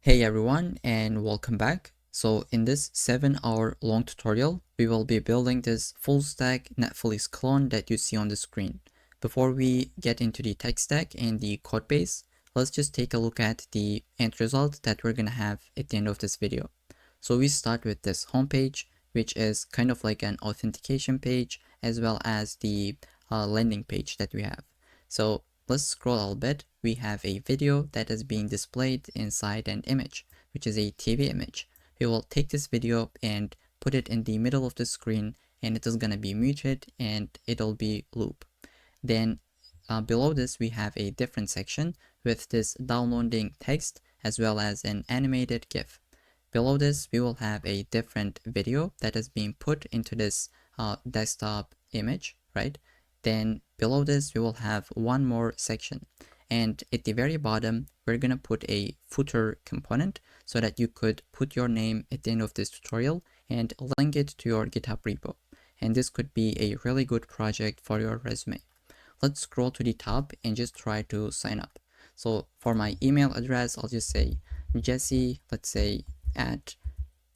Hey everyone, and welcome back. So in this 7-hour long tutorial, we will be building this full stack Netflix clone that you see on the screen. Before we get into the tech stack and the code base, let's just take a look at the end result that we're gonna have at the end of this video. So we start with this homepage, which is kind of like an authentication page as well as the landing page that we have. So let's scroll a little bit. We have a video that is being displayed inside an image, which is a TV image. We will take this video and put it in the middle of the screen, and it is going to be muted and it'll be loop. Then below this, we have a different section with this downloading text as well as an animated GIF. Below this, we will have a different video that is being put into this desktop image, right? Then below this, we will have one more section. And at the very bottom, we're going to put a footer component so that you could put your name at the end of this tutorial and link it to your GitHub repo. And this could be a really good project for your resume. Let's scroll to the top and just try to sign up. So for my email address, I'll just say Jesse, let's say at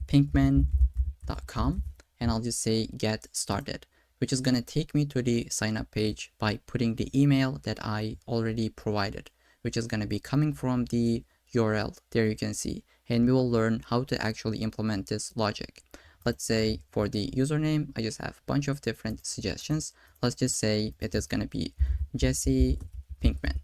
pinkman.com, and I'll just say get started, which is going to take me to the sign up page by putting the email that I already provided, which is going to be coming from the URL there you can see, and we will learn how to actually implement this logic. Let's say for the username, I just have a bunch of different suggestions. Let's just say it is going to be Jesse Pinkman.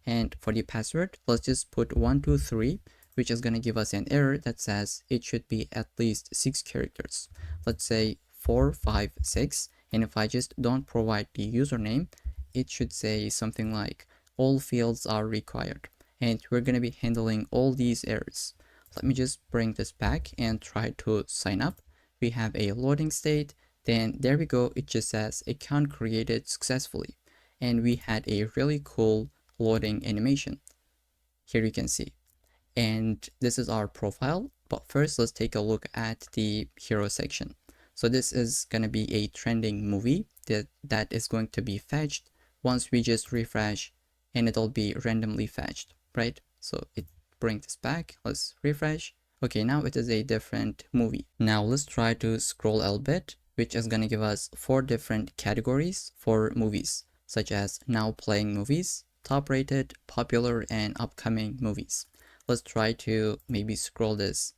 And for the password, let's just put 123, which is going to give us an error that says it should be at least 6 characters. Let's say 456. And if I just don't provide the username, it should say something like all fields are required. And we're going to be handling all these errors. Let me just bring this back and try to sign up. We have a loading state. Then there we go. It just says account created successfully. And we had a really cool loading animation. Here you can see. And this is our profile. But first, let's take a look at the hero section. So this is going to be a trending movie that is going to be fetched once we just refresh, and it'll be randomly fetched, right? So it brings this back. Let's refresh. Okay, now it is a different movie. Now let's try to scroll a little bit, which is going to give us 4 different categories for movies, such as now playing movies, top rated, popular, and upcoming movies. Let's try to maybe scroll this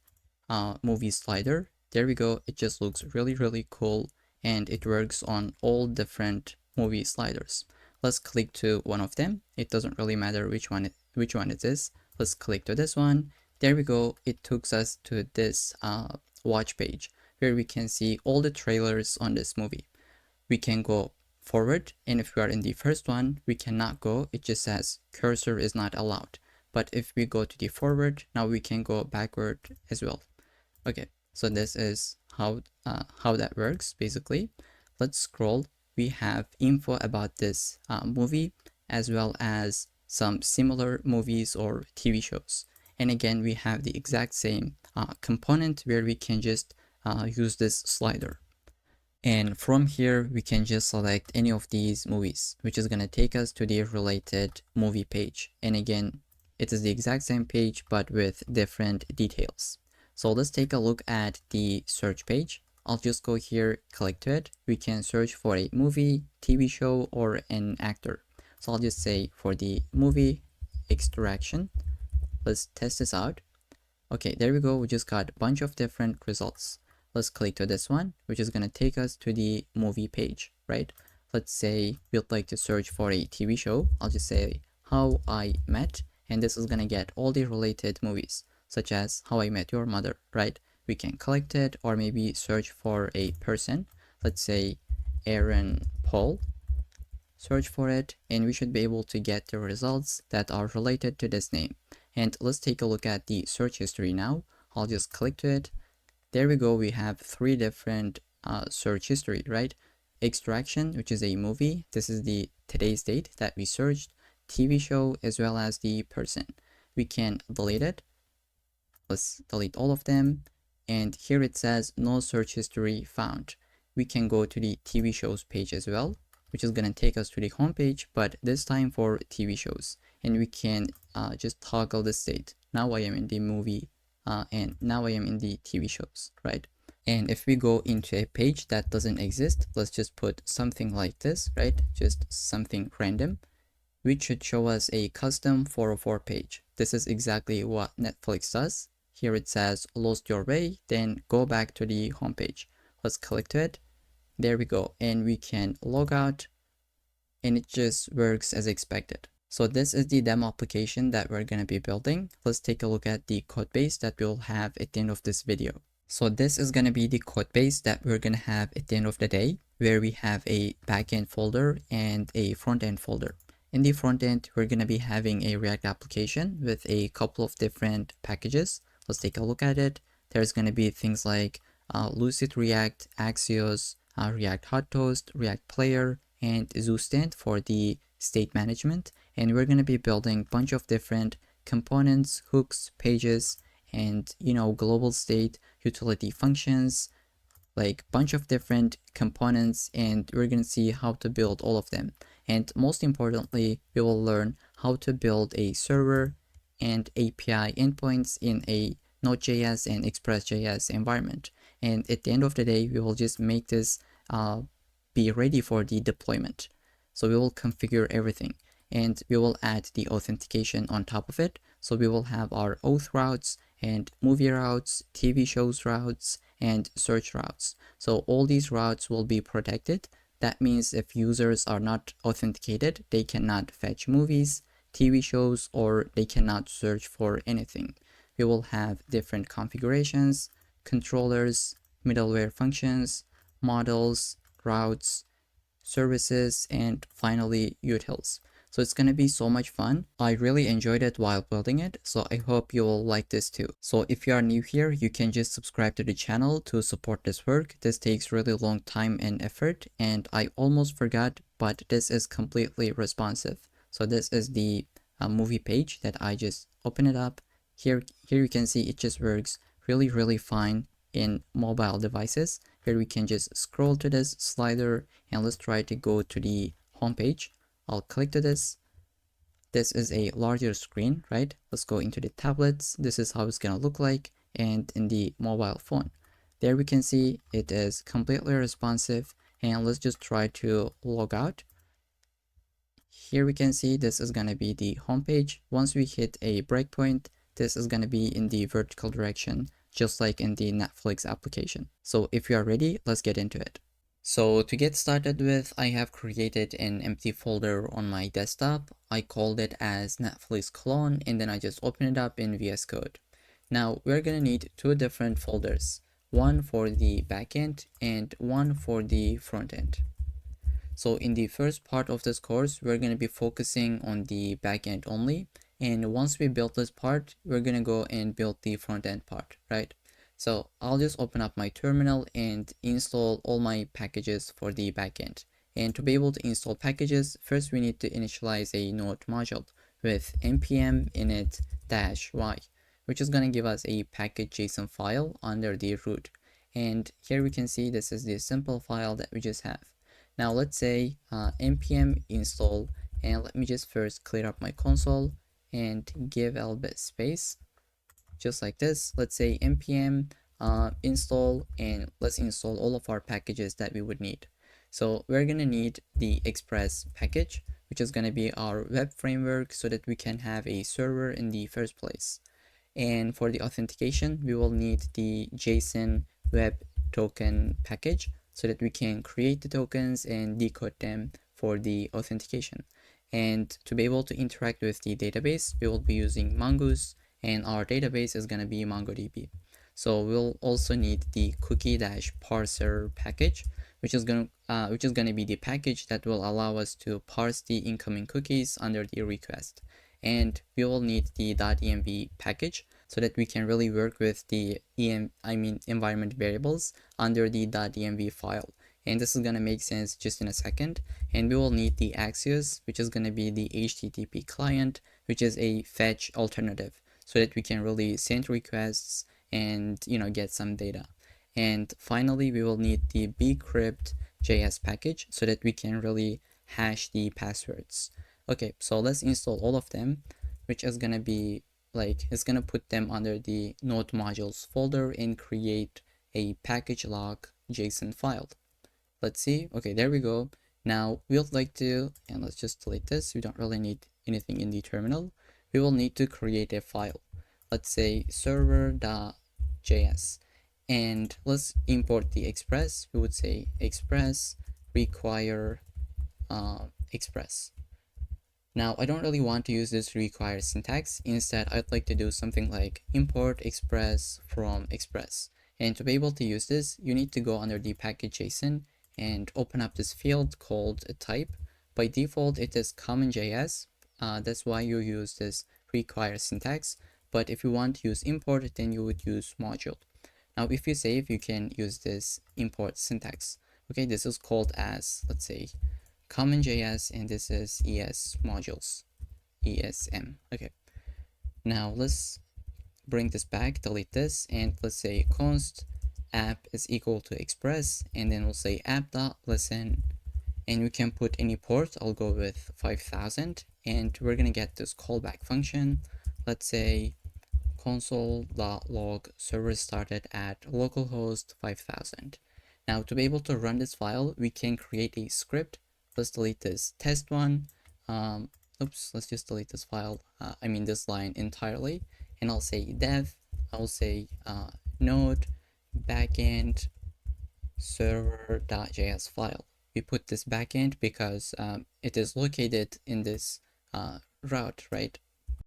movie slider. There we go. It just looks really cool, and it works on all different movie sliders. Let's click to one of them. It doesn't really matter which one it is. Let's click to this one. There we go. It took us to this watch page where we can see all the trailers on this movie. We can go forward, and if we are in the first one, we cannot go. It just says cursor is not allowed. But if we go to the forward, now we can go backward as well. Okay. So this is how that works basically. Let's scroll. We have info about this movie as well as some similar movies or TV shows. And again, we have the exact same component where we can just use this slider. And from here, we can just select any of these movies, which is going to take us to the related movie page. And again, it is the exact same page, but with different details. So let's take a look at the search page. I'll just go here, click to it. We can search for a movie, TV show, or an actor. So I'll just say for the movie extraction. Let's test this out. Okay, there we go. We just got a bunch of different results. Let's click to this one, which is going to take us to the movie page, right? Let's say we'd like to search for a TV show. I'll just say How I Met, and this is going to get all the related movies, such as How I Met Your Mother, right? We can collect it or maybe search for a person. Let's say Aaron Paul. Search for it, and we should be able to get the results that are related to this name. And let's take a look at the search history now. I'll just click to it. There we go. We have 3 different search history, right? Extraction, which is a movie. This is the today's date that we searched. TV show as well as the person. We can delete it. Let's delete all of them. And here it says no search history found. We can go to the TV shows page as well, which is going to take us to the home page, but this time for TV shows. And we can just toggle the state. Now I am in the movie and now I am in the TV shows, right? And if we go into a page that doesn't exist, let's just put something like this, right? Just something random, which should show us a custom 404 page. This is exactly what Netflix does. Here it says lost your way, then go back to the home page. Let's click to it. There we go. And we can log out and it just works as expected. So this is the demo application that we're going to be building. Let's take a look at the code base that we'll have at the end of this video. So this is going to be the code base that we're going to have at the end of the day, where we have a backend folder and a front-end folder. In the front end, we're going to be having a React application with a couple of different packages. Let's take a look at it. There's going to be things like Lucid React, Axios, React Hot Toast, React Player, and ZooStant for the state management. And we're going to be building a bunch of different components, hooks, pages, and global state, utility functions, like bunch of different components, and we're going to see how to build all of them. And most importantly, we will learn how to build a server and API endpoints in a Node.js and Express.js environment. And at the end of the day, we will just make this be ready for the deployment. So we will configure everything and we will add the authentication on top of it. So we will have our auth routes and movie routes, TV shows routes, and search routes. So all these routes will be protected. That means if users are not authenticated, they cannot fetch movies, TV shows, or they cannot search for anything. We will have different configurations, controllers, middleware functions, models, routes, services, and finally utils. So it's going to be so much fun. I really enjoyed it while building it, so I hope you will like this too. So if you are new here, you can just subscribe to the channel to support this work. This takes really long time and effort, and I almost forgot, but this is completely responsive. So this is the movie page that I just open it up. Here you can see it just works really fine in mobile devices. Here we can just scroll to this slider and let's try to go to the home page. I'll click to this. This is a larger screen, right? Let's go into the tablets. This is how it's gonna look like, and in the mobile phone. There we can see it is completely responsive, and let's just try to log out. Here we can see this is gonna be the home page. Once we hit a breakpoint, this is gonna be in the vertical direction, just like in the Netflix application. So if you are ready, let's get into it. So to get started with, I have created an empty folder on my desktop. I called it as Netflix clone, and then I just open it up in VS Code. Now we're gonna need two different folders, one for the backend and one for the front end. So in the first part of this course, we're gonna be focusing on the backend only. And once we build this part, we're gonna go and build the front end part, right? So I'll just open up my terminal and install all my packages for the backend. And to be able to install packages, first we need to initialize a Node module with npm init-y, which is going to give us a package.json file under the root. And here we can see this is the simple file that we just have. Now let's say npm install, and let me just first clear up my console and give a little bit space. Just like this, let's say npm install, and let's install all of our packages that we would need. So we're going to need the Express package, which is going to be our web framework so that we can have a server in the first place. And for the authentication, we will need the JSON web token package so that we can create the tokens and decode them for the authentication. And to be able to interact with the database, we will be using Mongoose, and our database is going to be MongoDB. So we'll also need the cookie-parser package, which is going to be the package that will allow us to parse the incoming cookies under the request. And we will need the .env package so that we can really work with the environment variables under the .env file. And this is going to make sense just in a second. And we will need the Axios, which is going to be the HTTP client, which is a fetch alternative, so that we can really send requests and get some data. And finally, we will need the bcrypt.js package so that we can really hash the passwords. Okay, so let's install all of them, which is gonna be like it's gonna put them under the node modules folder and create a package log JSON file. Let's see. Okay, there we go. Now we would like to, and let's just delete this. We don't really need anything in the terminal. We will need to create a file. Let's say server.js, and let's import the express. We would say express require express. Now, I don't really want to use this require syntax. Instead, I'd like to do something like import express from express. And to be able to use this, you need to go under the package.json and open up this field called a type. By default, it is common.js. That's why you use this require syntax. But if you want to use import, then you would use module. Now, if you save, you can use this import syntax. Okay, this is called as, let's say, common.js, and this is ES modules, ESM. Okay, now let's bring this back, delete this, and let's say const app is equal to express, and then we'll say app.listen, and we can put any port. I'll go with 5000, and we're gonna get this callback function. Let's say console.log server started at localhost 5000. Now, to be able to run this file, we can create a script. Let's delete this test one. Let's just delete this file. This line entirely. And I'll say dev. I'll say node backend server.js file. We put this backend because it is located in this route, right?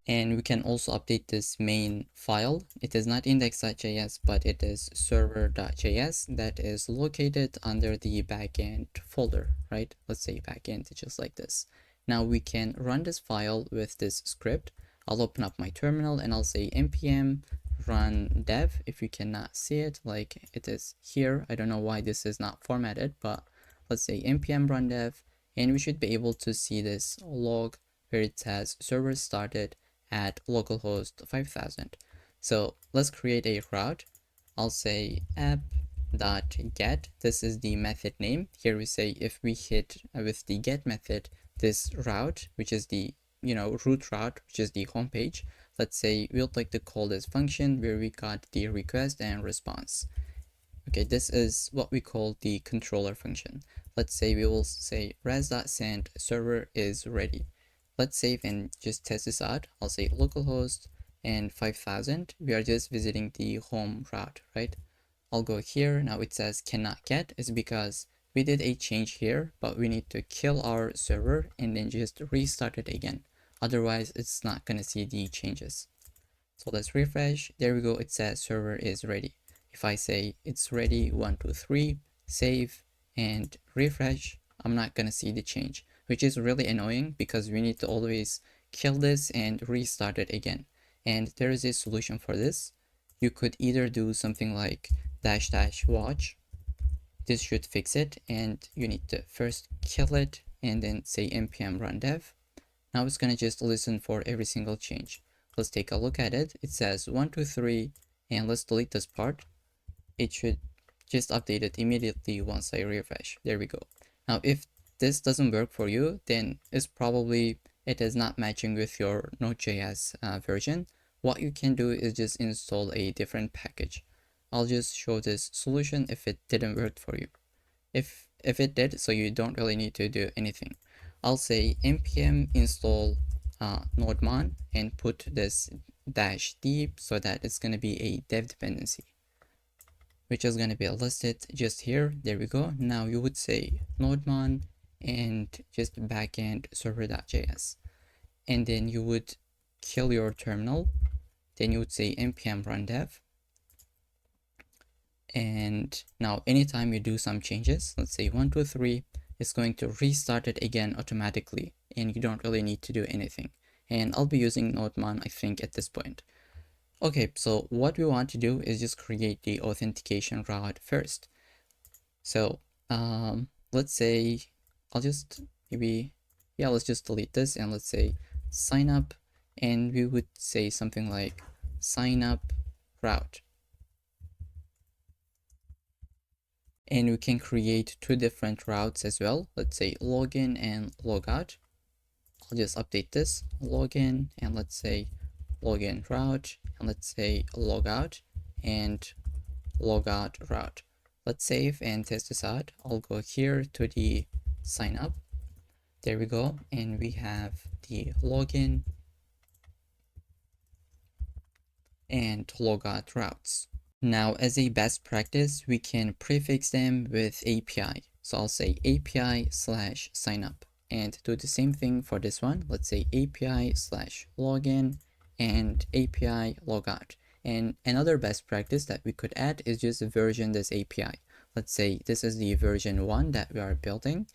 And we can also update this main file. It is not index.js, but it is server.js that is located under the backend folder, right? Let's say backend, just like this. Now we can run this file with this script. I'll open up my terminal and I'll say npm run dev. If you cannot see it, like it is here. I don't know why this is not formatted, but let's say npm run dev, and we should be able to see this log where it says server started at localhost 5000. So let's create a route. I'll say app.get. This is the method name. Here we say if we hit with the get method this route, which is the root route, which is the home page. Let's say we would like to call this function where we got the request and response. Okay, this is what we call the controller function. Let's say we will say res.send server is ready. Let's save and just test this out. I'll say localhost and 5000. We are just visiting the home route, right? I'll go here. Now it says cannot get. It's because we did a change here, but we need to kill our server and then just restart it again. Otherwise, it's not gonna see the changes. So let's refresh. There we go. It says server is ready. If I say it's ready, 1, 2, 3, save and refresh, I'm not gonna see the change, which is really annoying because we need to always kill this and restart it again. And there is a solution for this. You could either do something like -- watch. This should fix it, and you need to first kill it and then say npm run dev. Now it's gonna just listen for every single change. Let's take a look at it. It says 1, 2, 3, and let's delete this part. It should just update it immediately once I refresh. There we go. Now if this doesn't work for you, then it's probably it is not matching with your Node.js version. What you can do is just install a different package. I'll just show this solution if it didn't work for you. If it did, so you don't really need to do anything. I'll say npm install nodemon and put this -d so that it's going to be a dev dependency, which is going to be listed just here. There we go. Now you would say nodemon and just backend server.js, and then you would kill your terminal. Then you would say npm run dev. And now anytime you do some changes, let's say 1, 2, 3, it's going to restart it again automatically, and you don't really need to do anything. And I'll be using nodemon, I think, at this point. Okay, so what we want to do is just create the authentication route first. So let's say I'll just let's just delete this, and let's say sign up, and we would say something like sign up route. And we can create 2 different routes as well. Let's say login and logout. I'll just update this login, and let's say login route, and let's say logout and logout route. Let's save and test this out. I'll go here to the sign up. There we go, and we have the login and logout routes. Now, as a best practice, we can prefix them with API. So I'll say API/signup and do the same thing for this one. Let's say API/login and API logout. And another best practice that we could add is just version this API. Let's say this is the version 1 that we are building,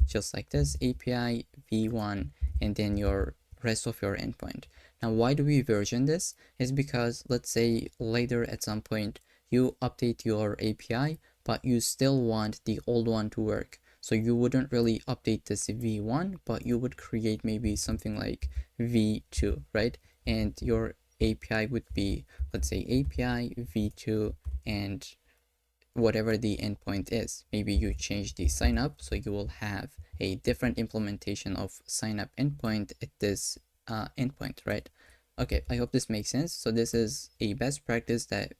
just like this, API v1, and then your rest of your endpoint. Now, why do we version this? Is because let's say later at some point you update your API, but you still want the old one to work. So you wouldn't really update this v1, but you would create maybe something like v2, right? And your API would be, let's say, API v2 and whatever the endpoint is. Maybe you change the sign up, so you will have a different implementation of sign up endpoint at this endpoint, right? Okay, I hope this makes sense. So this is a best practice that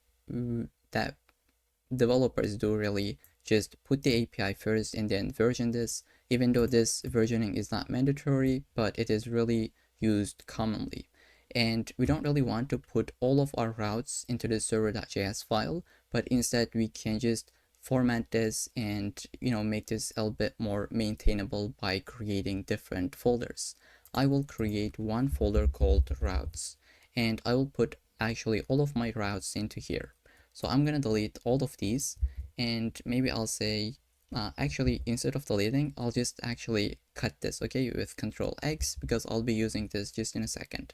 developers do, really. Just put the API first and then version this, even though this versioning is not mandatory, but it is really used commonly. And we don't really want to put all of our routes into the server.js file, but instead we can just format this and make this a little bit more maintainable by creating different folders. I will create one folder called routes, and I will put actually all of my routes into here. So I'm gonna delete all of these, and maybe I'll say actually, instead of deleting, I'll just actually cut this, okay, with Control X, because I'll be using this just in a second.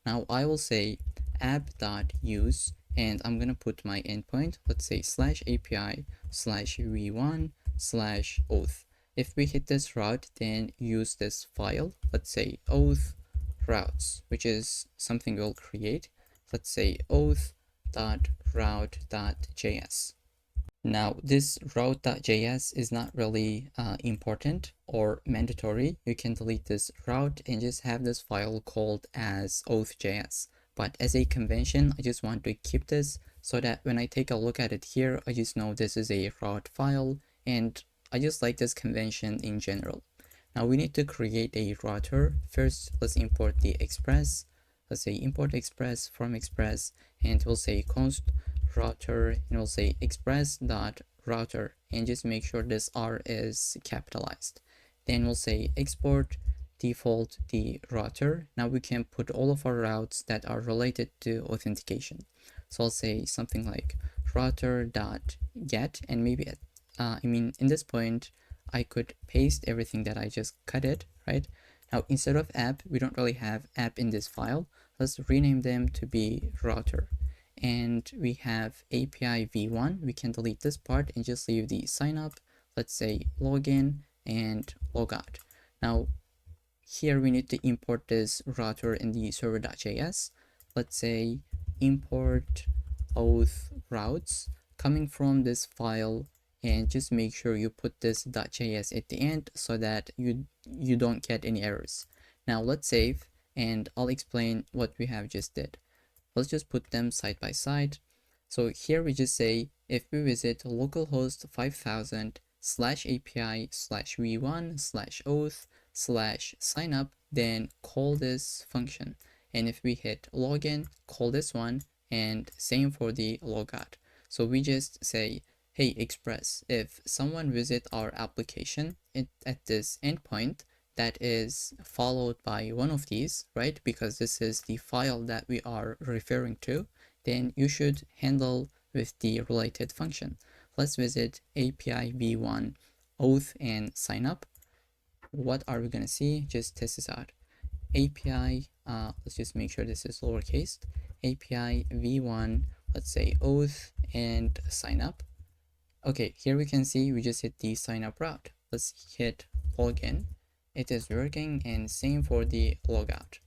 Now I will say app.use, and I'm gonna put my endpoint, let's say /API/v1/auth. If we hit this route, then use this file, let's say auth routes, which is something we'll create. Let's say auth.route.js. Now, this route.js is not really important or mandatory. You can delete this route and just have this file called as auth.js. But as a convention, I just want to keep this so that when I take a look at it here, I just know this is a route file, and I just like this convention in general. Now we need to create a router. First, let's import the Express. Let's say import Express from Express, and we'll say const router, and we'll say express.router, and just make sure this R is capitalized. Then we'll say export default the router. Now we can put all of our routes that are related to authentication. So I'll say something like router.get, and maybe in this point I could paste everything that I just cut it, right? Now instead of app, we don't really have app in this file. Let's rename them to be router. And we have API v1. We can delete this part and just leave the sign up. Let's say login and logout. Now here we need to import this router in the server.js. Let's say import auth routes coming from this file, and just make sure you put this .js at the end so that you don't get any errors. Now let's save, and I'll explain what we have just did. Let's just put them side by side. So here we just say if we visit localhost 5000/API/v1/auth/signup, then call this function. And if we hit login, call this one, and same for the logout. So we just say, hey Express, if someone visit our application at this endpoint that is followed by one of these, right, because this is the file that we are referring to, then you should handle with the related function. Let's visit API v1 auth and sign up. What are we gonna see? Just test this out. API, let's just make sure this is lowercase, API v1, let's say auth and sign up. Okay, here we can see we just hit the sign up route. Let's hit login. It is working, and same for the logout.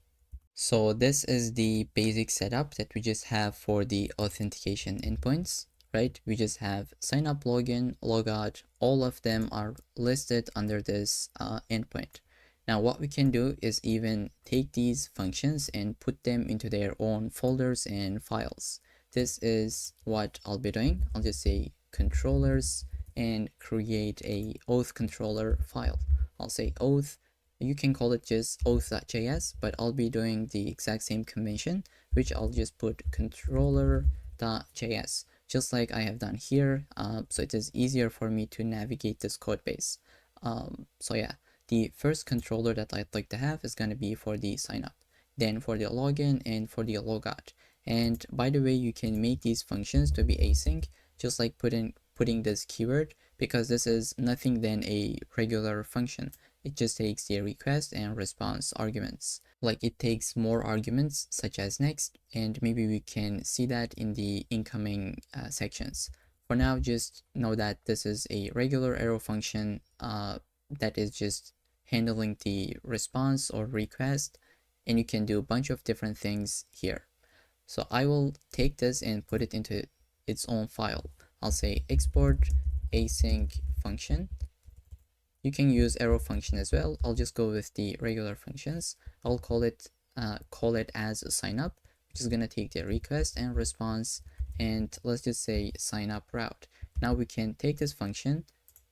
So this is the basic setup that we just have for the authentication endpoints, right? We just have sign up, login, logout. All of them are listed under this endpoint. Now what we can do is even take these functions and put them into their own folders and files. This is what I'll be doing. I'll just say controllers and create a auth controller file. I'll say auth. You can call it just auth.js, but I'll be doing the exact same convention, which I'll just put controller.js, just like I have done here. So it is easier for me to navigate this code base. So yeah, the first controller that I'd like to have is going to be for the sign up, then for the login, and for the logout. And by the way, you can make these functions to be async, just like putting this keyword, because this is nothing than a regular function. It just takes the request and response arguments. Like it takes more arguments such as next, and maybe we can see that in the incoming sections. For now, just know that this is a regular arrow function that is just handling the response or request, and you can do a bunch of different things here. So I will take this and put it into its own file. I'll say export async function. You can use arrow function as well. I'll just go with the regular functions. I'll call it as a sign up, which is gonna take the request and response, and let's just say sign up route. Now we can take this function,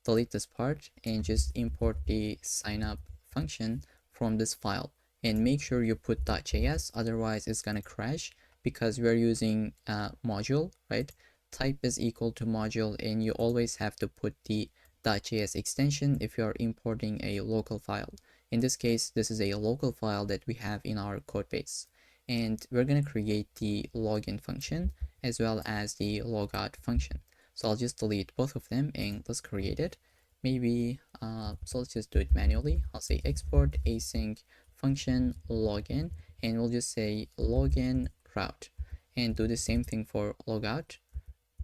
delete this part, and just import the sign up function from this file, and make sure you put .js, otherwise it's gonna crash because we're using module, right? Type is equal to module, and you always have to put the .js extension if you are importing a local file. In this case, this is a local file that we have in our code base, and we're going to create the login function as well as the logout function. So I'll just delete both of them and let's create it. Maybe so let's just do it manually. I'll say export async function login, and we'll just say login route, and do the same thing for logout,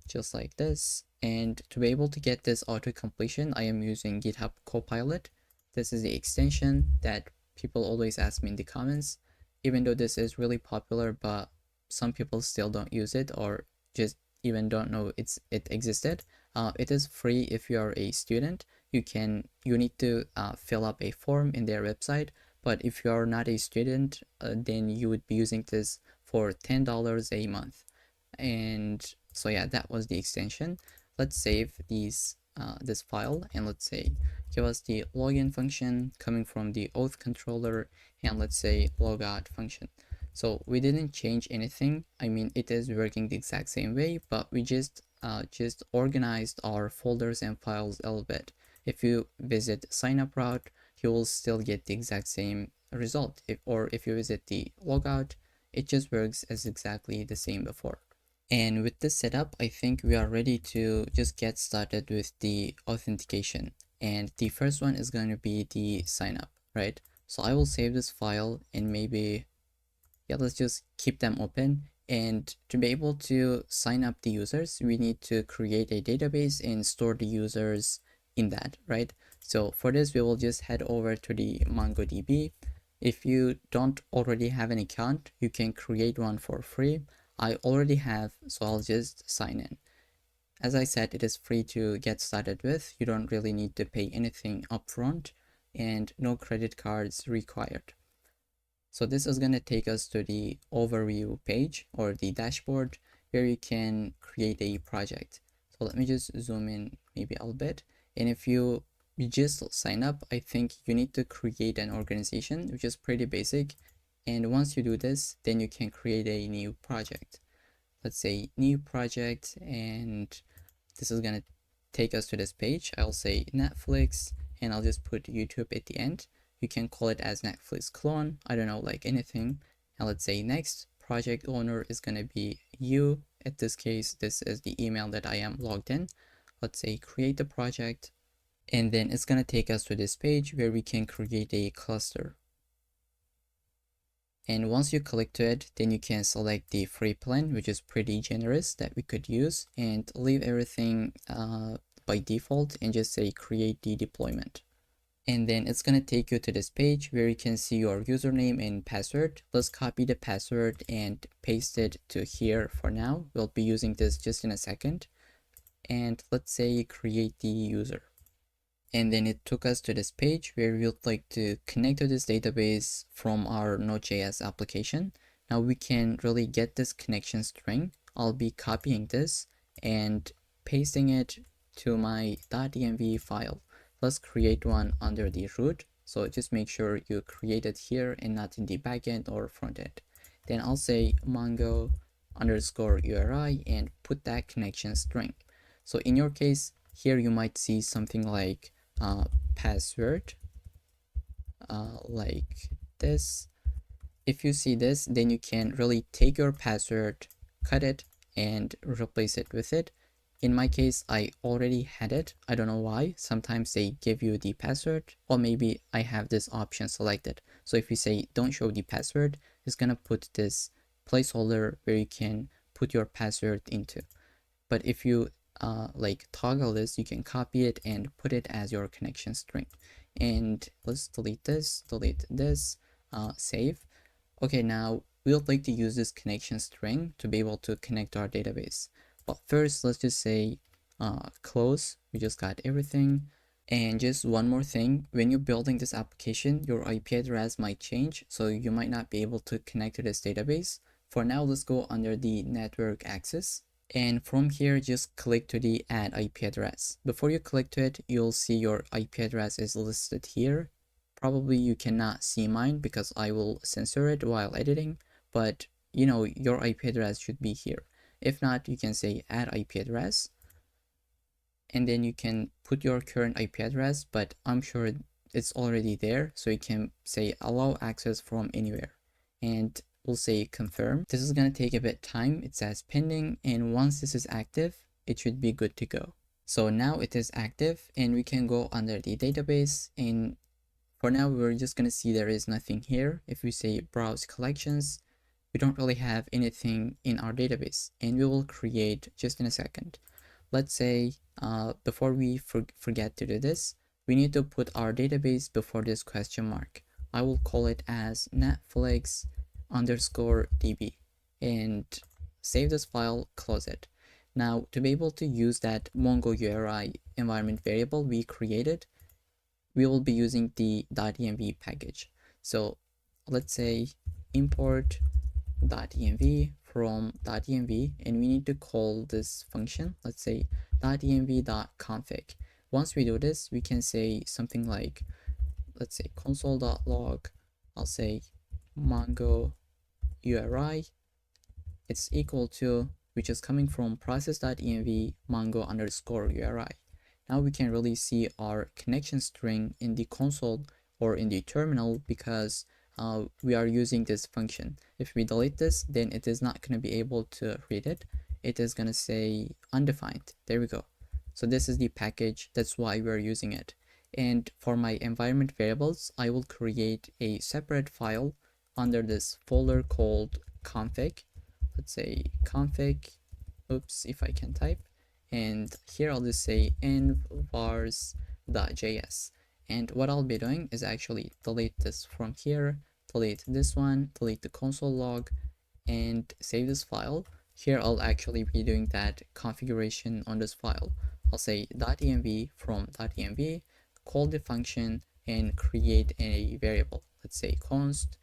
just like this. And to be able to get this auto completion, I am using GitHub Copilot. This is the extension that people always ask me in the comments, even though this is really popular, but some people still don't use it or just even don't know it existed. It is free if you are a student. You need to fill up a form in their website, but if you are not a student, then you would be using this for $10 a month. And so yeah, that was the extension. Let's save this file, and let's say give us the login function coming from the auth controller, and let's say logout function. So we didn't change anything. I mean, it is working the exact same way, but we just organized our folders and files a little bit. If you visit signup route, you will still get the exact same result. If you visit the logout, it just works as exactly the same before. And with this setup, I think we are ready to just get started with the authentication. And the first one is going to be the sign up, right? So I will save this file, and maybe, yeah, let's just keep them open. And to be able to sign up the users, we need to create a database and store the users in that, right? So for this, we will just head over to the MongoDB. If you don't already have an account, you can create one for free. I already have, so I'll just sign in. As I said, it is free to get started with. You don't really need to pay anything upfront, and no credit cards required. So this is going to take us to the overview page or the dashboard where you can create a project. So let me just zoom in maybe a little bit. And if you just sign up, I think you need to create an organization, which is pretty basic. And once you do this, then you can create a new project. Let's say new project, and this is gonna take us to this page. I'll say Netflix, and I'll just put YouTube at the end. You can call it as Netflix clone. I don't know, like anything. And let's say next, project owner is gonna be you. At this case, this is the email that I am logged in. Let's say create the project, and then it's gonna take us to this page where we can create a cluster. And once you click to it, then you can select the free plan, which is pretty generous that we could use, and leave everything by default and just say create the deployment. And then it's going to take you to this page where you can see your username and password. Let's copy the password and paste it to here for now. We'll be using this just in a second. And let's say create the user. And then it took us to this page where we would like to connect to this database from our Node.js application. Now we can really get this connection string. I'll be copying this and pasting it to my .env file. Let's create one under the root. So just make sure you create it here and not in the backend or frontend. Then I'll say mongo underscore URI and put that connection string. So in your case, here you might see something like password like this. If you see this, then you can really take your password, cut it, and replace it with it. In my case, I already had it. I don't know why. Sometimes they give you the password, or maybe I have this option selected. So if you say don't show the password, it's gonna put this placeholder where you can put your password into. But if you like toggle this, you can copy it and put it as your connection string. And let's delete this, save. Okay, now we would like to use this connection string to be able to connect our database. But first, let's just say close. We just got everything. And just one more thing, when you're building this application, your IP address might change, so you might not be able to connect to this database. For now, let's go under the network access. And from here, just click to the add IP address. Before you click to it, you'll see your IP address is listed here. Probably you cannot see mine because I will censor it while editing, but you know, your IP address should be here. If not, you can say add IP address, and then you can put your current IP address, but I'm sure it's already there. So you can say allow access from anywhere. And we'll say confirm. This is going to take a bit time. It says pending, and once this is active, it should be good to go. So now it is active, and we can go under the database, and for now we're just going to see there is nothing here. If we say browse collections, we don't really have anything in our database, and we will create just in a second. Let's say before we forget to do this, we need to put our database before this question mark. I will call it as Netflix underscore DB and save this file, close it. Now, to be able to use that Mongo URI environment variable we created, we will be using the .env package. So let's say import .env from .env, and we need to call this function. Let's say .env.config. Once we do this, we can say something like, let's say console.log. I'll say mongo URI. It's equal to, which is coming from process.env mongo underscore URI. Now we can really see our connection string in the console or in the terminal because we are using this function. If we delete this, then it is not going to be able to read it. It is going to say undefined. There we go. So this is the package. That's why we're using it. And for my environment variables, I will create a separate file under this folder called config. Let's say config, oops, if I can type. And here I'll just say env_vars.js. And what I'll be doing is actually delete this from here, delete this one, delete the console log, and save this file. Here I'll actually be doing that configuration on this file. I'll say .env from .env, call the function, and create a variable. Let's say const,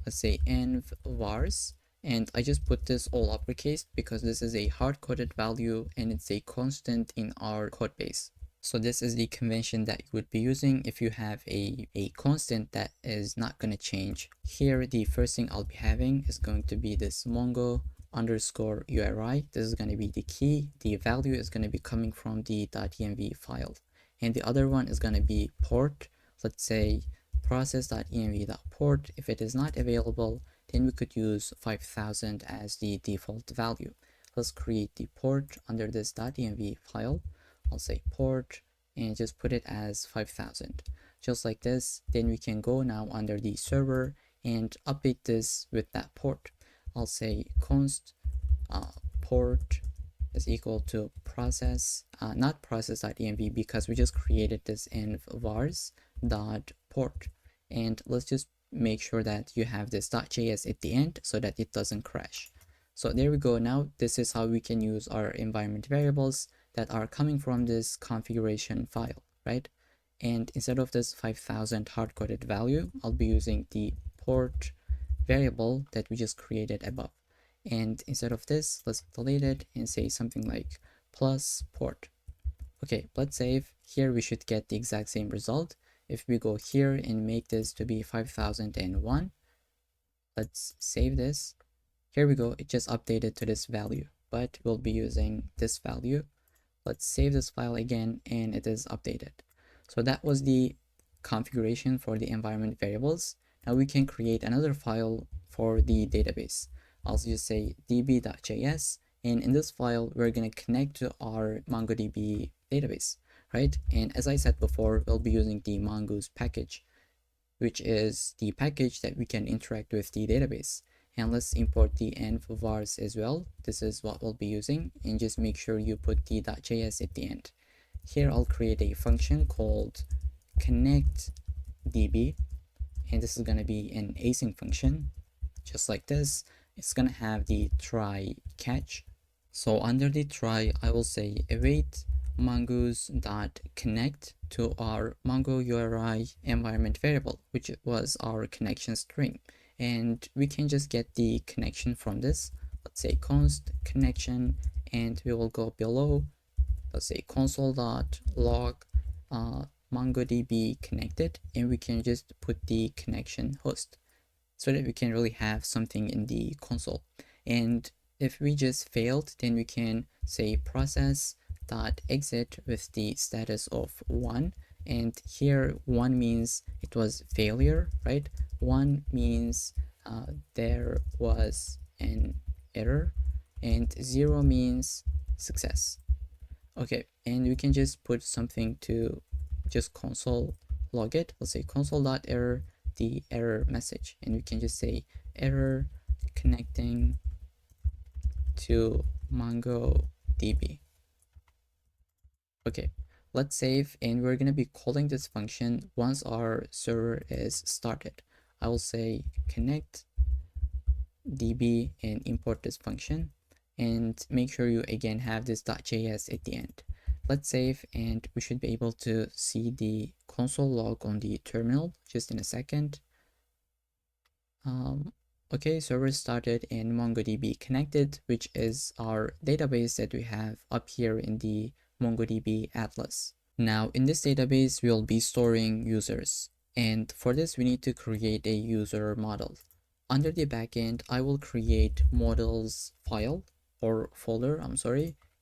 let's say env_vars. And I just put this all uppercase because this is a hard-coded value and it's a constant in our code base. So this is the convention that you would be using if you have a constant that is not going to change. Here, the first thing I'll be having is going to be this mongo underscore URI. This is going to be the key. The value is going to be coming from the .env file. And the other one is going to be port. Let's say process.env.port. If it is not available, then we could use 5000 as the default value. Let's create the port under this .env file. I'll say port and just put it as 5000. Just like this, then we can go now under the server and update this with that port. I'll say const port is equal to process, not process.env because we just created this env_vars.port. And let's just make sure that you have this .js at the end so that it doesn't crash. So there we go. Now this is how we can use our environment variables that are coming from this configuration file, right? And instead of this 5000 hard-coded value, I'll be using the port variable that we just created above. And instead of this, let's delete it and say something like plus port. Okay, let's save. Here we should get the exact same result. If we go here and make this to be 5001, let's save this. Here we go, it just updated to this value, but we'll be using this value. Let's save this file again and it is updated. So that was the configuration for the environment variables. Now we can create another file for the database. I'll just say db.js, and in this file we're going to connect to our MongoDB database, right? And as I said before, we'll be using the mongoose package, which is the package that we can interact with the database. And let's import the env vars as well. This is what we'll be using, and just make sure you put the .js at the end. Here I'll create a function called connectDB, and this is going to be an async function, just like this. It's going to have the try catch. So under the try, I will say await mongoose.connect to our Mongo URI environment variable, which was our connection string. And we can just get the connection from this. Let's say const connection, and we will go below, let's say console.log MongoDB connected, and we can just put the connection host so that we can really have something in the console. And if we just failed, then we can say process.exit with the status of 1. And here 1 means it was failure, right? 1 means there was an error, and 0 means success. Okay, and we can just put something to just console log it. Let's say console.error, the error message, and we can just say error connecting to MongoDB. Okay, let's save, and we're going to be calling this function once our server is started. I will say connect db and import this function, and make sure you again have this .js at the end. Let's save, and we should be able to see the console log on the terminal just in a second. Okay, server started and MongoDB connected, which is our database that we have up here in the MongoDB Atlas. Now in this database, we'll be storing users, and for this we need to create a user model. Under the backend, I will create models file or folder,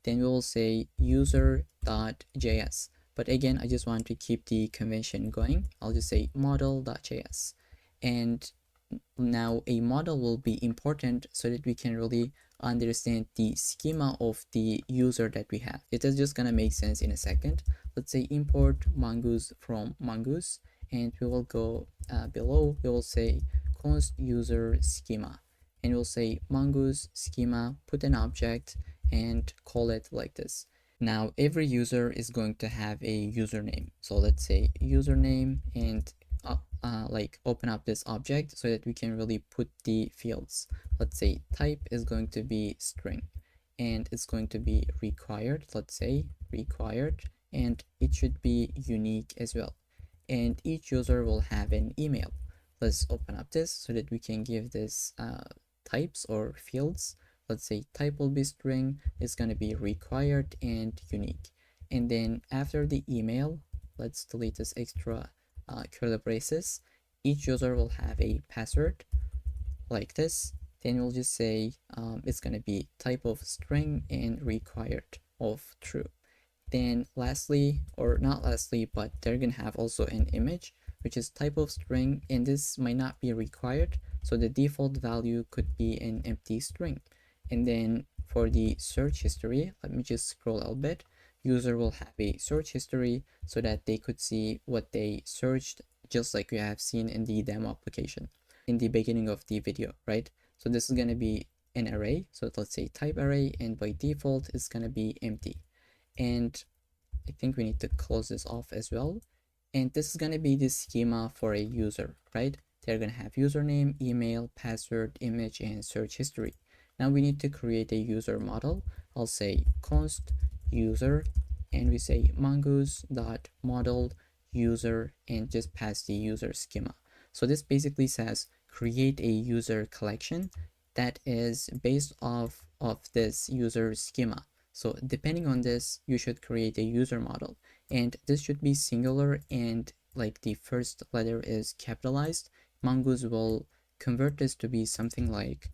then we will say user.js. But again, I just want to keep the convention going. I'll just say model.js. And now a model will be important so that we can really understand the schema of the user that we have. It is just gonna make sense in a second. Let's say import mongoose from mongoose, and we will go below, we will say const user schema, and we'll say mongoose schema, put an object and call it like this. Now every user is going to have a username, so let's say username, and like open up this object so that we can really put the fields. Let's say type is going to be string, and it's going to be required, let's say required, and it should be unique as well. And each user will have an email. Let's open up this so that we can give this types or fields. Let's say type will be string, it's going to be required and unique. And then after the email, let's delete this extra curly braces. Each user will have a password like this. Then we'll just say it's going to be type of string and required of true. Then lastly, or not lastly, but they're going to have also an image, which is type of string, and this might not be required, so the default value could be an empty string. And then for the search history, let me just scroll a little bit. User will have a search history so that they could see what they searched, just like we have seen in the demo application in the beginning of the video, right? So this is going to be an array, so let's say type array, and by default it's going to be empty. And I think we need to close this off as well. And this is going to be the schema for a user, right? They're going to have username, email, password, image, and search history. Now we need to create a user model. I'll say const user, and we say mongoose.model user and just pass the user schema. So this basically says create a user collection that is based off of this user schema. So depending on this, you should create a user model, and this should be singular, and like the first letter is capitalized. Mongoose will convert this to be something like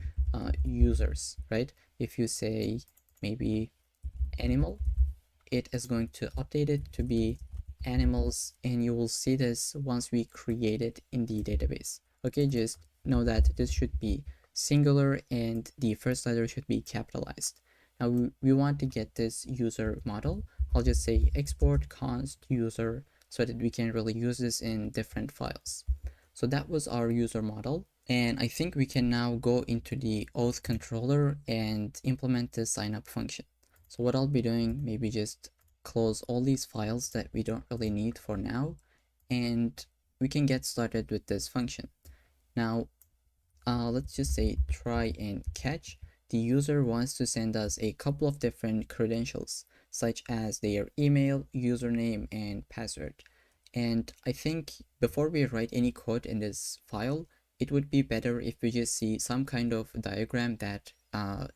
users, right? If you say maybe animal, it is going to update it to be animals, and you will see this once we create it in the database. Okay, just know that this should be singular and the first letter should be capitalized. Now we want to get this user model. I'll just say export const user so that we can really use this in different files. So that was our user model. And I think we can now go into the auth controller and implement the signup function. So what I'll be doing, maybe just close all these files that we don't really need for now, and we can get started with this function. Now, let's just say try and catch. The user wants to send us a couple of different credentials, such as their email, username, and password. And I think before we write any code in this file, it would be better if we just see some kind of diagram that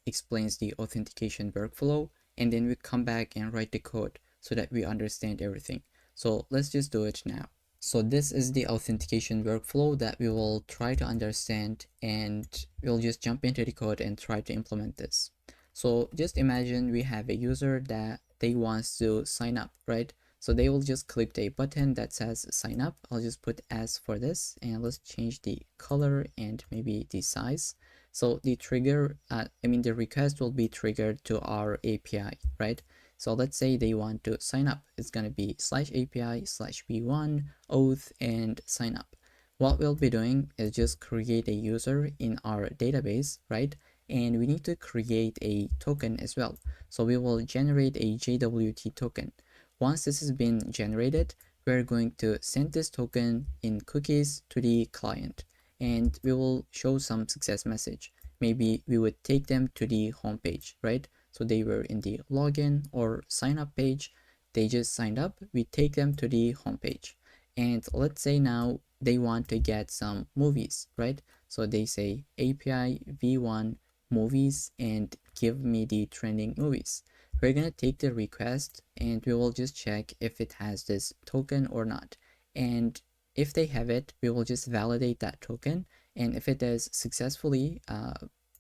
explains the authentication workflow, and then we come back and write the code so that we understand everything. So let's just do it now. So this is the authentication workflow that we will try to understand, and we'll just jump into the code and try to implement this. So just imagine we have a user that they wants to sign up, right? So they will just click the button that says sign up. I'll just put S for this, and let's change the color and maybe the size. So the trigger, the request will be triggered to our API, right? So let's say they want to sign up. It's going to be /API/v1 auth and sign up. What we'll be doing is just create a user in our database, right? And we need to create a token as well. So we will generate a JWT token. Once this has been generated, we're going to send this token in cookies to the client, and we will show some success message. Maybe we would take them to the home page, right? So they were in the login or sign up page. They just signed up. We take them to the home page. And let's say now they want to get some movies, right? So they say API v1 movies and give me the trending movies. We're going to take the request and we will just check if it has this token or not. And if they have it, we will just validate that token. And if it is successfully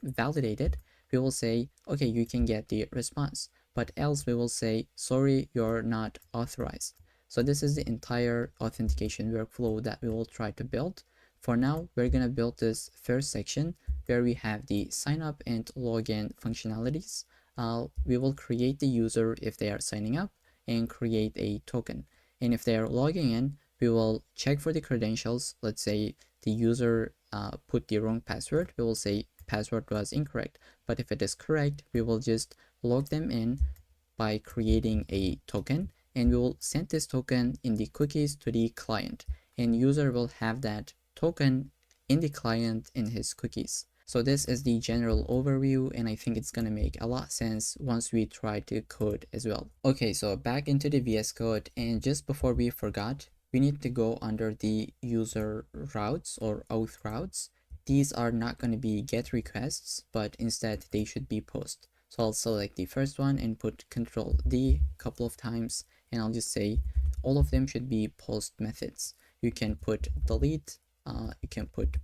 validated, we will say, okay, you can get the response, but else we will say, sorry, you're not authorized. So this is the entire authentication workflow that we will try to build. For now, we're going to build this first section where we have the sign up and login functionalities. We will create the user if they are signing up and create a token. And if they are logging in, we will check for the credentials. Let's say the user put the wrong password. We will say password was incorrect. But if it is correct, we will just log them in by creating a token, and we will send this token in the cookies to the client, and user will have that token in the client in his cookies. So this is the general overview, and I think it's gonna make a lot of sense once we try to code as well. Okay, so back into the VS Code, and just before we forgot, we need to go under the user routes or auth routes. These are not going to be get requests, but instead they should be post. So I'll select the first one and put Control D a couple of times, and I'll just say all of them should be post methods. You can put delete, you can put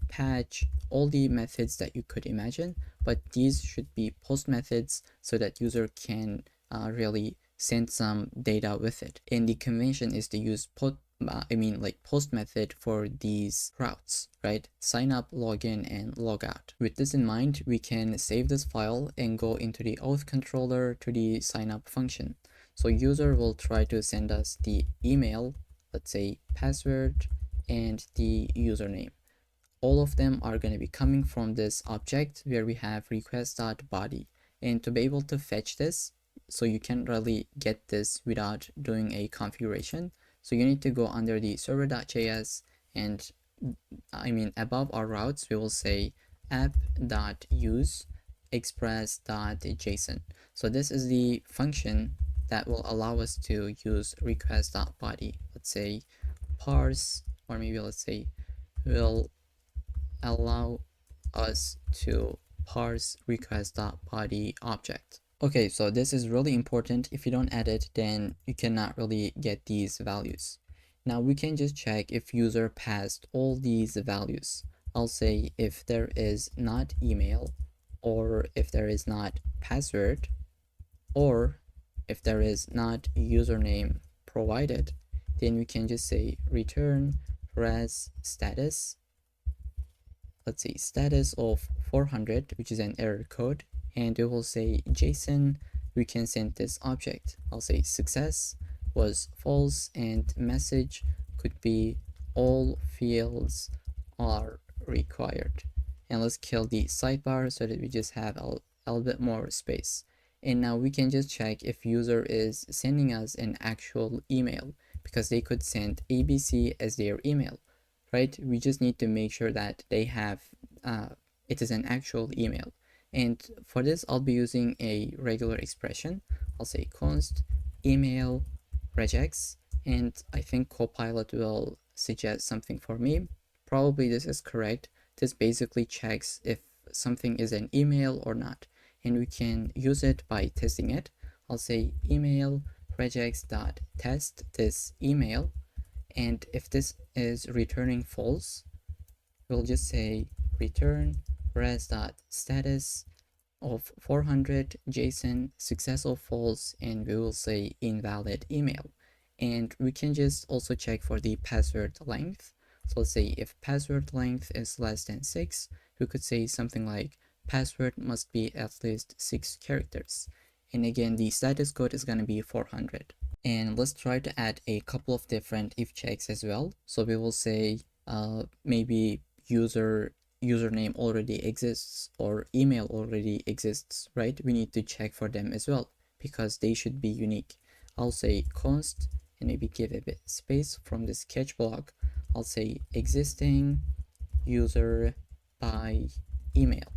patch, all the methods that you could imagine, but these should be post methods so that user can really send some data with it. And the convention is to use post method for these routes, right? Sign up, login, and logout. With this in mind, we can save this file and go into the auth controller to the sign up function. So user will try to send us the email, let's say password, and the username. All of them are going to be coming from this object where we have request.body. And to be able to fetch this, so you can't really get this without doing a configuration. So you need to go under the server.js, and above our routes, we will say app.use express.json. So this is the function that will allow us to use request.body. Let's say parse, or maybe let's say will allow us to parse request.body object. Okay, so this is really important. If you don't add it, then you cannot really get these values. Now we can just check if user passed all these values. I'll say if there is not email, or if there is not password, or if there is not username provided, then we can just say return res status, let's say status of 400, which is an error code, and we will say JSON, we can send this object. I'll say success was false, and message could be all fields are required. And let's kill the sidebar so that we just have a little bit more space. And now we can just check if user is sending us an actual email, because they could send ABC as their email, right? We just need to make sure that they have it is an actual email. And for this, I'll be using a regular expression. I'll say const email regex, and I think Copilot will suggest something for me. Probably this is correct. This basically checks if something is an email or not, and we can use it by testing it. I'll say email regex.test this email, and if this is returning false, we'll just say return res.status of 400 JSON success or false, and we will say invalid email. And we can just also check for the password length. So let's say if password length is less than 6, we could say something like password must be at least 6 characters. And again, the status code is going to be 400. And let's try to add a couple of different if checks as well. So we will say maybe username already exists or email already exists, right? We need to check for them as well because they should be unique. I'll say const and maybe give a bit space from the sketch block. I'll say existing user by email.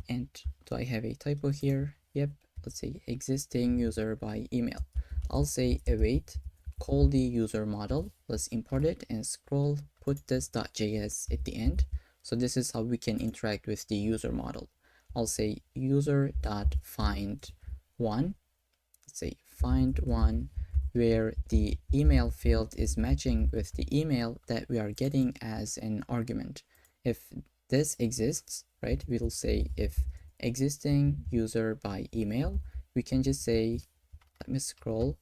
And do I have a typo here? Yep, let's say existing user by email. I'll say await, call the user model, let's import it and scroll, put this .js at the end. So this is how we can interact with the user model. I'll say user.find one, let's say find one, where the email field is matching with the email that we are getting as an argument. If this exists, right, we'll say if existing user by email, we can just say, let me scroll,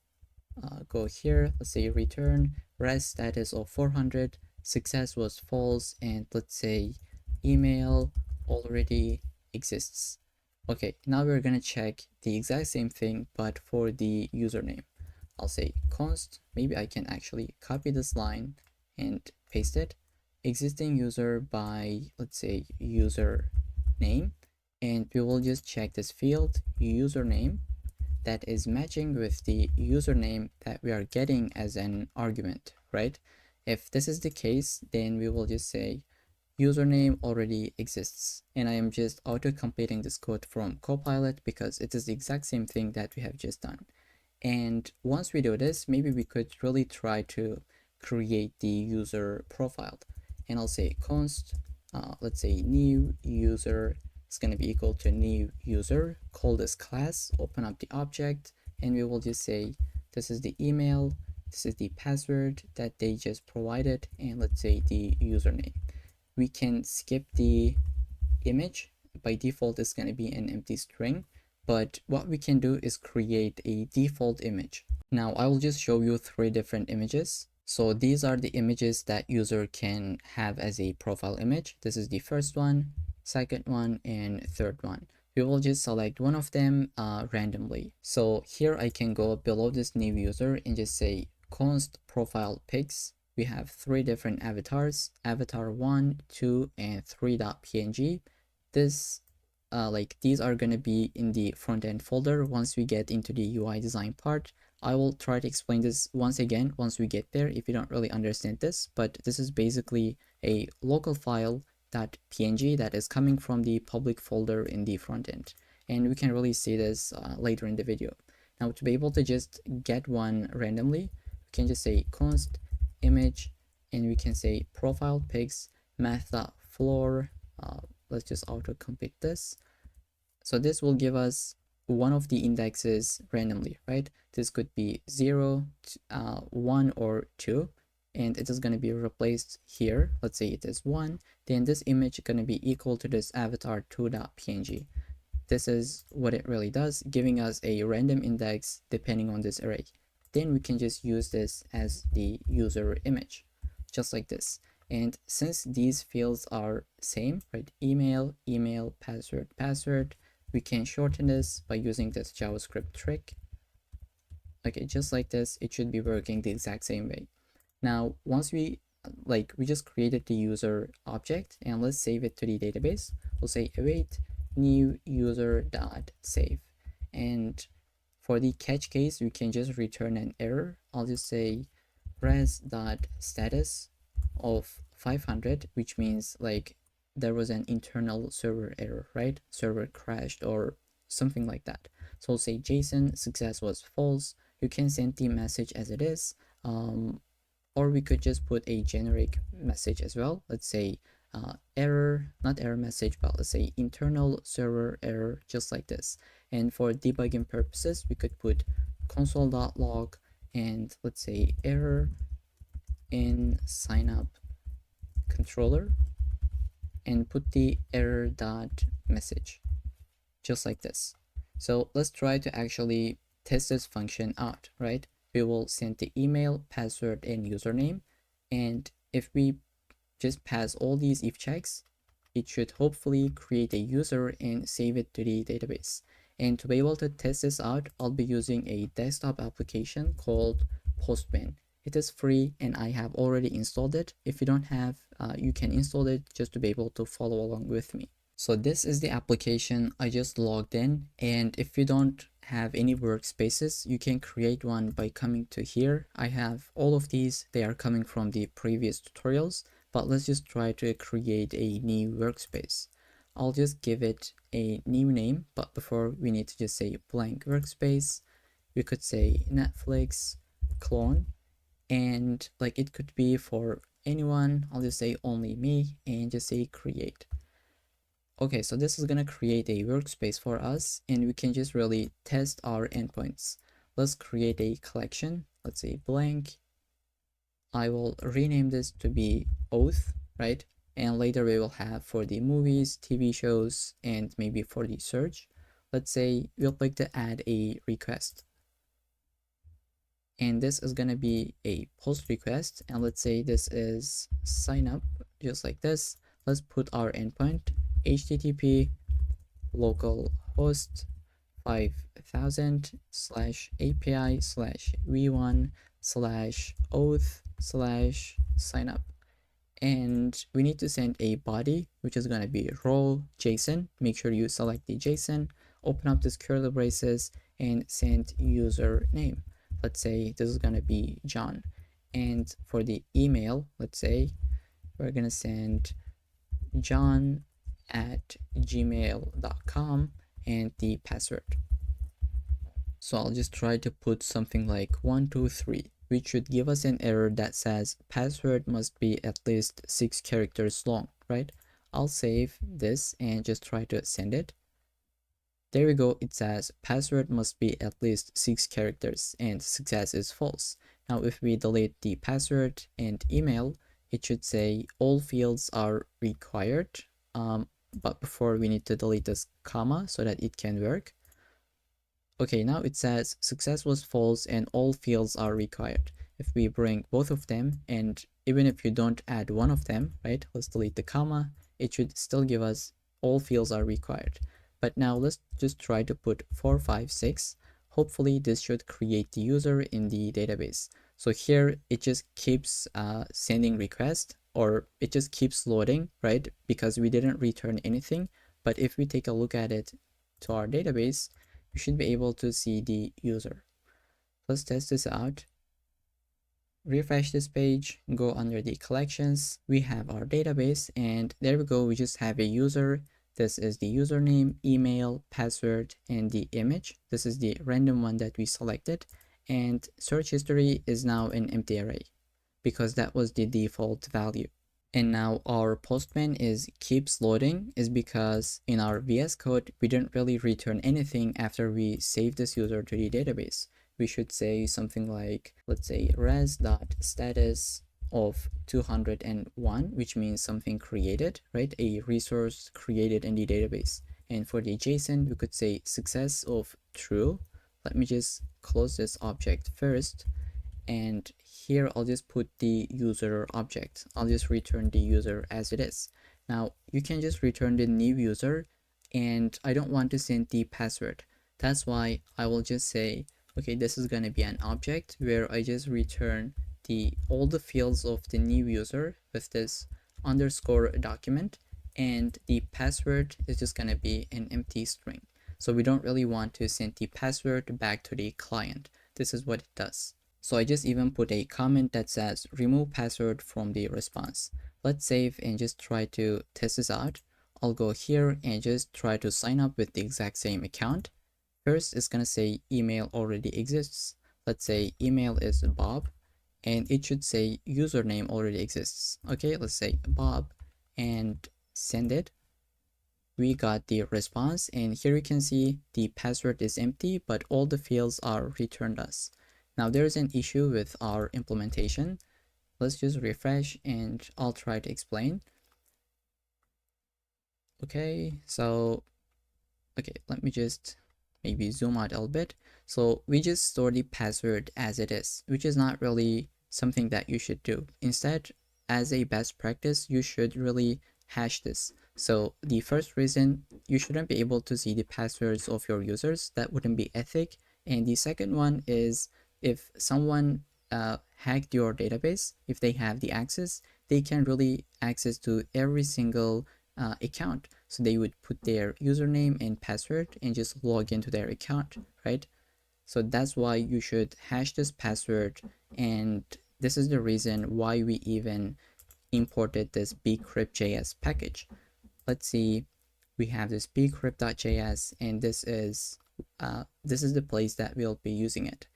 go here, let's say return res status of 400, success was false, and let's say email already exists. Okay, now we're gonna check the exact same thing, but for the username. I'll say const, maybe I can actually copy this line and paste it, existing user by, let's say, username, and we will just check this field username that is matching with the username that we are getting as an argument, right? If this is the case, then we will just say username already exists, and I am just auto-completing this code from Copilot because it is the exact same thing that we have just done. And once we do this, maybe we could really try to create the user profile. And I'll say const, let's say new user is going to be equal to new user, call this class, open up the object, and we will just say this is the email, this is the password that they just provided, and let's say the username. We can skip the image. By default, it's going to be an empty string. But what we can do is create a default image. Now I will just show you 3 different images. So these are the images that user can have as a profile image. This is the first one, second one, and third one. We will just select one of them randomly. So here I can go below this new user and just say const profile pics. We have 3 different avatars, avatar 1, 2, and 3.png. This these are going to be in the front end folder. Once we get into the UI design part, I will try to explain this once again once we get there if you don't really understand this, but this is basically a local file .png that is coming from the public folder in the front end, and we can really see this later in the video. Now to be able to just get one randomly, we can just say const image, and we can say profile pics math.floor. Let's just auto complete this. So this will give us one of the indexes randomly, right? This could be 0, 1, or 2, and it is going to be replaced here. Let's say it is 1, then this image is going to be equal to this avatar2.png. This is what it really does, giving us a random index depending on this array. Then we can just use this as the user image, just like this. And since these fields are same, right? Email, email, password, password, we can shorten this by using this JavaScript trick. Okay, just like this, it should be working the exact same way. Now, once we just created the user object, and let's save it to the database. We'll say await new user.save. And for the catch case, we can just return an error. I'll just say res.status of 500, which means like there was an internal server error, right? Server crashed or something like that. So we'll say JSON success was false. You can send the message as it is, or we could just put a generic message as well. Let's say error, not error message, but let's say internal server error, just like this. And for debugging purposes, we could put console.log and let's say error in signup controller and put the error dot message, just like this. So let's try to actually test this function out, right? We will send the email, password, and username. And if we just pass all these if checks, it should hopefully create a user and save it to the database. And to be able to test this out, I'll be using a desktop application called Postman. It is free and I have already installed it. If you don't have, you can install it just to be able to follow along with me. So this is the application. I just logged in, and if you don't have any workspaces, you can create one by coming to here. I have all of these. They are coming from the previous tutorials, but let's just try to create a new workspace. I'll just give it a new name, but before we need to just say blank workspace. We could say Netflix clone, and like it could be for anyone. I'll just say only me and just say create. Okay, so this is gonna create a workspace for us, and we can just really test our endpoints. Let's create a collection. Let's say blank. I will rename this to be Auth, right? And later we will have for the movies, TV shows, and maybe for the search. Let's say we'll like to add a request. And this is gonna be a post request. And let's say this is sign up, just like this. Let's put our endpoint HTTP localhost 5000 /API /v1 /auth /signup. And we need to send a body, which is going to be raw JSON. Make sure you select the JSON, open up this curly braces, and send username. Let's say this is going to be John. And for the email, let's say we're going to send john@gmail.com and the password. So I'll just try to put something like 123, which should give us an error that says password must be at least 6 characters long, right? I'll save this and just try to send it. There we go. It says password must be at least 6 characters and success is false. Now if we delete the password and email, it should say all fields are required. But before we need to delete this comma so that it can work. Okay, now it says success was false and all fields are required. If we bring both of them, and even if you don't add one of them, right? Let's delete the comma. It should still give us all fields are required. But now let's just try to put 4, 5, 6. Hopefully this should create the user in the database. So here it just keeps sending requests, or it just keeps loading, right? Because we didn't return anything. But if we take a look at it to our database, we should be able to see the user. Let's test this out. Refresh this page, go under the collections. We have our database, and there we go. We just have a user This is the username, email, password, and the image. This is the random one that we selected. And search history is now an empty array because that was the default value. And now our postman is keeps loading is because in our VS Code, we didn't really return anything after we save this user to the database. We should say something like, let's say res.status of 201, which means something created, right? A resource created in the database. And for the JSON, we could say success of true. Let me just close this object first. And here I'll just put the user object. I'll just return the user as it is. Now you can just return the new user, and I don't want to send the password. That's why I will just say, okay, this is going to be an object where I just return all the fields of the new user with this underscore document, and the password is just going to be an empty string. So we don't really want to send the password back to the client. This is what it does. So I just even put a comment that says remove password from the response. Let's save and just try to test this out. I'll go here and just try to sign up with the exact same account. First, it's gonna say email already exists. Let's say email is Bob, and it should say username already exists. Okay, let's say Bob and send it. We got the response, and here you can see the password is empty, but all the fields are returned us. Now there's an issue with our implementation. Let's just refresh and I'll try to explain. Okay, let me just maybe zoom out a little bit. So we just store the password as it is, which is not really something that you should do. Instead, as a best practice, you should really hash this. So the first reason, you shouldn't be able to see the passwords of your users. That wouldn't be ethic. And the second one is, if someone hacked your database, if they have the access, they can really access to every single account. So they would put their username and password and just log into their account, right? So that's why you should hash this password, and this is the reason why we even imported this bcrypt.js package. Let's see, we have this bcrypt.js, and this is the place that we'll be using it.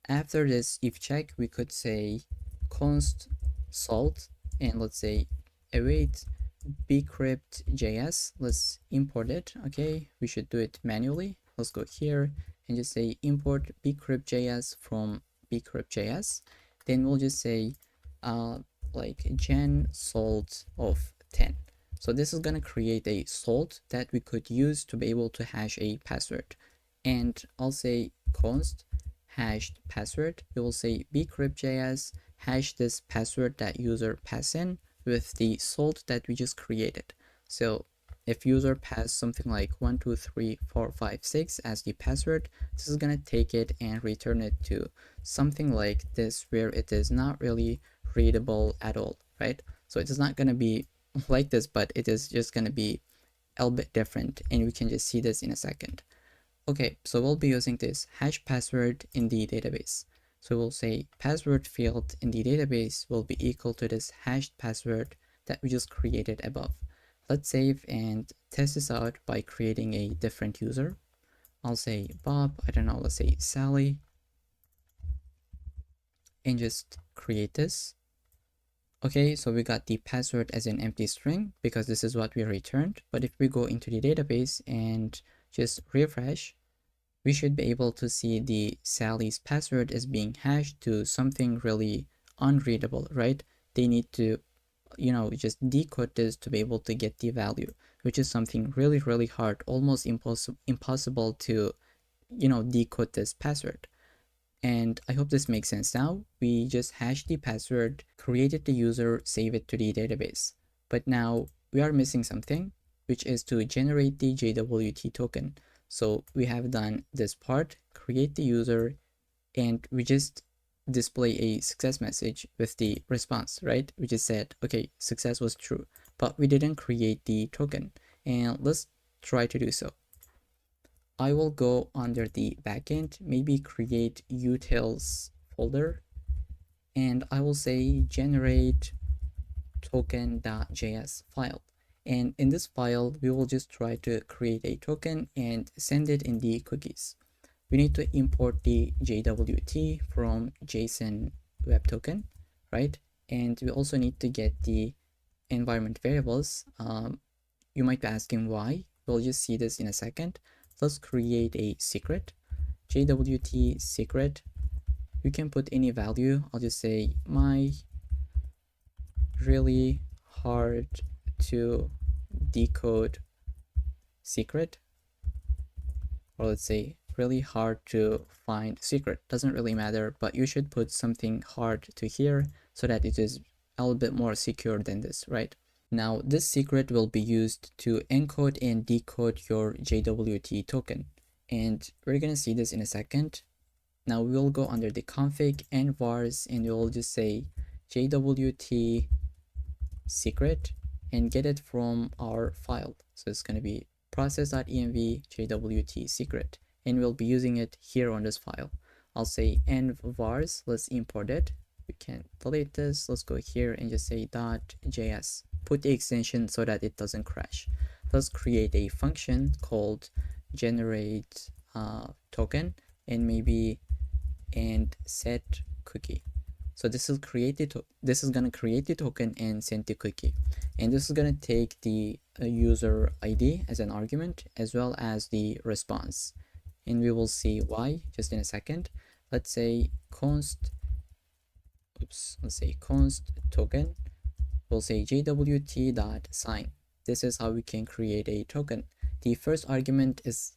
After this if check, we could say const salt, and let's say await bcrypt.js. Let's import it. Okay, we should do it manually. Let's go here and just say import bcrypt.js from bcrypt.js. Then we'll just say like gen salt of 10. So this is going to create a salt that we could use to be able to hash a password. And I'll say const hashed password. We will say bcrypt.js hash this password that user pass in with the salt that we just created. So if user pass something like 1 2 3 4 5 6 as the password, this is going to take it and return it to something like this, where it is not really readable at all, right? So it is not going to be like this, but it is just going to be a little bit different, and we can just see this in a second. Okay, so we'll be using this hash password in the database. So we'll say password field in the database will be equal to this hashed password that we just created above. Let's save and test this out by creating a different user. I'll say Bob, I don't know, let's say Sally, and just create this. Okay, so we got the password as an empty string because this is what we returned. But if we go into the database and just refresh, we should be able to see the Sally's password is being hashed to something really unreadable, right? They need to, just decode this to be able to get the value, which is something really, really hard, almost impossible to, decode this password. And I hope this makes sense now. We just hashed the password, created the user, save it to the database. But now we are missing something, which is to generate the JWT token. So we have done this part, create the user, and we just display a success message with the response, right? We just said, okay, success was true, but we didn't create the token. And let's try to do so. I will go under the backend, maybe create utils folder, and I will say generate token.js file. And in this file, we will just try to create a token and send it in the cookies. We need to import the JWT from JSON web token, right? And we also need to get the environment variables. You might be asking why. We'll just see this in a second. Let's create a secret, JWT secret. You can put any value. I'll just say my really hard to decode secret, or let's say really hard to find secret. Doesn't really matter, but you should put something hard to here so that it is a little bit more secure than this, right? Now this secret will be used to encode and decode your JWT token, and we're gonna see this in a second. Now we'll go under the config and vars, and we'll just say JWT secret and get it from our file. So it's going to be process.env JWT secret, and we'll be using it here on this file. I'll say env vars, let's import it. We can delete this. Let's go here and just say .js. Put the extension so that it doesn't crash. Let's create a function called generate token and maybe and set cookie. So this is going to create the token and send the cookie, and this is going to take the user ID as an argument as well as the response, and we will see why just in a second. Let's say const token. We'll say jwt.sign. This is how we can create a token. The first argument is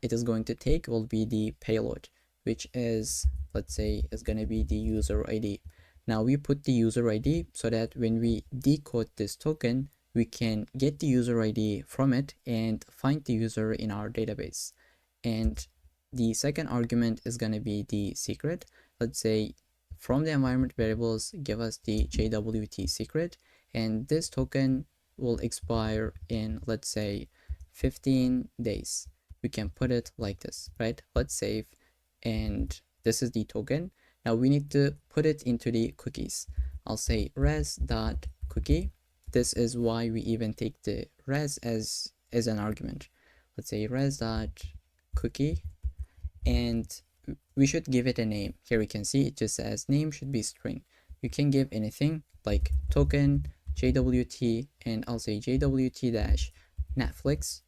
it is going to take will be the payload, which is, let's say, is going to be the user ID. Now we put the user ID so that when we decode this token, we can get the user ID from it and find the user in our database. And the second argument is going to be the secret. Let's say from the environment variables, give us the JWT secret, and this token will expire in, let's say, 15 days. We can put it like this, right? Let's save, and this is the token. Now we need to put it into the cookies. I'll say res.cookie. This is why we even take the res as an argument. Let's say res.cookie, and we should give it a name. Here we can see it just says name should be string. You can give anything like token, JWT, and I'll say JWT-Netflix,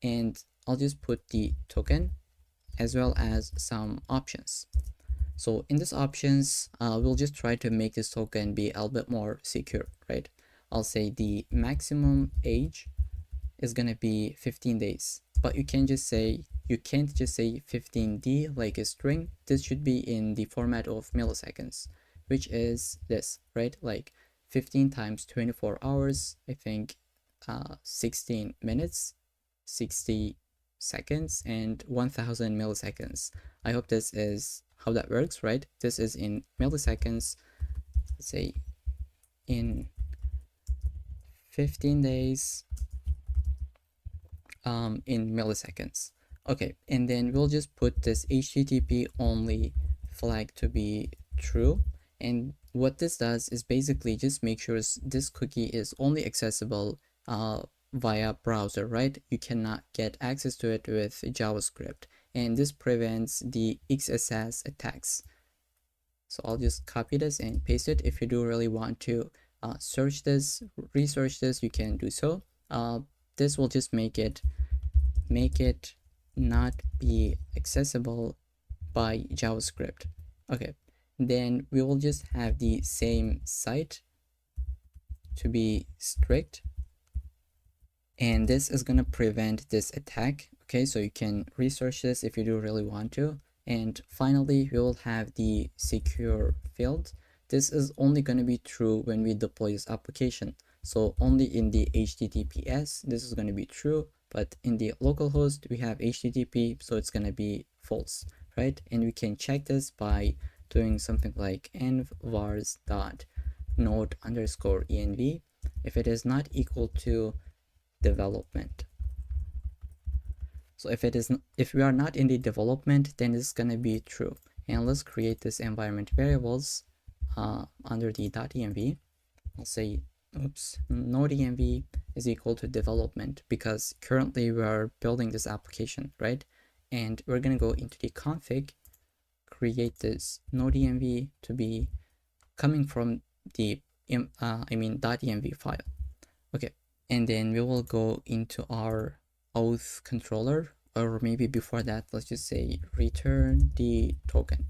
and I'll just put the token as well as some options. So in these options, we'll just try to make this token be a little bit more secure, right? I'll say the maximum age is gonna be 15 days, but you can't just say 15D like a string. This should be in the format of milliseconds, which is this, right? Like 15 times 24 hours, I think 16 minutes, 60 seconds, and 1000 milliseconds. I hope this is how that works, right? This is in milliseconds. Let's say in 15 days in milliseconds. Okay, and then we'll just put this HTTP only flag to be true, and what this does is basically just make sure this cookie is only accessible via browser, right? You cannot get access to it with JavaScript, and this prevents the XSS attacks. So I'll just copy this and paste it. If you do really want to search this, research this, you can do so. This will just make it not be accessible by JavaScript. Okay, then we will just have the same site to be strict, and this is gonna prevent this attack. Okay, so you can research this if you do really want to. And finally, we will have the secure field. This is only going to be true when we deploy this application. So only in the HTTPS, this is going to be true, but in the localhost, we have HTTP, so it's going to be false, right? And we can check this by doing something like env vars.node_env if it is not equal to development. So if we are not in the development, then it's gonna be true. And let's create this environment variables under the .env. I'll say Node.env is equal to development, because currently we are building this application, right? And we're going to go into the config, create this Node.env to be coming from the .env file. Okay, and then we will go into our auth controller, or maybe before that, let's just say return the token.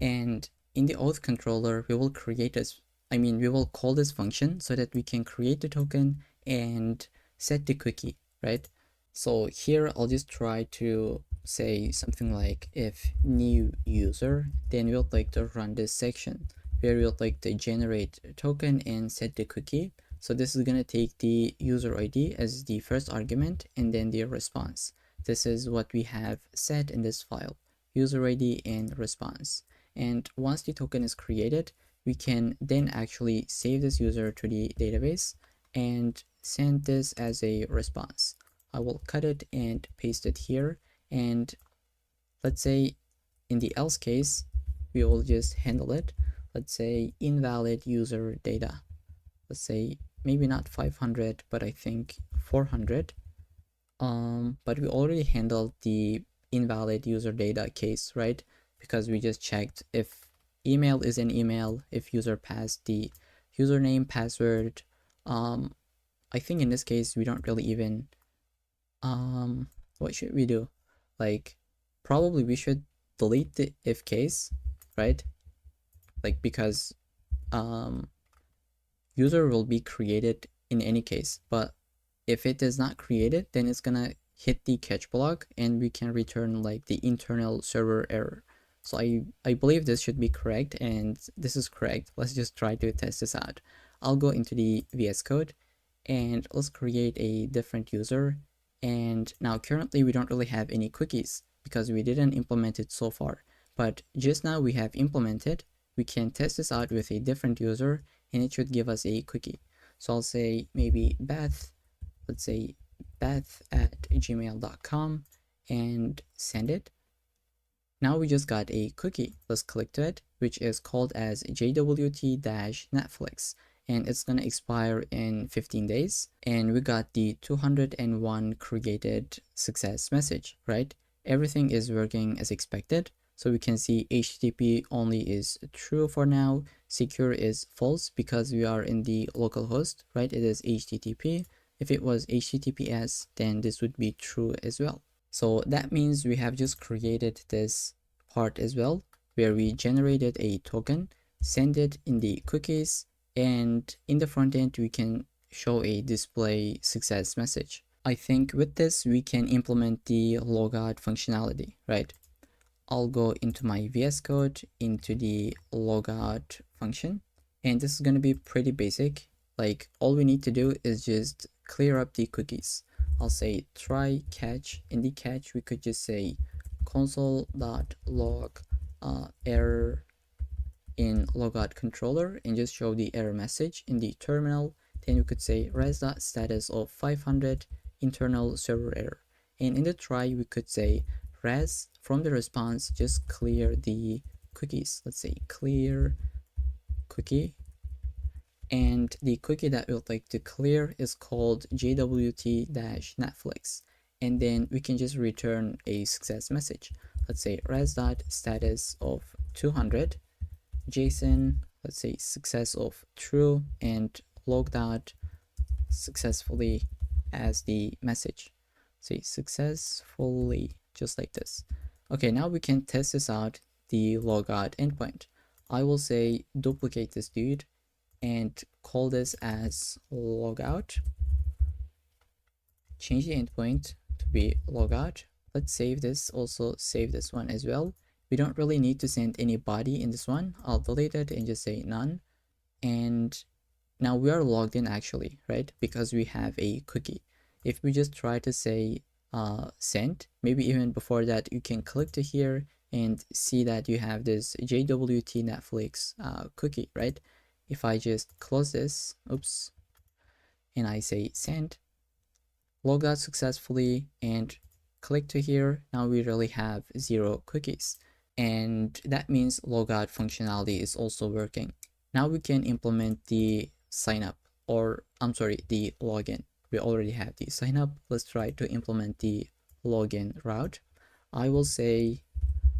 And in the auth controller, we will create this, we will call this function so that we can create the token and set the cookie, right? So here I'll just try to say something like if new user, then we would like to run this section where we would like to generate a token and set the cookie. So this is going to take the user ID as the first argument and then the response. This is what we have set in this file, user ID and response. And once the token is created, we can then actually save this user to the database and send this as a response. I will cut it and paste it here. And let's say in the else case, we will just handle it. Let's say invalid user data. Let's say maybe not 500, but I think 400. But we already handled the invalid user data case, right? Because we just checked if email is an email, if user passed the username, password. I think in this case we don't really even what should we do? Like probably we should delete the if case, right? Like because user will be created in any case, but if it is not created, then it's gonna hit the catch block and we can return like the internal server error. So I believe this should be correct, and this is correct. Let's just try to test this out. I'll go into the VS Code and let's create a different user. And now currently we don't really have any cookies because we didn't implement it so far. But just now we have implemented. We can test this out with a different user and it should give us a cookie. So I'll say maybe Beth, let's say beth@gmail.com and send it. Now we just got a cookie. Let's click to it, which is called as jwt-netflix, and it's gonna expire in 15 days. And we got the 201 created success message, right? Everything is working as expected. So we can see HTTP only is true for now. Secure is false because we are in the local host, right? It is HTTP. If it was HTTPS, then this would be true as well. So that means we have just created this part as well, where we generated a token, send it in the cookies, and in the front end, we can show a display success message. I think with this, we can implement the logout functionality, right? I'll go into my VS Code, into the logout function, and this is going to be pretty basic. Like all we need to do is just clear up the cookies. I'll say try catch. In the catch, we could just say console.log error in logout controller and just show the error message in the terminal. Then we could say res.status of 500 internal server error. And in the try, we could say res from the response, just clear the cookies. Let's say clear cookie. And the cookie that we would like to clear is called jwt-netflix. And then we can just return a success message. Let's say res.status of 200, JSON, let's say success of true, and logged out successfully as the message. Say successfully, just like this. Okay, now we can test this out, the logout endpoint. I will say duplicate this dude and call this as logout. Change the endpoint to be logout. Let's save this, also save this one as well. We don't really need to send any body in this one. I'll delete it and just say none. And now we are logged in actually, right? Because we have a cookie. If we just try to say send, maybe even before that, you can click to here and see that you have this jwt-netflix cookie, right? If I just close this, oops, and I say send, log out successfully, and click to here, now we really have 0 cookies. And that means logout functionality is also working. Now we can implement the sign up. or I'm sorry, the login. We already have the sign up. Let's try to implement the login route. I will say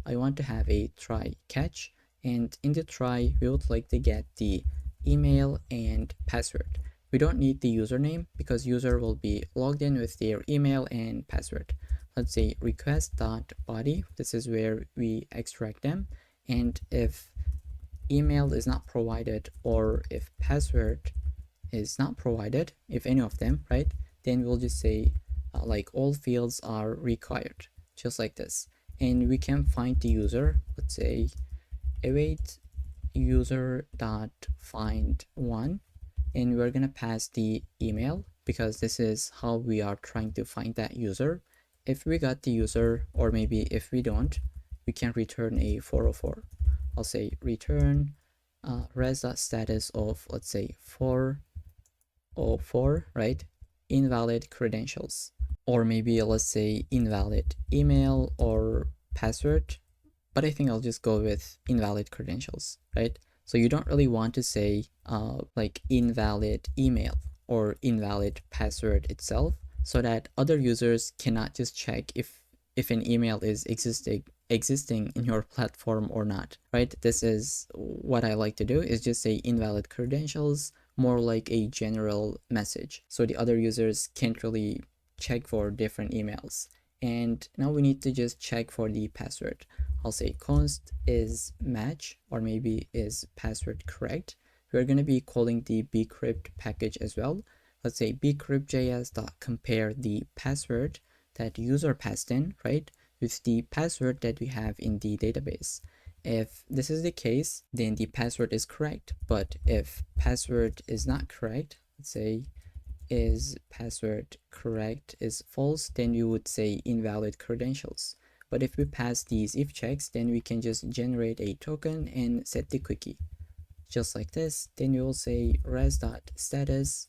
I want to have a try catch, and in the try we would like to get the email and password. We don't need the username because user will be logged in with their email and password. Let's say request.body. This is where we extract them, and if email is not provided or if password is not provided, if any of them, right, then we'll just say like all fields are required, just like this. And we can find the user. Let's say await user dot find one, and we're gonna pass the email because this is how we are trying to find that user. If we got the user, or maybe if we don't, we can return a 404. I'll say return res.status of, let's say 404, right? Invalid credentials, or maybe let's say invalid email or password, but I think I'll just go with invalid credentials, right? So you don't really want to say like invalid email or invalid password itself, so that other users cannot just check if an email is existing in your platform or not, right? This is what I like to do, is just say invalid credentials, more like a general message, so the other users can't really check for different emails. And now we need to just check for the password. I'll say const is match, or maybe is password correct. We're going to be calling the bcrypt package as well. Let's say bcrypt.js.compare the password that user passed in, right, with the password that we have in the database. If this is the case, then the password is correct. But if password is not correct, let's say is password correct is false, then you would say invalid credentials. But if we pass these if checks, then we can just generate a token and set the cookie, just like this. Then you will say res.status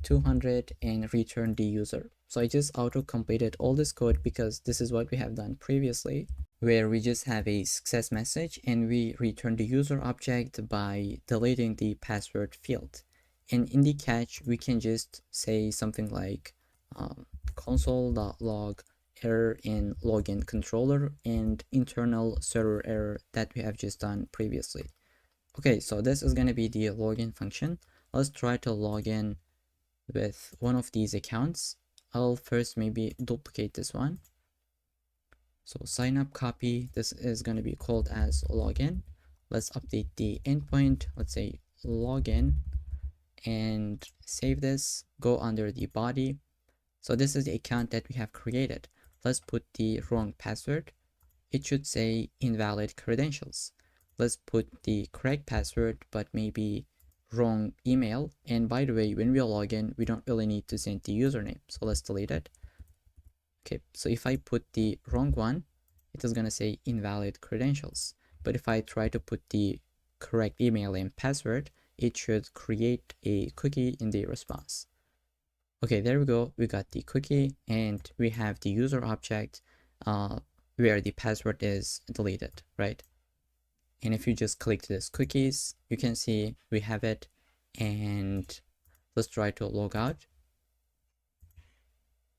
200 and return the user. So I just auto completed all this code because this is what we have done previously, where we just have a success message and we return the user object by deleting the password field. And in the catch, we can just say something like console.log error in login controller and internal server error that we have just done previously. Okay, so this is going to be the login function. Let's try to log in with one of these accounts. I'll first maybe duplicate this one. So sign up copy, this is going to be called as login. Let's update the endpoint. Let's say login and save this, go under the body. So this is the account that we have created. Let's put the wrong password. It should say invalid credentials. Let's put the correct password, but maybe wrong email. And by the way, when we log in, we don't really need to send the username. So let's delete it. Okay, so if I put the wrong one, it is going to say invalid credentials. But if I try to put the correct email and password, it should create a cookie in the response. Okay, there we go. We got the cookie and we have the user object where the password is deleted, right? And if you just click this cookies, you can see we have it. And let's try to log out.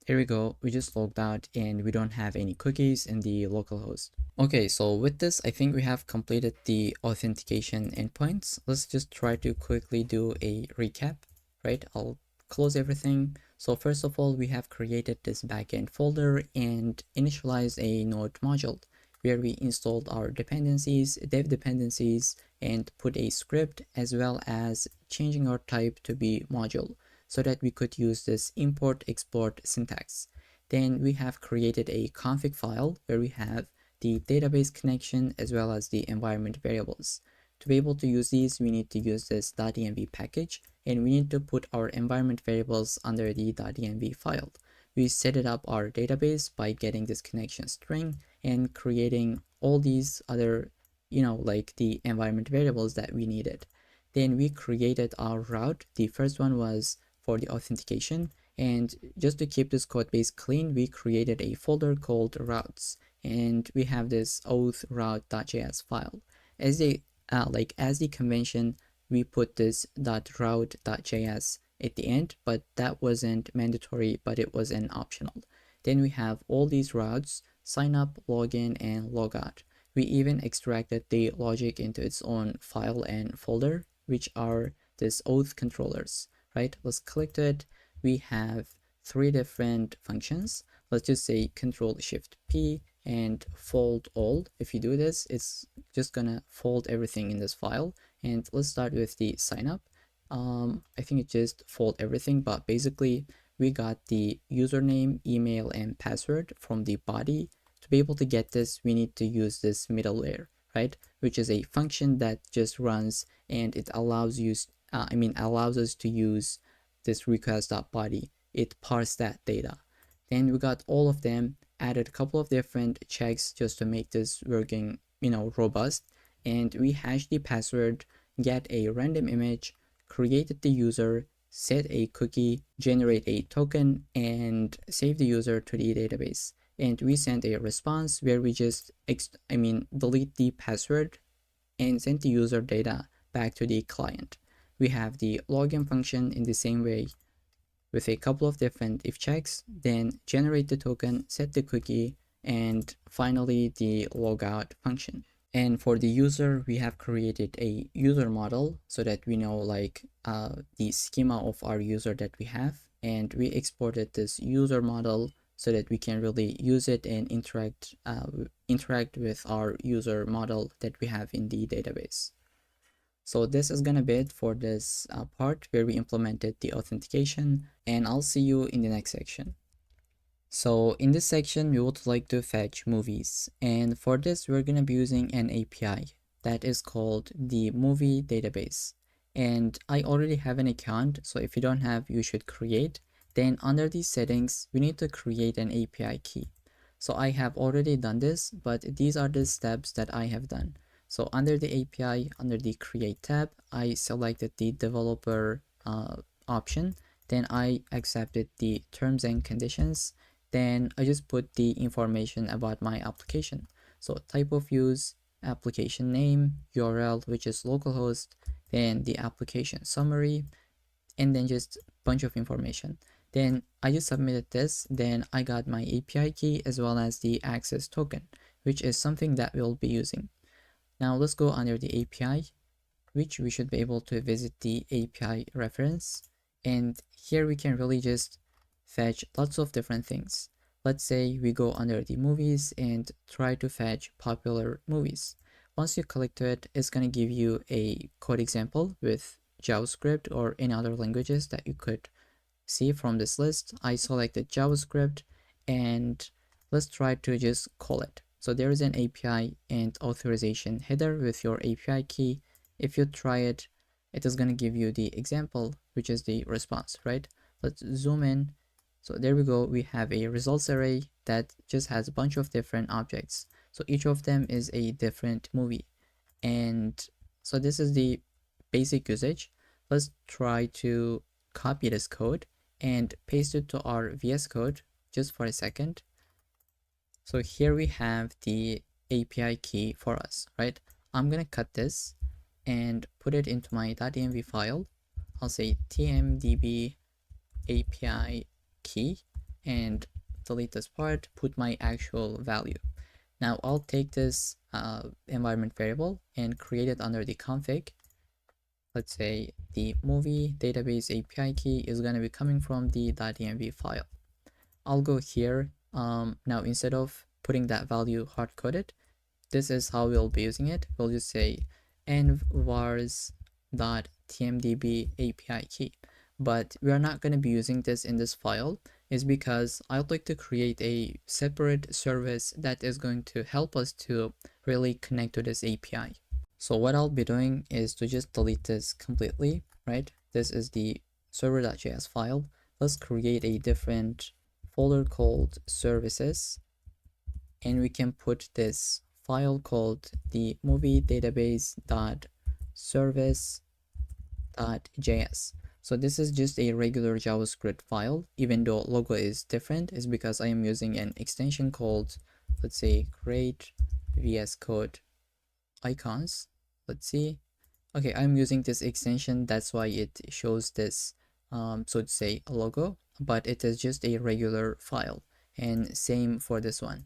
Here we go. We just logged out and we don't have any cookies in the localhost. Okay, so with this, I think we have completed the authentication endpoints. Let's just try to quickly do a recap, right? I'll close everything. So first of all, we have created this backend folder and initialized a node module where we installed our dependencies, dev dependencies, and put a script as well as changing our type to be module, so that we could use this import export syntax. Then we have created a config file where we have the database connection as well as the environment variables. To be able to use these, we need to use this .env package, and we need to put our environment variables under the .env file. We set it up our database by getting this connection string and creating all these other, like the environment variables that we needed. Then we created our route. The first one was for the authentication, and just to keep this code base clean, we created a folder called routes, and we have this auth route.js file. As the convention, we put this .route.js at the end, but that wasn't mandatory, but it was an optional. Then we have all these routes: sign up, login, and logout. We even extracted the logic into its own file and folder, which are this auth controllers, right? Let's click it. We have three different functions. Let's just say Control Shift P and fold all. If you do this, it's just gonna fold everything in this file. And let's start with the sign up. I think it just fold everything, but basically we got the username, email, and password from the body. To be able to get this, we need to use this middleware, right? Which is a function that just runs, and it allows you, allows us to use this request.body. It parsed that data. Then we got all of them, added a couple of different checks just to make this working, robust. And we hashed the password, get a random image, created the user, set a cookie, generate a token, and save the user to the database. And we sent a response where we just delete the password and send the user data back to the client. We have the login function in the same way with a couple of different if checks, then generate the token, set the cookie, and finally the logout function. And for the user, we have created a user model so that we know the schema of our user that we have, and we exported this user model so that we can really use it and interact with our user model that we have in the database. So this is gonna be it for this part where we implemented the authentication, and I'll see you in the next section. So in this section, we would like to fetch movies, and for this, we're gonna be using an API that is called the movie database. And I already have an account, so if you don't have, you should create. Then under these settings, we need to create an API key. So I have already done this, but these are the steps that I have done. So under the API, under the create tab, I selected the developer option. Then I accepted the terms and conditions. Then I just put the information about my application. So type of use, application name, URL, which is localhost, then the application summary, and then just a bunch of information. Then I just submitted this. Then I got my API key as well as the access token, which is something that we'll be using. Now let's go under the API, which we should be able to visit the API reference. And here we can really just fetch lots of different things. Let's say we go under the movies and try to fetch popular movies. Once you click to it, it's going to give you a code example with JavaScript or any other languages that you could see from this list. I selected JavaScript, and let's try to just call it. So there is an API and authorization header with your API key. If you try it, it is going to give you the example, which is the response, right? Let's zoom in. So there we go. We have a results array that just has a bunch of different objects. So each of them is a different movie. And so this is the basic usage. Let's try to copy this code and paste it to our VS Code just for a second. So here we have the API key for us, right? I'm gonna cut this and put it into my .env file. I'll say tmdb API key and delete this part, put my actual value. Now I'll take this environment variable and create it under the config. Let's say the movie database API key is gonna be coming from the .env file. I'll go here. Now instead of putting that value hard-coded, this is how we'll be using it. We'll just say envars.tmdb API key. But we are not going to be using this in this file, is because I'd like to create a separate service that is going to help us to really connect to this API. So what I'll be doing is to just delete this completely, right? This is the server.js file. Let's create a different folder called services, and we can put this file called the movie database.service.js. So this is just a regular JavaScript file, even though logo is different, is because I am using an extension called, let's say, create VS Code icons. Let's see. Okay, I'm using this extension, that's why it shows this, so to say, a logo, but it is just a regular file, and same for this one.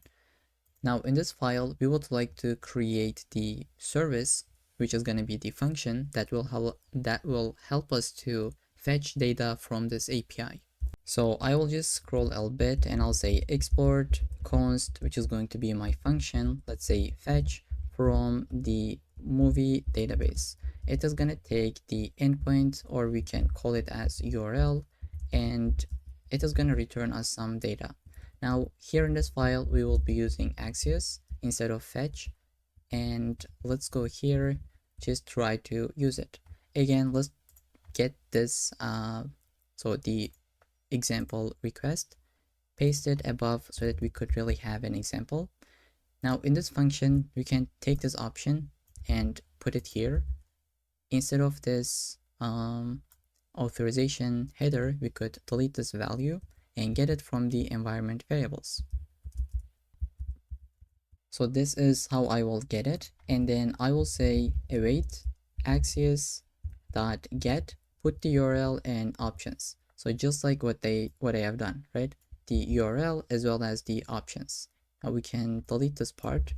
Now in this file, we would like to create the service, which is going to be the function that will help us to fetch data from this API. So I will just scroll a little bit and I'll say export const, which is going to be my function. Let's say fetch from the movie database. It is going to take the endpoint, or we can call it as URL, and it is going to return us some data. Now here in this file, we will be using Axios instead of fetch, and let's go here, just try to use it. Again, let's get this, so the example request, paste it above so that we could really have an example. Now in this function, we can take this option and put it here. Instead of this authorization header, we could delete this value and get it from the environment variables. So this is how I will get it, and then I will say await Axios dot get, put the URL and options. So just like what I have done, right? The URL as well as the options. Now we can delete this part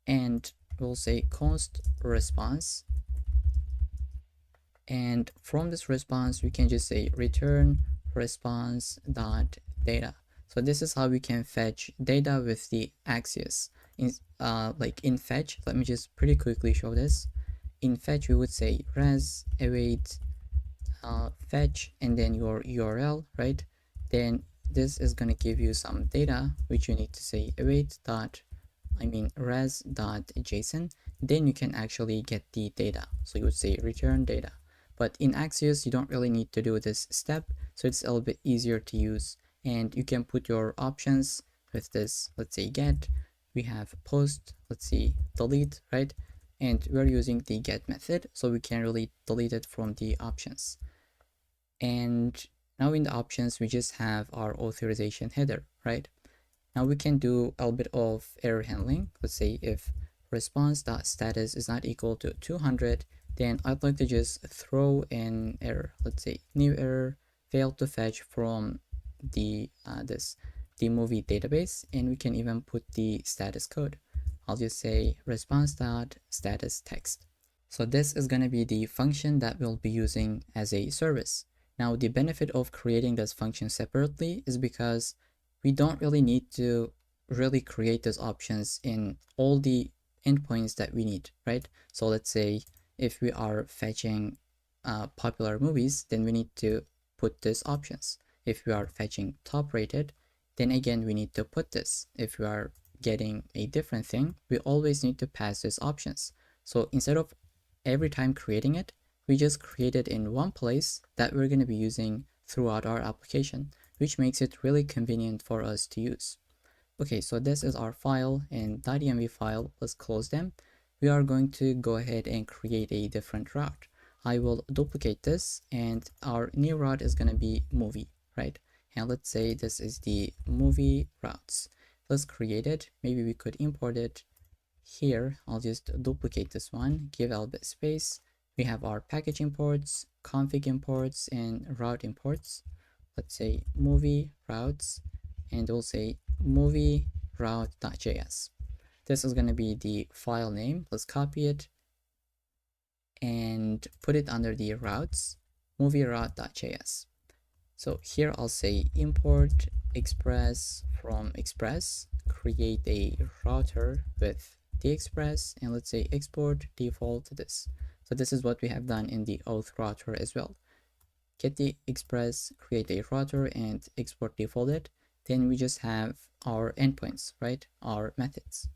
and we'll say const response, and from this response we can just say return response dot data. So this is how we can fetch data with the Axios. Like in fetch, let me just pretty quickly show this. In fetch, we would say res await fetch and then your URL, right? Then this is going to give you some data, which you need to say await dot, res dot JSON. Then you can actually get the data. So you would say return data. But in Axios, you don't really need to do this step, so it's a little bit easier to use. And you can put your options with this, let's say get, we have post, let's see, delete, right? And we're using the get method, so we can really delete it from the options. And now in the options, we just have our authorization header, right? Now we can do a little bit of error handling. Let's say if response.status is not equal to 200, then I'd like to just throw an error. Let's say new error, failed to fetch from the movie database, and we can even put the status code. I'll just say response.status text. So this is going to be the function that we'll be using as a service. Now the benefit of creating this function separately is because we don't really need to really create those options in all the endpoints that we need, right? So let's say if we are fetching popular movies, then we need to put these options. If we are fetching top rated, then again we need to put this. If we are getting a different thing, we always need to pass these options. So instead of every time creating it, we just create it in one place that we're going to be using throughout our application, which makes it really convenient for us to use. Okay, so this is our file and .env file. Let's close them. We are going to go ahead and create a different route. I will duplicate this, and our new route is going to be movie, right? And let's say this is the movie routes. Let's create it. Maybe we could import it here. I'll just duplicate this one, give a little bit space. We have our package imports, config imports, and route imports. Let's say movie routes, and we'll say movie route.js. This is going to be the file name. Let's copy it and put it under the routes, movie route.js. So here I'll say import express from express, create a router with the express, and let's say export default this. So this is what we have done in the auth router as well. Get the express, create a router, and export default it. Then we just have our endpoints, right? Our methods.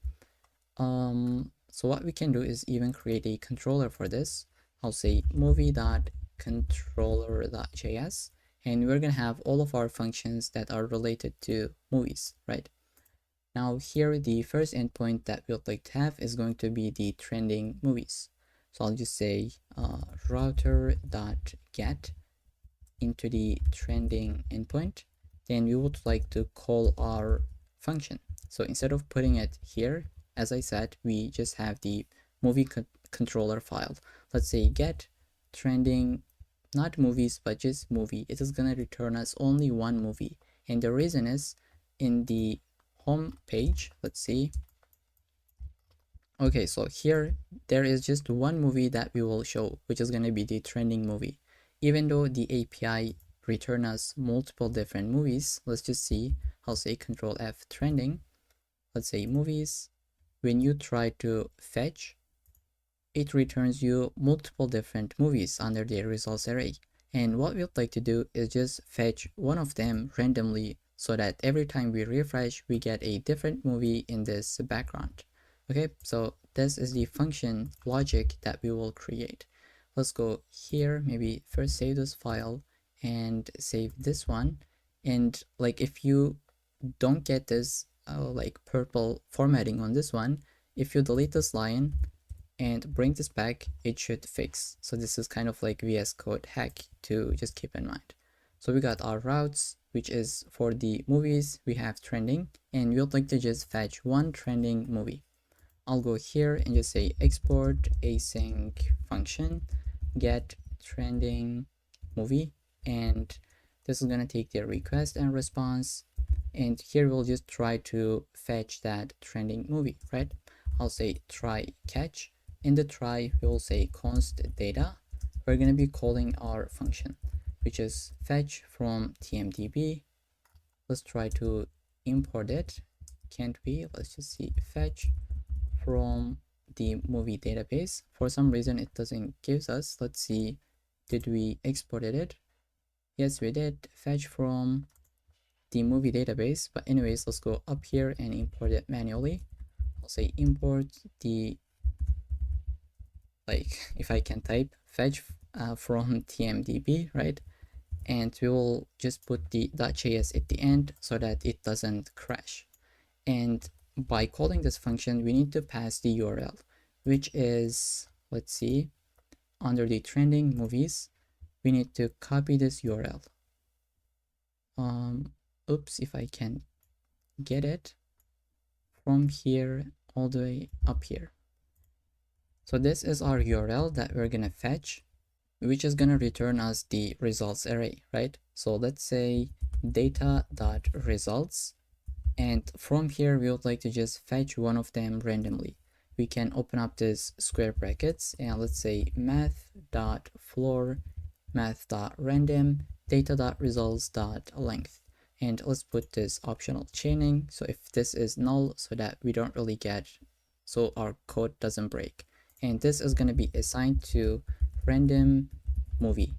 So what we can do is even create a controller for this. I'll say movie.controller.js, and we're gonna have all of our functions that are related to movies, right? Now here, the first endpoint that we'd like to have is going to be the trending movies. So I'll just say router.get into the trending endpoint. Then we would like to call our function. So instead of putting it here, as I said, we just have the movie controller file. Let's say get trending, not movies, but just movie. It is going to return us only one movie. And the reason is in the home page, let's see. Okay, so here there is just one movie that we will show, which is going to be the trending movie. Even though the API return us multiple different movies, let's just see. I'll say Control F trending. Let's say movies. When you try to fetch, it returns you multiple different movies under the results array. And what we'd like to do is just fetch one of them randomly so that every time we refresh, we get a different movie in this background. Okay, so this is the function logic that we will create. Let's go here, maybe first save this file and save this one. And like if you don't get this like purple formatting on this one, if you delete this line and bring this back, it should fix. So this is kind of like VS Code hack to just keep in mind. So we got our routes, which is for the movies we have trending, and we would like to just fetch one trending movie. I'll go here and just say export async function get trending movie, and this is going to take the request and response, and here we'll just try to fetch that trending movie, right? I'll say try catch. In the try, we'll say const data. We're going to be calling our function, which is fetch from tmdb. Let's try to import it. Can't be. Let's just see fetch from the movie database. For some reason it doesn't give us. Let's see, did we export it? Yes, we did. Fetch from the movie database. But anyways, let's go up here and import it manually. I'll say import the, like if I can type, fetch from tmdb, right? And we will just put the .js at the end so that it doesn't crash. And by calling this function, we need to pass the URL, which is, let's see, under the trending movies, we need to copy this URL. Oops, if I can get it from here all the way up here. So this is our URL that we're gonna fetch, which is gonna return us the results array, right? So let's say data.results. And from here, we would like to just fetch one of them randomly. We can open up this square brackets and let's say math.floor, math.random, data.results.length. And let's put this optional chaining. So if this is null, so that we don't really get, so our code doesn't break. And this is going to be assigned to random movie.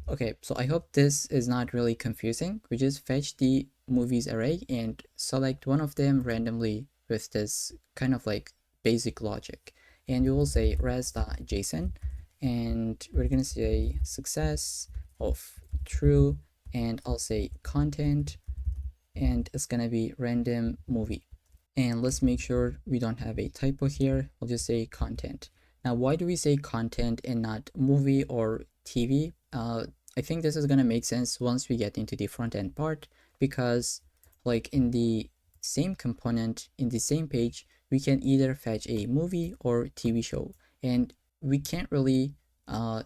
Okay, so I hope this is not really confusing. We just fetch the movies array and select one of them randomly with this kind of like basic logic. And we will say res.json, and we're gonna say success of true, and I'll say content, and it's gonna be random movie. And let's make sure we don't have a typo here. We'll just say content. Now, why do we say content and not movie or TV? I think this is gonna make sense once we get into the front end part, because like in the same component, in the same page, we can either fetch a movie or TV show, and we can't really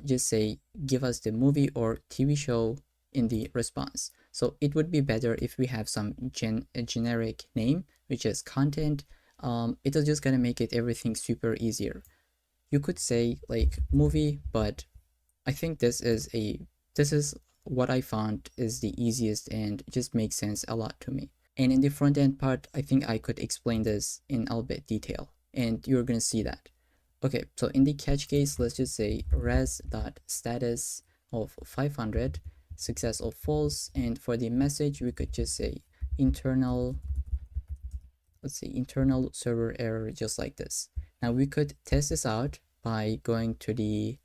just say give us the movie or TV show in the response. So it would be better if we have some generic name, which is content. It is just gonna make it everything super easier. You could say like movie, but I think this is what I found is the easiest and just makes sense a lot to me. And in the front end part, I think I could explain this in a bit detail, and you're gonna see that. Okay, so in the catch case, let's just say res.status of 500, success of false, and for the message, we could just say internal, let's say internal server error, just like this. Now we could test this out by going to the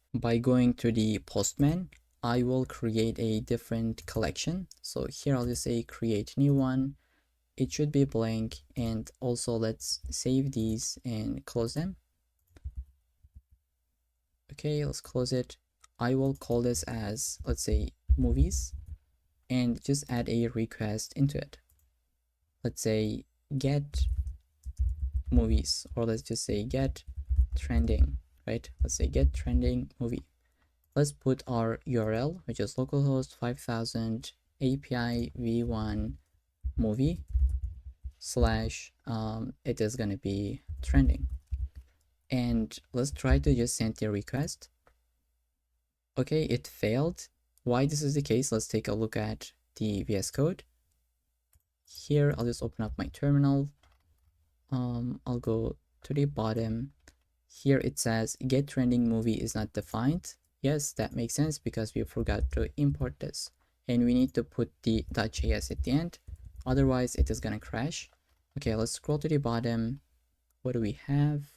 Postman. I will create a different collection. So here I'll just say create new one. It should be blank, and also let's save these and close them. Okay, let's close it. I will call this as, let's say, movies, and just add a request into it. Let's say get movies, or let's just say get trending. right? Let's say get trending movie. Let's put our URL, which is localhost 5000 API v1 movie slash it is going to be trending. And let's try to just send the request. Okay, it failed. Why this is the case, let's take a look at the VS Code. Here, I'll just open up my terminal. I'll go to the bottom. Here it says get trending movie is not defined. Yes, that makes sense because we forgot to import this. And we need to put the .js at the end. Otherwise, it is gonna crash. Okay, let's scroll to the bottom. What do we have?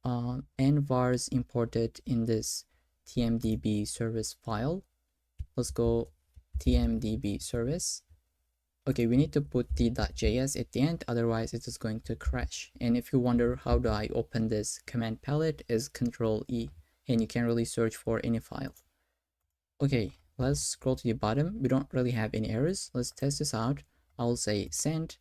Nvars imported in this tmdb service file. Let's go tmdb service. Okay, we need to put the .js at the end, otherwise it is going to crash. And if you wonder how do I open this command palette, is Control E, and you can really search for any file. Okay, let's scroll to the bottom. We don't really have any errors. Let's test this out. I'll say send,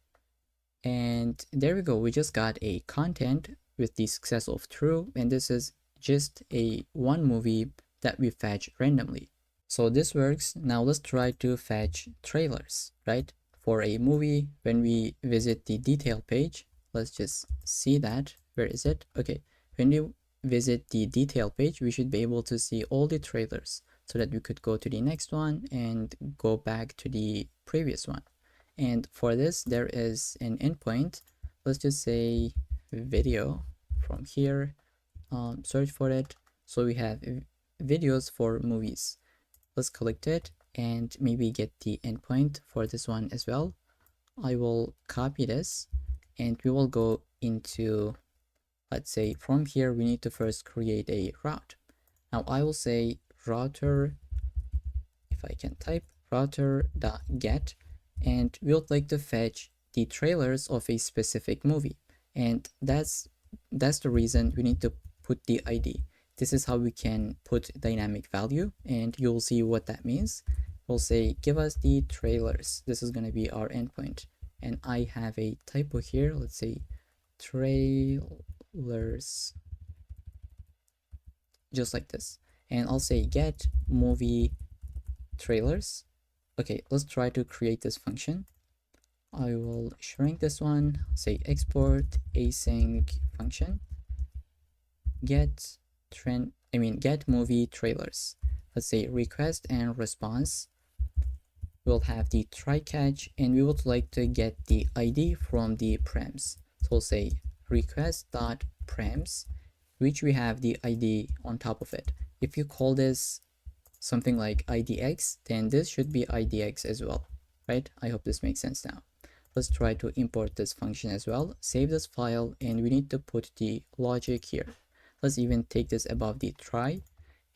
and there we go. We just got a content with the success of true, and this is just a one movie that we fetch randomly. So this works. Now let's try to fetch trailers, right? For a movie, when we visit the detail page, let's just see that. Where is it? Okay, when you visit the detail page, we should be able to see all the trailers so that we could go to the next one and go back to the previous one. And for this, there is an endpoint. Let's just say video from here, search for it. So we have videos for movies. Let's collect it and maybe get the endpoint for this one as well. I will copy this and we will go into, let's say from here, we need to first create a route. Now I will say router, if I can type router.get, and we would like to fetch the trailers of a specific movie. And that's the reason we need to put the ID. This is how we can put dynamic value, and you'll see what that means. We'll say give us the trailers. This is going to be our endpoint, and I have a typo here. Let's say trailers, just like this, and I'll say get movie trailers. Okay, let's try to create this function. I will shrink this one, say export async function get movie trailers. Let's say request and response. We'll have the try catch, and we would like to get the ID from the prems. So we'll say request.prems, which we have the ID on top of it. If you call this something like IDX, then this should be IDX as well, right? I hope this makes sense now. Let's try to import this function as well. Save this file, and we need to put the logic here. Let's even take this above the try,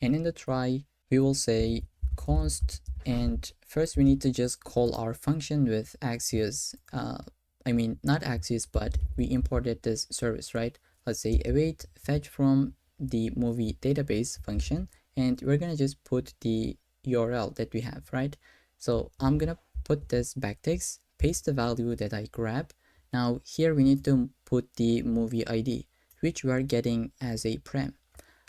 and in the try we will say const, and first we need to just call our function with Axios. Not Axios, but we imported this service, right? Let's say await fetch from the movie database function, and we're gonna just put the URL that we have, right? So I'm gonna put this backticks, paste the value that I grab. Now here we need to put the movie ID, which we are getting as a prem.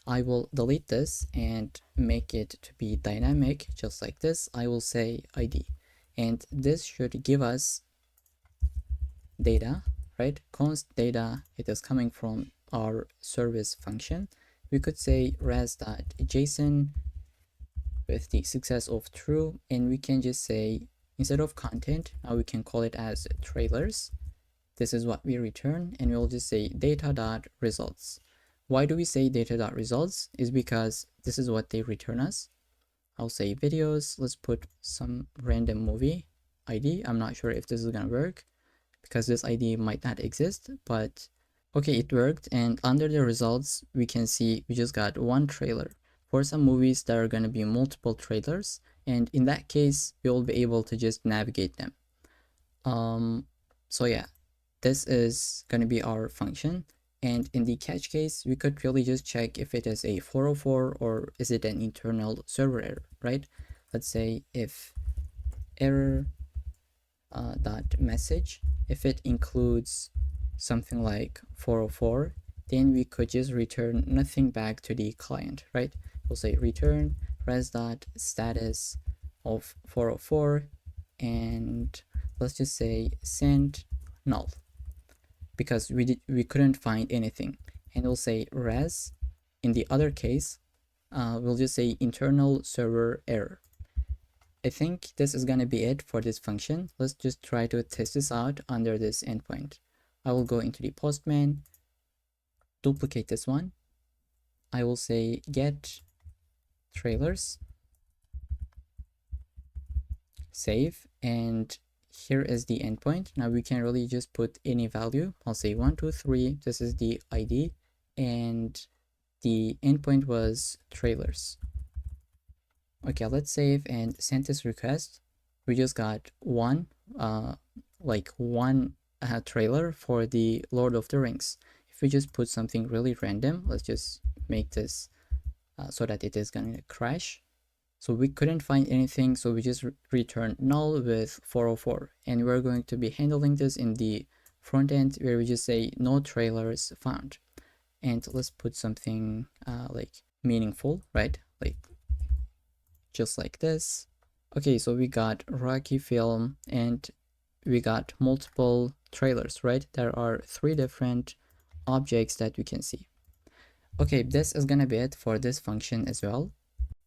I will delete this and make it to be dynamic, just like this. I will say ID, and this should give us data, right? Const data, it is coming from our service function. We could say res.json with the success of true, and we can just say instead of content, now we can call it as trailers. This is what we return, and we'll just say data.results. Why do we say data.results? Is because this is what they return us. I'll say videos. Let's put some random movie ID. I'm not sure if this is gonna work because this ID might not exist, but okay, it worked. And under the results, we can see we just got one trailer. For some movies, there are gonna be multiple trailers, and in that case, we'll be able to just navigate them. So yeah, this is going to be our function, and in the catch case we could really just check if it is a 404 or is it an internal server error, right? Let's say if error dot message, if it includes something like 404, then we could just return nothing back to the client, right? We'll say return res.status of 404, and let's just say send null, because we couldn't find anything. And we'll say res, in the other case, we'll just say internal server error. I think this is going to be it for this function. Let's just try to test this out under this endpoint. I will go into the Postman, duplicate this one. I will say get trailers, save, and here is the endpoint. Now we can really just put any value. I'll say 1, 2, 3. This is the ID, and the endpoint was trailers. Okay, let's save and send this request. We just got one trailer for the Lord of the Rings. If we just put something really random, let's just make this so that it is gonna crash. So we couldn't find anything, so we just returned null with 404, and we're going to be handling this in the front end, where we just say no trailers found. And let's put something like meaningful, right? Like just like this. Okay, so we got Rocky film and we got multiple trailers, right? There are 3 different objects that we can see. Okay, this is gonna be it for this function as well.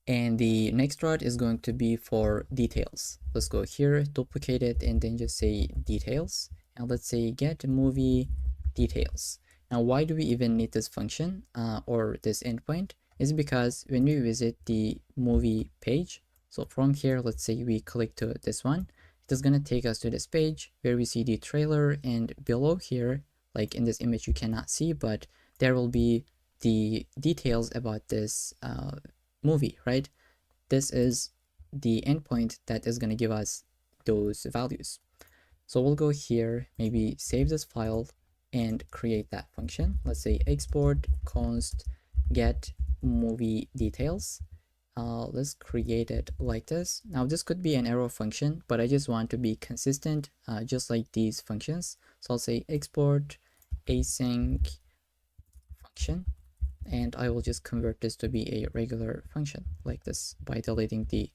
And the next route is going to be for details. Let's go here, duplicate it, and then just say details. And let's say get movie details. Now, why do we even need this function or this endpoint? Is because when we visit the movie page, so from here, let's say we click to this one, it is going to take us to this page where we see the trailer, and below here, like in this image you cannot see, but there will be the details about this movie, right? This is the endpoint that is going to give us those values. So we'll go here, maybe save this file and create that function. Let's say export const get movie details. Let's create it like this. Now this could be an arrow function, but I just want to be consistent, just like these functions. So I'll say export async function, and I will just convert this to be a regular function like this by deleting the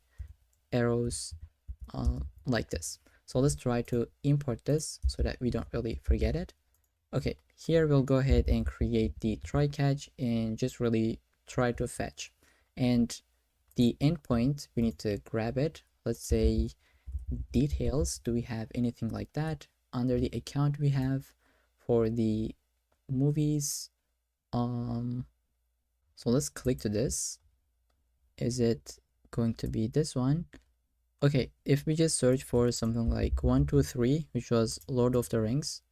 arrows like this. So let's try to import this so that we don't really forget it. Okay, here we'll go ahead and create the try catch and just really try to fetch. And the endpoint, we need to grab it. Let's say details. Do we have anything like that? Under the account we have for the movies. So let's click to this. Is it going to be this one? Okay, if we just search for something like 1, 2, 3, which was Lord of the Rings,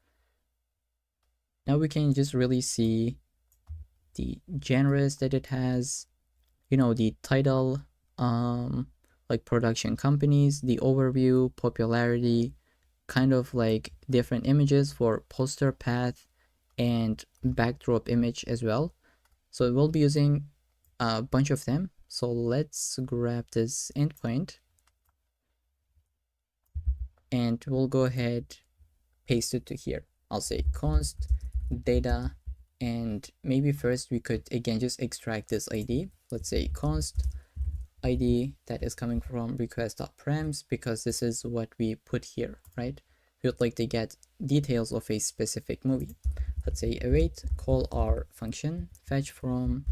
now we can just really see the genres that it has, you know, the title, like production companies, the overview, popularity, kind of like different images for poster path and backdrop image as well. So we'll be using a bunch of them. So let's grab this endpoint and we'll go ahead, paste it to here. I'll say const data, and maybe first we could again just extract this ID. Let's say const ID that is coming from request.params, because this is what we put here, right? We would like to get details of a specific movie. Let's say await, call our function, fetch from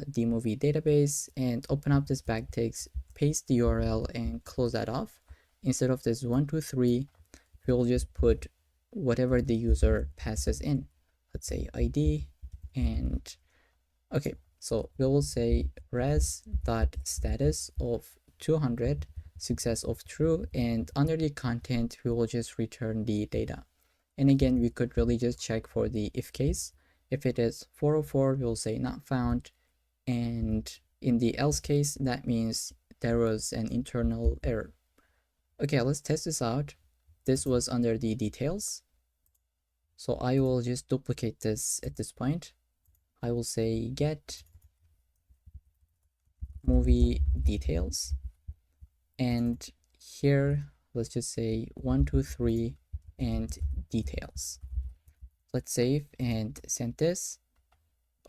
the movie database, and open up this backticks, paste the URL and close that off. Instead of this 1, 2, 3, we'll just put whatever the user passes in. Let's say ID, and okay, so we will say res.status of 200, success of true, and under the content we will just return the data. And again, we could really just check for the if case. If it is 404, we'll say not found, and in the else case, that means there was an internal error. Okay, let's test this out. This was under the details, so I will just duplicate this at this point. I will say get movie details, and here let's just say 1, 2, 3 and details. Let's save and send this.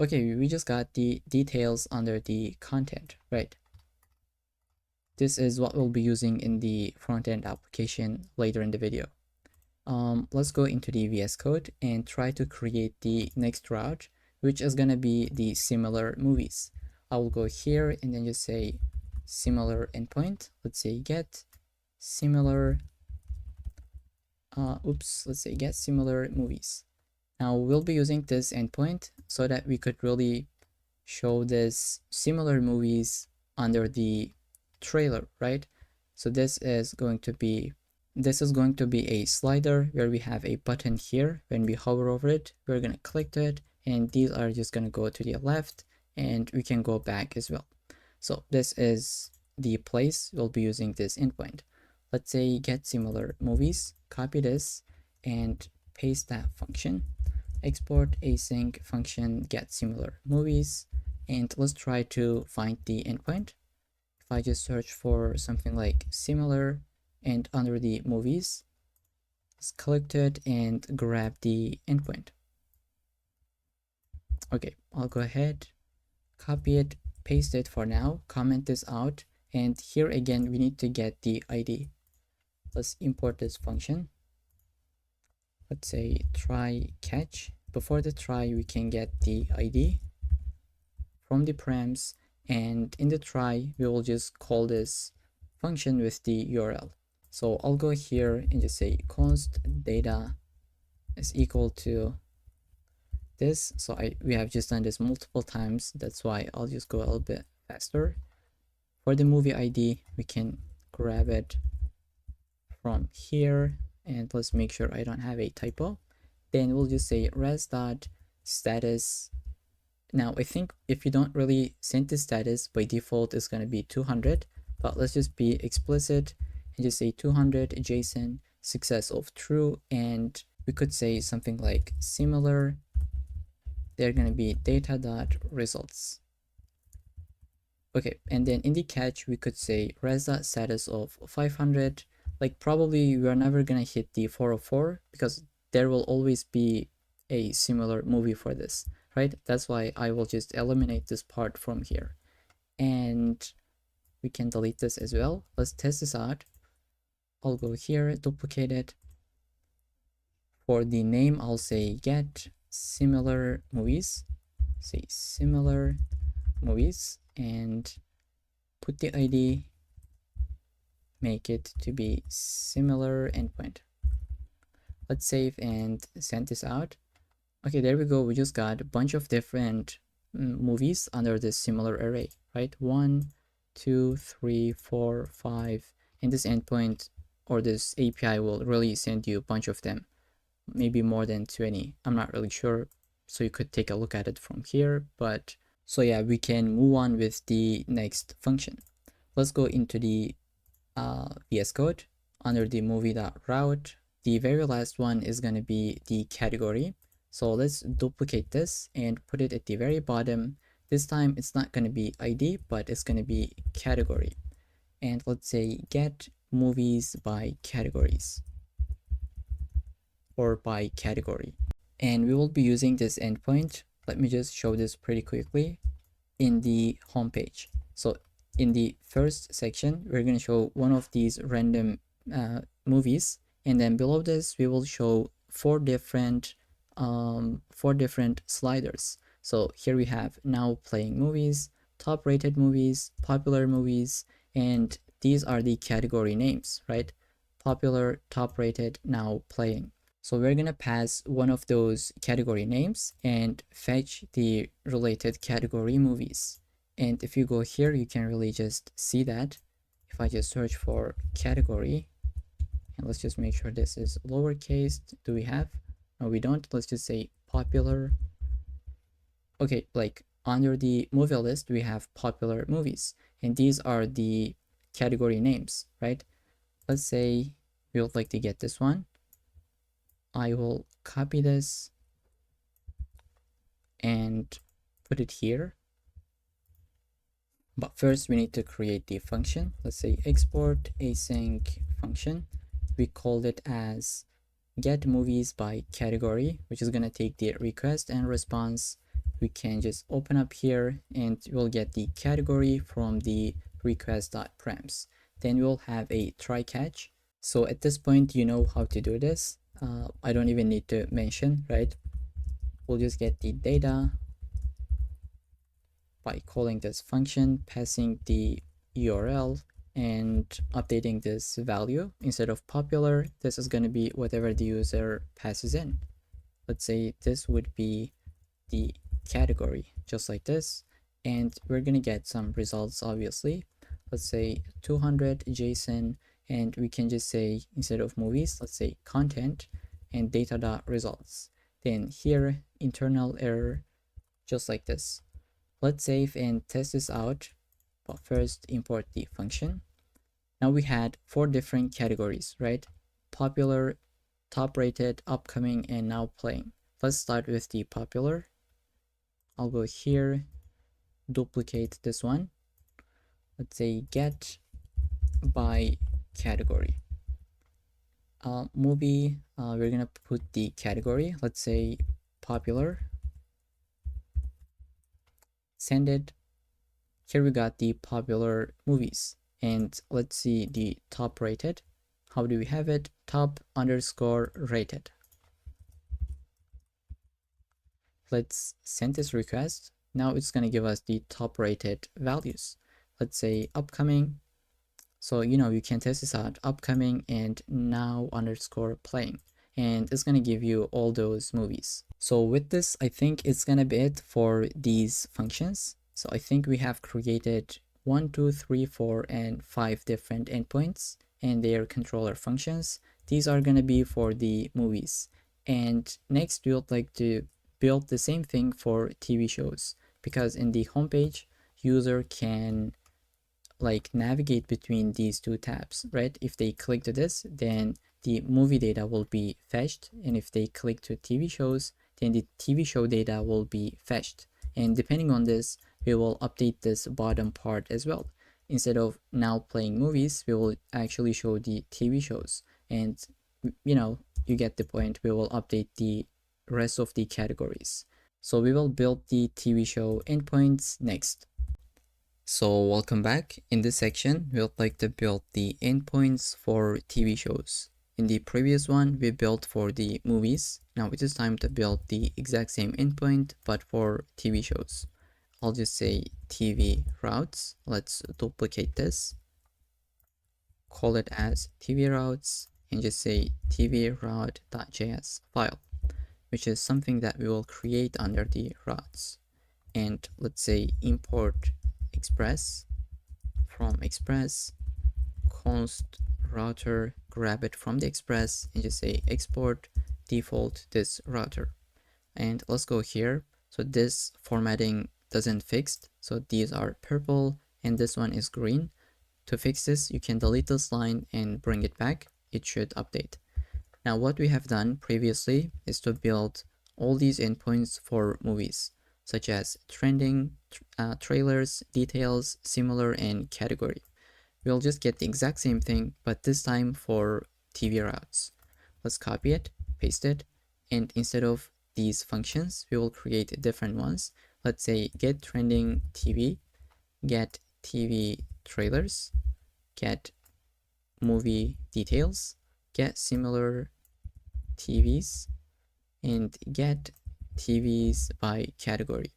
Okay, we just got the details under the content, right? This is what we'll be using in the front-end application later in the video. Let's go into the VS Code and try to create the next route, which is gonna be the similar movies. I will go here and then just say similar endpoint. Let's say get similar, let's say get similar movies. Now we'll be using this endpoint so that we could really show this similar movies under the trailer, right? So this is going to be a slider where we have a button here. When we hover over it, we're going to click it, and these are just going to go to the left, and we can go back as well. So this is the place we'll be using this endpoint. Let's say get similar movies, copy this and paste that function, export async function get similar movies, and let's try to find the endpoint. If I just search for something like similar and under the movies, let's click it and grab the endpoint. Okay, I'll go ahead, copy it, paste it for now, comment this out, and here again we need to get the ID. Let's import this function. Let's say try catch. Before the try, we can get the ID from the params, and in the try we will just call this function with the URL. So I'll go here and just say const data is equal to this. So we have just done this multiple times, that's why I'll just go a little bit faster. For the movie ID, we can grab it from here, and let's make sure I don't have a typo. Then we'll just say res.status. Now I think if you don't really send the status, by default it's going to be 200, but let's just be explicit and just say 200 JSON success of true, and we could say something like similar. They're going to be data.results. Okay, and then in the catch we could say res.status of 500. Like probably we are never going to hit the 404 because there will always be a similar movie for this, right? That's why I will just eliminate this part from here, and we can delete this as well. Let's test this out. I'll go here, duplicate it. For the name, I'll say get similar movies, say similar movies, and put the ID, make it to be similar endpoint. Let's save and send this out. Okay, there we go. We just got a bunch of different movies under this similar array, right? 1, 2, 3, 4, 5, and this endpoint or this API will really send you a bunch of them, maybe more than 20. I'm not really sure, so you could take a look at it from here. But so yeah, we can move on with the next function. Let's go into the VS Code. Under the movie.route, the very last one is going to be the category. So let's duplicate this and put it at the very bottom. This time it's not going to be ID, but it's going to be category. And let's say get movies by categories or by category. And we will be using this endpoint. Let me just show this pretty quickly in the home page. So in the first section, we're going to show one of these random movies, and then below this we will show four different sliders. So here we have now playing movies, top rated movies, popular movies, and these are the category names, right? Popular, top rated, now playing. So we're gonna pass one of those category names and fetch the related category movies. And if you go here, you can really just see that. If I just search for category, and let's just make sure this is lowercase. Do we have? No, we don't. Let's just say popular. Okay, like under the movie list, we have popular movies, and these are the category names, right? Let's say we would like to get this one. I will copy this and put it here. But first we need to create the function. Let's say export async function. We called it as get movies by category, which is going to take the request and response. we can just open up here and we'll get the category from the request.params. Then we'll have a try catch. So at this point, you know how to do this. I don't even need to mention, right? We'll just get the data by calling this function, passing the URL and updating this value. Instead of popular, this is going to be whatever the user passes in. Let's say this would be the category, just like this. And we're going to get some results, obviously. Let's say 200 JSON, and we can just say, instead of movies, let's say content and data.results. Then here, internal error, just like this. Let's save and test this out, but first import the function. Now we had 4 different categories, right? Popular, top rated, upcoming, and now playing. Let's start with the popular. I'll go here, duplicate this one. Let's say get by category. Movie, we're gonna put the category, let's say popular. Send it. Here we got the popular movies, and let's see the top rated. How do we have it? Top underscore rated. Let's send this request. Now it's going to give us the top rated values. Let's say upcoming. So, you know, you can test this out, upcoming and now underscore playing. And it's going to give you all those movies. So with this, I think it's going to be it for these functions. So I think we have created 1, 2, 3, 4, and 5 different endpoints and their controller functions. These are going to be for the movies. And next, we would like to build the same thing for TV shows, because in the homepage, user can like navigate between these 2 tabs, right? If they click to this, then the movie data will be fetched, and if they click to TV shows, then the TV show data will be fetched. And depending on this, we will update this bottom part as well. Instead of now playing movies, we will actually show the TV shows, and you know, you get the point. We will update the rest of the categories. So we will build the TV show endpoints next. So welcome back. In this section, we would like to build the endpoints for TV shows. In the previous one, we built for the movies. Now it is time to build the exact same endpoint, but for TV shows. I'll just say TV routes. Let's duplicate this. Call it as TV routes and just say TV route.js file, which is something that we will create under the routes. And let's say import Express from Express, const router, grab it from the Express and just say export default this router. And let's go here. So this formatting doesn't fixed. So these are purple and this one is green. To fix this, you can delete this line and bring it back. It should update. Now what we have done previously is to build all these endpoints for movies, such as trending, trailers, details, similar, and category. We'll just get the exact same thing, but this time for TV routes. Let's copy it, paste it, and instead of these functions, we will create different ones. Let's say get trending TV, get TV trailers, get movie details, get similar TVs, and get TVs by category.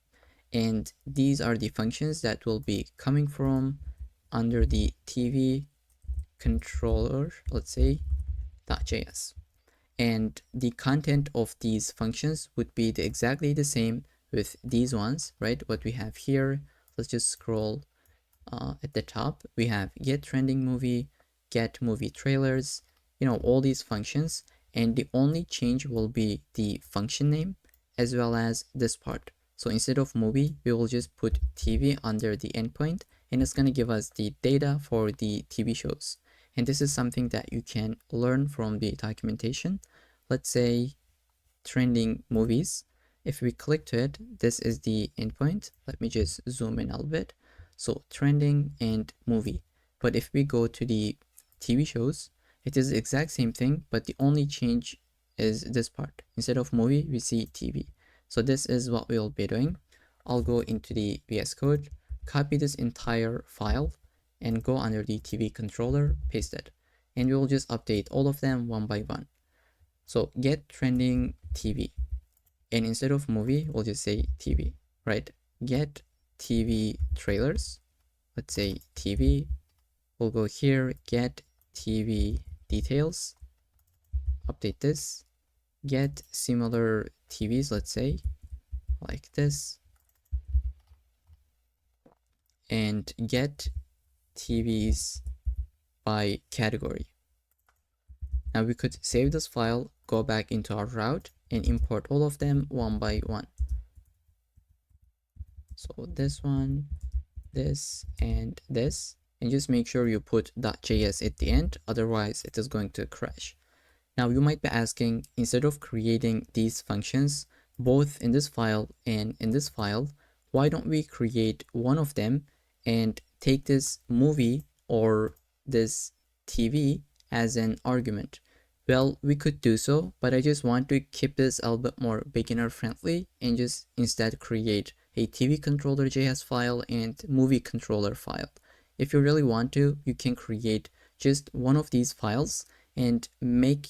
And these are the functions that will be coming from under the TV controller, let's say .js. And the content of these functions would be exactly the same with these ones, right? What we have here, let's just scroll at the top. We have get trending movie, get movie trailers, you know, all these functions. And the only change will be the function name as well as this part. So instead of movie, we will just put TV under the endpoint, and it's going to give us the data for the TV shows. And this is something that you can learn from the documentation. Let's say trending movies. If we click to it, this is the endpoint. Let me just zoom in a little bit. So trending and movie. But if we go to the TV shows, it is the exact same thing, but the only change is this part. Instead of movie, we see TV. So this is what we will be doing. I'll go into the VS Code, copy this entire file, and go under the TV controller, paste it. And we'll just update all of them one by one. So get trending TV. And instead of movie, we'll just say TV, right? Get TV trailers. Let's say TV. We'll go here, get TV details. Update this. Get similar TVs, let's say, like this. And get TVs by category. Now we could save this file, go back into our route, and import all of them one by one. So this one, this, and this, and just make sure you put .js at the end, otherwise it is going to crash. Now you might be asking, instead of creating these functions, both in this file and in this file, why don't we create one of them and take this movie or this TV as an argument? Well, we could do so, but I just want to keep this a little bit more beginner friendly and just instead create a TV controller.js file and movie controller file. If you really want to, you can create just one of these files and make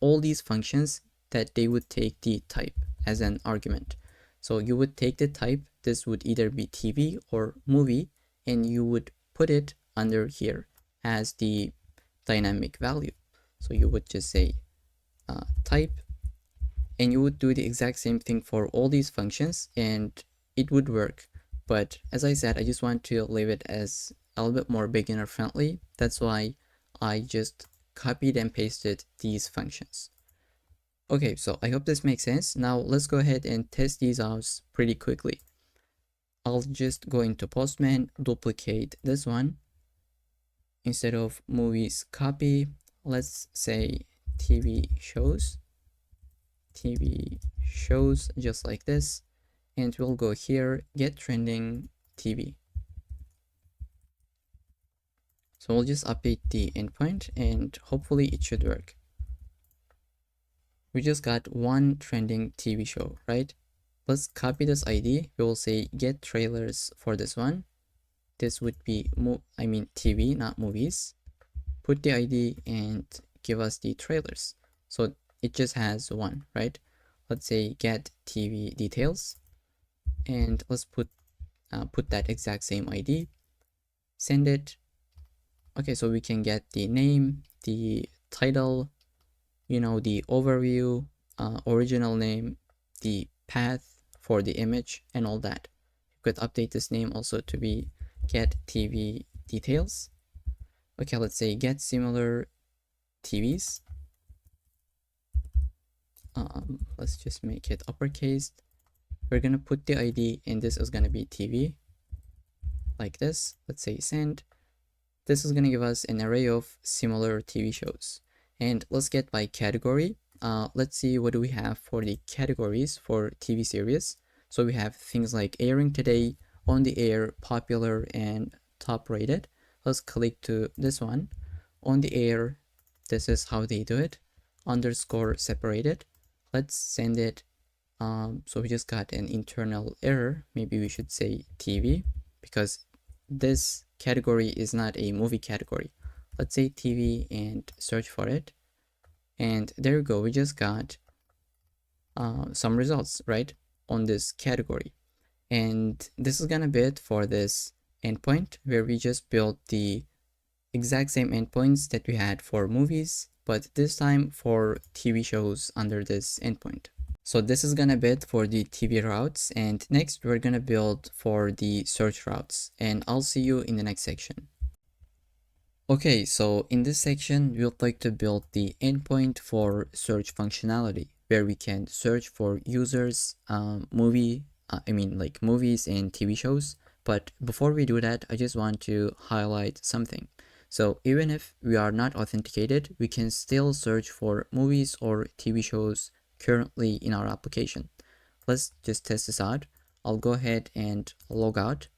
all these functions that they would take the type as an argument. So you would take the type, this would either be TV or movie, and you would put it under here as the dynamic value. So you would just say type, and you would do the exact same thing for all these functions and it would work. But as I said, I just want to leave it as a little bit more beginner friendly. That's why I just copied and pasted these functions. Okay, so I hope this makes sense. Now let's go ahead and test these out pretty quickly. I'll just go into Postman, duplicate this one. Instead of movies copy, let's say TV shows, just like this. And we'll go here, get trending TV. So we'll just update the endpoint and hopefully it should work. We just got one trending TV show, right? Let's copy this ID. We will say get trailers for this one. This would be TV, not movies. Put the ID and give us the trailers. So it just has one, right? Let's say get TV details, and let's put that exact same ID. Send it. Okay, so we can get the name, the title, the overview, original name, the path for the image, and all that. You could update this name also to be get TV details. Okay, let's say get similar TVs. Let's just make it uppercase. We're gonna put the ID and this is gonna be TV, like this. Let's say send. This is gonna give us an array of similar TV shows. And let's get by category. Let's see what do we have for the categories for TV series. So we have things like airing today, on the air, popular, and top rated. Let's click to this one. On the air, this is how they do it. Underscore separated. Let's send it. So we just got an internal error. Maybe we should say TV because this category is not a movie category. Let's say TV and search for it. And there you go. We just got some results, right, on this category. And this is gonna be it for this endpoint where we just built the exact same endpoints that we had for movies, but this time for TV shows under this endpoint. So this is gonna be it for the TV routes, and next we're gonna build for the search routes, and I'll see you in the next section. Okay, so in this section, we would like to build the endpoint for search functionality, where we can search for users, movies and TV shows. But before we do that, I just want to highlight something. So even if we are not authenticated, we can still search for movies or TV shows currently in our application. Let's just test this out. I'll go ahead and log out.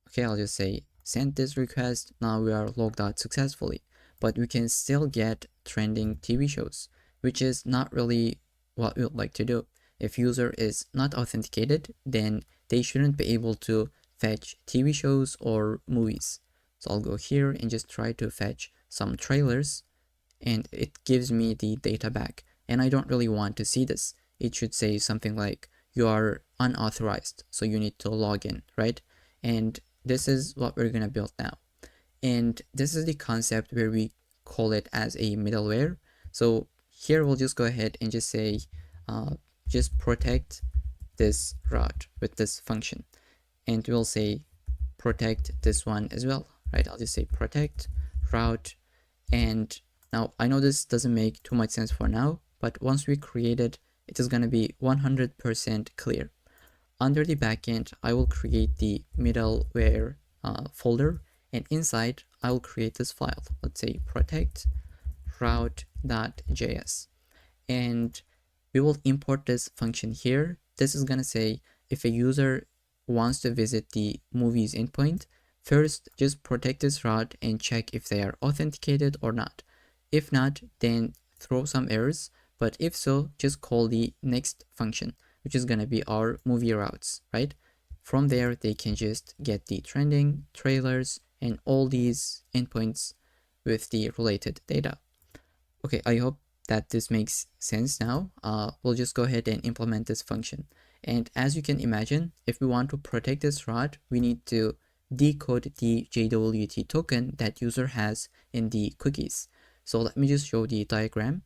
Okay, I'll just say send this request. Now we are logged out successfully, but we can still get trending TV shows, which is not really what we would like to do. If user is not authenticated, then they shouldn't be able to fetch TV shows or movies. So I'll go here and just try to fetch some trailers, and it gives me the data back. And I don't really want to see this. It should say something like you are unauthorized, so you need to log in, right? And this is what we're gonna build now. And this is the concept where we call it as a middleware. So here we'll just go ahead and just say just protect this route with this function, and we'll say protect this one as well, right? I'll just say protect route. And now I know this doesn't make too much sense for now, but once we create it, it is going to be 100% clear. Under the backend, I will create the middleware folder, and inside I will create this file. Let's say protect route.js, and we will import this function here. This is going to say if a user wants to visit the movies endpoint, first just protect this route and check if they are authenticated or not. If not, then throw some errors, but if so, just call the next function, which is going to be our movie routes, right? From there, they can just get the trending, trailers, and all these endpoints with the related data. Okay, I hope that this makes sense now. We'll just go ahead and implement this function. And as you can imagine, if we want to protect this route, we need to decode the JWT token that user has in the cookies. So let me just show the diagram.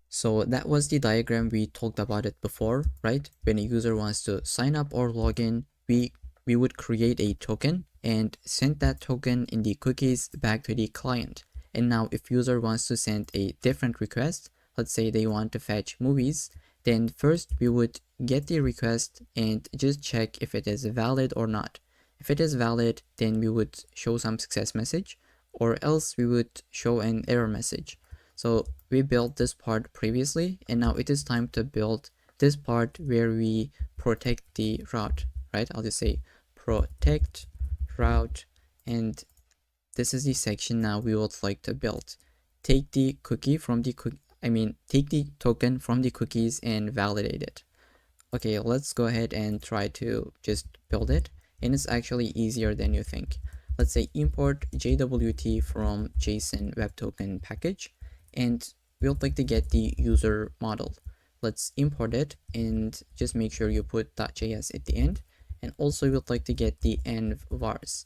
So that was the diagram, we talked about it before, right? When a user wants to sign up or log in, we would create a token and send that token in the cookies back to the client. And now if user wants to send a different request, let's say they want to fetch movies, then first we would get the request and just check if it is valid or not. If it is valid, then we would show some success message, or else we would show an error message. So we built this part previously, and now it is time to build this part where we protect the route, right? I'll just say protect route, and this is the section now we would like to build. Take the cookie from the take the token from the cookies and validate it. Okay, let's go ahead and try to just build it, and it's actually easier than you think. Let's say import JWT from JSON web token package, and we'll like to get the user model. Let's import it and just make sure you put .js at the end, and also we'd like to get the env vars,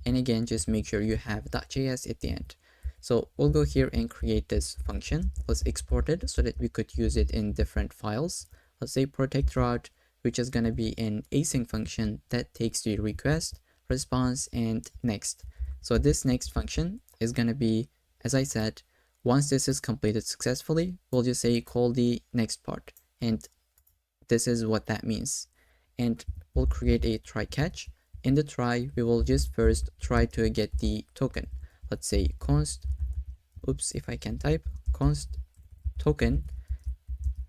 and again just make sure you have .js at the end. So we'll go here and create this function. Let's export it so that we could use it in different files. Let's say protect route, which is going to be an async function that takes the request, response, and next. So this next function is going to be, as I said, once this is completed successfully, we'll just say call the next part, and this is what that means. And we'll create a try catch. In the try, we will just first try to get the token. Let's say const, if I can type, const token.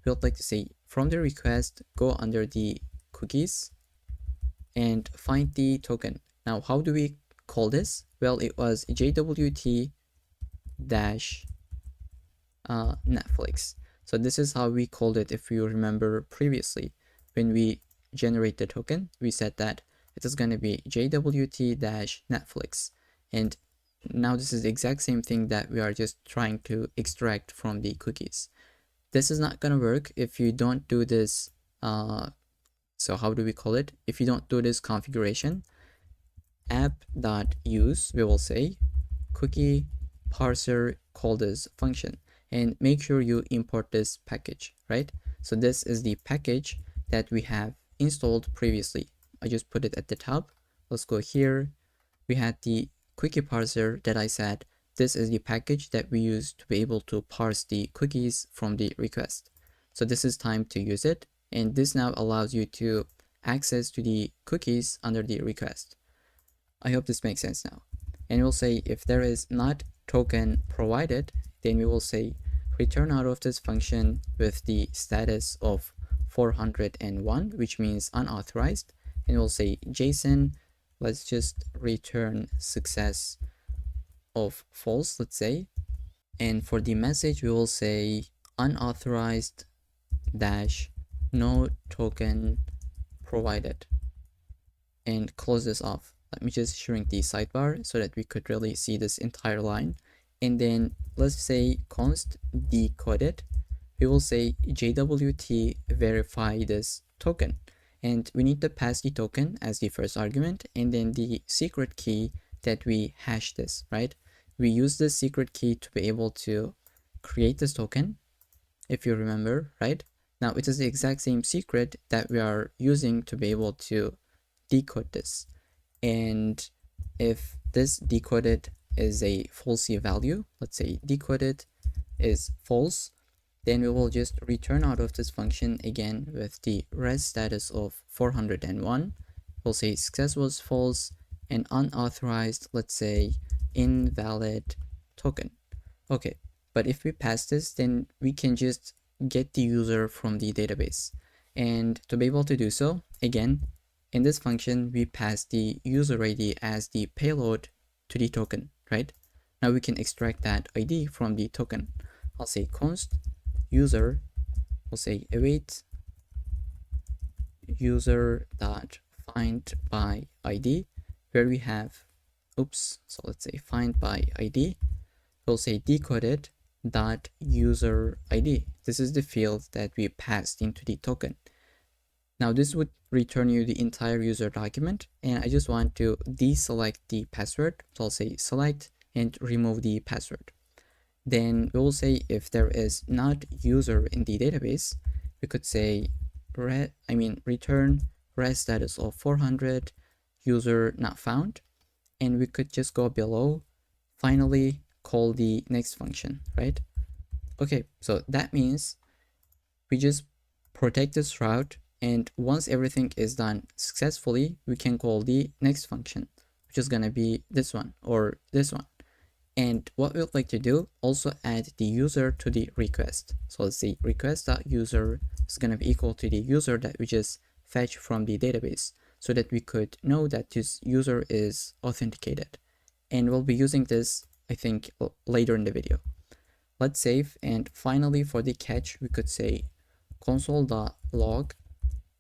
We'll like to say from the request, go under the cookies and find the token. Now, how do we call this? Well, it was JWT dash Netflix. So this is how we called it. If you remember previously, when we generate the token, we said that it is going to be JWT dash Netflix. And now this is the exact same thing that we are just trying to extract from the cookies. This is not going to work if you don't do this. So how do we call it? If you don't do this configuration, app.use, we will say cookie parser call this function, and make sure you import this package, right? So this is the package that we have installed previously. I just put it at the top. Let's go here. We had the cookie parser that I said, this is the package that we use to be able to parse the cookies from the request. So this is time to use it. And this now allows you to access to the cookies under the request. I hope this makes sense now. And we'll say if there is not token provided, then we will say return out of this function with the status of 401, which means unauthorized. And we'll say JSON, let's just return success of false, let's say. And for the message, we will say unauthorized dash no token provided, and close this off. Let me just shrink the sidebar so that we could really see this entire line. And then let's say const decoded. We will say JWT verify this token. And we need to pass the token as the first argument, and then the secret key that we hash this, right? We use this secret key to be able to create this token, if you remember, right? Now it is the exact same secret that we are using to be able to decode this. And if this decoded is a falsy value, let's say decoded is false, then we will just return out of this function again with the res status of 401. We'll say success was false and unauthorized, let's say invalid token. Okay, but if we pass this, then we can just get the user from the database. And to be able to do so, again, in this function, we pass the user ID as the payload to the token, right? Now we can extract that ID from the token. I'll say const user, we'll say await user dot find by ID, where we have, so let's say find by ID. We'll say decoded dot user ID. This is the field that we passed into the token. Now this would return you the entire user document, and I just want to deselect the password. So I'll say select and remove the password. Then we will say if there is not user in the database, we could say return res status of 400 user not found, and we could just go below, finally call the next function, right? Okay, so that means we just protect this route, and once everything is done successfully, we can call the next function, which is gonna be this one or this one. And what we'd like to do, also add the user to the request. So let's see, request.user is gonna be equal to the user that we just fetch from the database, so that we could know that this user is authenticated. And we'll be using this, I think, later in the video. Let's save, and finally for the catch, we could say console.log,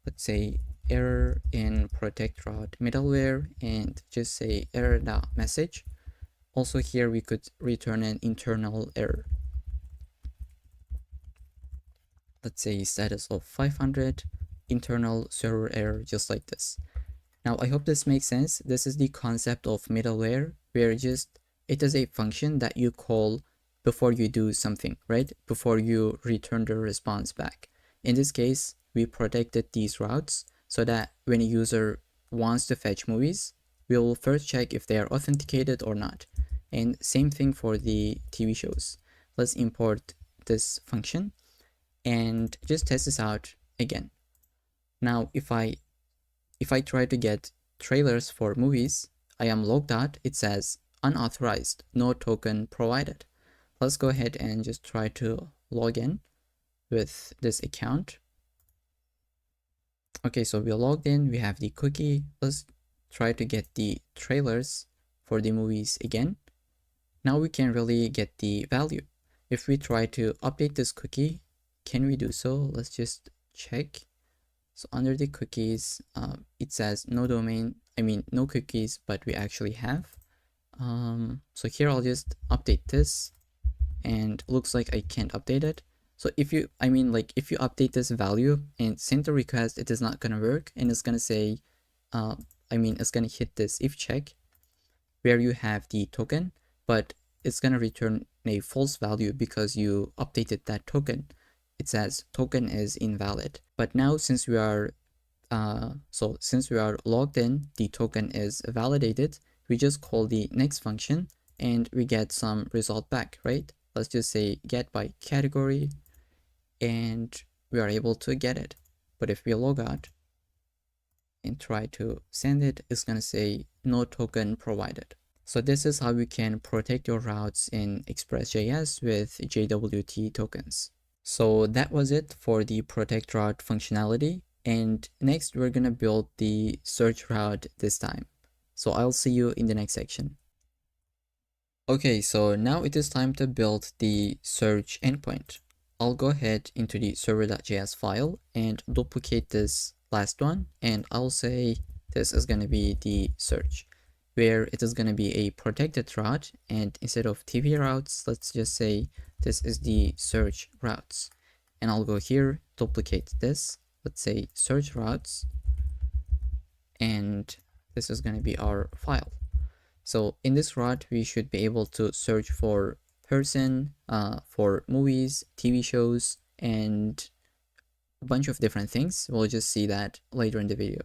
let's say error in protect route middleware, and just say error.message. Also here we could return an internal error. Let's say status of 500, internal server error, just like this. Now I hope this makes sense. This is the concept of middleware, where it is a function that you call before you do something, right? Before you return the response back. In this case, we protected these routes so that when a user wants to fetch movies, we'll first check if they are authenticated or not. And same thing for the TV shows. Let's import this function and just test this out again. Now, if I try to get trailers for movies, I am logged out. It says unauthorized, no token provided. Let's go ahead and just try to log in with this account. Okay, so we're logged in, we have the cookie. Let's try to get the trailers for the movies again. Now we can really get the value. If we try to update this cookie, can we do so? Let's just check. So under the cookies, it says no domain, no cookies, but we actually have. So here I'll just update this, and looks like I can't update it. So if you update this value and send the request, it is not gonna work, and it's gonna say, it's gonna hit this if check where you have the token, but it's gonna return a false value because you updated that token. It says token is invalid. But now since we are logged in, the token is validated. We just call the next function and we get some result back, right? Let's just say get by category, and we are able to get it. But if we log out and try to send it, it's gonna say no token provided. So this is how you can protect your routes in Express.js with JWT tokens. So that was it for the protect route functionality. And next we're gonna build the search route this time. So I'll see you in the next section. Okay, so now it is time to build the search endpoint. I'll go ahead into the server.js file and duplicate this last one, and I'll say this is going to be the search, where it is going to be a protected route, and instead of TV routes, let's just say this is the search routes. And I'll go here, duplicate this, let's say search routes, and this is going to be our file. So in this route, we should be able to search for person, for movies, TV shows, and a bunch of different things. We'll just see that later in the video.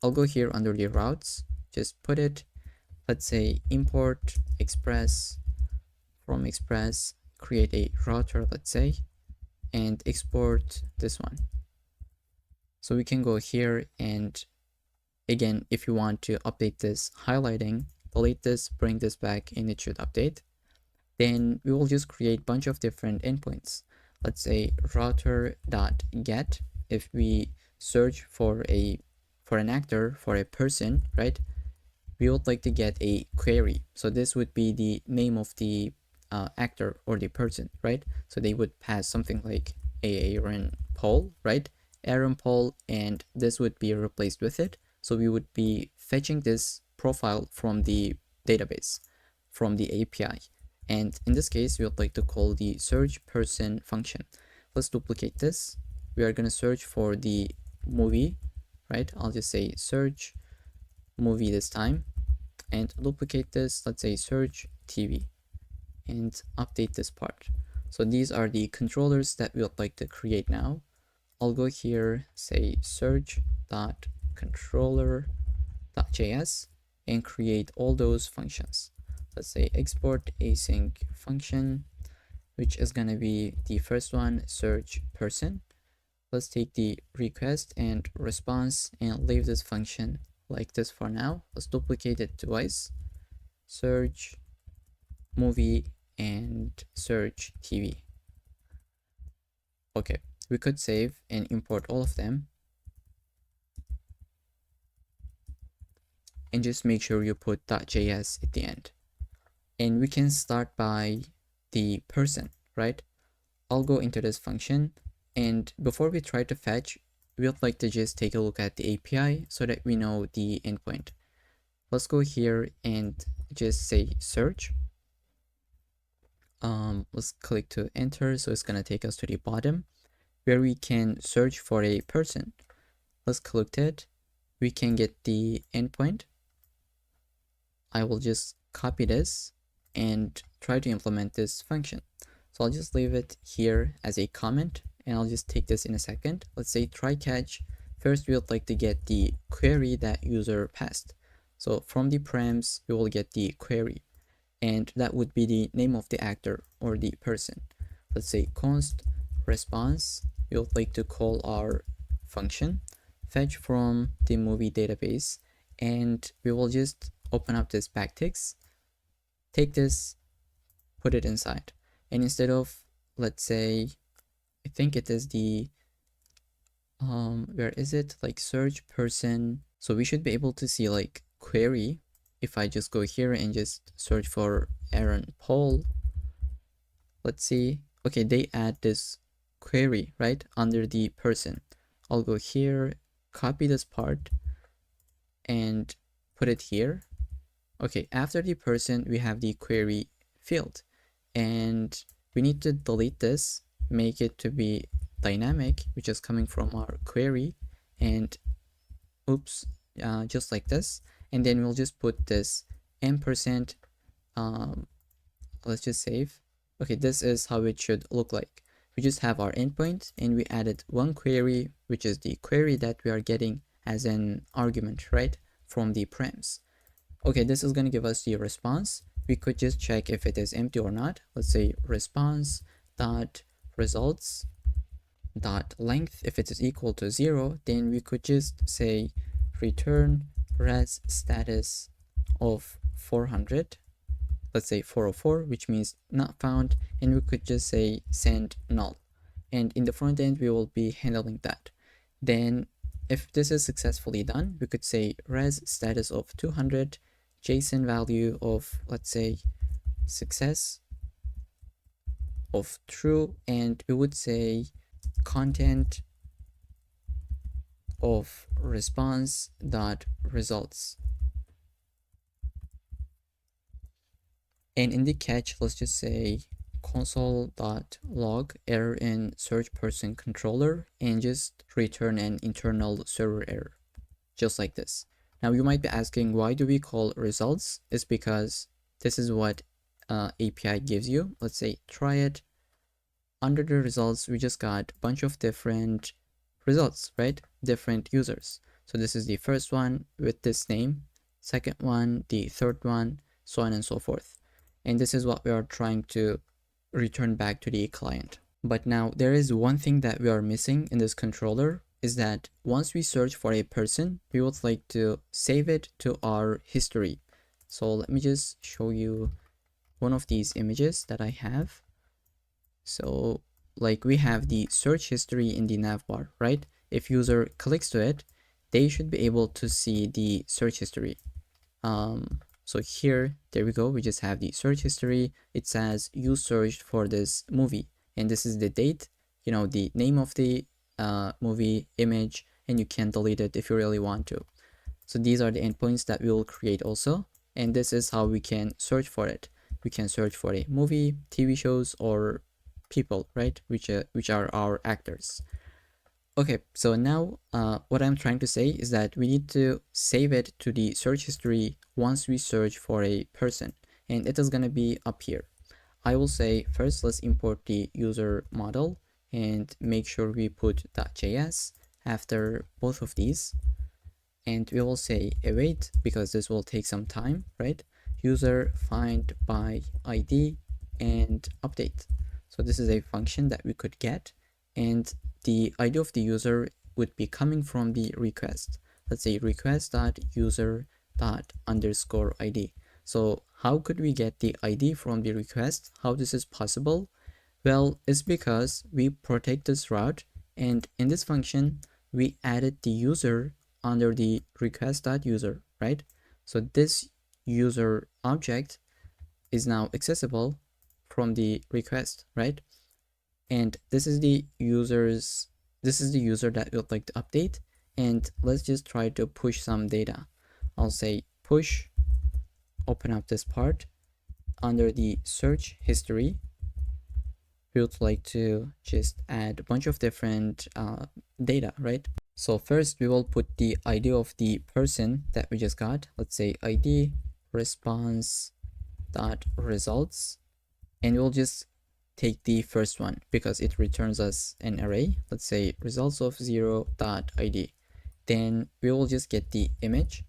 I'll go here under the routes, just put it, let's say import Express, from Express, create a router, let's say, and export this one. So we can go here, and again, if you want to update this highlighting, delete this, bring this back, and it should update. Then we will just create a bunch of different endpoints. Let's say router.get. If we search for an actor, for a person, right, we would like to get a query. So this would be the name of the actor or the person, right? So they would pass something like Aaron Paul, right? Aaron Paul, and this would be replaced with it. So we would be fetching this profile from the database, from the API. And in this case, we would like to call the search person function. Let's duplicate this. We are going to search for the movie, right? I'll just say search movie this time, and duplicate this. Let's say search TV, and update this part. So these are the controllers that we would like to create now. I'll go here, say search.controller.js, and create all those functions. Let's say export async function, which is going to be the first one, search person. Let's take the request and response and leave this function like this for now. Let's duplicate it twice, search movie and search TV. Okay, we could save and import all of them, and just make sure you put .js at the end. And we can start by the person, right? I'll go into this function, and before we try to fetch, we would like to just take a look at the API so that we know the endpoint. Let's go here and just say search. Let's click to enter, so it's gonna take us to the bottom where we can search for a person. Let's click it. We can get the endpoint. I will just copy this and try to implement this function. So I'll just leave it here as a comment, and I'll just take this in a second. Let's say try catch. First, we would like to get the query that user passed. So from the params, we will get the query, and that would be the name of the actor or the person. Let's say const response. We would like to call our function, fetch from the movie database, and we will just open up this backticks, take this, put it inside, and instead of, let's say, I think it is the where is it, like search person, so we should be able to see like query. If I just go here and just search for Aaron Paul, let's see, okay, they add this query right under the person. I'll go here, copy this part, and put it here. Okay, after the person, we have the query field, and we need to delete this, make it to be dynamic, which is coming from our query, and oops, just like this. And then we'll just put this ampersand, let's just save. Okay, this is how it should look like. We just have our endpoint, and we added one query, which is the query that we are getting as an argument, right, from the params. Okay, this is going to give us the response. We could just check if it is empty or not. Let's say response dot results dot length. If it is equal to 0, then we could just say return res status of 400. Let's say 404, which means not found, and we could just say send null. And in the front end, we will be handling that. Then if this is successfully done, we could say res status of 200, JSON value of, let's say, success of true, and we would say content of response dot results. And in the catch, let's just say console.log error in search person controller, and just return an internal server error, just like this. Now you might be asking, why do we call results? It's because this is what API gives you. Let's say try it. Under the results, we just got a bunch of different results, right? Different users. So this is the first one with this name, second one, the third one, so on and so forth. And this is what we are trying to return back to the client. But now there is one thing that we are missing in this controller, is that once we search for a person, we would like to save it to our history. So let me just show you one of these images that I have. So like we have the search history in the navbar, right? If user clicks to it, they should be able to see the search history. So here, there we go. We just have the search history. It says you searched for this movie, and this is the date, you know, the name of the movie, image, and you can delete it if you really want to. So these are the endpoints that we will create also, and this is how we can search for it. We can search for a movie, TV shows, or people, right? Which are our actors. Okay, so now what I'm trying to say is that we need to save it to the search history once we search for a person, and it is going to be up here. I will say first, let's import the user model and make sure we put .js after both of these. And we will say await, because this will take some time, right? User find by ID and update. So this is a function that we could get, and the ID of the user would be coming from the request. Let's say request.user._ID. So how could we get the ID from the request? How this is possible? Well, it's because we protect this route, and in this function, we added the user under the request.user, right? So this user object is now accessible from the request, right? And this is the user that we would like to update. And let's just try to push some data. I'll say push, open up this part. Under the search history, we would like to just add a bunch of different data, right? So first we will put the ID of the person that we just got. Let's say ID response dot results, and we'll just take the first one because it returns us an array. Let's say results of 0.id. Then we will just get the image.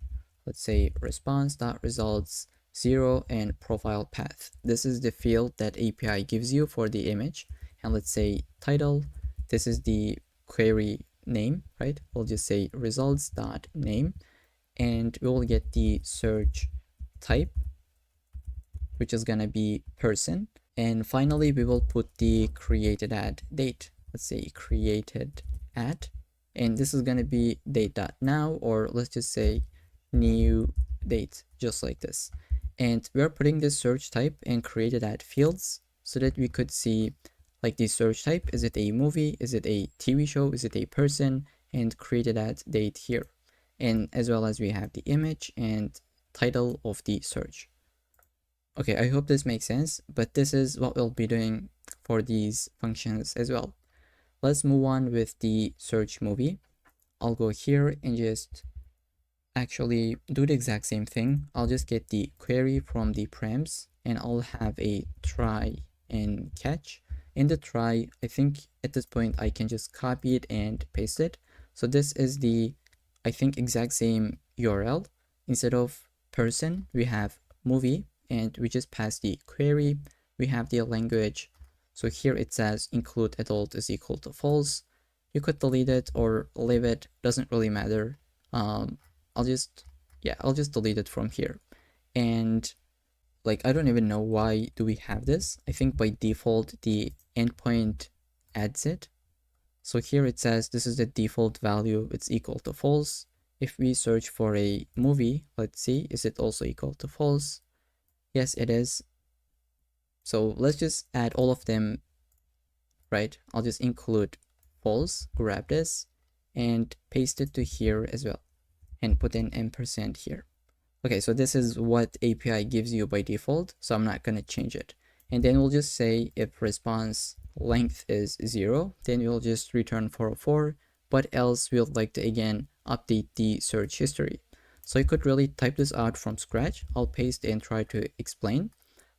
Let's say response.results 0 and profile path. This is the field that API gives you for the image. And let's say title. This is the query name, right? We'll just say results.name, and we will get the search type, which is gonna be person. And finally, we will put the created at date. Let's say created at, and this is going to be date.now, or let's just say new date, just like this. And we are putting this search type and created at fields so that we could see like the search type. Is it a movie? Is it a TV show? Is it a person? And created at date here. And as well as we have the image and title of the search. Okay, I hope this makes sense, but this is what we'll be doing for these functions as well. Let's move on with the search movie. I'll go here and just actually do the exact same thing. I'll just get the query from the params, and I'll have a try and catch. In the try, I think at this point I can just copy it and paste it. So this is the, I think, exact same URL. Instead of person, we have movie, and we just pass the query. We have the language. So here it says include adult is equal to false. You could delete it or leave it, doesn't really matter. I'll just delete it from here. And like, I don't even know why do we have this. I think by default the endpoint adds it. So here it says this is the default value, it's equal to false. If we search for a movie, let's see, is it also equal to false? Yes, it is. So let's just add all of them right? I'll just include false, grab this, and paste it to here as well, and put an ampersand here. Okay, so this is what API gives you by default, so I'm not going to change it. And then we'll just say if response length is 0, then we'll just return 404, but else we'll like to again update the search history. So you could really type this out from scratch. I'll paste and try to explain.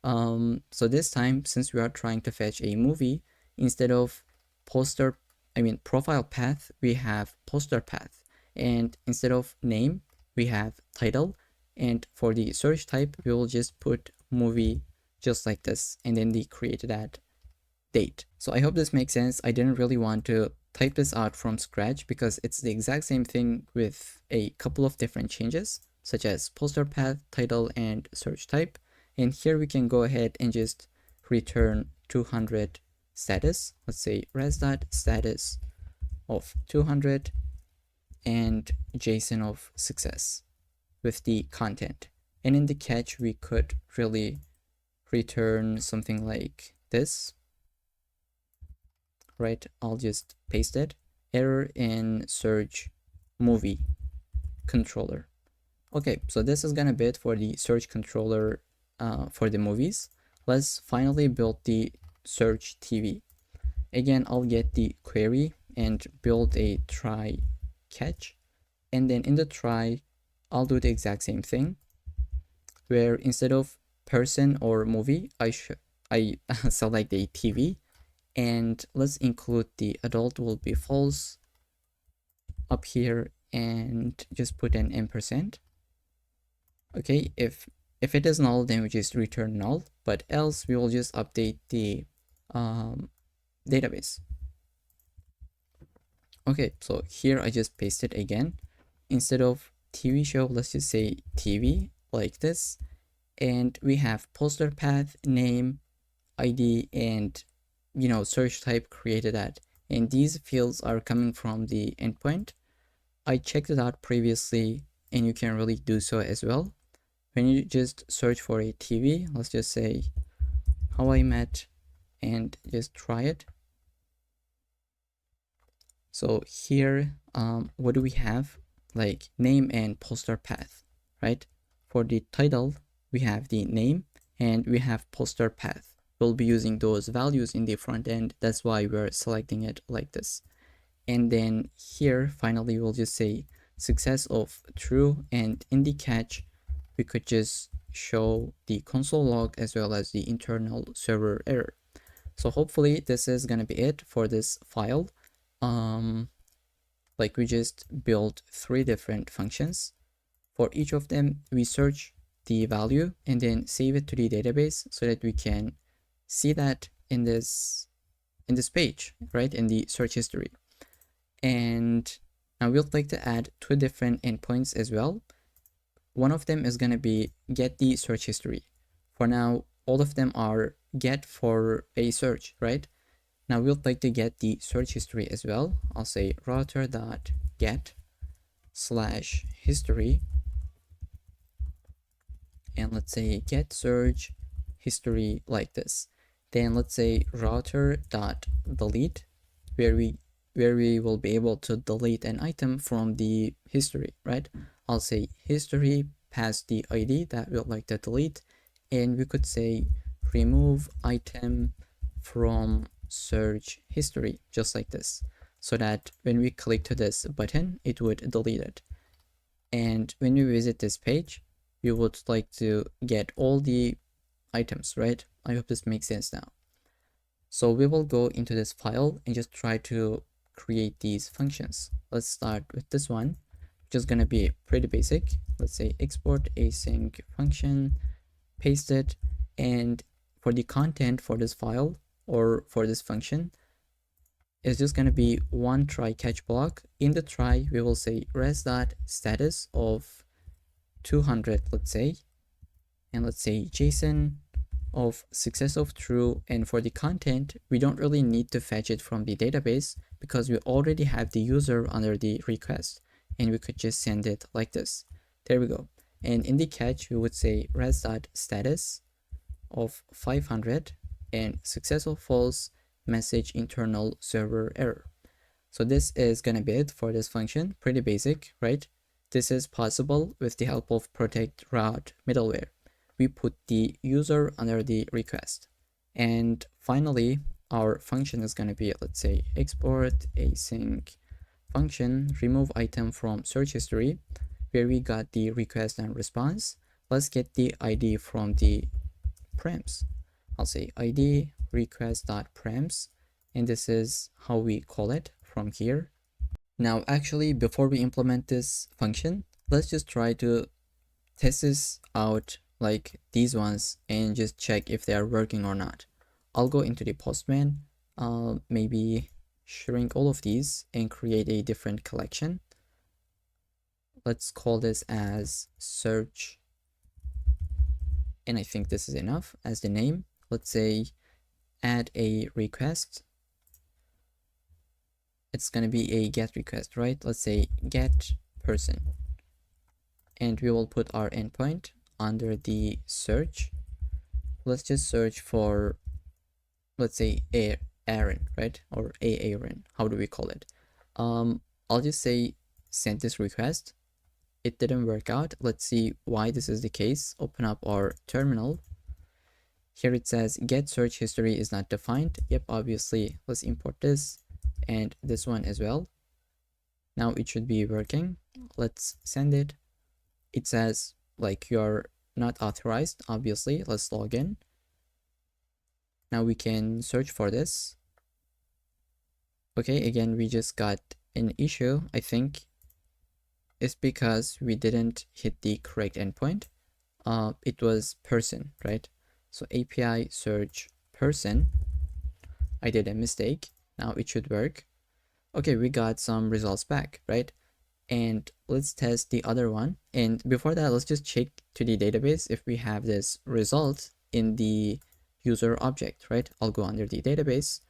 So this time, since we are trying to fetch a movie, instead of profile path, we have poster path. And instead of name, we have title. And for the search type, we will just put movie just like this, and then the created at date. So I hope this makes sense. I didn't really want to type this out from scratch because it's the exact same thing with a couple of different changes, such as poster path, title, and search type. And here we can go ahead and just return 200 status. Let's say res.status of 200 and JSON of success with the content. And in the catch, we could really return something like this, right? I'll just paste it. Error in search movie controller. Okay, so this is gonna be it for the search controller for the movies. Let's finally build the search TV. Again, I'll get the query and build a try catch. And then in the try, I'll do the exact same thing, where instead of person or movie, I select a TV, and let's include the adult will be false up here, and just put an ampersand. Okay, if it is null, then we just return null, but else we will just update the database. Okay, so here I just paste it again. Instead of TV show, let's just say TV like this, and we have poster path, name, ID, and search type created at, and these fields are coming from the endpoint. I checked it out previously, and you can really do so as well. When you just search for a TV, let's just say How I Met, and just try it. So here, what do we have? Like name and poster path, right? For the title, we have the name and we have poster path. We'll be using those values in the front end. That's why we're selecting it like this. And then here, finally, we'll just say success of true, and in the catch, we could just show the console log as well as the internal server error. So hopefully this is gonna be it for this file. Like we just built 3 different functions. For each of them, we search the value and then save it to the database so that we can see that in this page, right, in the search history. And now we'd like to add 2 different endpoints as well. One of them is going to be get the search history. For now, all of them are get for a search, right? Now we'd like to get the search history as well. I'll say router.get/history, and let's say get search history like this. Then let's say router.delete, where we will be able to delete an item from the history, right? I'll say history past the ID that we'd like to delete, and we could say remove item from search history, just like this, so that when we click to this button, it would delete it. And when we visit this page, we would like to get all the items, right? I hope this makes sense now. So we will go into this file and just try to create these functions. Let's start with this one, which is going to be pretty basic. Let's say export async function, paste it, and for the content for this file or for this function, it's just going to be one try catch block. In the try, we will say res.status of 200, let's say, and let's say JSON of success of true. And for the content, we don't really need to fetch it from the database because we already have the user under the request, and we could just send it like this. There we go. And in the catch, we would say res.status of 500 and success of false, message internal server error. So this is gonna be it for this function. Pretty basic, right? This is possible with the help of protect route middleware. We put the user under the request. And finally, our function is gonna be, let's say, export async function remove item from search history, where we got the request and response. Let's get the ID from the prems. I'll say ID request.prems, and this is how we call it from here. Now, actually, before we implement this function, let's just try to test this out like these ones and just check if they are working or not. I'll go into the Postman, maybe shrink all of these and create a different collection. Let's call this as search, and I think this is enough as the name. Let's say add a request. It's gonna be a get request, right? Let's say get person, and we will put our endpoint under the search. Let's just search for, let's say, Aaron, right? Or Aaron, how do we call it? I'll just say send this request. It didn't work out. Let's see why this is the case. Open up our terminal. Here it says get search history is not defined. Yep, obviously. Let's import this and this one as well. Now it should be working. Let's send it. It says like you're not authorized, obviously. Let's log in. Now we can search for this. Okay, again, we just got an issue. I think it's because we didn't hit the correct endpoint. It was person, right? So API search person. I did a mistake. Now it should work. Okay, we got some results back, right? And let's test the other one. And before that, let's just check to the database if we have this result in the user object, right? I'll go under the database.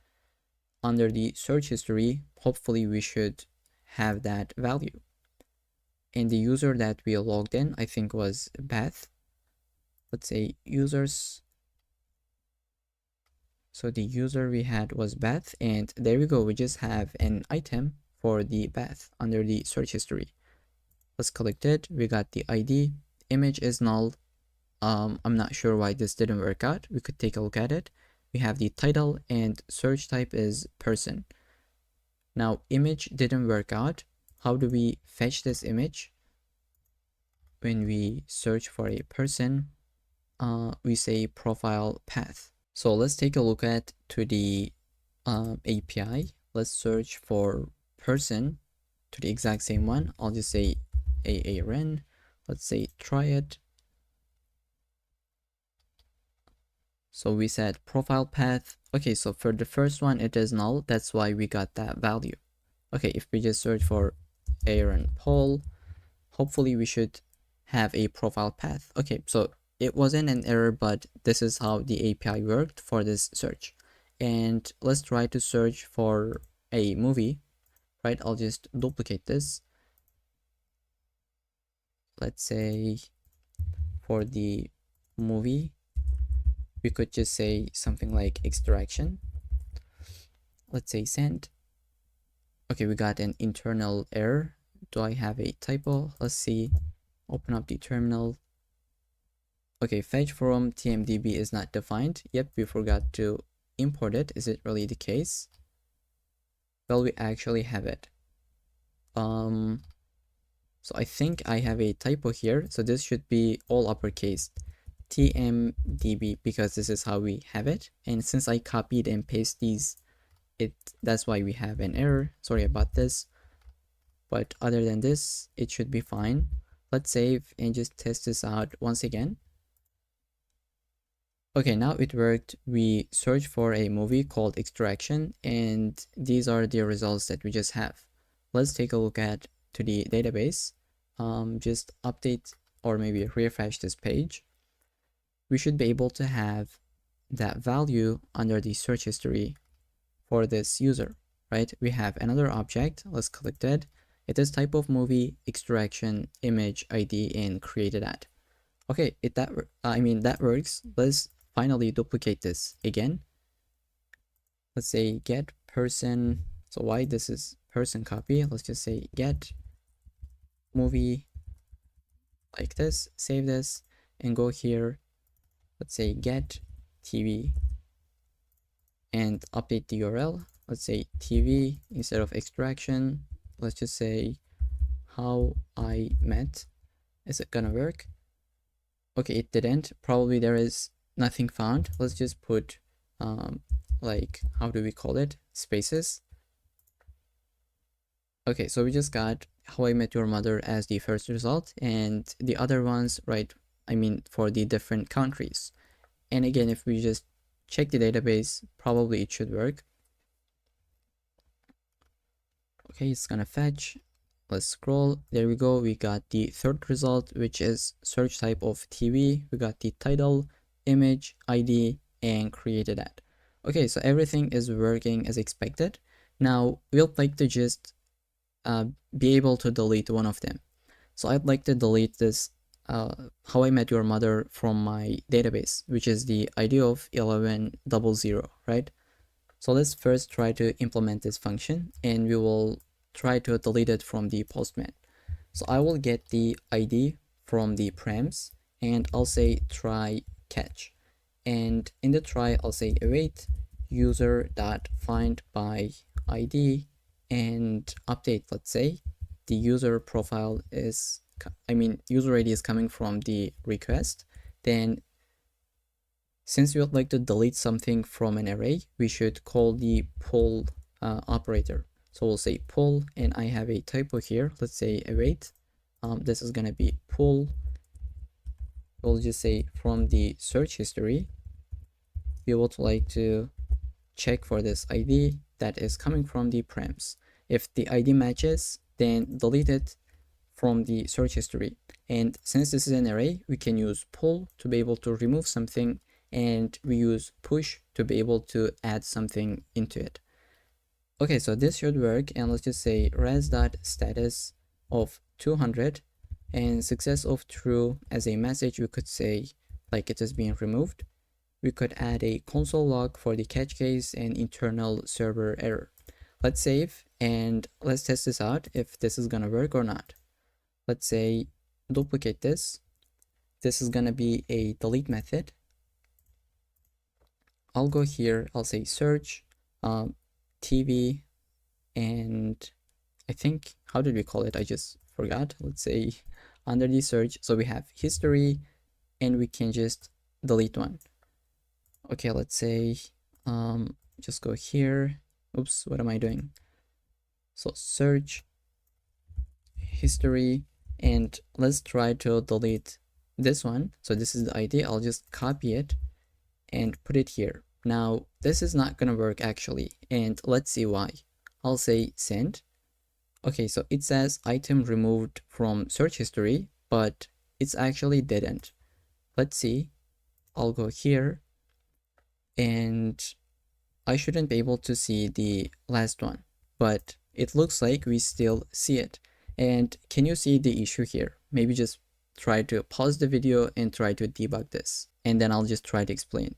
Under the search history, hopefully we should have that value. And the user that we logged in, I think, was Beth. Let's say users. So the user we had was Beth, and there we go. We just have an item for the Beth under the search history. Let's collect it. We got the ID. Image is null. I'm not sure why this didn't work out. We could take a look at it. We have the title and search type is person. Now image didn't work out. How do we fetch this image? When we search for a person, we say profile path. So let's take a look at to the API. Let's search for person to the exact same one. I'll just say Aaron. Let's say try it. So we said profile path. Okay, so for the first one, it is null. That's why we got that value. Okay, if we just search for Aaron Paul, hopefully we should have a profile path. Okay, so it wasn't an error, but this is how the API worked for this search. And let's try to search for a movie, right? I'll just duplicate this. Let's say for the movie, we could just say something like extraction. Let's say send. Okay, we got an internal error. Do I have a typo? Let's see. Open up the terminal. Okay, fetch from TMDB is not defined. Yep, we forgot to import it. Is it really the case? Well, we actually have it. So I think I have a typo here. So this should be all uppercase TMDB because this is how we have it. And since I copied and pasted these, that's why we have an error. Sorry about this. But other than this, it should be fine. Let's save and just test this out once again. Okay, now it worked. We searched for a movie called Extraction, and these are the results that we just have. Let's take a look at to the database. Just update or maybe refresh this page. We should be able to have that value under the search history for this user, right? We have another object. Let's collect it. It is type of movie, extraction, image, ID, and created at. Okay, that works. Let's finally duplicate this again. let's say get person. So why this is person copy, let's just say get movie like this, save this, and go here, let's say get TV, and update the URL. Let's say TV instead of extraction. Let's just say how I met. Is it gonna work? Okay, it didn't. Probably there is nothing found. Let's just put like, how do we call it, spaces. Okay, so we just got How I Met Your Mother as the first result, and the other ones, right, I mean for the different countries. And again, if we just check the database, probably it should work. Okay, it's gonna fetch. Let's scroll. There we go. We got the third result, which is search type of TV. We got the title, image, ID, and created ad. Okay, so everything is working as expected. Now we'll like to just be able to delete one of them. So I'd like to delete this How I Met Your Mother from my database, which is the ID of 1100, right? So let's first try to implement this function, and we will try to delete it from the postman. So I will get the ID from the prems, and I'll say try catch. And in the try, I'll say await user.find by ID and update. Let's say the user profile is, user ID is coming from the request. Then since we would like to delete something from an array, we should call the pull operator. So we'll say pull, and I have a typo here. Let's say await. This is gonna be pull. We'll just say from the search history, we would like to check for this ID that is coming from the prems. If the ID matches, then delete it from the search history. And since this is an array, we can use pull to be able to remove something, and we use push to be able to add something into it. Okay, so this should work, and let's just say res.status of 200 and success of true. As a message, we could say like it is being removed. We could add a console log for the catch case and internal server error. Let's save and let's test this out if this is gonna work or not. Let's say duplicate this. This is gonna be a delete method. I'll go here, I'll say search TV, and I think, how did we call it? I just forgot. Let's say under the search, so we have history, and we can just delete one. Okay, let's say just go here. Oops, what am I doing? So search history, and let's try to delete this one. So this is the ID. I'll just copy it and put it here. Now this is not gonna work actually, and let's see why. I'll say send. Okay, so it says item removed from search history, but it's actually didn't. Let's see. I'll go here, and I shouldn't be able to see the last one, but it looks like we still see it. And can you see the issue here? Maybe just try to pause the video and try to debug this, and then I'll just try to explain.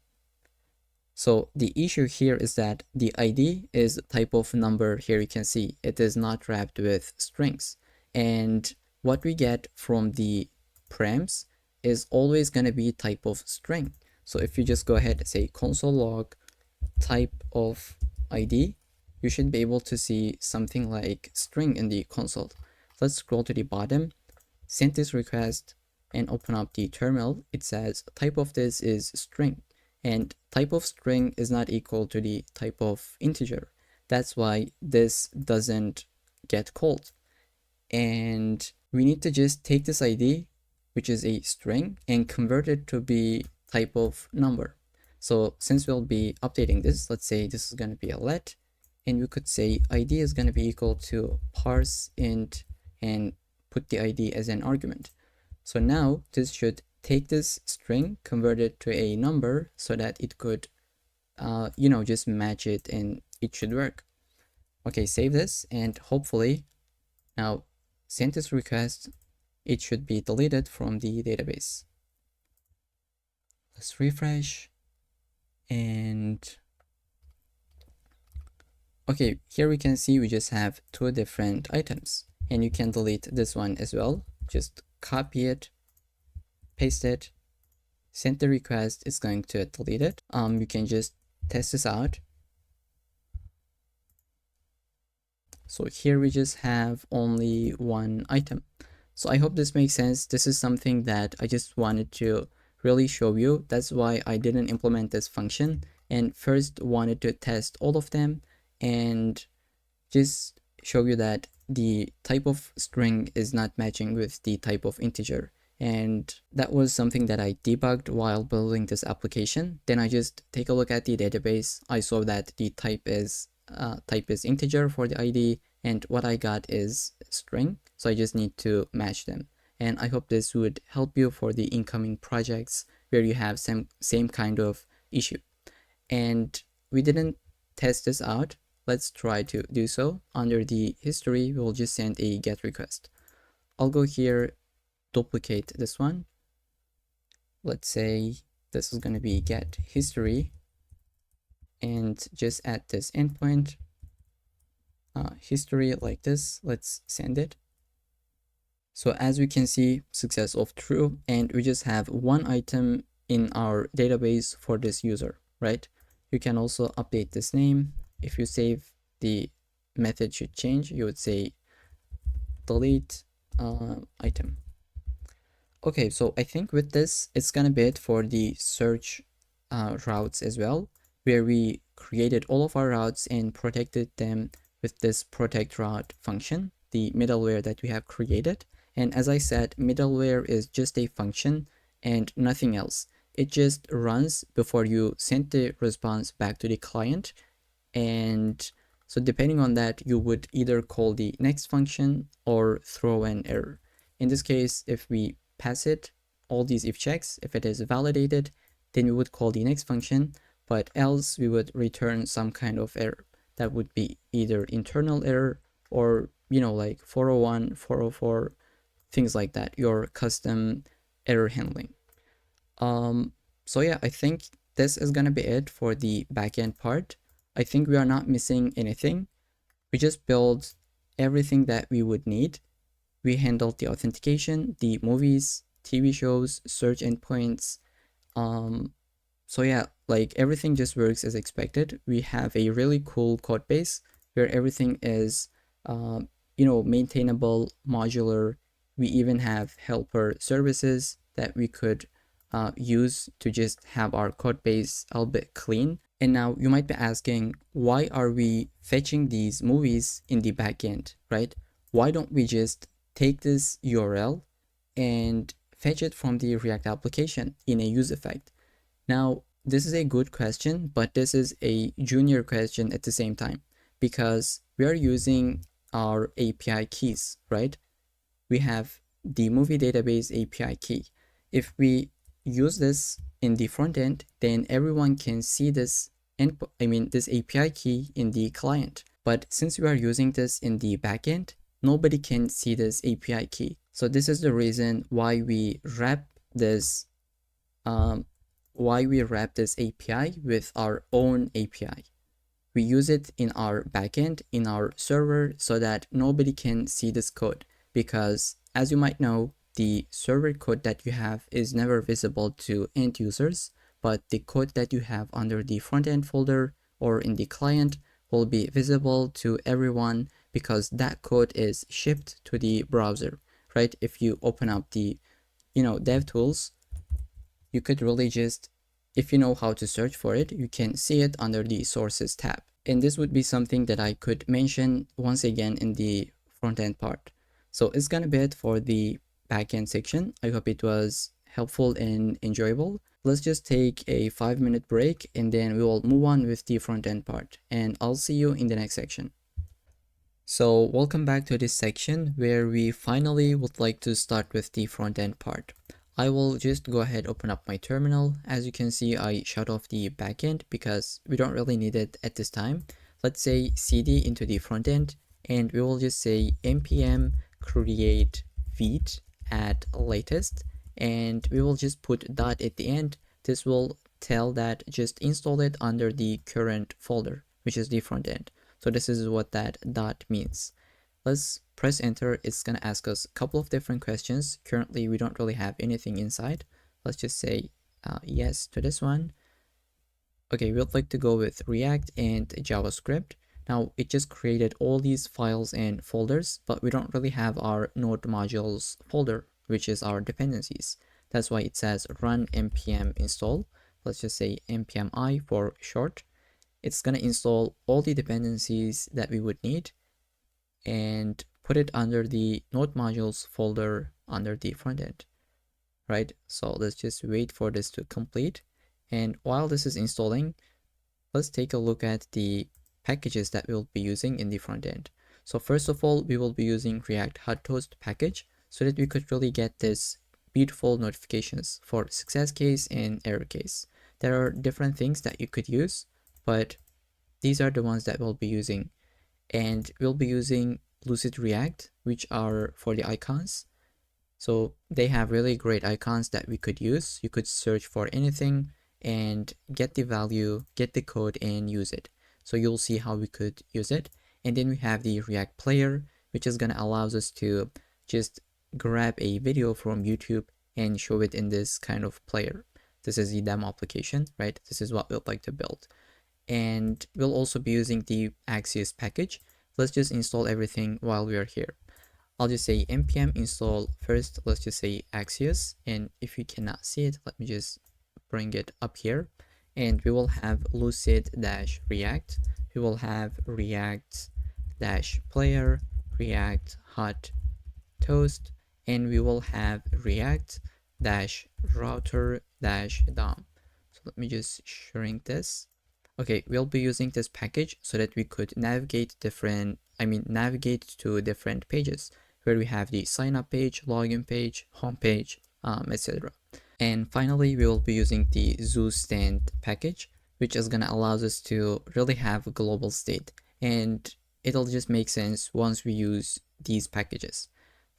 So the issue here is that the ID is type of number. Here you can see it is not wrapped with strings, and what we get from the prems is always going to be type of string. So if you just go ahead and say console log type of ID, you should be able to see something like string in the console. Let's scroll to the bottom, send this request, and open up the terminal. It says type of this is string, and type of string is not equal to the type of integer. That's why this doesn't get called. And we need to just take this ID, which is a string, and convert it to be type of number. So since we'll be updating this, let's say this is going to be a let, and we could say ID is going to be equal to parse int and put the ID as an argument. So now this should take this string, convert it to a number so that it could, just match it, and it should work. Okay, save this, and hopefully now send this request. It should be deleted from the database. Let's refresh, and Okay, here we can see we just have two different items, and you can delete this one as well. Just copy it, paste it, send the request, it's going to delete it. You can just test this out. So here we just have only one item. So I hope this makes sense. This is something that I just wanted to really show you. That's why I didn't implement this function and first wanted to test all of them and just show you that the type of string is not matching with the type of integer. And that was something that I debugged while building this application. Then I just take a look at the database. I saw that the type is integer for the ID, and what I got is string. So I just need to match them. And I hope this would help you for the incoming projects where you have same kind of issue. And we didn't test this out. Let's try to do so. Under the history, we'll just send a GET request. I'll go here, duplicate this one. Let's say this is going to be GET history, and just add this endpoint history like this. Let's send it. So as we can see, success of true, and we just have one item in our database for this user, right? You can also update this name. If you save, the method should change. You would say delete item. Okay, so I think with this, it's gonna be it for the search routes as well, where we created all of our routes and protected them with this protect route function, the middleware that we have created. And as I said, middleware is just a function and nothing else. It just runs before you send the response back to the client. And so depending on that, you would either call the next function or throw an error. In this case, if we pass it all these if checks, if it is validated, then we would call the next function, but else we would return some kind of error. That would be either internal error or, you know, like 401, 404, things like that, your custom error handling. So yeah, I think this is gonna be it for the backend part. I think we are not missing anything. We just built everything that we would need. We handled the authentication, the movies, TV shows, search endpoints. So yeah, like everything just works as expected. We have a really cool code base where everything is, you know, maintainable, modular. We even have helper services that we could use to just have our code base a bit clean. And now you might be asking, why are we fetching these movies in the backend, right? Why don't we just take this URL and fetch it from the React application in a use effect? Now, this is a good question, but this is a junior question at the same time, because we are using our API keys, right? We have the movie database API key. If we use this in the front end, then everyone can see this this API key in the client. But since we are using this in the backend, nobody can see this API key. So this is the reason why we wrap this API with our own API. We use it in our backend, in our server, so that nobody can see this code, because as you might know, the server code that you have is never visible to end users, but the code that you have under the front end folder or in the client will be visible to everyone, because that code is shipped to the browser, right? If you open up the, DevTools, you could really just, if you know how to search for it, you can see it under the sources tab. And this would be something that I could mention once again in the front end part. So it's gonna be it for the backend section. I hope it was helpful and enjoyable. Let's just take a 5-minute break and then we will move on with the front end part, and I'll see you in the next section. So welcome back to this section where we finally would like to start with the front end part. I will just go ahead, open up my terminal. As you can see, I shut off the backend because we don't really need it at this time. Let's say cd into the front end, and we will just say npm create feed at latest, and we will just put dot at the end. This will tell that just install it under the current folder, which is the front end. So this is what that dot means. Let's press enter. It's going to ask us a couple of different questions. Currently, we don't really have anything inside. Let's just say yes to this one. Okay, we'd like to go with React and JavaScript. Now, it just created all these files and folders, but we don't really have our node modules folder, which is our dependencies. That's why it says run npm install. Let's just say npm I for short. It's going to install all the dependencies that we would need and put it under the node modules folder under the front end, right? So let's just wait for this to complete. And while this is installing, let's take a look at the packages that we'll be using in the front end. So first of all, we will be using React Hot Toast package so that we could really get this beautiful notifications for success case and error case. There are different things that you could use, but these are the ones that we'll be using. And we'll be using Lucid React, which are for the icons. So they have really great icons that we could use. You could search for anything and get the value, get the code and use it. So you'll see how we could use it. And then we have the React player, which is going to allow us to just grab a video from YouTube and show it in this kind of player. This is the demo application, right? This is what we'd like to build. And we'll also be using the Axios package. Let's just install everything while we are here. I'll just say npm install first. Let's just say Axios. And if you cannot see it, let me just bring it up here. And we will have lucid-react. We will have react-player, React Hot Toast, and we will have react-router-dom. So let me just shrink this. Okay, we'll be using this package so that we could navigate navigate to different pages where we have the sign up page, login page, home page, etc. And finally, we will be using the zoo stand package, which is going to allow us to really have a global state. And it'll just make sense once we use these packages.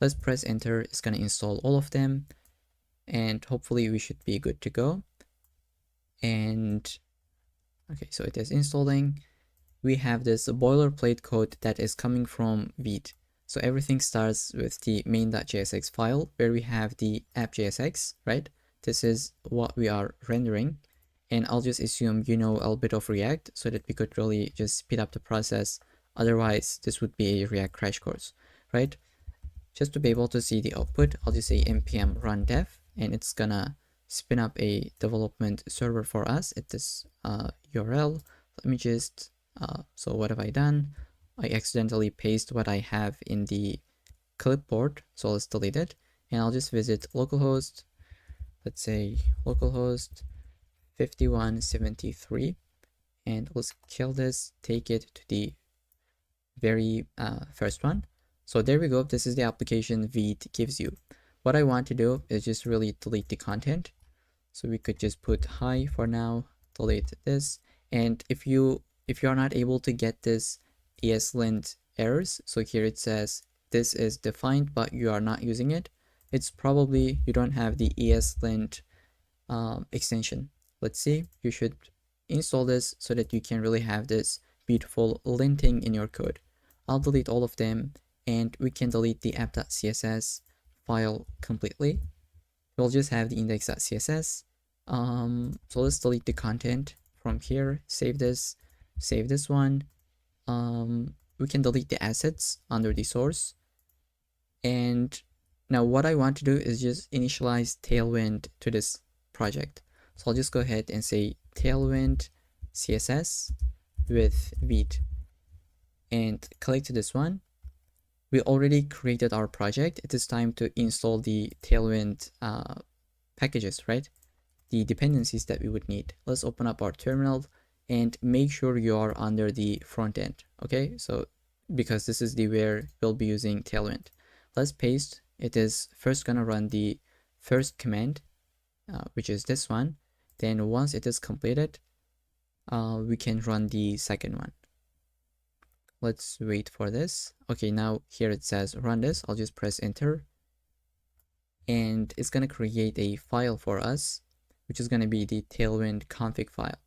Let's press enter. It's going to install all of them. And hopefully we should be good to go. And okay, so it is installing. We have this boilerplate code that is coming from Vite. So everything starts with the main.jsx file where we have the app.jsx, right? This is what we are rendering. And I'll just assume you know a little bit of React so that we could really just speed up the process. Otherwise, this would be a React crash course, right? Just to be able to see the output, I'll just say npm run dev, and it's gonna spin up a development server for us at this URL. Let me just, so what have I done? I accidentally paste what I have in the clipboard, so let's delete it. And I'll just visit localhost, let's say localhost 5173, and let's kill this, take it to the very first one. So there we go. This is the application Vite gives you. What I want to do is just really delete the content. So we could just put hi for now, delete this. And if you're not able to get this ESLint errors, so here it says this is defined but you are not using it, it's probably you don't have the ESLint extension. Let's see, you should install this so that you can really have this beautiful linting in your code. I'll delete all of them, and we can delete the app.css file completely. We'll just have the index.css. So let's delete the content from here, save this one. We can delete the assets under the source. And now what I want to do is just initialize Tailwind to this project. So I'll just go ahead and say Tailwind CSS with Vite and click to this one. We already created our project. It is time to install the Tailwind packages, right? The dependencies that we would need. Let's open up our terminal and make sure you are under the front end. Okay, so because this is the where we'll be using Tailwind. Let's paste. It is first gonna run the first command, which is this one. Then once it is completed, we can run the second one. Let's wait for this. Okay, now here it says run this. I'll just press enter. And it's gonna create a file for us, which is gonna be the Tailwind config file.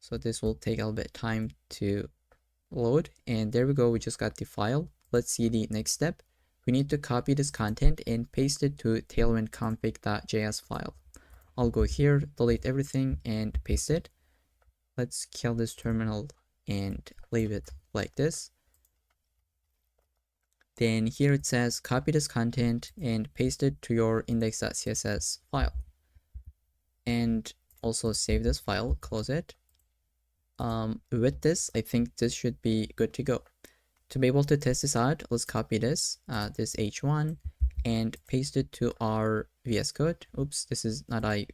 So this will take a little bit of time to load, and there we go, we just got the file. Let's see the next step. We need to copy this content and paste it to tailwind config.js file. I'll go here, delete everything and paste it. Let's kill this terminal and leave it like this. Then here it says copy this content and paste it to your index.css file. And also save this file, close it. With this, I think this should be good to go. To be able to test this out, let's copy this, this h1, and paste it to our VS Code. Oops, this is not I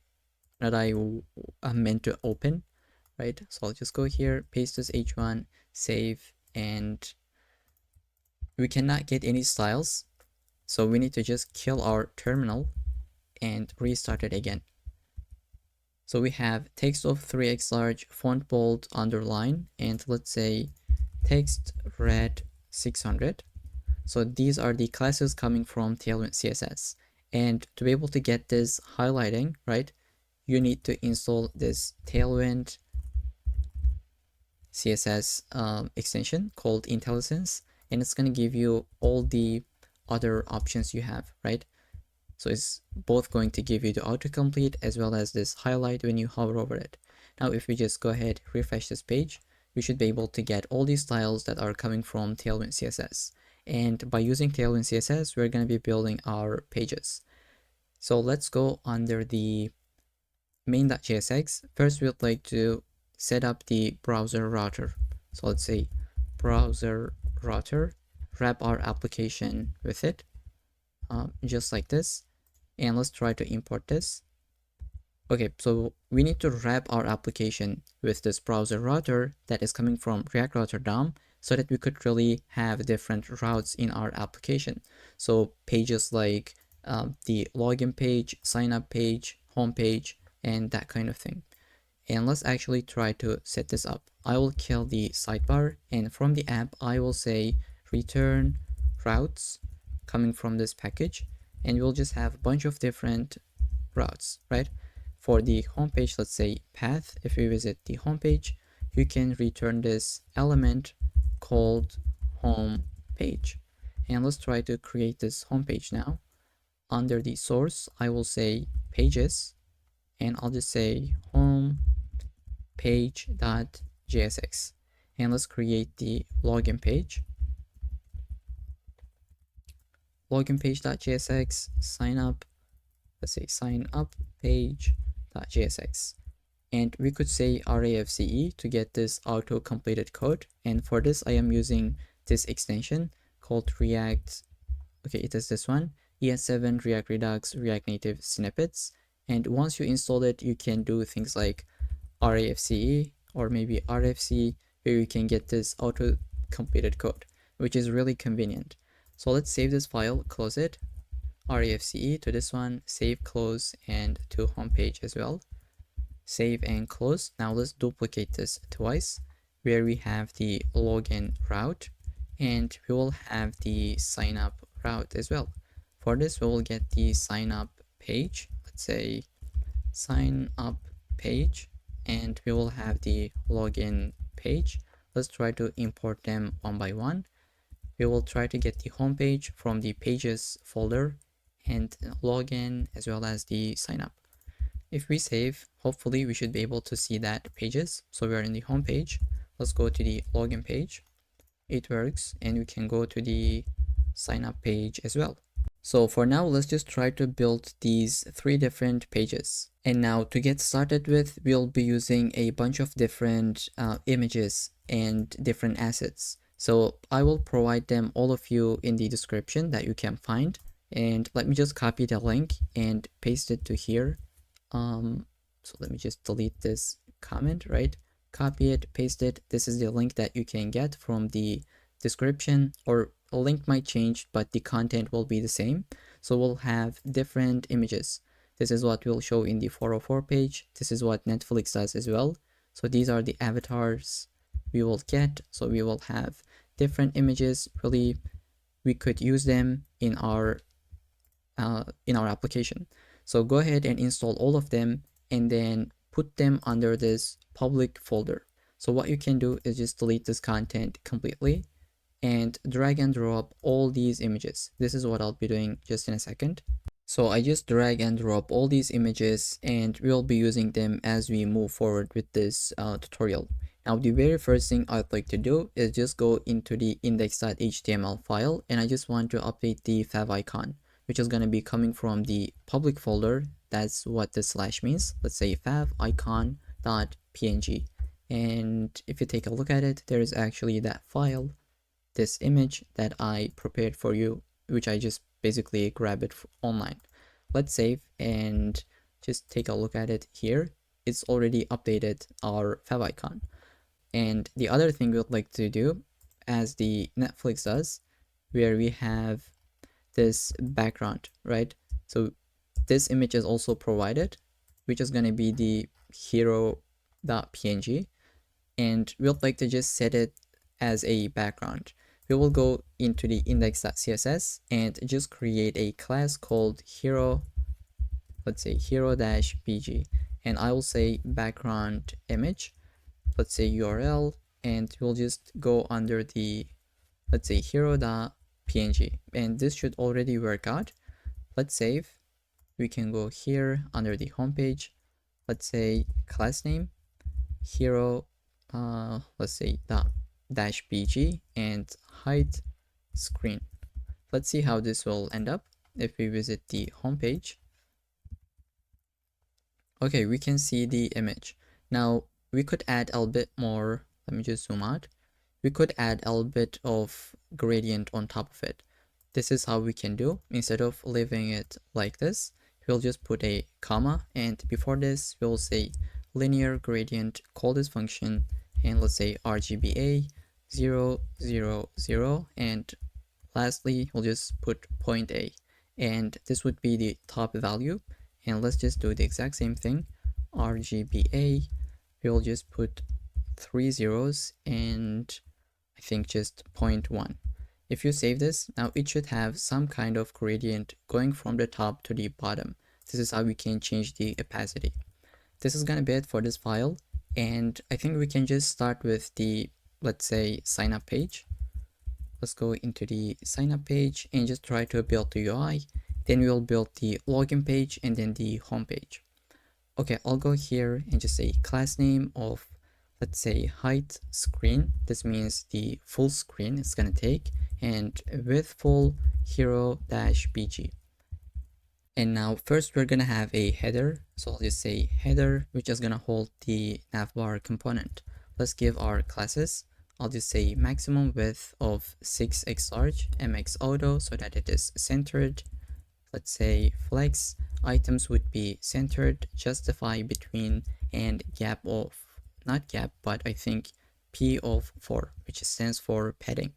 meant to open, right? So I'll just go here, paste this h1, save, and we cannot get any styles. So we need to just kill our terminal and restart it again. So we have text of 3x large, font bold, underline, and let's say text red 600. So these are the classes coming from Tailwind CSS. And to be able to get this highlighting, right, you need to install this Tailwind CSS extension called IntelliSense, and it's going to give you all the other options you have, right? So it's both going to give you the autocomplete as well as this highlight when you hover over it. Now, if we just go ahead, refresh this page, we should be able to get all these styles that are coming from Tailwind CSS. And by using Tailwind CSS, we're going to be building our pages. So let's go under the main.jsx. First, we'd like to set up the browser router. So let's say browser router, wrap our application with it, just like this. And let's try to import this. Okay, so we need to wrap our application with this browser router that is coming from React Router DOM so that we could really have different routes in our application. So pages like the login page, sign up page, home page, and that kind of thing. And let's actually try to set this up. I will kill the sidebar, and from the app, I will say return routes coming from this package, and we'll just have a bunch of different routes, right? For the homepage, let's say path. If we visit the homepage, you can return this element called home page. And let's try to create this homepage now. Under the source, I will say pages, and I'll just say home page.jsx. And let's create the login page. Login page.jsx, sign up, let's say sign up page.jsx. And we could say RAFCE to get this auto completed code. And for this, I am using this extension called React. Okay, it is this one, ES7 React Redux React Native snippets. And once you install it, you can do things like RAFCE or maybe RFC, where you can get this auto completed code, which is really convenient. So let's save this file, close it, RAFCE to this one, save, close, and to homepage as well. Save and close. Now let's duplicate this twice, where we have the login route, and we will have the sign up route as well. For this, we will get the sign up page. Let's say sign up page, and we will have the login page. Let's try to import them one by one. We will try to get the home page from the pages folder and login as well as the sign up. If we save, hopefully we should be able to see that pages. So we are in the home page. Let's go to the login page. It works, and we can go to the sign up page as well. So for now, let's just try to build these 3 different pages. And now to get started with, we'll be using a bunch of different images and different assets. So I will provide them all of you in the description that you can find. And let me just copy the link and paste it to here. So let me just delete this comment, right? Copy it, paste it. This is the link that you can get from the description, or a link might change, but the content will be the same. So we'll have different images. This is what we'll show in the 404 page. This is what Netflix does as well. So these are the avatars we will get. So we will have different images. Really, we could use them in our application. So go ahead and install all of them and then put them under this public folder. So what you can do is just delete this content completely and drag and drop all these images. This is what I'll be doing just in a second. So I just drag and drop all these images and we'll be using them as we move forward with this tutorial. Now the very first thing I'd like to do is just go into the index.html file, and I just want to update the fav icon, which is going to be coming from the public folder. That's what the slash means. Let's say fav icon.png. And if you take a look at it, there is actually that file, this image that I prepared for you, which I just basically grab it online. Let's save and just take a look at it here. It's already updated our fav icon. And the other thing we'd like to do, as the Netflix does, where we have this background, right? So this image is also provided, which is going to be the hero.png, and we'd like to just set it as a background. We will go into the index.css and just create a class called hero, let's say hero-bg, and I will say background image, let's say URL, and we'll just go under the, let's say hero.png, and this should already work out. Let's save. We can go here under the homepage. Let's say class name hero, let's say -bg, and height screen. Let's see how this will end up if we visit the homepage. Okay, we can see the image. Now we could add a bit more. Let me just zoom out. We could add a little bit of gradient on top of it. This is how we can do. Instead of leaving it like this, we'll just put a comma, and before this we'll say linear gradient, call this function, and let's say RGBA 0, 0, 0, and lastly we'll just put point A, and this would be the top value. And let's just do the exact same thing. RGBA, we'll just put 3 zeros and I think just 0.1. If you save this, now it should have some kind of gradient going from the top to the bottom. This is how we can change the opacity. This is gonna be it for this file, and I think we can just start with the, let's say, sign up page. Let's go into the sign up page and just try to build the UI. Then we'll build the login page and then the home page. Okay, I'll go here and just say class name of, let's say, height screen. This means the full screen it's gonna take, and width full hero-bg. And now first we're gonna have a header. So I'll just say header, which is gonna hold the navbar component. Let's give our classes. I'll just say maximum width of 6x large, mx auto, so that it is centered. Let's say flex, items would be centered, justify between, and gap of, not gap, but I think P of 4, which stands for padding.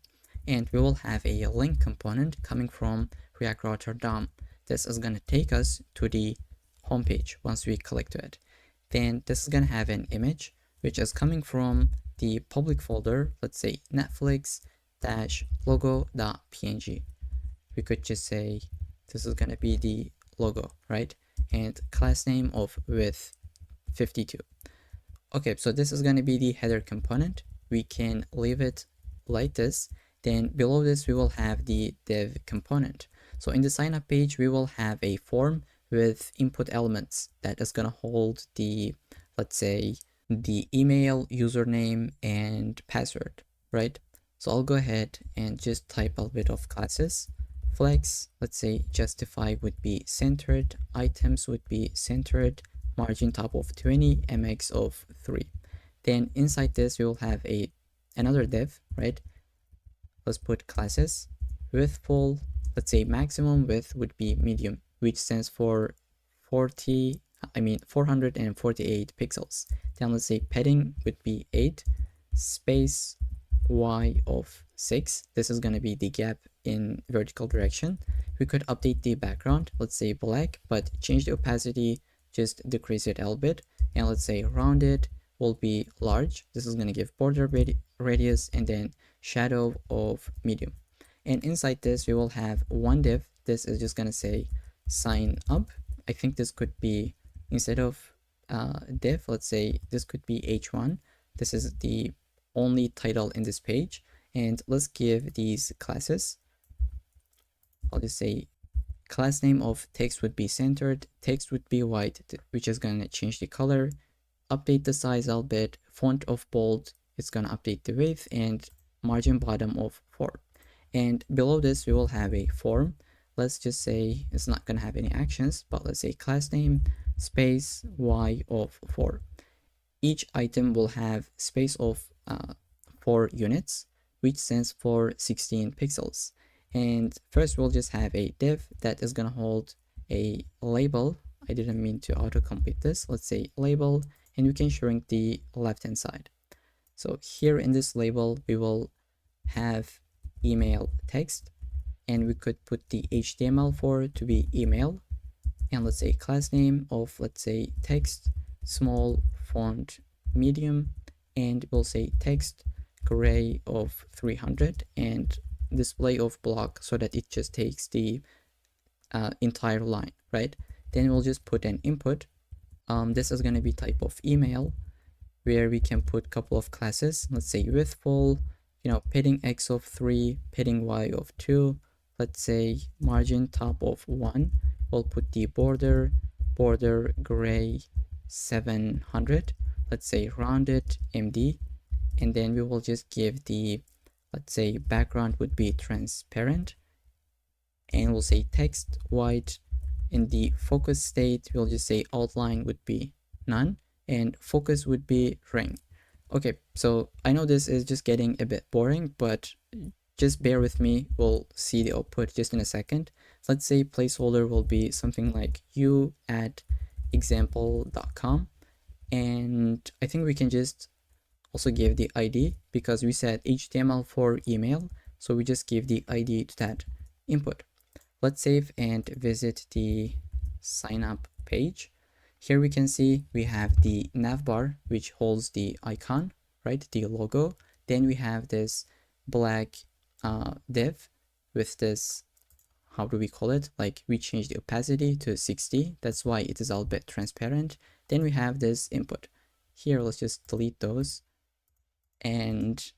And we will have a link component coming from React Router DOM. This is going to take us to the homepage once we click to it. Then this is going to have an image, which is coming from the public folder, let's say Netflix-logo.png. We could just say this is going to be the logo, right? And class name of width 52. Okay, so this is going to be the header component. We can leave it like this. Then below this, we will have the div component. So in the sign up page, we will have a form with input elements that is going to hold the, let's say, the email, username, and password, right? So I'll go ahead and just type a bit of classes. Flex, let's say justify would be centered, items would be centered, margin top of 20, mx of 3. Then inside this, we will have another div, right? Let's put classes, width full, let's say maximum width would be medium, which stands for 448 pixels. Then let's say padding would be 8, space y of 6. This is going to be the gap in vertical direction. We could update the background, let's say black, but change the opacity, just decrease it a little bit. And let's say rounded will be large. This is going to give border radius, and then shadow of medium. And inside this, we will have one div. This is just going to say sign up. I think this could be, instead of div, let's say this could be h1. This is the only title in this page. And let's give these classes. I'll just say class name of text would be centered, text would be white, which is going to change the color, update the size a bit, font of bold, it's going to update the width, and margin bottom of 4. And below this, we will have a form. Let's just say it's not going to have any actions, but let's say class name space y of 4. Each item will have space of 4 units, which stands for 16 pixels. And first we'll just have a div that is going to hold a label. I didn't mean to autocomplete this. Let's say label, and we can shrink the left hand side. So here in this label, we will have email text, and we could put the HTML4 to be email. And let's say class name of, let's say text, small, font, medium, and we'll say text gray of 300 and display of block so that it just takes the entire line, right? Then we'll just put an input. This is going to be type of email, where we can put a couple of classes. Let's say widthful, padding x of 3, padding y of 2. Let's say margin top of 1. We'll put the border gray 700. Let's say rounded MD, and then we will just give the, let's say background would be transparent, and we'll say text white. In the focus state, we'll just say outline would be none, and focus would be ring. Okay, so I know this is just getting a bit boring, but just bear with me. We'll see the output just in a second. Let's say placeholder will be something like you at example.com, and I think we can just also give the ID because we said HTML4 email, so we just give the ID to that input. Let's save and visit the sign up page. Here we can see we have the navbar, which holds the icon, right? The logo. Then we have this black div with this, how do we call it? Like we change the opacity to 60. That's why it is a bit transparent. Then we have this input. Here, let's just delete those. And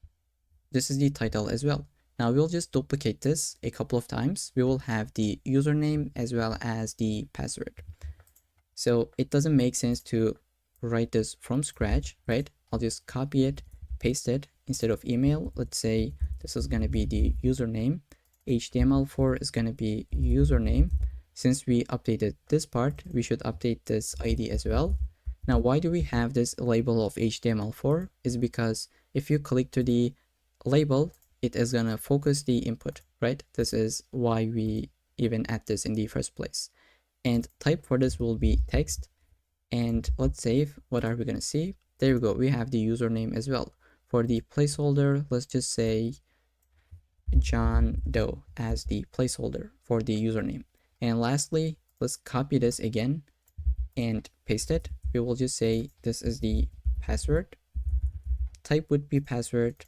this is the title as well. Now we'll just duplicate this a couple of times. We will have the username as well as the password. So it doesn't make sense to write this from scratch, right? I'll just copy it, paste it. Instead of email, let's say this is going to be the username. HTML4 is going to be username. Since we updated this part, we should update this ID as well. Now, why do we have this label of HTML4? Is because if you click to the label, it is going to focus the input, right? This is why we even add this in the first place. And type for this will be text. And let's save. What are we going to see? There we go. We have the username as well. For the placeholder, let's just say John Doe as the placeholder for the username. And lastly, let's copy this again and paste it. We will just say this is the password. Type would be password.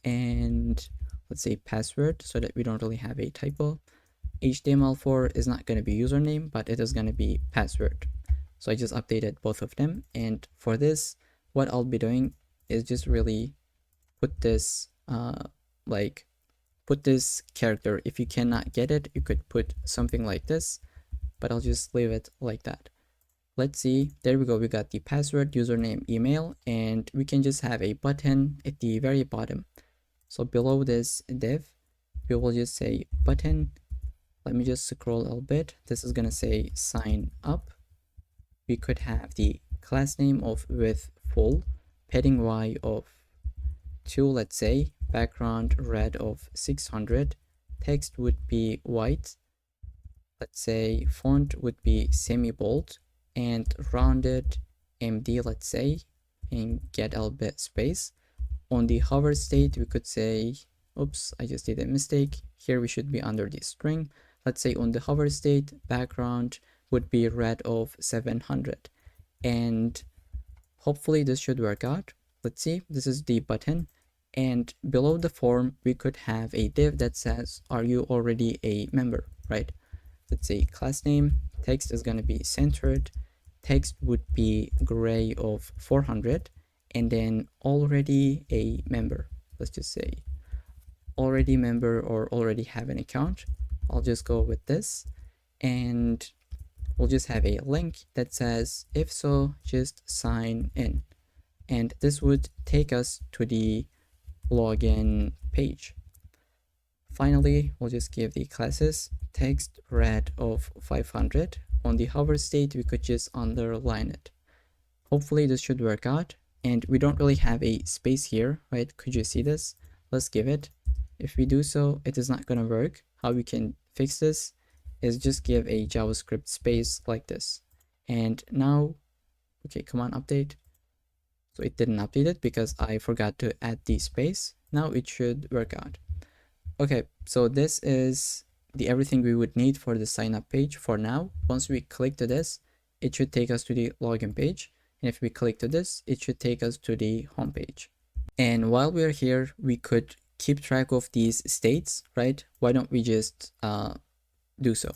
And let's say password so that we don't really have a typo. HTML4 is not going to be username, but it is going to be password. So I just updated both of them. And for this, what I'll be doing is just really put this put this character. If you cannot get it, you could put something like this, but I'll just leave it like that. Let's see, there we go. We got the password, username, email, and we can just have a button at the very bottom. So below this div, we will just say button. Let me just scroll a little bit. This is gonna say sign up. We could have the class name of with full, padding y of 2, let's say, background red of 600, text would be white, let's say font would be semi-bold, and rounded MD, let's say, and get a bit space. On the hover state, we could say, oops, I just did a mistake. Here we should be under the string. Let's say on the hover state, background would be red of 700. And hopefully this should work out. Let's see, this is the button. And below the form, we could have a div that says, are you already a member, right? Let's say class name, text is going to be centered, text would be gray of 400, and then already a member. Let's just say already member or already have an account. I'll just go with this, and we'll just have a link that says, if so, just sign in. And this would take us to the login page. Finally, we'll just give the classes text red of 500. On the hover state, we could just underline it. Hopefully this should work out. And we don't really have a space here, right? Could you see this? Let's give it. If we do so, it is not going to work. How we can fix this is just give a JavaScript space like this. And now, okay, come on, update. So it didn't update it because I forgot to add the space. Now it should work out. Okay, so this is the everything we would need for the sign up page for now. Once we click to this, it should take us to the login page. And if we click to this, it should take us to the home page. And while we're here, we could keep track of these states, right? Why don't we just do so?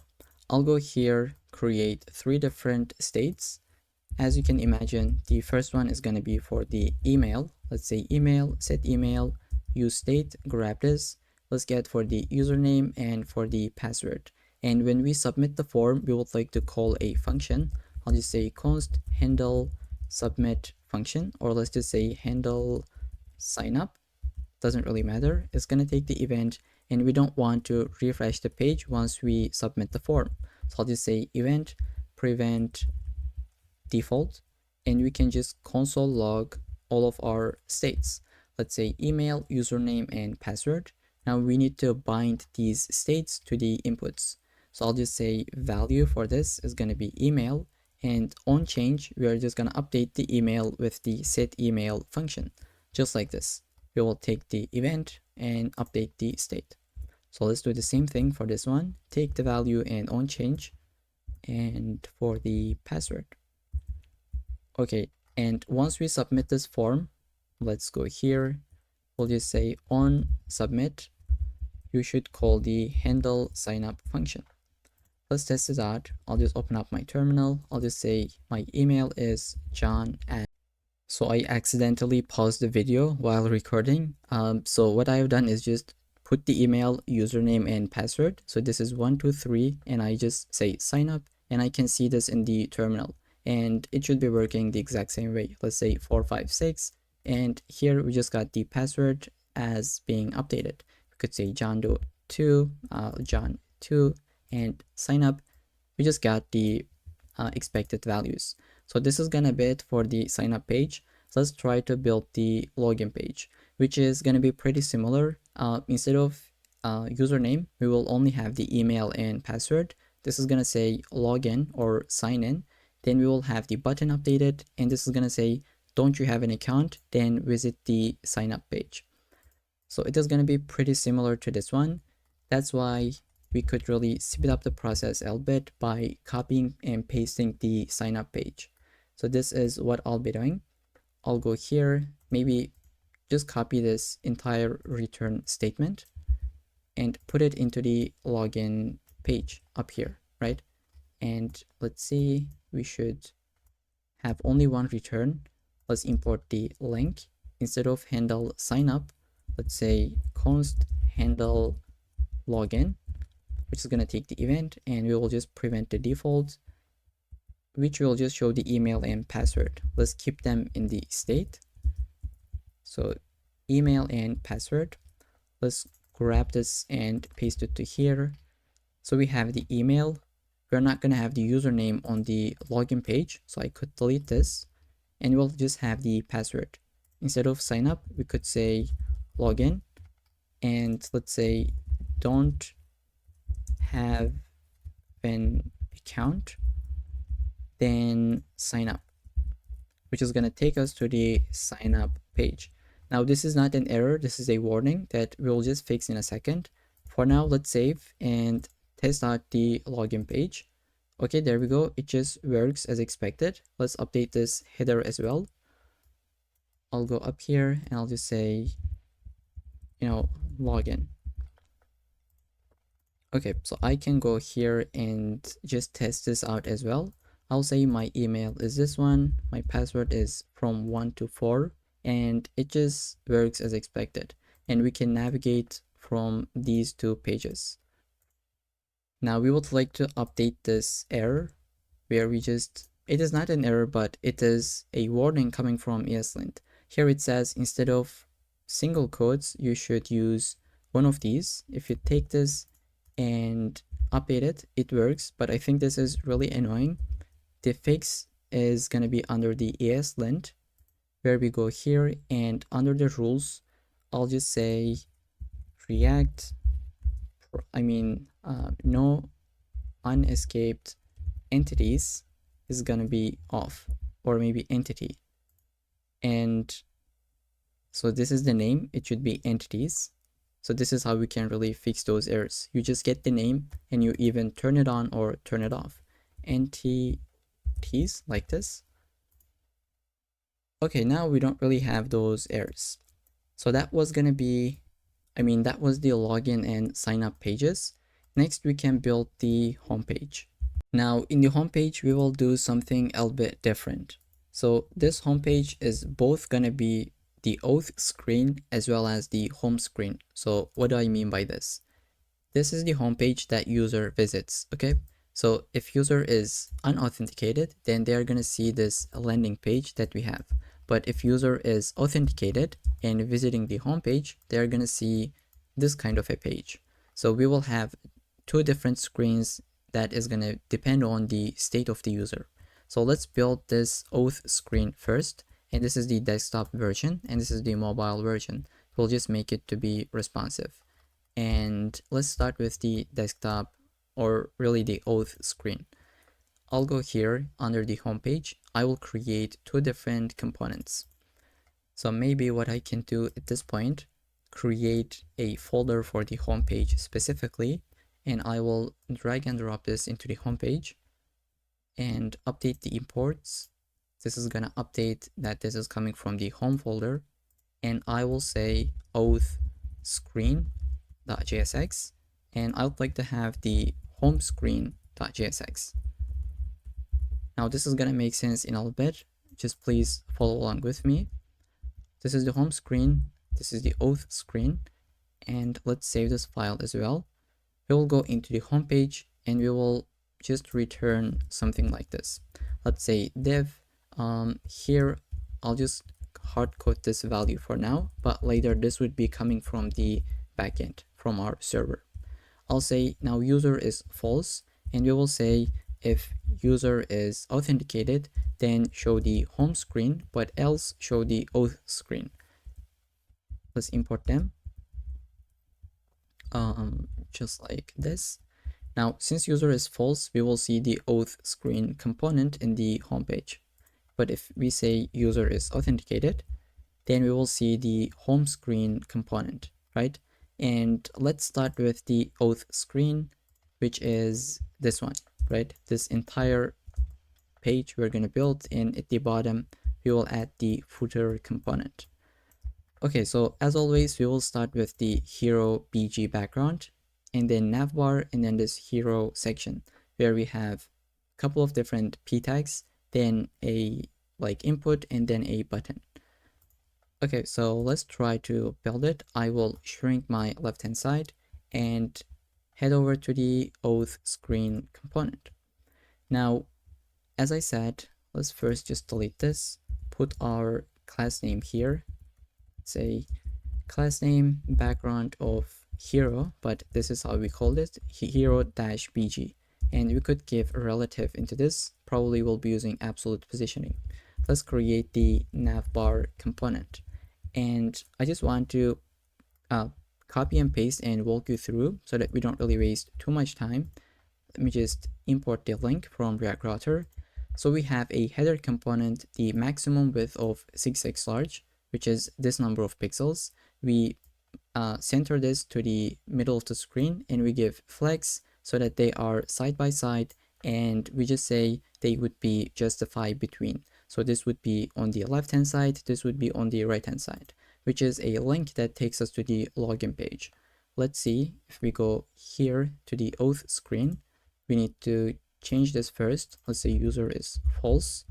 I'll go here, create 3 different states. As you can imagine, the first one is going to be for the email. Let's say email, set email, use state, grab this. Let's get for the username and for the password. And when we submit the form, we would like to call a function. I'll just say const handle submit function, or let's just say handle sign up. Doesn't really matter. It's going to take the event, and we don't want to refresh the page once we submit the form. So I'll just say event prevent default, and we can just console log all of our states. Let's say email, username, and password. Now we need to bind these states to the inputs. So I'll just say value for this is going to be email, and on change, we are just going to update the email with the set email function, just like this. We will take the event and update the state. So let's do the same thing for this one. Take the value and on change, and for the password. Okay, and once we submit this form, let's go here. We'll just say on submit, you should call the handle signup function. Let's test it out. I'll just open up my terminal. I'll just say my email is john at. So I accidentally paused the video while recording. So what I've done is just put the email, username, and password. So this is 123, and I just say sign up, and I can see this in the terminal, and it should be working the exact same way. Let's say 456, and here we just got the password as being updated. We could say John 2, John 2, and sign up. We just got the expected values. So this is gonna be it for the sign up page. So let's try to build the login page, which is gonna be pretty similar. Instead of username, we will only have the email and password. This is gonna say login or sign in. Then we will have the button updated, and this is gonna say, don't you have an account? Then visit the sign up page. So it is gonna be pretty similar to this one. That's why we could really speed up the process a little bit by copying and pasting the sign up page. So this is what I'll be doing. I'll go here, maybe just copy this entire return statement and put it into the login page up here, right? And let's see, we should have only one return. Let's import the link. Instead of handle sign up, let's say const handle login, which is going to take the event, and we will just prevent the default, which will just show the email and password. Let's keep them in the state. So email and password. Let's grab this and paste it to here. So we have the email. We're not going to have the username on the login page, so I could delete this, and we'll just have the password. Instead of sign up, we could say login, and let's say don't have an account, then sign up, which is going to take us to the sign up page. Now this is not an error, this is a warning that we'll just fix in a second. For now, let's save and test out the login page. Okay, there we go. It just works as expected. Let's update this header as well. I'll go up here and I'll just say, login. Okay, so I can go here and just test this out as well. I'll say my email is this one, my password is from 1 to 4, and it just works as expected. And we can navigate from these two pages. Now we would like to update this error where it is not an error, but it is a warning coming from ESLint. Here it says instead of single quotes, you should use one of these. If you take this and update it, it works, but I think this is really annoying. The fix is going to be under the ESLint, where we go here and under the rules, I'll just say React, no unescaped entities is gonna be off, or maybe entity. And so this is the name, it should be entities. So this is how we can really fix those errors. You just get the name and you even turn it on or turn it off. Entities like this. Okay, now we don't really have those errors. So that was gonna be, that was the login and sign up pages. Next, we can build the homepage. Now in the homepage, we will do something a little bit different. So this homepage is both gonna be the Auth screen as well as the home screen. So what do I mean by this? This is the homepage that user visits, okay? So if user is unauthenticated, then they're gonna see this landing page that we have. But if user is authenticated and visiting the homepage, they're gonna see this kind of a page. So we will have two different screens that is gonna depend on the state of the user. So let's build this Auth screen first. And this is the desktop version and this is the mobile version. We'll just make it to be responsive. And let's start with the desktop, or really the Auth screen. I'll go here under the homepage. I will create two different components. So maybe what I can do at this point, create a folder for the homepage specifically, and I will drag and drop this into the homepage and update the imports. This is gonna update that this is coming from the home folder, and I will say auth screen.jsx, and I would like to have the home screen.jsx. Now this is gonna make sense in a little bit. Just please follow along with me. This is the home screen. This is the auth screen, and let's save this file as well. We will go into the homepage and we will just return something like this. Let's say div. Here I'll just hard code this value for now, but later this would be coming from the backend, from our server. I'll say now user is false, and we will say if user is authenticated, then show the home screen, but else show the auth screen. Let's import them just like this. Now since user is false, we will see the auth screen component in the homepage. But if we say user is authenticated, then we will see the home screen component, right? And let's start with the auth screen, which is this one, right? This entire page we're going to build, and at the bottom, we will add the footer component. Okay, so as always, we will start with the hero BG background, and then navbar, and then this hero section, where we have a couple of different p tags, then a input, and then a button. Okay, so let's try to build it. I will shrink my left hand side and head over to the auth screen component. Now, as I said, let's first just delete this, put our class name here, say class name background of hero, but this is how we called it, hero-bg. And we could give a relative into this. Probably we'll be using absolute positioning. Let's create the navbar component. And I just want to copy and paste and walk you through so that we don't really waste too much time. Let me just import the link from React Router. So we have a header component, the maximum width of 6x large, which is this number of pixels. We center this to the middle of the screen, and we give flex so that they are side by side, and we just say they would be justified between. So this would be on the left hand side, this would be on the right hand side, which is a link that takes us to the login page. Let's see if we go here to the auth screen, we need to change this first. Let's say user is false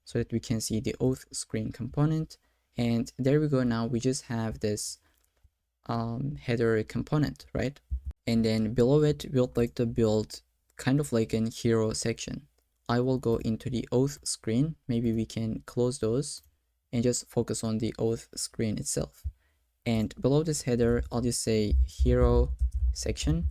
so that we can see the auth screen component. And there we go. Now we just have this header component, right? And then below it, we'd like to build kind of like an hero section. I will go into the auth screen. Maybe we can close those and just focus on the auth screen itself. And below this header, I'll just say hero section.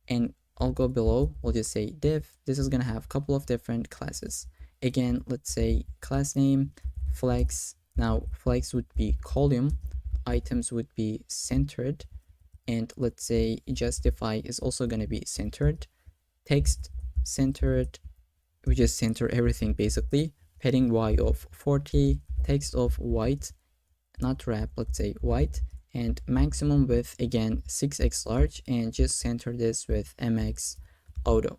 And I'll go below, we'll just say div. This is gonna have a couple of different classes. Again, let's say class name, flex. Now flex would be column, items would be centered, and let's say justify is also gonna be centered. Text centered, we just center everything basically. Padding Y of 40, text of white, not wrap, let's say white, and maximum width again 6x large, and just center this with MX auto.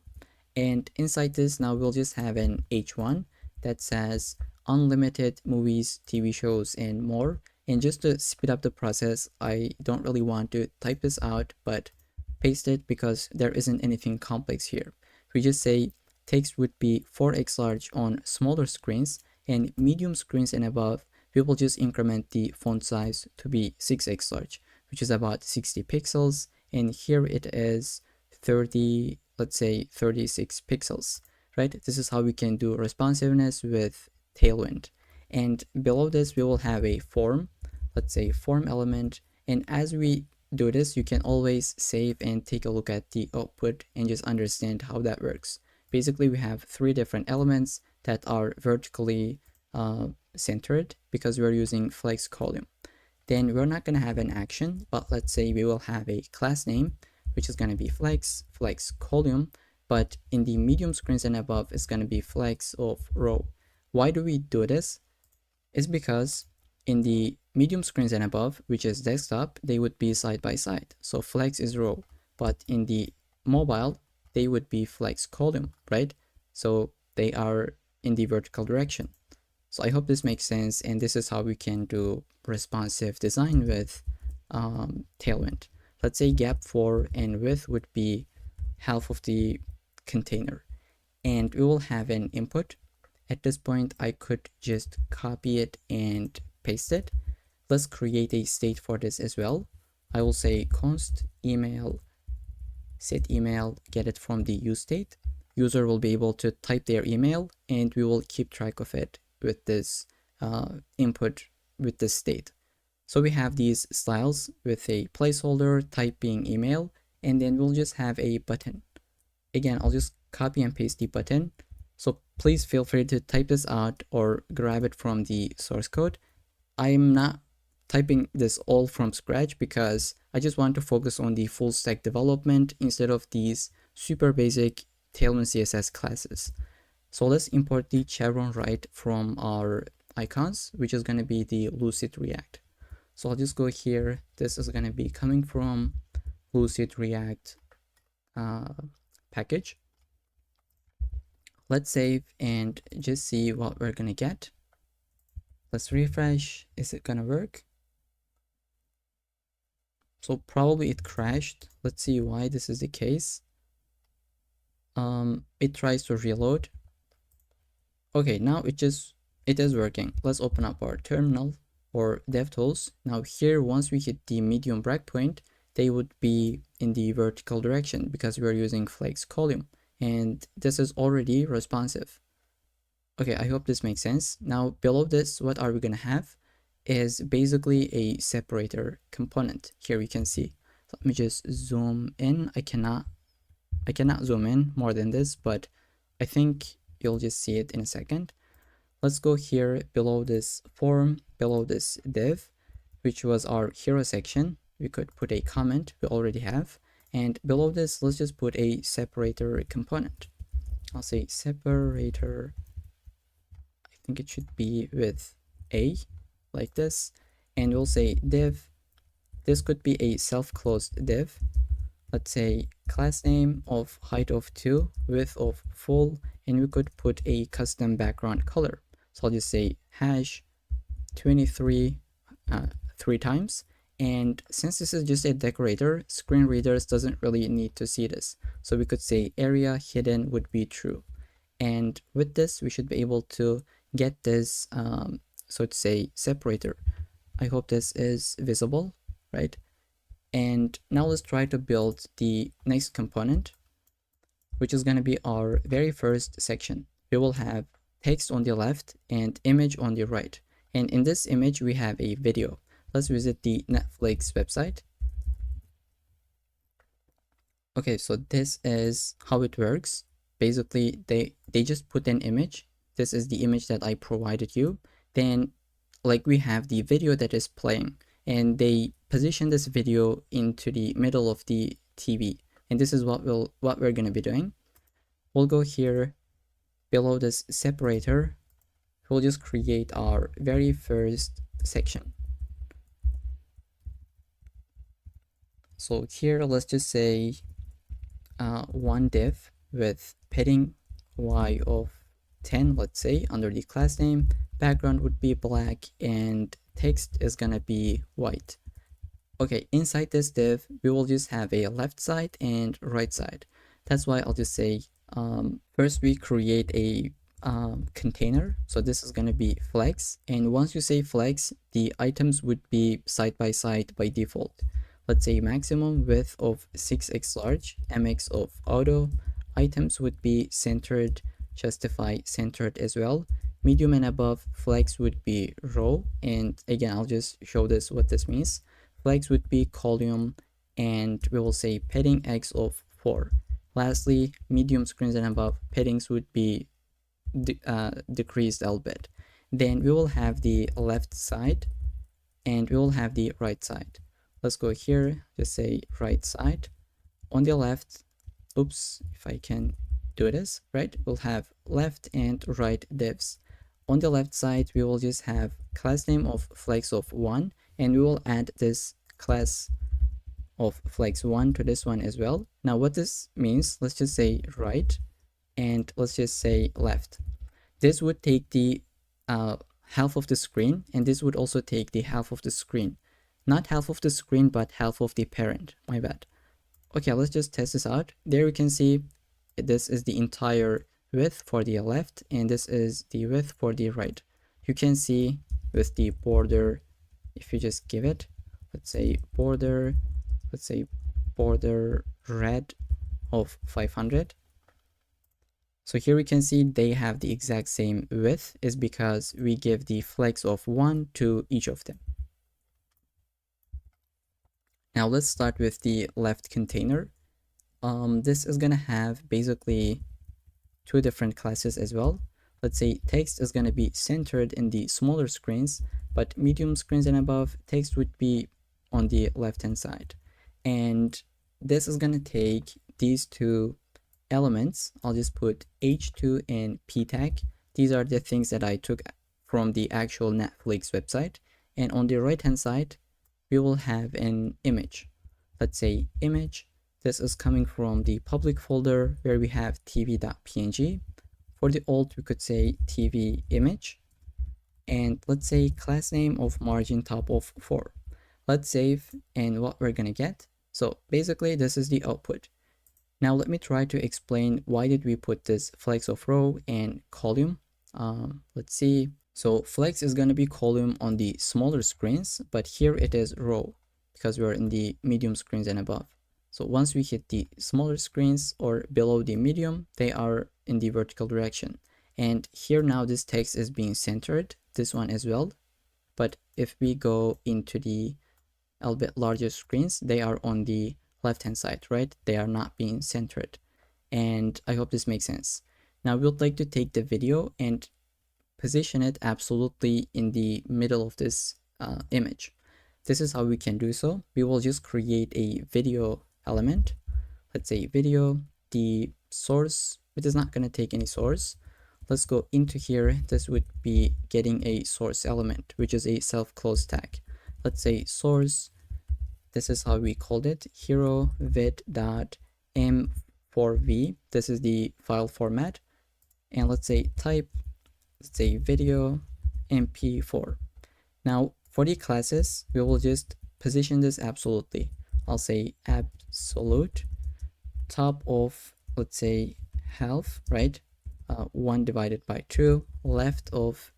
And inside this, now we'll just have an H1 that says unlimited movies, TV shows, and more. And just to speed up the process, I don't really want to type this out, but paste it because there isn't anything complex here. We just say text would be 4x large on smaller screens, and medium screens and above, we will just increment the font size to be 6x large, which is about 60 pixels. And here it is 30, let's say 36 pixels, right? This is how we can do responsiveness with Tailwind. And below this, we will have a form, let's say form element. And as we do this, you can always save and take a look at the output and just understand how that works. Basically, we have 3 different elements that are vertically centered because we're using flex column. Then we're not going to have an action, but let's say we will have a class name, which is going to be flex column, but in the medium screens and above is going to be flex of row. Why do we do this? It's because in the medium screens and above, which is desktop, they would be side by side. So flex is row, but in the mobile, they would be flex column, right? So they are in the vertical direction. So I hope this makes sense, and this is how we can do responsive design with Tailwind. Let's say gap 4 and width would be half of the container, and we will have an input. At this point, I could just copy it and paste it. Let's create a state for this as well. I will say const email, set email, get it from the use state. User will be able to type their email, and we will keep track of it with this input with this state. So we have these styles with a placeholder, type being email, and then we'll just have a button. Again, I'll just copy and paste the button. So please feel free to type this out or grab it from the source code. I'm not typing this all from scratch because I just want to focus on the full stack development instead of these super basic Tailwind CSS classes. So let's import the chevron right from our icons, which is going to be the Lucid React. So I'll just go here. This is going to be coming from Lucid React package. Let's save and just see what we're going to get. Let's refresh. Is it going to work? So probably it crashed. Let's see why this is the case. It tries to reload. Okay, now it is working. Let's open up our terminal or DevTools. Now here, once we hit the medium breakpoint, they would be in the vertical direction because we're using flex column, and this is already responsive. Okay, I hope this makes sense. Now below this, what are we gonna have is basically a separator component. Here we can see. Let me just zoom in. I cannot zoom in more than this, but I think you'll just see it in a second. Let's go here below this form, below this div, which was our hero section. We could put a comment, we already have. And below this, let's just put a separator component. I'll say separator, I think it should be with a, like this. And we'll say div. This could be a self-closed div. Let's say class name of height of 2, width of full, and we could put a custom background color. So I'll just say hash 23 3 times, And since this is just a decorator, screen readers doesn't really need to see this. So we could say area hidden would be true. And with this, we should be able to get this, so to say, separator. I hope this is visible, right? And now let's try to build the next component, which is going to be our very first section. We will have text on the left and image on the right. And in this image, we have a video. Let's visit the Netflix website. Okay, so this is how it works. Basically, they just put an image. This is the image that I provided you. Then, like, we have the video that is playing, and they position this video into the middle of the TV. And this is what we're gonna be doing. We'll go here below this separator. We'll just create our very first section. So here, let's just say one div with padding y of 10, let's say, under the class name. Background would be black and text is gonna be white. Okay, inside this div, we will just have a left side and right side. That's why I'll just say, first we create a container. So this is gonna be flex. And once you say flex, the items would be side by side by default. Let's say maximum width of 6x large, mx of auto. Items would be centered, justify centered as well. Medium and above, flex would be row. And again, I'll just show this what this means. Flex would be column, and we will say padding x of 4. Lastly, medium screens and above, paddings would be decreased a little bit. Then we will have the left side and we will have the right side. Let's go here, just say right side. On the left, oops, if I can do this, right? We'll have left and right divs. On the left side, we will just have class name of flex of 1, and we will add this class of flex 1 to this one as well. Now what this means, let's just say right, and let's just say left. This would take the half of the screen, and this would also take the half of the screen. Not half of the screen, but half of the parent, my bad. Okay, let's just test this out. There we can see this is the entire width for the left, and this is the width for the right. You can see with the border, if you just give it, let's say border red of 500. So here we can see they have the exact same width, is because we give the flex of 1 to each of them. Now let's start with the left container. This is gonna have basically two different classes as well. Let's say text is gonna be centered in the smaller screens, but medium screens and above, text would be on the left hand side. And this is gonna take these two elements. I'll just put h2 and p tag. These are the things that I took from the actual Netflix website. And on the right hand side, we will have an image. Let's say image. This is coming from the public folder where we have tv.png. For the alt, we could say tv image. And let's say class name of margin top of 4. Let's save, and what we're gonna get. So basically, this is the output. Now let me try to explain why did we put this flex of row and column. Let's see. So flex is going to be column on the smaller screens, but here it is row because we're in the medium screens and above. So once we hit the smaller screens or below the medium, they are in the vertical direction. And here now this text is being centered, this one as well. But if we go into the a little bit larger screens, they are on the left hand side, right? They are not being centered. And I hope this makes sense. Now we would like to take the video and position it absolutely in the middle of this image. This is how we can do so. We will just create a video element. Let's say video, the source, it is not going to take any source. Let's go into here. This would be getting a source element, which is a self-close tag. Let's say source. This is how we called it, hero vid.m4v. This is the file format. And let's say type, let's say video mp4. Now for the classes, we will just position this absolutely. I'll say absolute top of, let's say, half, right? 1 divided by 2, left of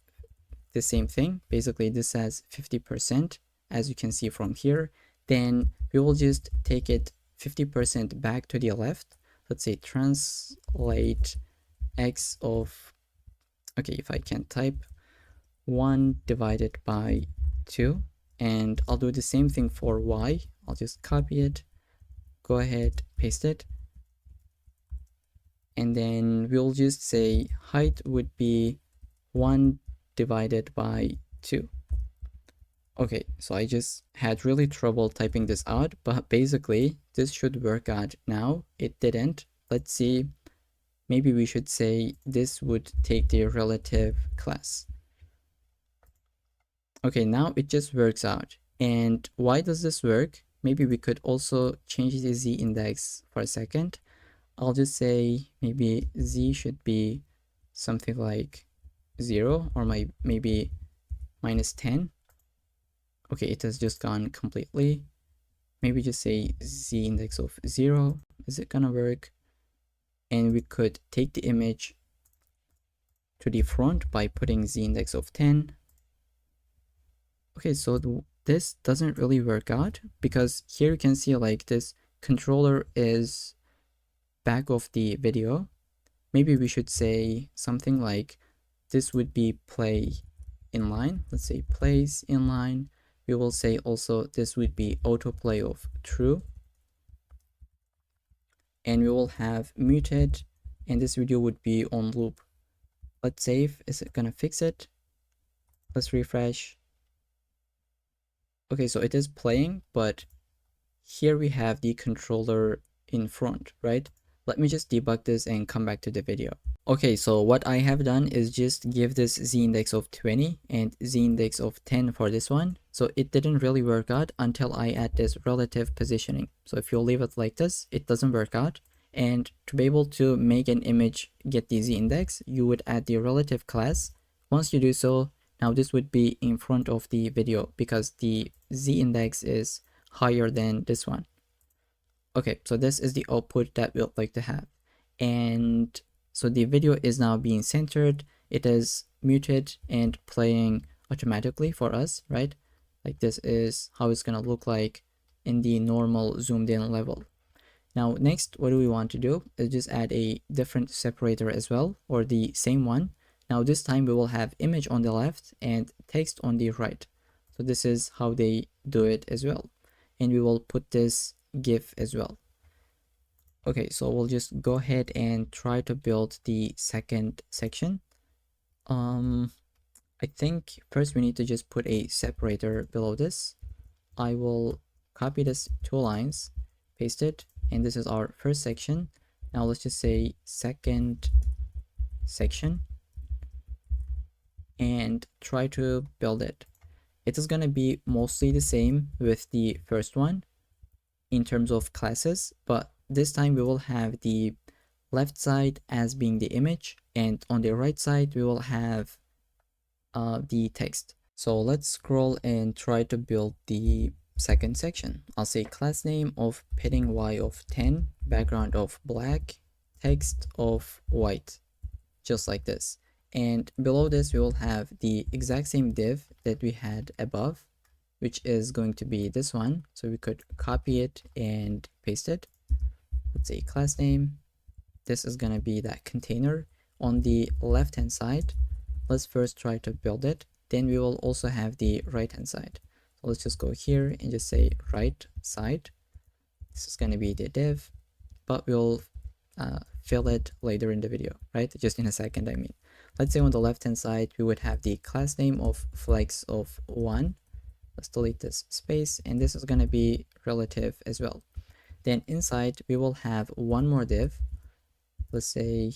the same thing. Basically, this has 50%, as you can see from here. Then we will just take it 50% back to the left. Let's say translate x of, okay, if I can type, 1 divided by 2. And I'll do the same thing for y. I'll just copy it, go ahead, paste it. And then we'll just say height would be 1 divided by 2. Okay, so I just had really trouble typing this out, but basically this should work out now. It didn't. Let's see. Maybe we should say this would take the relative class. Okay, now it just works out. And why does this work? Maybe we could also change the z index for a second. I'll just say maybe z should be something like 0 or maybe minus 10. Okay, it has just gone completely. Maybe just say z index of 0. Is it gonna work? And we could take the image to the front by putting z index of 10. Okay, so this doesn't really work out because here you can see like this controller is back of the video. Maybe we should say something like this would be play inline. Let's say plays inline. We will say also this would be autoplay of true. And we will have muted, and this video would be on loop. Let's save. Is it gonna fix it? Let's refresh. Okay, so it is playing, but here we have the controller in front, right? Let me just debug this and come back to the video. Okay, so what I have done is just give this z index of 20 and z index of 10 for this one. So it didn't really work out until I add this relative positioning. So if you leave it like this, it doesn't work out. And to be able to make an image get the z index, you would add the relative class. Once you do so, now this would be in front of the video because the z index is higher than this one. Okay, so this is the output that we'd like to have. And so the video is now being centered. It is muted and playing automatically for us, right? Like this is how it's gonna look like in the normal zoomed in level. Now, next, what do we want to do is just add a different separator as well, or the same one. Now this time we will have image on the left and text on the right. So this is how they do it as well. And we will put this GIF as well. Okay, so we'll just go ahead and try to build the second section. I think first we need to just put a separator below this. I will copy this 2 lines, paste it, and this is our first section. Now let's just say second section and try to build it. It is going to be mostly the same with the first one in terms of classes, but this time we will have the left side as being the image, and on the right side we will have the text. So let's scroll and try to build the second section. I'll say class name of padding y of 10, background of black, text of white, just like this. And below this we will have the exact same div that we had above, which is going to be this one. So we could copy it and paste it. Let's say class name. This is going to be that container. On the left hand side, let's first try to build it. Then we will also have the right hand side. So let's just go here and just say right side. This is going to be the div, but we'll fill it later in the video, right? Just in a second, I mean. Let's say on the left hand side, we would have the class name of flex of 1. Let's delete this space, and this is going to be relative as well. Then inside, we will have one more div. Let's say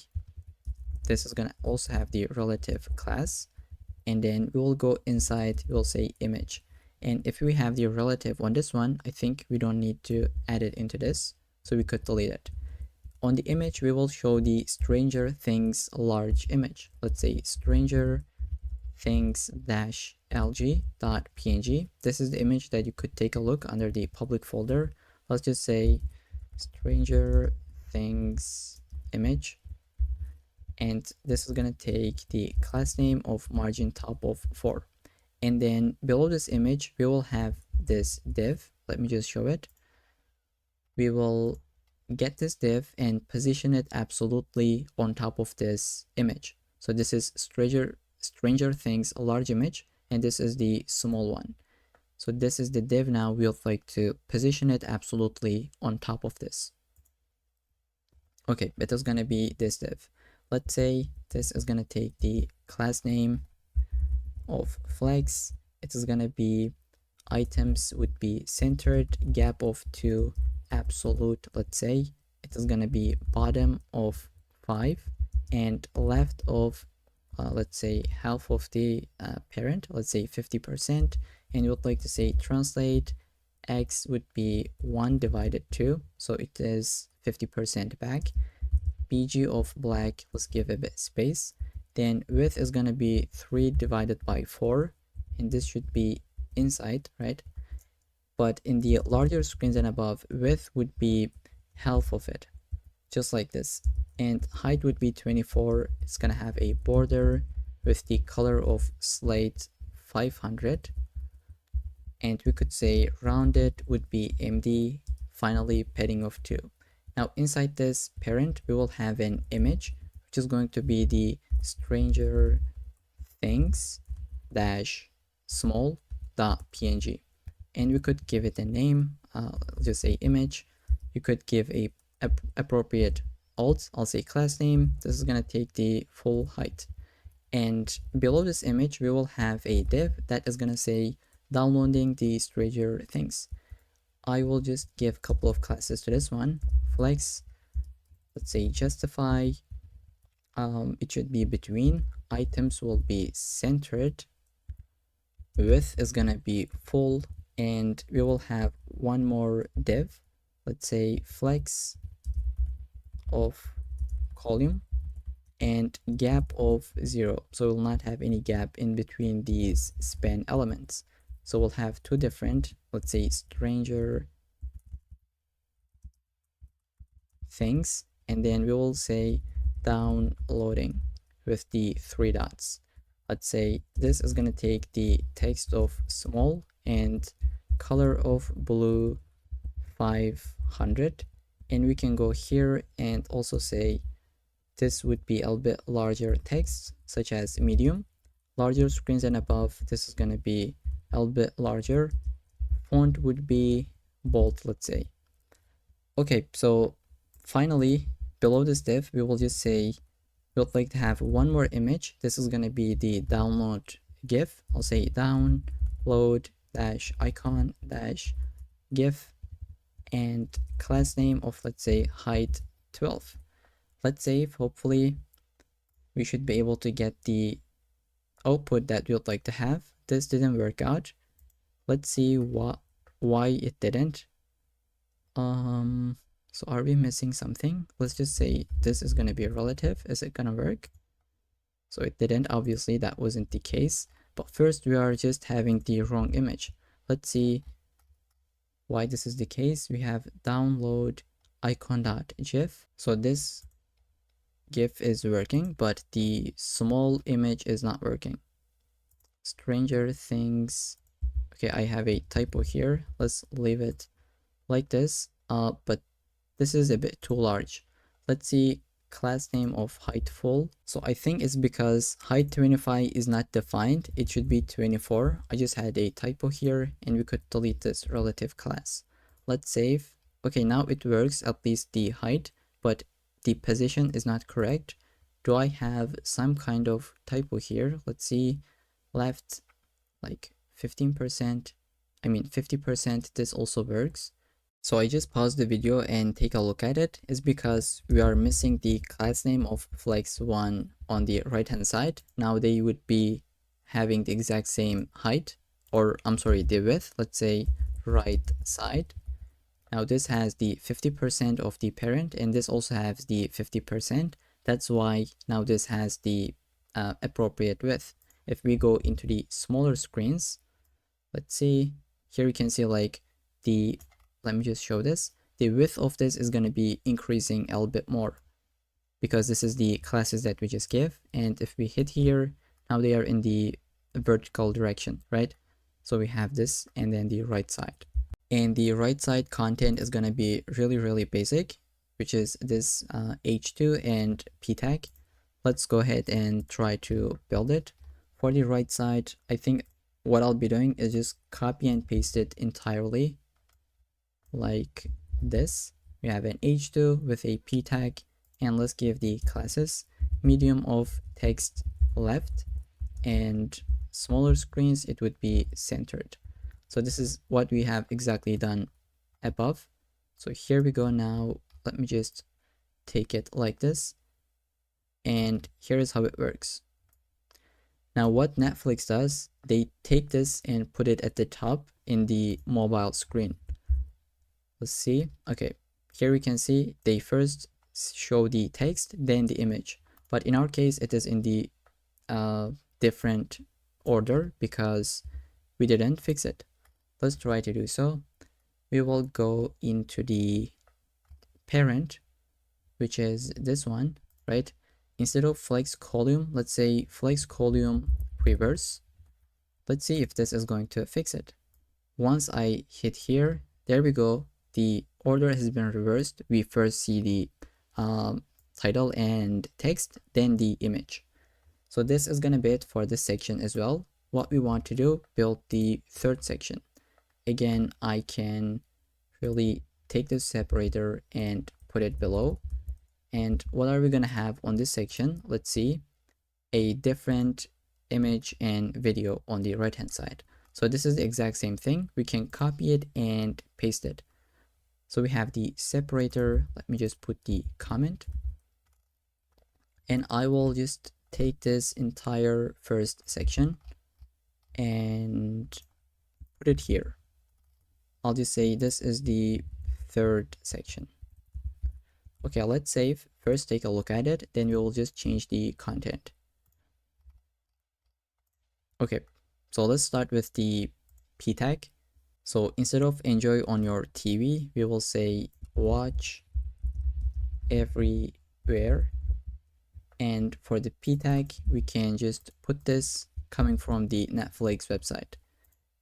this is going to also have the relative class. And then we will go inside, we'll say image. And if we have the relative on this one, I think we don't need to add it into this. So we could delete it. On the image, we will show the Stranger Things large image. Let's say Stranger things-lg.png. This is the image that you could take a look under the public folder. Let's just say stranger things image, and this is going to take the class name of margin top of 4, and then below this image we will have this div. Let me just show it. We will get this div and position it absolutely on top of this image. So this is stranger things, a large image, and this is the small one. So this is the div. Now we would like to position it absolutely on top of this. Okay, it is going to be this div. Let's say this is going to take the class name of flex. It is going to be items would be centered, gap of 2, absolute. Let's say it is going to be bottom of 5 and left of let's say half of the parent, let's say 50%, and you would like to say translate x would be 1 divided 2, so it is 50% back. bg of black, let's give a bit space. Then width is going to be 3 divided by 4, and this should be inside, right? But in the larger screens and above, width would be half of it, just like this. And height would be 24. It's gonna have a border with the color of slate 500, and we could say rounded would be MD, finally padding of 2. Now inside this parent we will have an image which is going to be the stranger things dash small dot png, and we could give it a name. Just say image. You could give a appropriate alt. I'll say class name. This is gonna take the full height, and below this image we will have a div that is gonna say downloading the stranger things. I will just give a couple of classes to this one. Flex, let's say justify. It should be between. Items will be centered. Width is gonna be full, and we will have one more div. Let's say flex of column and gap of 0, so we'll not have any gap in between these span elements. So we'll have two different, let's say stranger things, and then we will say downloading with the 3 dots. Let's say this is going to take the text of small and color of blue 500, and we can go here and also say this would be a little bit larger text, such as medium. Larger screens and above, this is going to be a little bit larger. Font would be bold, let's say. Okay, so finally below this div we will just say we would like to have one more image. This is going to be the download gif. I'll say download dash icon dash gif, and class name of, let's say, height 12. Let's save. Hopefully we should be able to get the output that we would like to have. This didn't work out. Let's see why it didn't. So are we missing something? Let's just say this is going to be a relative. Is it going to work? So it didn't. Obviously that wasn't the case, but first we are just having the wrong image. Let's see why this is the case. We have download icon.gif. So this gif is working, but the small image is not working. Stranger things. Okay, I have a typo here. Let's leave it like this. But this is a bit too large. Let's see class name of height full. So I think it's because height 25 is not defined. It should be 24. I just had a typo here, and we could delete this relative class. Let's save. Okay, now it works, at least the height, but the position is not correct. Do I have some kind of typo here? Let's see. Left like 15%. I mean 50%. This also works. So I just paused the video and take a look at it. It's because we are missing the class name of flex1 on the right hand side. Now they would be having the exact same height, or I'm sorry, the width. Let's say right side. Now this has the 50% of the parent, and this also has the 50%. That's why now this has the appropriate width. if we go into the smaller screens, let's see, here you can see like let me just show this. The width of this is going to be increasing a little bit more because this is the classes that we just gave. And if we hit here, now they are in the vertical direction, right? So we have this and then the right side. And the right side content is going to be really basic, which is this h2 and p tag. Let's go ahead and try to build it. For the right side, I think what I'll be doing is just copy and paste it entirely like this. We have an h2 with a p tag, and let's give the classes medium of text left, and smaller screens it would be centered. So this is what we have exactly done above. So here we go. Now let me just take it like this, and here is how it works. Now what Netflix does, they take this and put it at the top in the mobile screen. Let's see. Okay, here we can see they first show the text, then the image. But in our case, it is in the different order because we didn't fix it. Let's try to do so. We will go into the parent, which is this one, right? Instead of flex column, let's say flex column reverse. Let's see if this is going to fix it. Once I hit here, there we go. The order has been reversed. We first see the title and text, then the image. So this is going to be it for this section as well. What we want to do, build the third section. Again, I can really take this separator and put it below. And what are we going to have on this section? Let's see, a different image and video on the right hand side. So this is the exact same thing. We can copy it and paste it. So we have the separator. Let me just put the comment, and I will just take this entire first section and put it here. I'll just say this is the third section. Okay, let's save. First take a look at it, then we will just change the content. Okay, so let's start with the p tag. So instead of enjoy on your TV, we will say watch everywhere. And for the p tag, we can just put this coming from the Netflix website.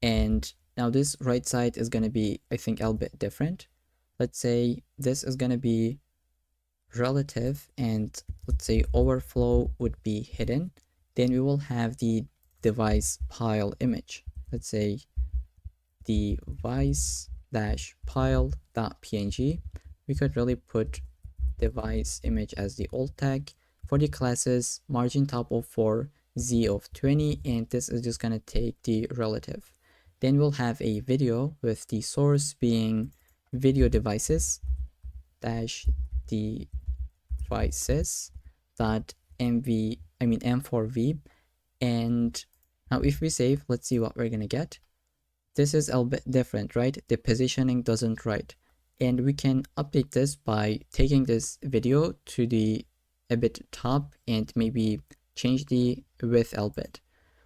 And now this right side is going to be, I think, a little bit different. Let's say this is going to be relative, and let's say overflow would be hidden. Then we will have the device pile image. Let's say device-pile.png. We could really put device image as the alt tag. For the classes, margin top of 4, z of 20, and this is just going to take the relative. Then we'll have a video with the source being video devices dash devices dot m4v. And now if we save, let's see what we're gonna get. This is a little bit different, right? The positioning doesn't right, and we can update this by taking this video to the a bit top and maybe change the width a little bit.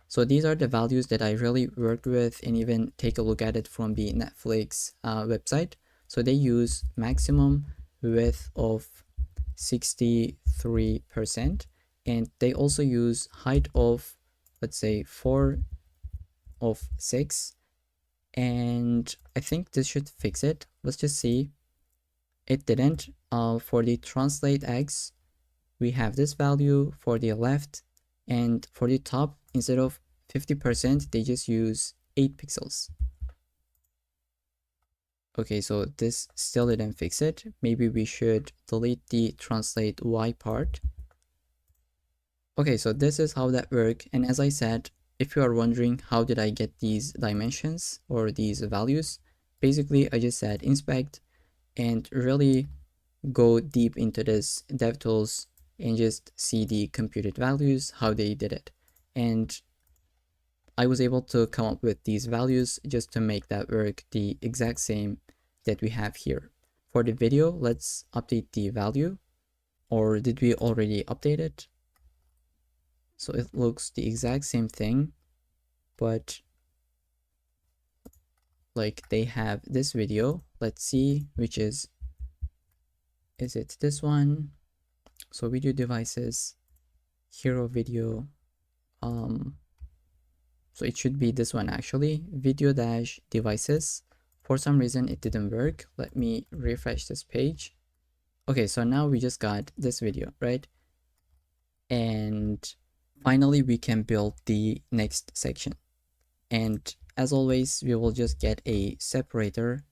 So these are the values that I really worked with, and even take a look at it from the Netflix website. So they use maximum width of 63%, and they also use height of, let's say, 4 of 6, and I think this should fix it. Let's just see. It didn't. For the translate X, we have this value for the left, and for the top, instead of 50%, they just use 8 pixels. Okay, so this still didn't fix it. Maybe we should delete the translate Y part. Okay, so this is how that works. And as I said, if you are wondering how did I get these dimensions or these values, basically I just said inspect and really go deep into this DevTools and just see the computed values, how they did it. And I was able to come up with these values just to make that work the exact same that we have here. For the video, let's update the value. Or did we already update it? So it looks the exact same thing, but like they have this video. Let's see which is it this one? So video devices, hero video, so it should be this one actually, video dash devices. For some reason it didn't work. Let me refresh this page. Okay, so now we just got this video, right? And finally we can build the next section. And as always, we will just get a separator.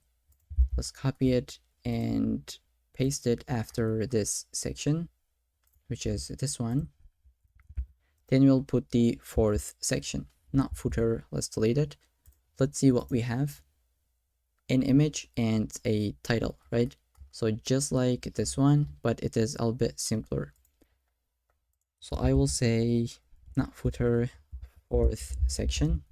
Let's copy it and paste it after this section, which is this one. Then we'll put the fourth section, not footer. Let's delete it. Let's see what we have. An image and a title, right? So just like this one, but it is a little bit simpler. So I will say not footer, fourth section,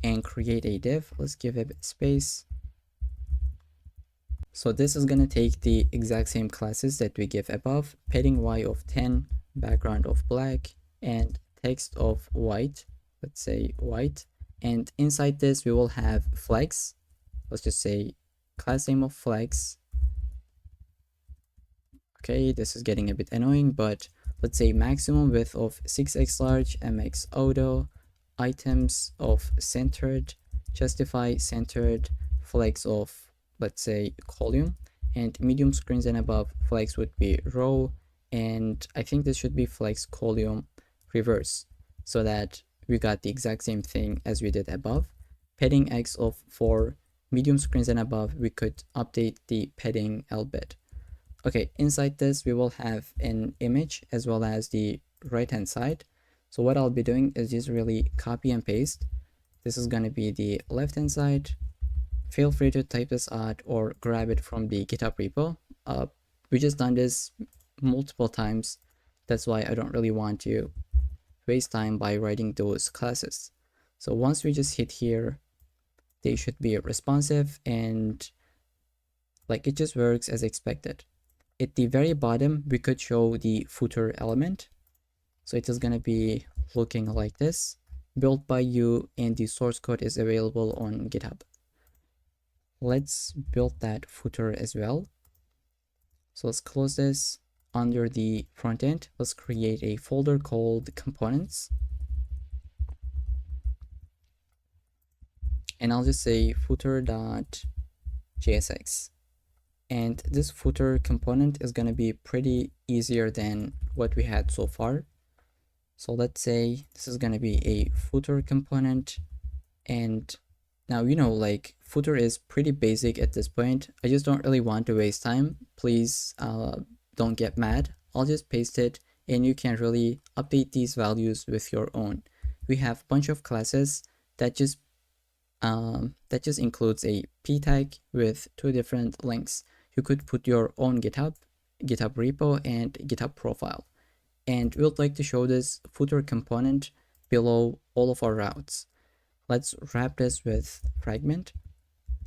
and create a div. Let's give it space. So this is going to take the exact same classes that we give above, padding y of 10, background of black, and text of white. Let's say white. And inside this, we will have flags. Let's just say class name of flags. Okay, this is getting a bit annoying, but let's say maximum width of 6x large, mx auto, items of centered, justify centered, flags of, let's say, column, and medium screens and above flags would be row, and I think this should be flags column reverse, so that we got the exact same thing as we did above. Padding x of 4, medium screens and above, we could update the padding a bit. Okay, inside this we will have an image as well as the right hand side. So what I'll be doing is just really copy and paste. This is going to be the left hand side. Feel free to type this out or grab it from the GitHub repo. We just done this multiple times. That's why I don't really want to waste time by writing those classes. So once we just hit here, they should be responsive and like it just works as expected. At the very bottom, we could show the footer element. So it is going to be looking like this, built by you, and the source code is available on GitHub. Let's build that footer as well. So let's close this. Under the front end, let's create a folder called components. And I'll just say footer.jsx. And this footer component is going to be pretty easier than what we had so far. So let's say this is going to be a footer component. And now, you know, like footer is pretty basic at this point. I just don't really want to waste time. Please don't get mad. I'll just paste it and you can really update these values with your own. We have a bunch of classes that just includes a p tag with 2 different links. You could put your own GitHub repo and GitHub profile. And we would like to show this footer component below all of our routes. Let's wrap this with fragment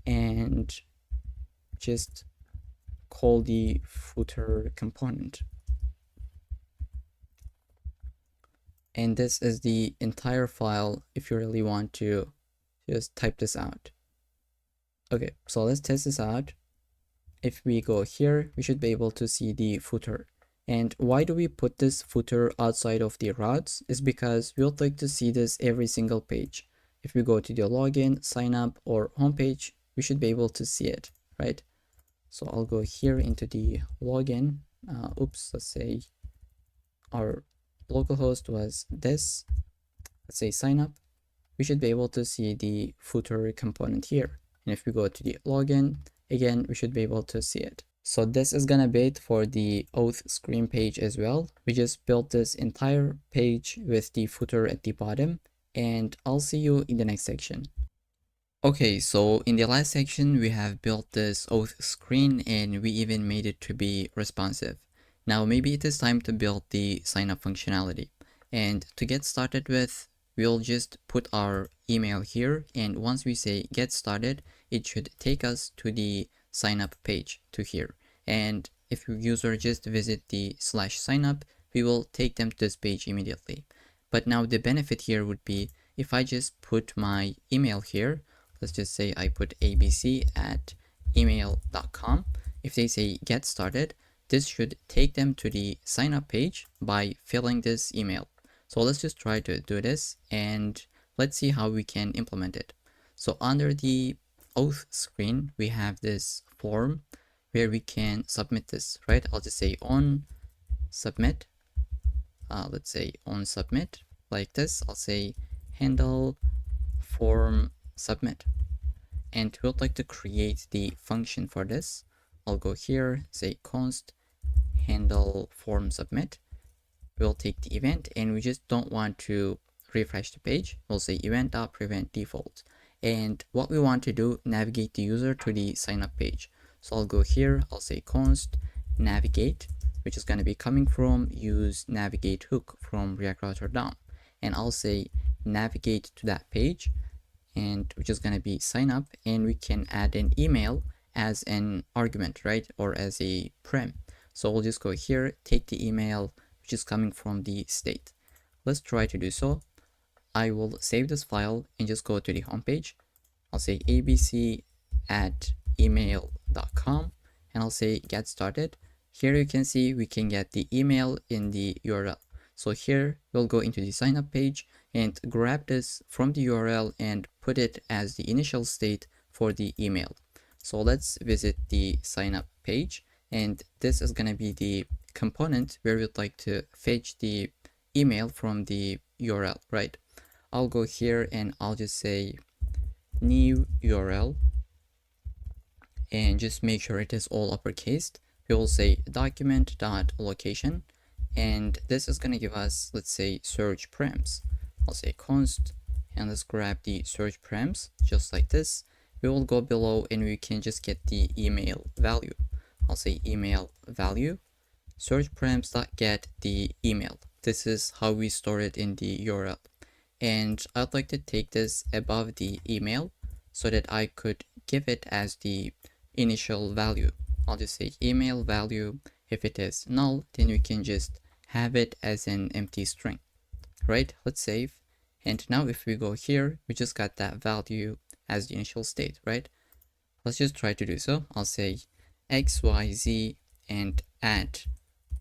and just call the footer component. And this is the entire file if you really want to just type this out. Okay, so let's test this out. If we go here, we should be able to see the footer. And why do we put this footer outside of the routes? Is because we would like to see this every single page. If we go to the login, sign up, or homepage, we should be able to see it, right? So I'll go here into the login. Let's say our localhost was this. Let's say sign up. We should be able to see the footer component here. And if we go to the login, again, we should be able to see it. So this is gonna be it for the Auth screen page as well. We just built this entire page with the footer at the bottom, and I'll see you in the next section. Okay, so in the last section, we have built this Auth screen and we even made it to be responsive. Now maybe it is time to build the sign up functionality. And to get started with, we'll just put our email here, and once we say get started, it should take us to the sign up page to here. And if your user just visit the /signup, we will take them to this page immediately. But now the benefit here would be if I just put my email here, let's just say I put abc@email.com. If they say get started, this should take them to the sign up page by filling this email. So let's just try to do this and let's see how we can implement it. So under the Auth screen, we have this form where we can submit this, right? I'll just say on submit. Let's say on submit like this. I'll say handle form submit. And we'd like to create the function for this. I'll go here, say const handle form submit. We'll take the event and we just don't want to refresh the page. We'll say event.prevent default. And what we want to do, navigate the user to the sign up page. So I'll go here, I'll say const navigate, which is going to be coming from use navigate hook from React Router DOM. And I'll say navigate to that page, and which is going to be sign up, and we can add an email as an argument, right? Or as a prem. So we'll just go here, take the email, which is coming from the state. Let's try to do so. I will save this file and just go to the home page. I'll say abc@email.com and I'll say get started. Here you can see we can get the email in the URL. So here we'll go into the sign up page and grab this from the URL and put it as the initial state for the email. So let's visit the sign up page, and this is going to be the component where we'd like to fetch the email from the URL, right? I'll go here and I'll just say new URL and just make sure it is all uppercase. We will say document.location, and this is going to give us, let's say, search params. I'll say const and let's grab the search params just like this. We will go below and we can just get the email value. I'll say email value search params.get the email. This is how we store it in the URL. And I'd like to take this above the email so that I could give it as the initial value. I'll just say email value. If it is null, then we can just have it as an empty string, right? Let's save. And now if we go here, we just got that value as the initial state, right? Let's just try to do so. I'll say xyz and at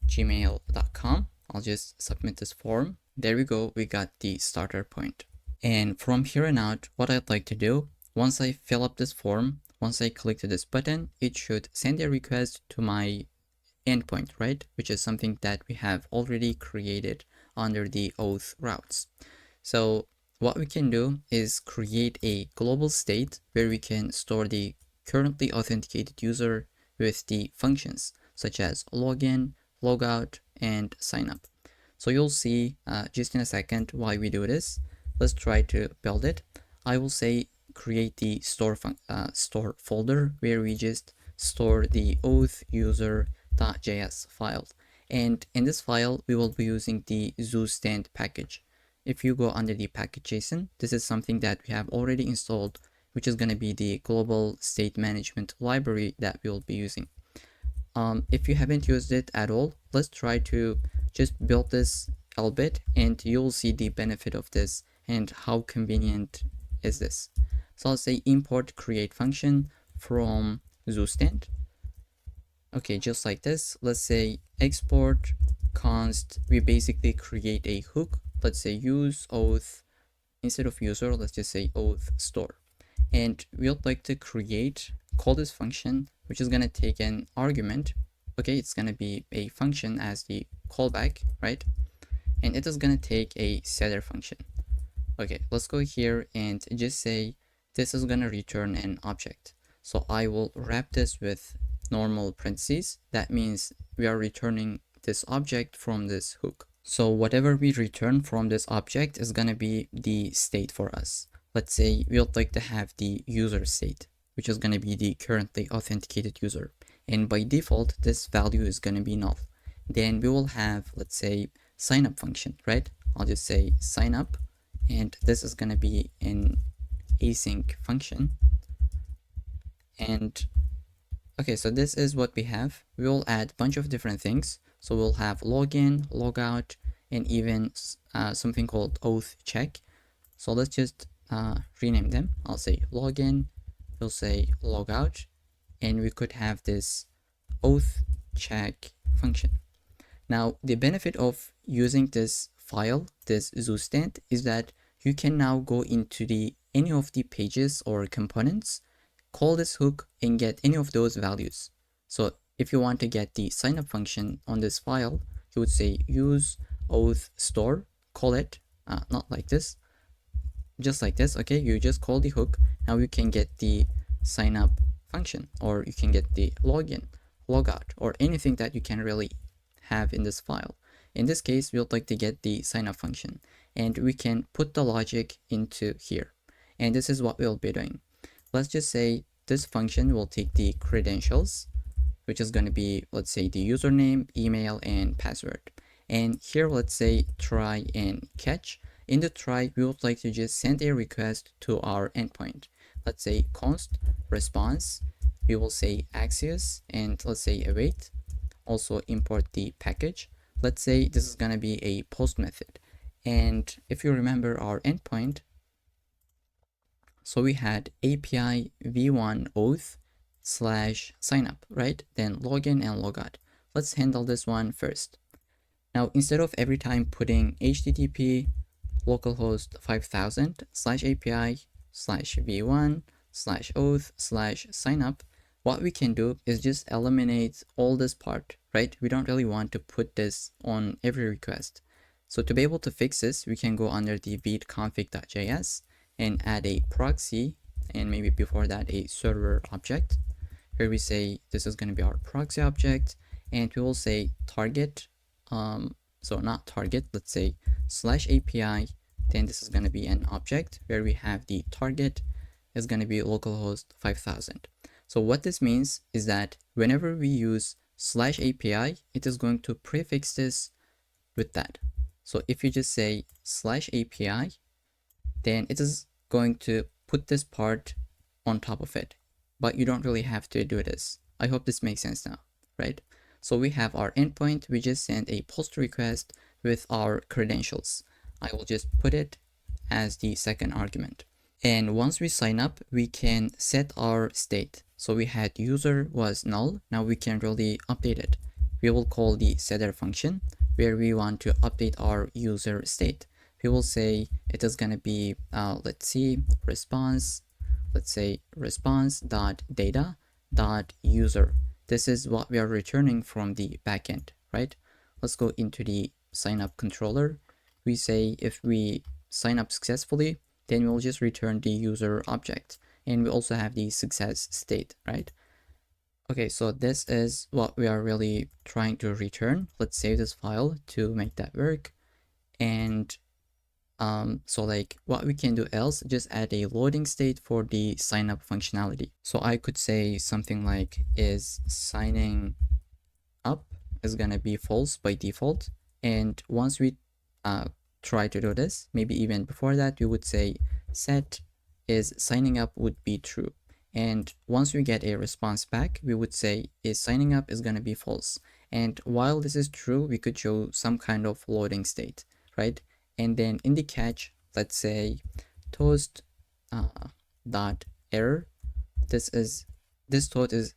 gmail.com. I'll just submit this form. There we go. We got the starter point. And from here on out, what I'd like to do, once I fill up this form, once I click to this button, it should send a request to my endpoint, right? Which is something that we have already created under the Auth routes. So what we can do is create a global state where we can store the currently authenticated user with the functions such as login, logout, and sign up. So you'll see just in a second why we do this. Let's try to build it. I will say create the store folder where we just store the auth user.js file. And in this file, we will be using the zoostand package. If you go under the package.json, this is something that we have already installed, which is going to be the global state management library that we'll be using. If you haven't used it at all, let's try to just build this a little bit and you'll see the benefit of this and how convenient is this. So I'll say import create function from zoostand. Okay, just like this. Let's say export const. We basically create a hook. Let's say use auth. Instead of user, let's just say auth store. And we'd like to call this function, which is going to take an argument. Okay, it's going to be a function as the callback, right? And it is going to take a setter function. Okay, let's go here and just say this is going to return an object. So I will wrap this with normal parentheses. That means we are returning this object from this hook. So whatever we return from this object is going to be the state for us. Let's say we would like to have the user state, which is going to be the currently authenticated user. And by default, this value is going to be null. Then we will have, let's say, sign up function, right? I'll just say sign up, and this is going to be an async function. And okay, so this is what we have. We will add a bunch of different things. So we'll have login, logout, and even something called auth check. So let's just rename them. I'll say login, we'll say logout, and we could have this auth check function. Now, the benefit of using this file, this zoostat, is that you can now go into any of the pages or components, call this hook, and get any of those values. So if you want to get the signup function on this file, you would say use auth store, call it, not like this, just like this. Okay, you just call the hook. Now you can get the signup function, or you can get the login, logout, or anything that you can really have in this file. In this case, we would like to get the signup function, and we can put the logic into here. And this is what we'll be doing. Let's just say this function will take the credentials, which is going to be, let's say, the username, email, and password. And here, let's say try and catch. In the try, we would like to just send a request to our endpoint. Let's say const response. We will say Axios, and let's say await. Also import the package. Let's say this is going to be a post method. And if you remember our endpoint, so we had API v1 auth / signup, right? Then login and logout. Let's handle this one first. Now, instead of every time putting HTTP localhost 5000 / API / v1 / auth / signup, what we can do is just eliminate all this part, right? We don't really want to put this on every request. So to be able to fix this, we can go under the vite-config.js and add a proxy, and maybe before that a server object. Here we say this is going to be our proxy object, and we will say target, so not target, let's say /API, then this is going to be an object where we have the target is going to be localhost 5000. So what this means is that whenever we use /API, it is going to prefix this with that. So if you just say /API, then it is going to put this part on top of it, but you don't really have to do this. I hope this makes sense now, right? So we have our endpoint. We just send a post request with our credentials. I will just put it as the second argument. And once we sign up, we can set our state. So we had user was null. Now we can really update it. We will call the setter function where we want to update our user state. We will say it is going to be, let's see, response, let's say response.data.user. This is what we are returning from the backend, right? Let's go into the sign up controller. We say if we sign up successfully, then we'll just return the user object. And we also have the success state, right? Okay, so this is what we are really trying to return. Let's save this file to make that work. And so like what we can do else, just add a loading state for the sign up functionality. So I could say something like is signing up is gonna be false by default. And once we try to do this, maybe even before that, we would say set is signing up would be true. And once we get a response back, we would say is signing up is gonna be false. And while this is true, we could show some kind of loading state, right? And then in the catch, let's say toast dot error. This toast is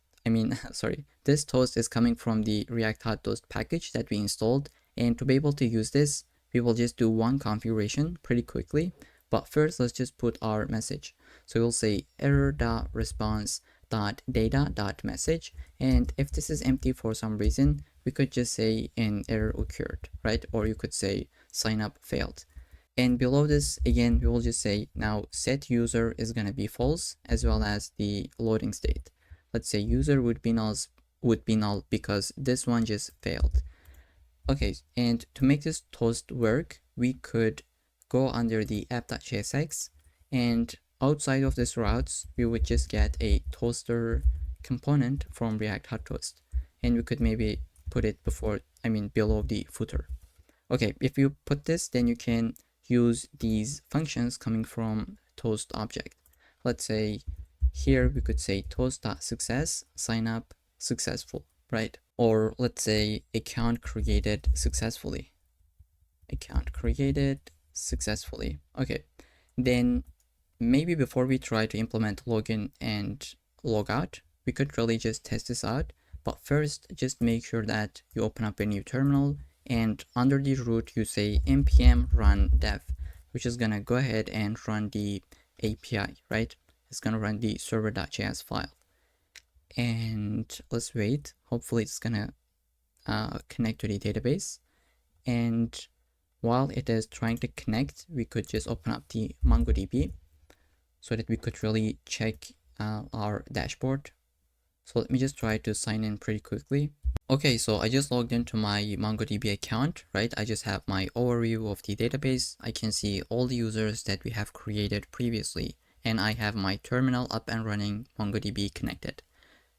coming from the React Hot Toast package that we installed. And to be able to use this, we will just do one configuration pretty quickly. But first, let's just put our message. So we'll say error.response.data.message. And if this is empty for some reason, we could just say an error occurred, right? Or you could say sign up failed. And below this, again, we will just say now set user is going to be false, as well as the loading state. Let's say user would be null because this one just failed. Okay, and to make this toast work, we could go under the app.jsx, and outside of this routes, we would just get a toaster component from React Hot Toast, and we could maybe put it below the footer. Okay, if you put this, then you can use these functions coming from toast object. Let's say here we could say toast.success sign up successful, right? or let's say account created successfully. Account created successfully. Okay, then maybe before we try to implement login and logout, we could really just test this out. But first, just make sure that you open up a new terminal and under the root you say npm run dev, which is gonna go ahead and run the API, right? It's gonna run the server.js file. And let's wait. Hopefully it's gonna connect to the database. And while it is trying to connect, we could just open up the MongoDB so that we could really check our dashboard. So let me just try to sign in pretty quickly. Okay, so I just logged into my MongoDB account, right? I just have my overview of the database. I can see all the users that we have created previously, and I have my terminal up and running, MongoDB connected.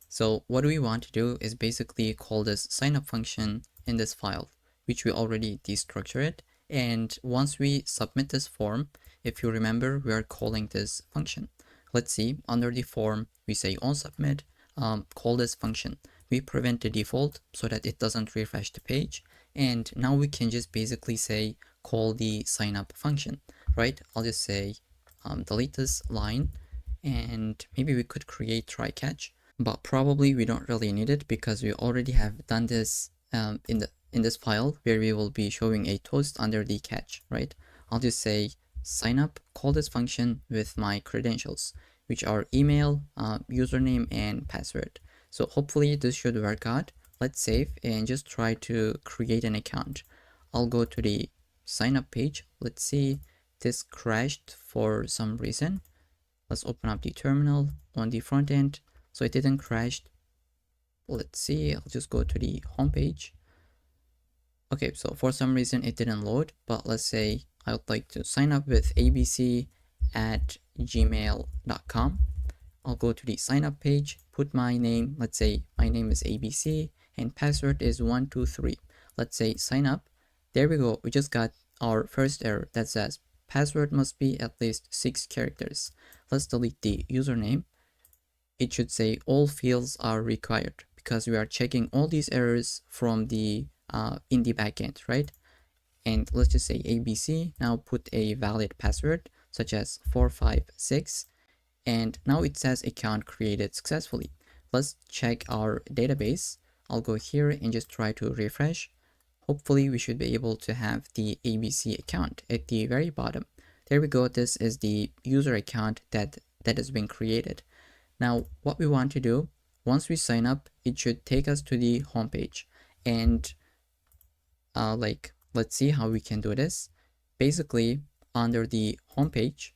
So what we want to do is basically call this signup function in this file, which we already destructured. And once we submit this form, if you remember, we are calling this function. Let's see, under the form, we say on submit, call this function. We prevent the default so that it doesn't refresh the page. And now we can just basically say, call the signup function, right? I'll just say, delete this line, and maybe we could create try catch, but probably we don't really need it because we already have done this in this file where we will be showing a toast under the catch, right? I'll just say sign up, call this function with my credentials, which are email, username, and password. So hopefully this should work out. Let's save and just try to create an account. I'll go to the sign up page. Let's see, this crashed for some reason. Let's open up the terminal on the front end. So it didn't crash. Let's see, I'll just go to the home page. Okay, so for some reason it didn't load, but let's say I would like to sign up with abc@gmail.com. I'll go to the sign up page, put my name, let's say my name is ABC and password is 123. Let's say sign up. There we go, we just got our first error that says password must be at least 6 characters. Let's delete the username. It should say all fields are required because we are checking all these errors from the in the backend, right? And let's just say ABC. Now put a valid password such as 456, and now it says account created successfully. Let's check our database. I'll go here and just try to refresh. Hopefully we should be able to have the ABC account at the very bottom. There we go. This is the user account that has been created. Now, what we want to do, once we sign up, it should take us to the home page. And let's see how we can do this. Basically, under the home page,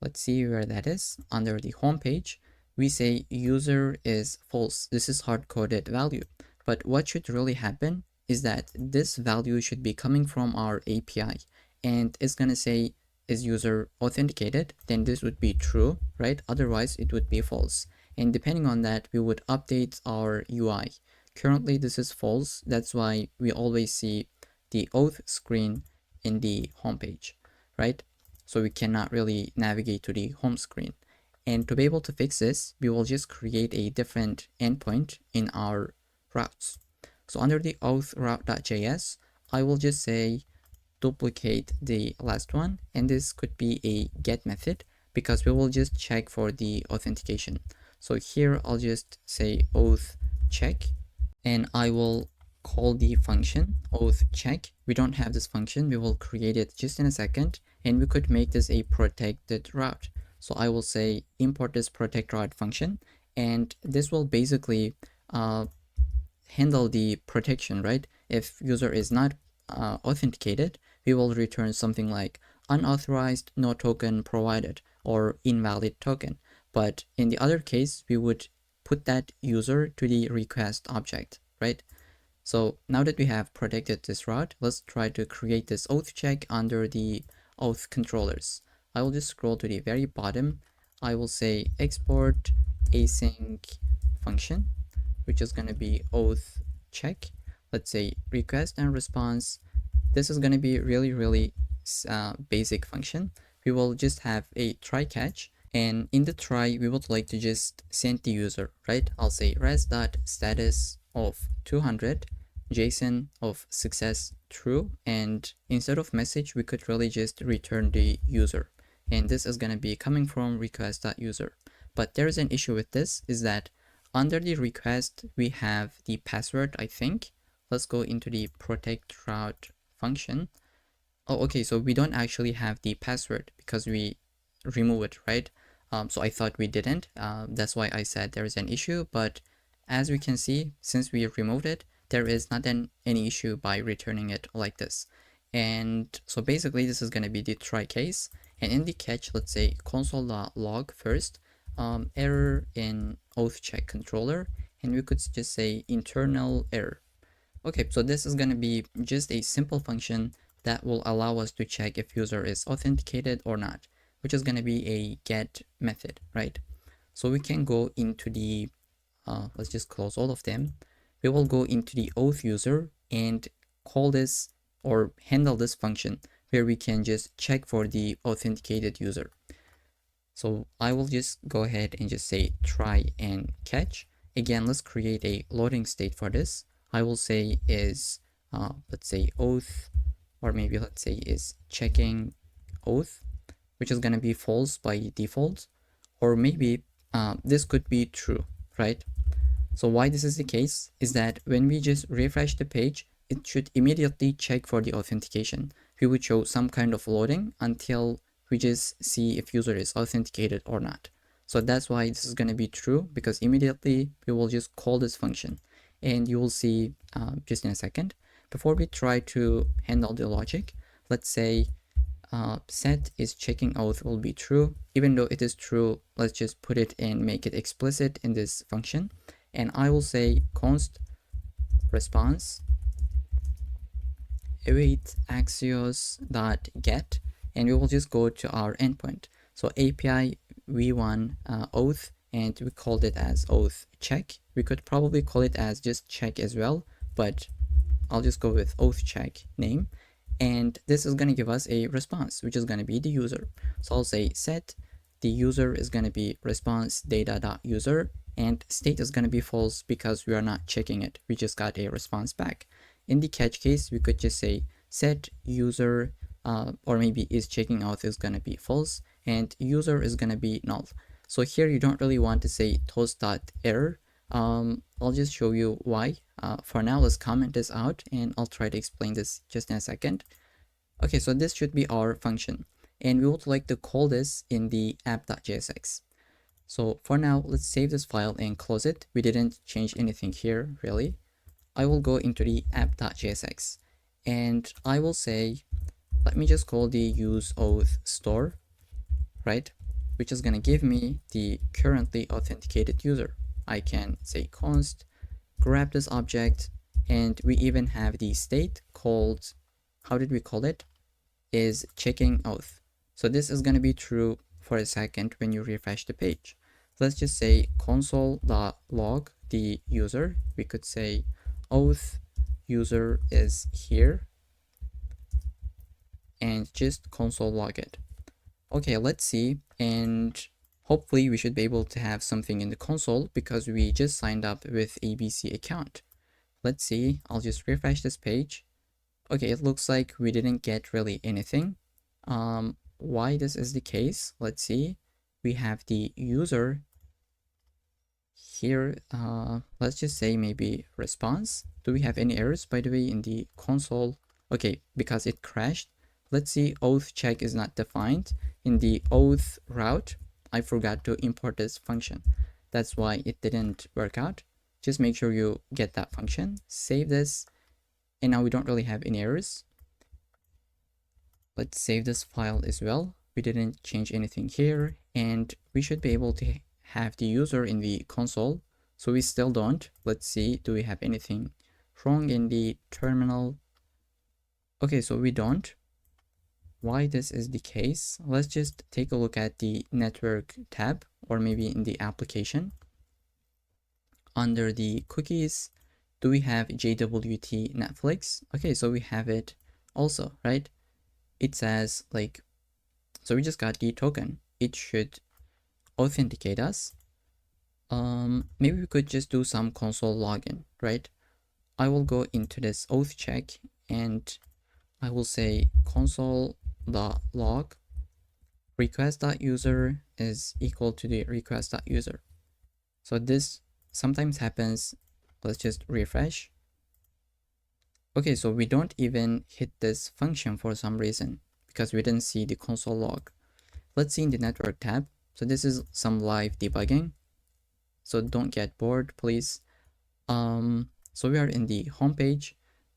let's see where that is. Under the home page, we say user is false. This is hard-coded value. But what should really happen is that this value should be coming from our API. And it's going to say, is user authenticated? Then this would be true, right? Otherwise, it would be false. And depending on that, we would update our UI. Currently, this is false. That's why we always see the auth screen in the home page, right? So we cannot really navigate to the home screen. And to be able to fix this, we will just create a different endpoint in our routes. So under the auth route.js, I will just say duplicate the last one, and this could be a get method because we will just check for the authentication. So here I'll just say auth check, and I will call the function auth check. We don't have this function, we will create it just in a second, and we could make this a protected route. So I will say import this protect route function, and this will basically handle the protection, right? If user is not authenticated, we will return something like unauthorized, no token provided, or invalid token. But in the other case, we would put that user to the request object, right? So now that we have protected this route, let's try to create this auth check under the auth controllers. I will just scroll to the very bottom. I will say export async function, which is going to be auth check. Let's say request and response. This is going to be really basic function. We will just have a try catch, and in the try we would like to just send the user, right? I'll say res.status of 200, JSON of success true, and instead of message, we could really just return the user. And this is going to be coming from request.user. But there is an issue with this, is that under the request, we have the password, I think. Let's go into the protect route function. Oh, okay, so we don't actually have the password because we remove it, right? So I thought we didn't. That's why I said there is an issue. But as we can see, since we removed it, there is not any issue by returning it like this. And so basically, this is going to be the try case. And in the catch, let's say console.log first, error in auth check controller, and we could just say internal error. Okay, so this is going to be just a simple function that will allow us to check if user is authenticated or not, which is going to be a get method, right? So we can go into the, let's just close all of them. We will go into the auth user and call this or handle this function where we can just check for the authenticated user. So I will just go ahead and just say try and catch. Again, let's create a loading state for this. I will say is, let's say auth, or maybe let's say is checking auth, which is going to be false by default, or maybe this could be true, right? So why this is the case is that when we just refresh the page, it should immediately check for the authentication. We would show some kind of loading until we just see if user is authenticated or not. So that's why this is going to be true, because immediately we will just call this function, and you will see just in a second. Before we try to handle the logic, let's say set is checking auth will be true. Even though it is true, let's just put it and make it explicit in this function. And I will say const response await axios.get, and we will just go to our endpoint. So API v1 auth, and we called it as auth check. We could probably call it as just check as well, but I'll just go with auth check name. And this is going to give us a response, which is going to be the user. So I'll say set the user is going to be response data.user, and state is going to be false because we are not checking it. We just got a response back. In the catch case, we could just say set user, or maybe is checking auth is going to be false, and user is going to be null. So here you don't really want to say toast.error. I'll just show you why. For now, let's comment this out, and I'll try to explain this just in a second. Okay, so this should be our function, and we would like to call this in the app.jsx. So for now, let's save this file and close it. We didn't change anything here, really. I will go into the app.jsx, and I will say, let me just call the use auth store, right? Which is going to give me the currently authenticated user. I can say const grab this object, and we even have the state called, how did we call it? Is checking auth. So this is going to be true for a second when you refresh the page. Let's just say console.log the user. We could say auth user is here, and just console log it. Okay, let's see, and hopefully we should be able to have something in the console because we just signed up with ABC account. Let's see, I'll just refresh this page. Okay, it looks like we didn't get really anything. Why this is the case? Let's see. We have the user here. Let's just say maybe response. Do we have any errors, by the way, in the console? Okay, because it crashed. Let's see, auth check is not defined. In the auth route, I forgot to import this function. That's why it didn't work out. Just make sure you get that function, save this, and now we don't really have any errors. Let's save this file as well. We didn't change anything here, and we should be able to have the user in the console. So we still don't. Let's see, do we have anything wrong in the terminal? Okay, so we don't. Why this is the case? Let's just take a look at the network tab, or maybe in the application. Under the cookies, do we have JWT Netflix? Okay, so we have it also, right? It says like, so we just got the token. It should authenticate us. Maybe we could just do some console login, right? I will go into this auth check and I will say console.log request.user is equal to the request.user. So this sometimes happens. Let's just refresh. Okay, so we don't even hit this function for some reason because we didn't see the console log. Let's see in the network tab. So this is some live debugging. So don't get bored, please. So we are in the home page.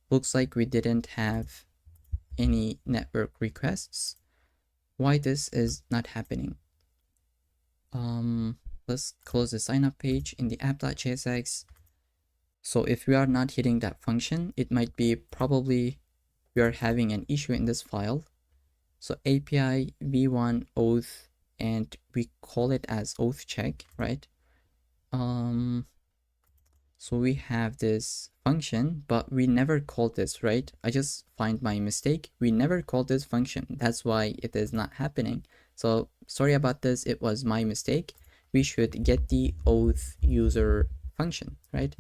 Looks like we didn't have any network requests. Why this is not happening? Let's close the signup page in the app.jsx. So if we are not hitting that function, it might be probably we are having an issue in this file. So API v1 auth, and we call it as auth check, right? So we have this function, but we never called this, right? I just find my mistake. We never called this function. That's why it is not happening. So sorry about this. It was my mistake. We should get the auth user function, right?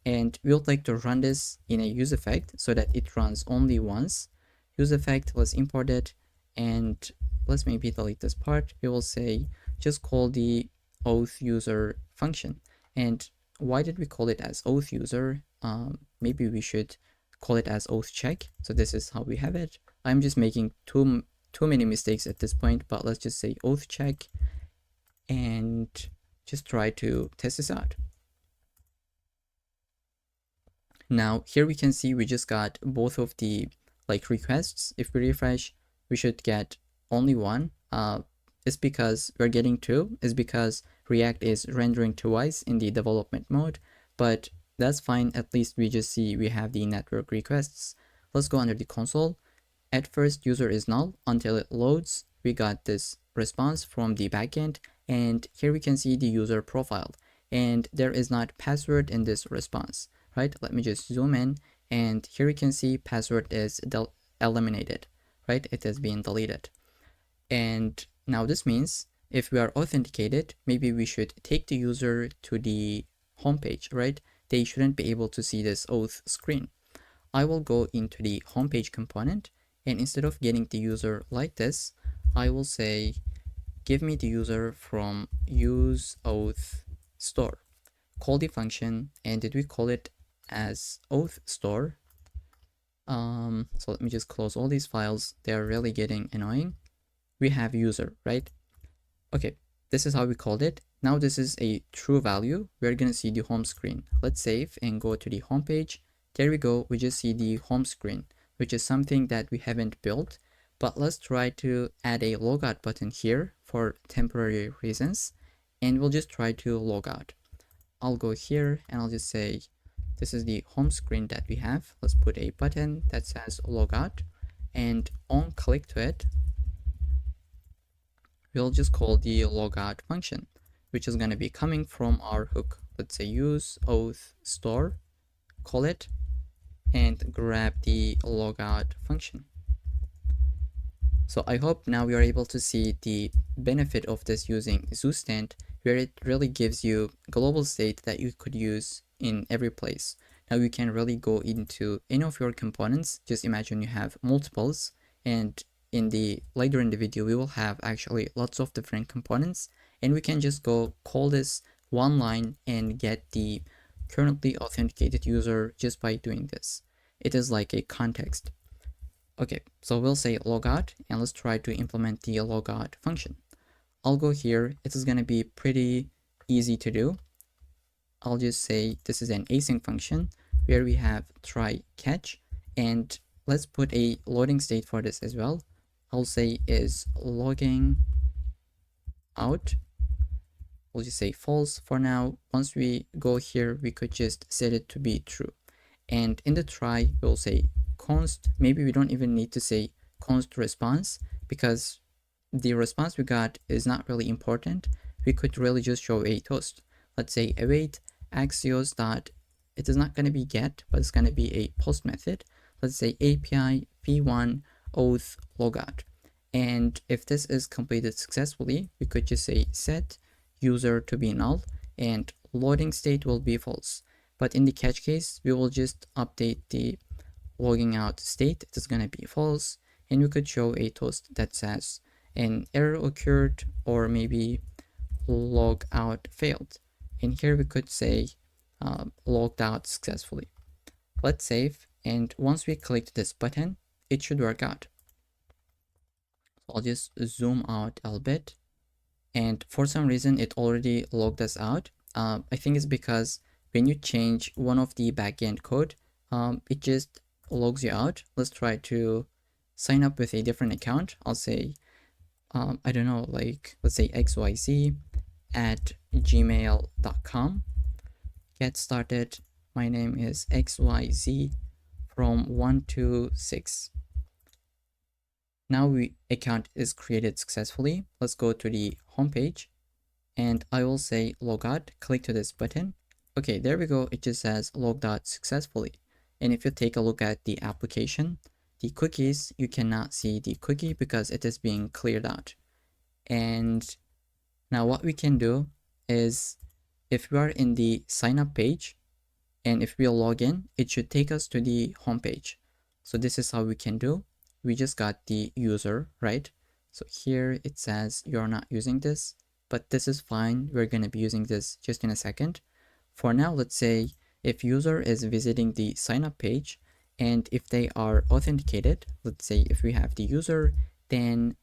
And we would like to run this in a use effect so that it runs only once. Use effect was imported, and let's maybe delete this part. We will say just call the auth user function. And why did we call it as auth user? Maybe we should call it as auth check. So this is how we have it. I'm just making too many mistakes at this point, but let's just say auth check and just try to test this out. Now here we can see we just got both of the requests. If we refresh, we should get only one. It's because we're getting two, is because React is rendering twice in the development mode, but that's fine. At least we just see we have the network requests. Let's go under the console. At first, user is null until it loads. We got this response from the backend, and here we can see the user profile, and there is not password in this response, right? Let me just zoom in, and here we can see password is eliminated, right? It has been deleted. And now this means if we are authenticated, maybe we should take the user to the homepage, right? They shouldn't be able to see this auth screen. I will go into the homepage component, and instead of getting the user like this, I will say, give me the user from use auth store. Call the function, and did we call it as auth store? So let me just close all these files. They're really getting annoying. We have user, right? Okay, this is how we called it. Now this is a true value. We're gonna see the home screen. Let's save and go to the home page. There we go. We just see the home screen, which is something that we haven't built. But let's try to add a logout button here for temporary reasons, and we'll just try to log out. I'll go here and I'll just say, this is the home screen that we have. Let's put a button that says logout, and on click to it, we'll just call the logout function, which is going to be coming from our hook. Let's say use auth store, call it, and grab the logout function. So I hope now we are able to see the benefit of this using ZooStant, where it really gives you global state that you could use in every place. Now you can really go into any of your components. Just imagine you have multiples, and later in the video we will have actually lots of different components, and we can just go call this one line and get the currently authenticated user just by doing this. It is like a context. Okay, so we'll say logout, and let's try to implement the logout function. I'll go here. It is going to be pretty easy to do. I'll just say this is an async function where we have try catch, and let's put a loading state for this as well. I'll say is logging out. We'll just say false for now. Once we go here, we could just set it to be true. And in the try, we'll say const. Maybe we don't even need to say const response, because the response we got is not really important. We could really just show a toast. Let's say await axios dot, it is not going to be get, but it's going to be a post method. Let's say API v1 auth logout. And if this is completed successfully, we could just say set user to be null and loading state will be false. But in the catch case, we will just update the logging out state. It is going to be false. And we could show a toast that says an error occurred, or maybe log out failed. And here we could say logged out successfully. Let's save. And once we click this button, it should work out. So I'll just zoom out a little bit. And for some reason, it already logged us out. I think it's because when you change one of the backend code, it just logs you out. Let's try to sign up with a different account. I'll say, I don't know, like let's say xyz@gmail.com. Get started. My name is XYZ from 1 to 6. Now account is created successfully. Let's go to the home page and I will say logout. Click to this button. Okay, there we go. It just says logged out successfully. And if you take a look at the application, the cookies, you cannot see the cookie because it is being cleared out. And now what we can do is, if we are in the sign up page and if we log in, it should take us to the home page. So this is how we can do. We just got the user, right? So here it says you're not using this, but this is fine. We're going to be using this just in a second. For now, let's say if user is visiting the sign up page and if they are authenticated, let's say if we have the user, then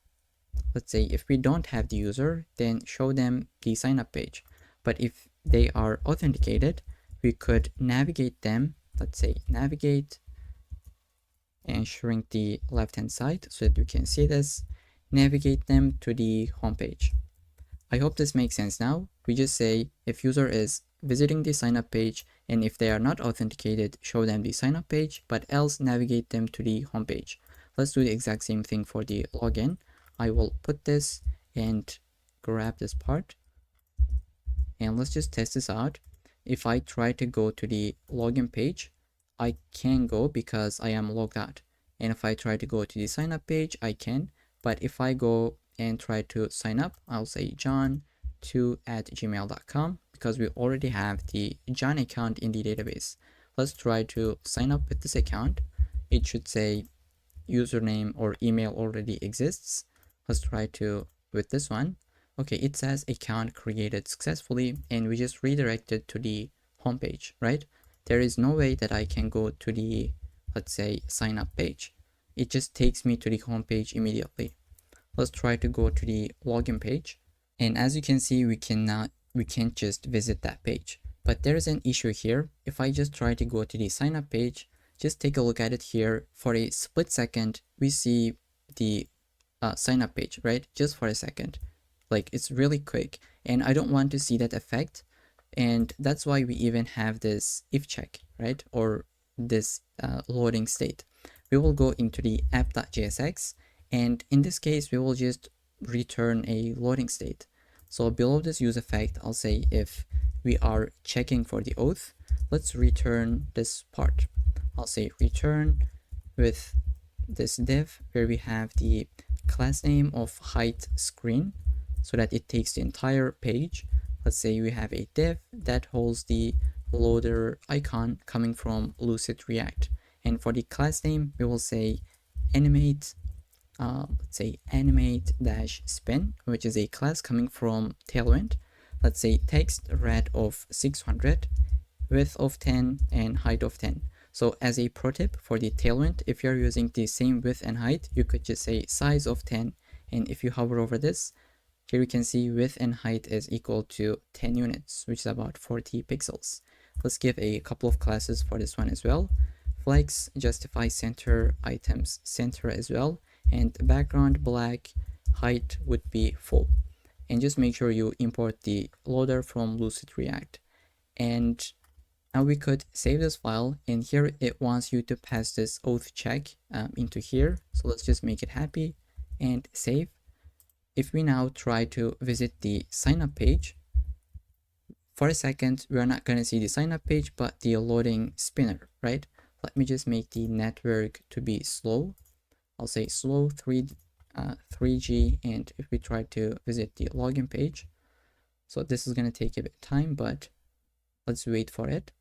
let's say if we don't have the user, then show them the sign up page. But if they are authenticated, we could navigate them. Let's say navigate and shrink the left hand side so that you can see this. Navigate them to the home page. I hope this makes sense now. We just say if user is visiting the sign up page and if they are not authenticated, show them the sign up page, but else navigate them to the home page. Let's do the exact same thing for the login. I will put this and grab this part and let's just test this out. If I try to go to the login page, I can go because I am logged out. And if I try to go to the sign up page, I can. But if I go and try to sign up, I'll say john2@gmail.com because we already have the John account in the database. Let's try to sign up with this account. It should say username or email already exists. Let's try to with this one. Okay, it says account created successfully and we just redirected to the home page, right? There is no way that I can go to the, let's say, sign up page. It just takes me to the home page immediately. Let's try to go to the login page. And as you can see, we can't just visit that page. But there is an issue here. If I just try to go to the sign up page, just take a look at it here. For a split second, we see the sign up page, right? Just for a second. Like it's really quick and I don't want to see that effect. And that's why we even have this if check, right? Or this loading state. We will go into the app.jsx and in this case, we will just return a loading state. So below this use effect, I'll say if we are checking for the auth, let's return this part. I'll say return with this div where we have the class name of height screen so that it takes the entire page. Let's say we have a div that holds the loader icon coming from Lucid React. And for the class name, we will say animate, let's say animate-spin, which is a class coming from Tailwind. Let's say text red of 600, width of 10, and height of 10. So as a pro tip for the Tailwind, if you're using the same width and height, you could just say size of 10. And if you hover over this, here you can see width and height is equal to 10 units, which is about 40 pixels. Let's give a couple of classes for this one as well. Flex, justify center, items center as well, and background black, height would be full. And just make sure you import the loader from Lucid React. And now we could save this file, and here it wants you to pass this auth check into here. So let's just make it happy and save. If we now try to visit the sign up page, for a second, we are not going to see the sign up page, but the loading spinner, right? Let me just make the network to be slow. I'll say slow 3G. And if we try to visit the login page, so this is going to take a bit of time, but Let's wait for it.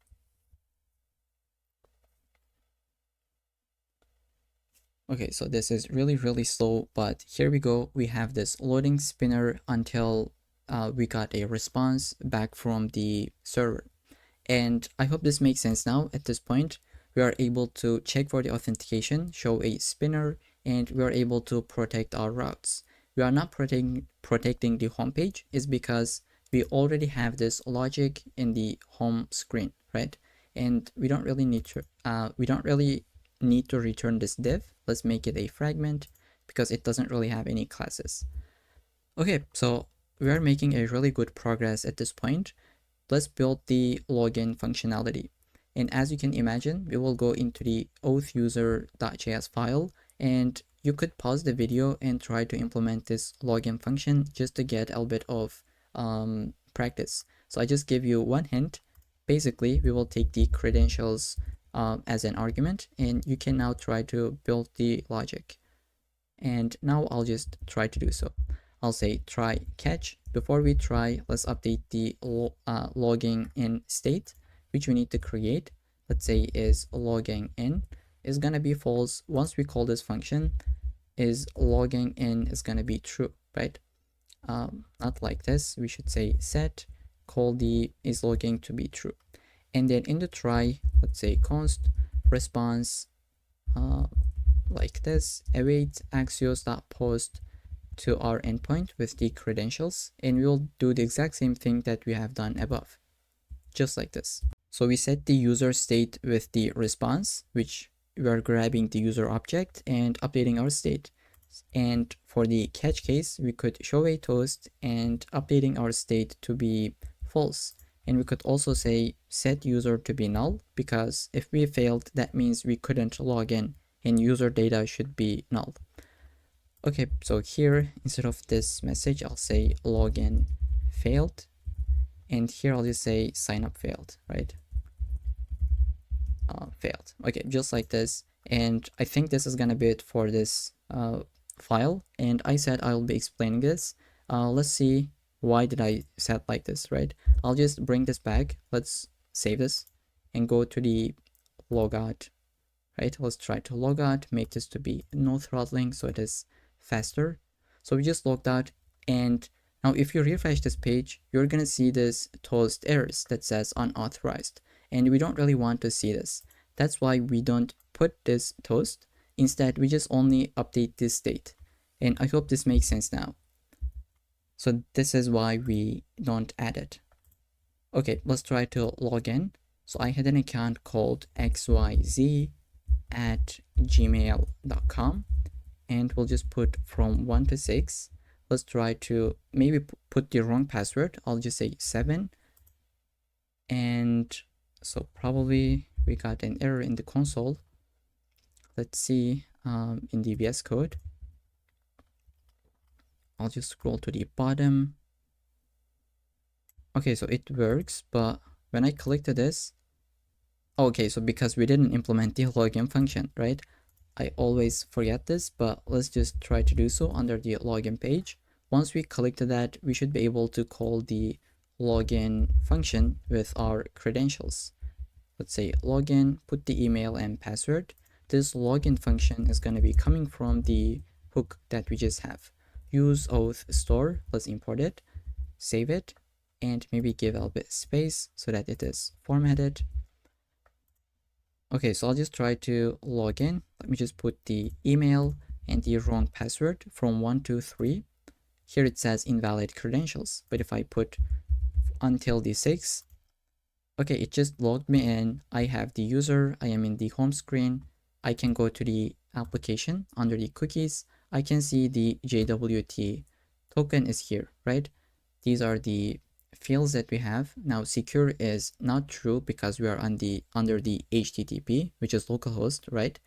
Okay, so this is really slow, but here we go. We have this loading spinner until we got a response back from the server. And I hope this makes sense now. At this point, we are able to check for the authentication, show a spinner, and we are able to protect our routes. We are not protecting the home page is because we already have this logic in the home screen, right? And we don't really need to return this div. Let's make it a fragment because it doesn't really have any classes. Okay, so we are making a really good progress at this point. Let's build the login functionality. And as you can imagine, we will go into the auth user.js file, and you could pause the video and try to implement this login function just to get a little bit of practice. So I just give you one hint. Basically, we will take the credentials as an argument, and you can now try to build the logic. And now I'll just try to do so. I'll say try catch. Before we try, let's update the logging in state, which we need to create. Let's say is logging in is gonna be false. Once we call this function, is logging in is gonna be true, right? Not like this. We should say set call the is logging to be true, and then in the try, let's say const response like this await axios.post to our endpoint with the credentials, and we'll do the exact same thing that we have done above, just like this. So we set the user state with the response, which we are grabbing the user object and updating our state. And for the catch case, we could show a toast and updating our state to be false. And we could also say set user to be null, because if we failed, that means we couldn't log in and user data should be null. Okay, so here, instead of this message, I'll say login failed. And here I'll just say sign up failed, right? Failed. Okay, just like this. And I think this is gonna be it for this file. And I said I'll be explaining this. Let's see, why did I set like this, right? I'll just bring this back. Let's save this and go to the logout, right? Let's try to log out, make this to be no throttling so it is faster. So we just logged out, and now if you refresh this page, you're gonna see this toast errors that says unauthorized, and we don't really want to see this. That's why we don't put this toast. Instead, we just only update this state, and I hope this makes sense now. So this is why we don't add it. Okay, let's try to log in. So I had an account called xyz@gmail.com, and we'll just put from 1 to 6. Let's try to maybe put the wrong password. I'll just say 7. And so probably we got an error in the console. Let's see in the VS Code. I'll just scroll to the bottom. Okay, so it works, but when I click to this, okay, so because we didn't implement the login function, right? I always forget this, but let's just try to do so under the login page. Once we click to that, we should be able to call the login function with our credentials. Let's say login, put the email and password. This login function is going to be coming from the hook that we just have. Use auth store, let's import it, save it, and maybe give a bit space so that it is formatted. Okay, so I'll just try to log in. Let me just put the email and the wrong password from 1 to 3. Here it says invalid credentials, but if I put until the 6, okay, it just logged me in. I have the user, I am in the home screen. I can go to the application under the cookies. I can see the JWT token is here, right? These are the fields that we have. Now secure is not true because we are on under the HTTP, which is localhost, right?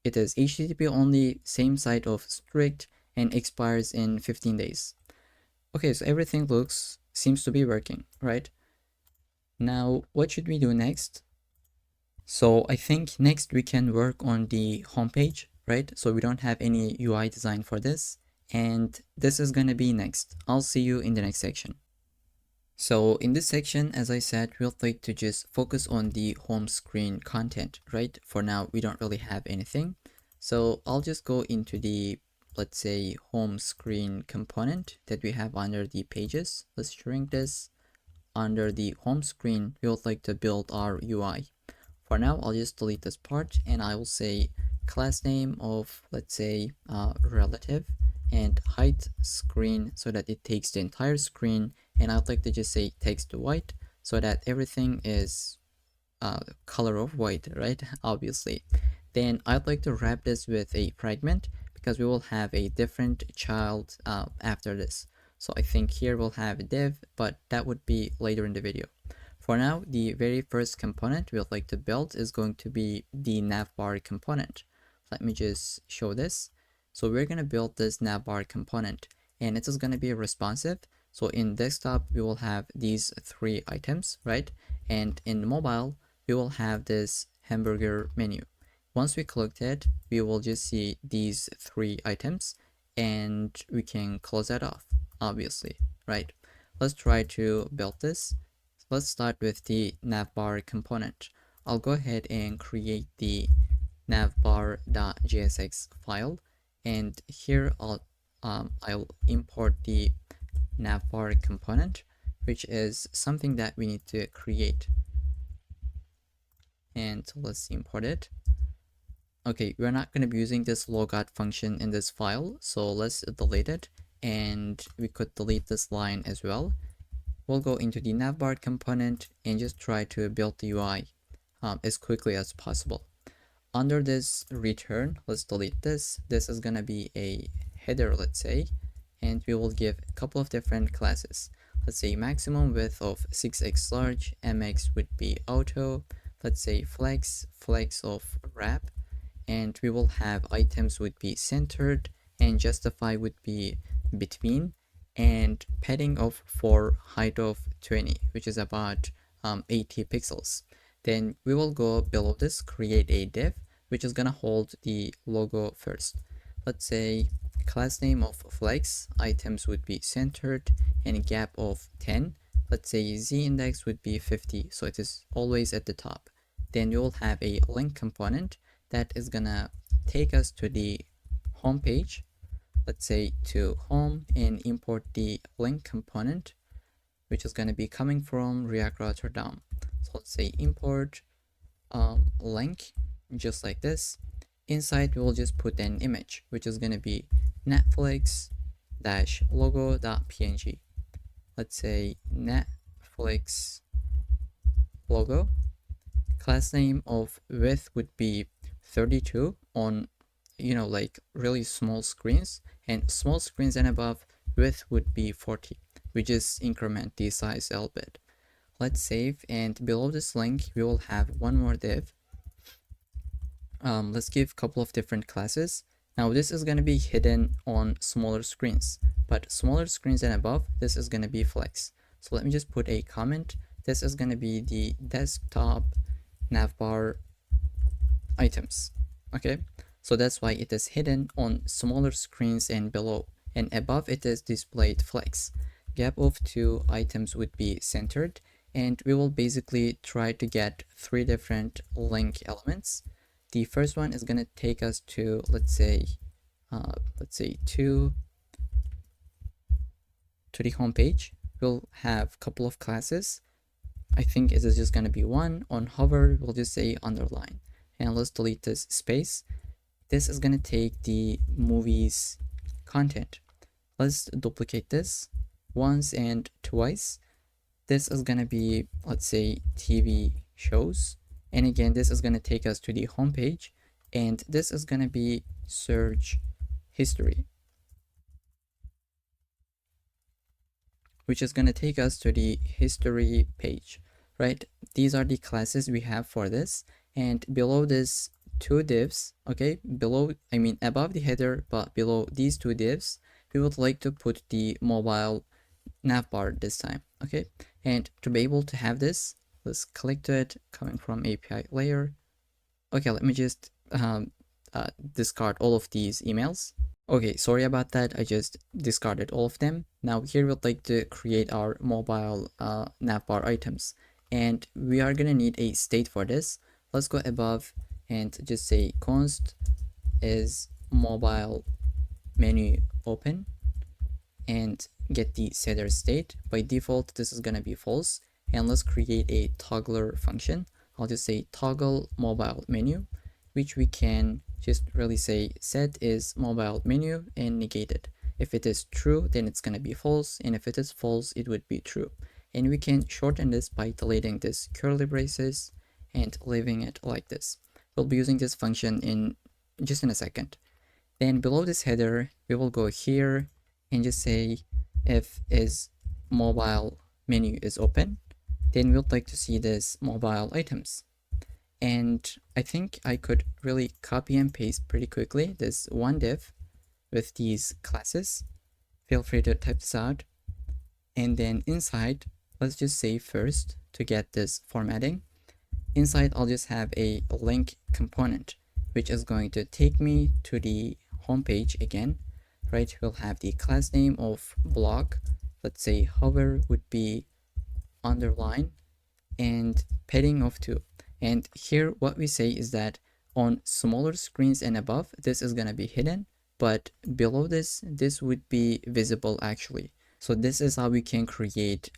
It is HTTP only, same side of strict, and expires in 15 days. Okay, so everything seems to be working, right? Now what should we do next? So I think next we can work on the homepage, right? So we don't have any UI design for this, and this is gonna be next. I'll see you in the next section. So in this section, as I said, we'll like to just focus on the home screen content, right? For now, we don't really have anything. So I'll just go into the, let's say, home screen component that we have under the pages. Let's shrink this. Under the home screen, we would like to build our UI. For now, I'll just delete this part and I will say class name of, let's say, relative, and height screen so that it takes the entire screen. And I'd like to just say text to white so that everything is color of white, right? Obviously. Then I'd like to wrap this with a fragment because we will have a different child after this. So I think here we'll have a div, but that would be later in the video. For now, the very first component we would like to build is going to be the navbar component. Let me just show this. So we're going to build this navbar component and it is going to be responsive. So in desktop, we will have these three items, right? And in mobile, we will have this hamburger menu. Once we click it, we will just see these three items and we can close that off, obviously, right? Let's try to build this. Let's start with the navbar component. I'll go ahead and create the navbar.jsx file, and here I'll import the navbar component, which is something that we need to create. And let's import it. Okay, we're not going to be using this logout function in this file, so let's delete it, and we could delete this line as well. We'll go into the navbar component and just try to build the UI as quickly as possible. Under this return, let's delete this. This is going to be a header, let's say, and we will give a couple of different classes. Let's say maximum width of 6x large, mx would be auto, let's say flex of wrap, and we will have items would be centered and justify would be between, and padding of for height of 20, which is about 80 pixels. Then we will go below this, create a div, which is gonna hold the logo first. Let's say class name of flex, items would be centered, and a gap of 10. Let's say z index would be 50, so it is always at the top. Then we will have a link component that is gonna take us to the home page. Let's say to home and import the link component, which is going to be coming from React Router DOM. So let's say import link, just like this. Inside, we will just put an image, which is going to be netflix-logo.png. Let's say Netflix logo. Class name of width would be 32 on, like really small screens, and small screens and above, width would be 40. We just increment the size a little bit. Let's save, and below this link we will have one more div. Let's give a couple of different classes. Now this is going to be hidden on smaller screens, but smaller screens and above, this is going to be flex. So let me just put a comment. This is going to be the desktop navbar items. Okay, so that's why it is hidden on smaller screens and below, and above it is displayed flex. Gap of 2 items would be centered, and we will basically try to get 3 different link elements. The first one is going to take us to, let's say to the home page. We'll have a couple of classes. I think it is just going to be one. On hover, we'll just say underline. And let's delete this space. This is going to take the movie's content. Let's duplicate this once and twice. This is going to be, let's say, TV shows. And again, this is going to take us to the home page. And this is going to be search history, which is going to take us to the history page, right? These are the classes we have for this. And below this 2 divs, okay, above the header, but below these 2 divs, we would like to put the mobile navbar this time, okay? And to be able to have this, let's click to it, coming from API layer. Okay, let me just discard all of these emails. Okay, sorry about that. I just discarded all of them. Now here we'd like to create our mobile navbar items, and we are gonna need a state for this. Let's go above and just say const is mobile menu open and get the setter state. By default, this is gonna be false. And let's create a toggler function. I'll just say toggle mobile menu, which we can just really say set is mobile menu and negate it. If it is true, then it's gonna be false, and if it is false, it would be true. And we can shorten this by deleting this curly braces and leaving it like this. We'll be using this function in just in a second. Then below this header, we will go here and just say if is mobile menu is open, then we'd like to see this mobile items. And I think I could really copy and paste pretty quickly this one div with these classes. Feel free to type this out. And then inside, let's just say first to get this formatting. Inside, I'll just have a link component, which is going to take me to the homepage again, right? We'll have the class name of blog. Let's say hover would be underline and padding of 2. And here what we say is that on smaller screens and above, this is going to be hidden, but below this would be visible actually. So this is how we can create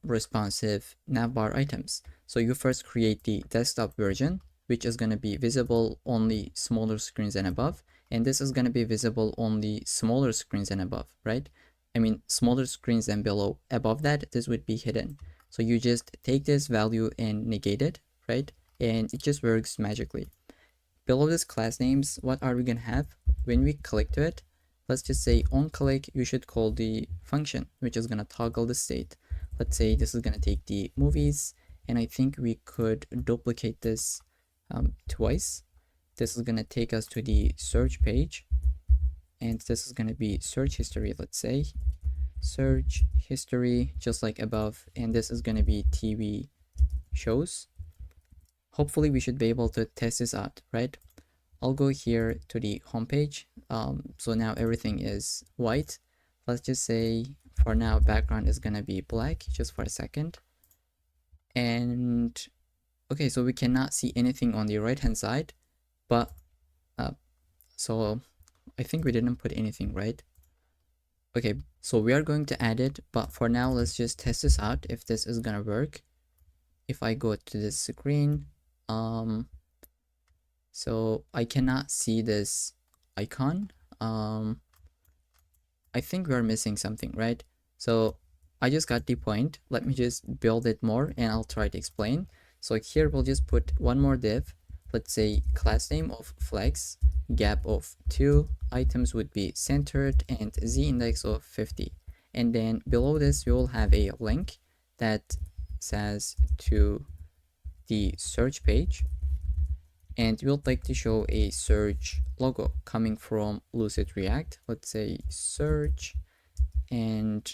responsive navbar items. So you first create the desktop version, which is going to be visible only smaller screens and above, and this is going to be visible only smaller screens and above, right? I mean smaller screens and below. Above that, this would be hidden. So you just take this value and negate it, right? And it just works magically. Below this class names, what are we gonna have? When we click to it, let's just say on click, you should call the function, which is gonna toggle the state. Let's say this is gonna take the movies, and I think we could duplicate this twice. This is gonna take us to the search page, and this is gonna be search history, let's say. Search history, just like above, and this is gonna be TV shows. Hopefully we should be able to test this out, right? I'll go here to the homepage. So now everything is white. Let's just say for now background is gonna be black, just for a second. And okay, so we cannot see anything on the right hand side, but so I think we didn't put anything, right? Okay, so we are going to add it, but for now let's just test this out if this is gonna work. If I go to this screen, so I cannot see this icon. I think we are missing something, right? So I just got the point. Let me just build it more and I'll try to explain. So here we'll just put one more div. Let's say class name of flex, gap of 2, items would be centered, and z index of 50. And then below this, we will have a link that says to the search page, and we'll like to show a search logo coming from Lucid React. Let's say search, and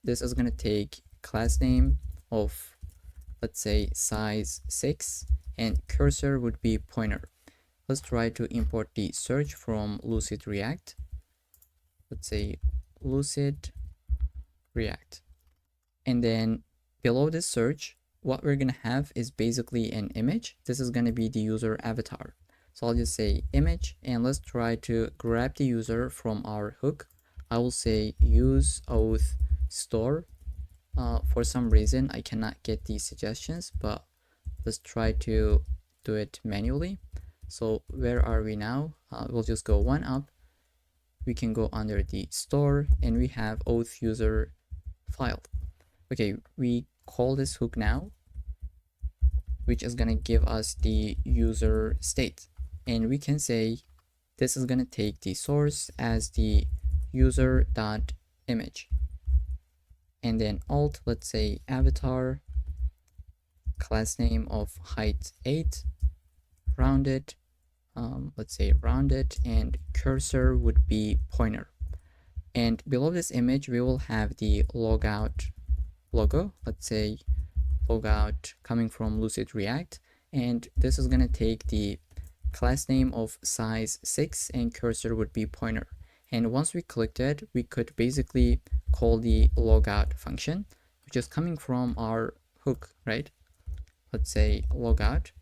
this is going to take class name of, let's say, size 6, and cursor would be pointer. Let's try to import the search from Lucid React. Let's say Lucid React. And then below this search, what we're gonna have is basically an image. This is gonna be the user avatar. So I'll just say image, and let's try to grab the user from our hook. I will say use Auth store. For some reason, I cannot get these suggestions, but let's try to do it manually. So where are we now? We'll just go one up. We can go under the store, and we have Auth user file. Okay, we call this hook now, which is gonna give us the user state, and we can say this is gonna take the source as the user.image, and then alt, let's say avatar, class name of height 8, rounded, let's say rounded, and cursor would be pointer. And below this image, we will have the logout logo, let's say logout coming from Lucid React, and this is going to take the class name of size 6, and cursor would be pointer. And once we clicked it, we could basically call the logout function, which is coming from our hook, right? Let's say logout.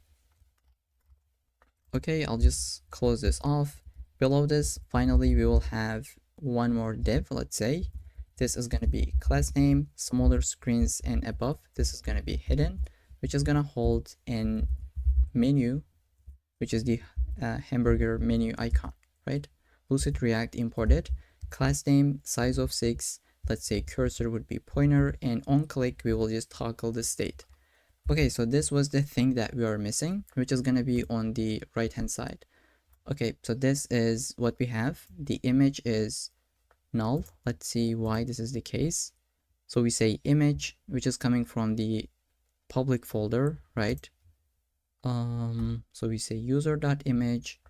Okay, I'll just close this off. Below this, finally, we will have one more div. Let's say this is going to be class name, smaller screens, and above this is going to be hidden, which is going to hold an menu, which is the hamburger menu icon, right? Lucid React imported, class name, size of 6, let's say cursor would be pointer, and on click, we will just toggle the state. Okay, so this was the thing that we are missing, which is going to be on the right hand side. Okay, so this is what we have. The image is null. Let's see why this is the case. So we say image, which is coming from the public folder, right? So we say user.image.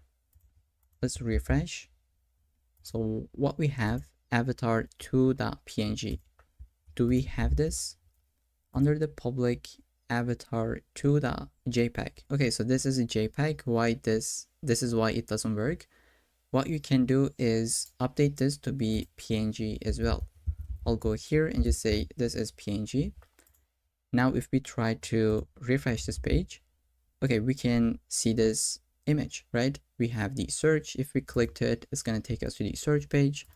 Let's refresh. So what we have, avatar2.png. Do we have this? Under the public avatar2.jpg. Okay, so this is a JPEG. Why this is why it doesn't work. What you can do is update this to be PNG as well. I'll go here and just say this is PNG. Now if we try to refresh this page, okay, we can see this image, right? We have the search. If we clicked it, it's going to take us to the search page.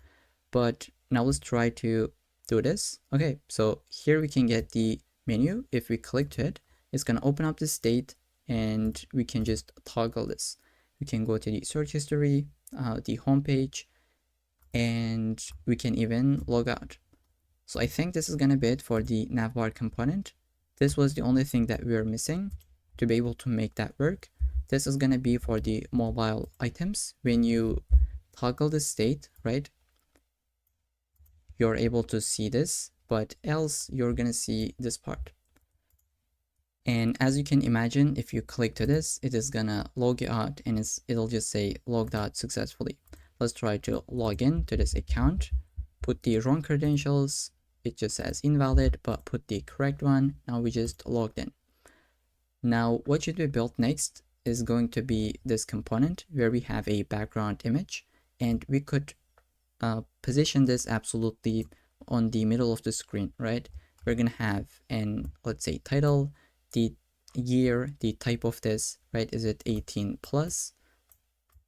But now let's try to do this. Okay, so here we can get the menu. If we clicked it, it's going to open up the state and we can just toggle this. We can go to the search history, the home page, and we can even log out. So I think this is going to be it for the navbar component. This was the only thing that we were missing to be able to make that work. This is going to be for the mobile items. When you toggle the state, right, you're able to see this, but else you're going to see this part. And as you can imagine, if you click to this, it is going to log you out and it'll just say logged out successfully. Let's try to log in to this account, put the wrong credentials. It just says invalid, but put the correct one. Now we just logged in. Now what should be built next is going to be this component where we have a background image, and we could position this absolutely on the middle of the screen, right? We're gonna have an, let's say, title, the year, the type of this, right? Is it 18 plus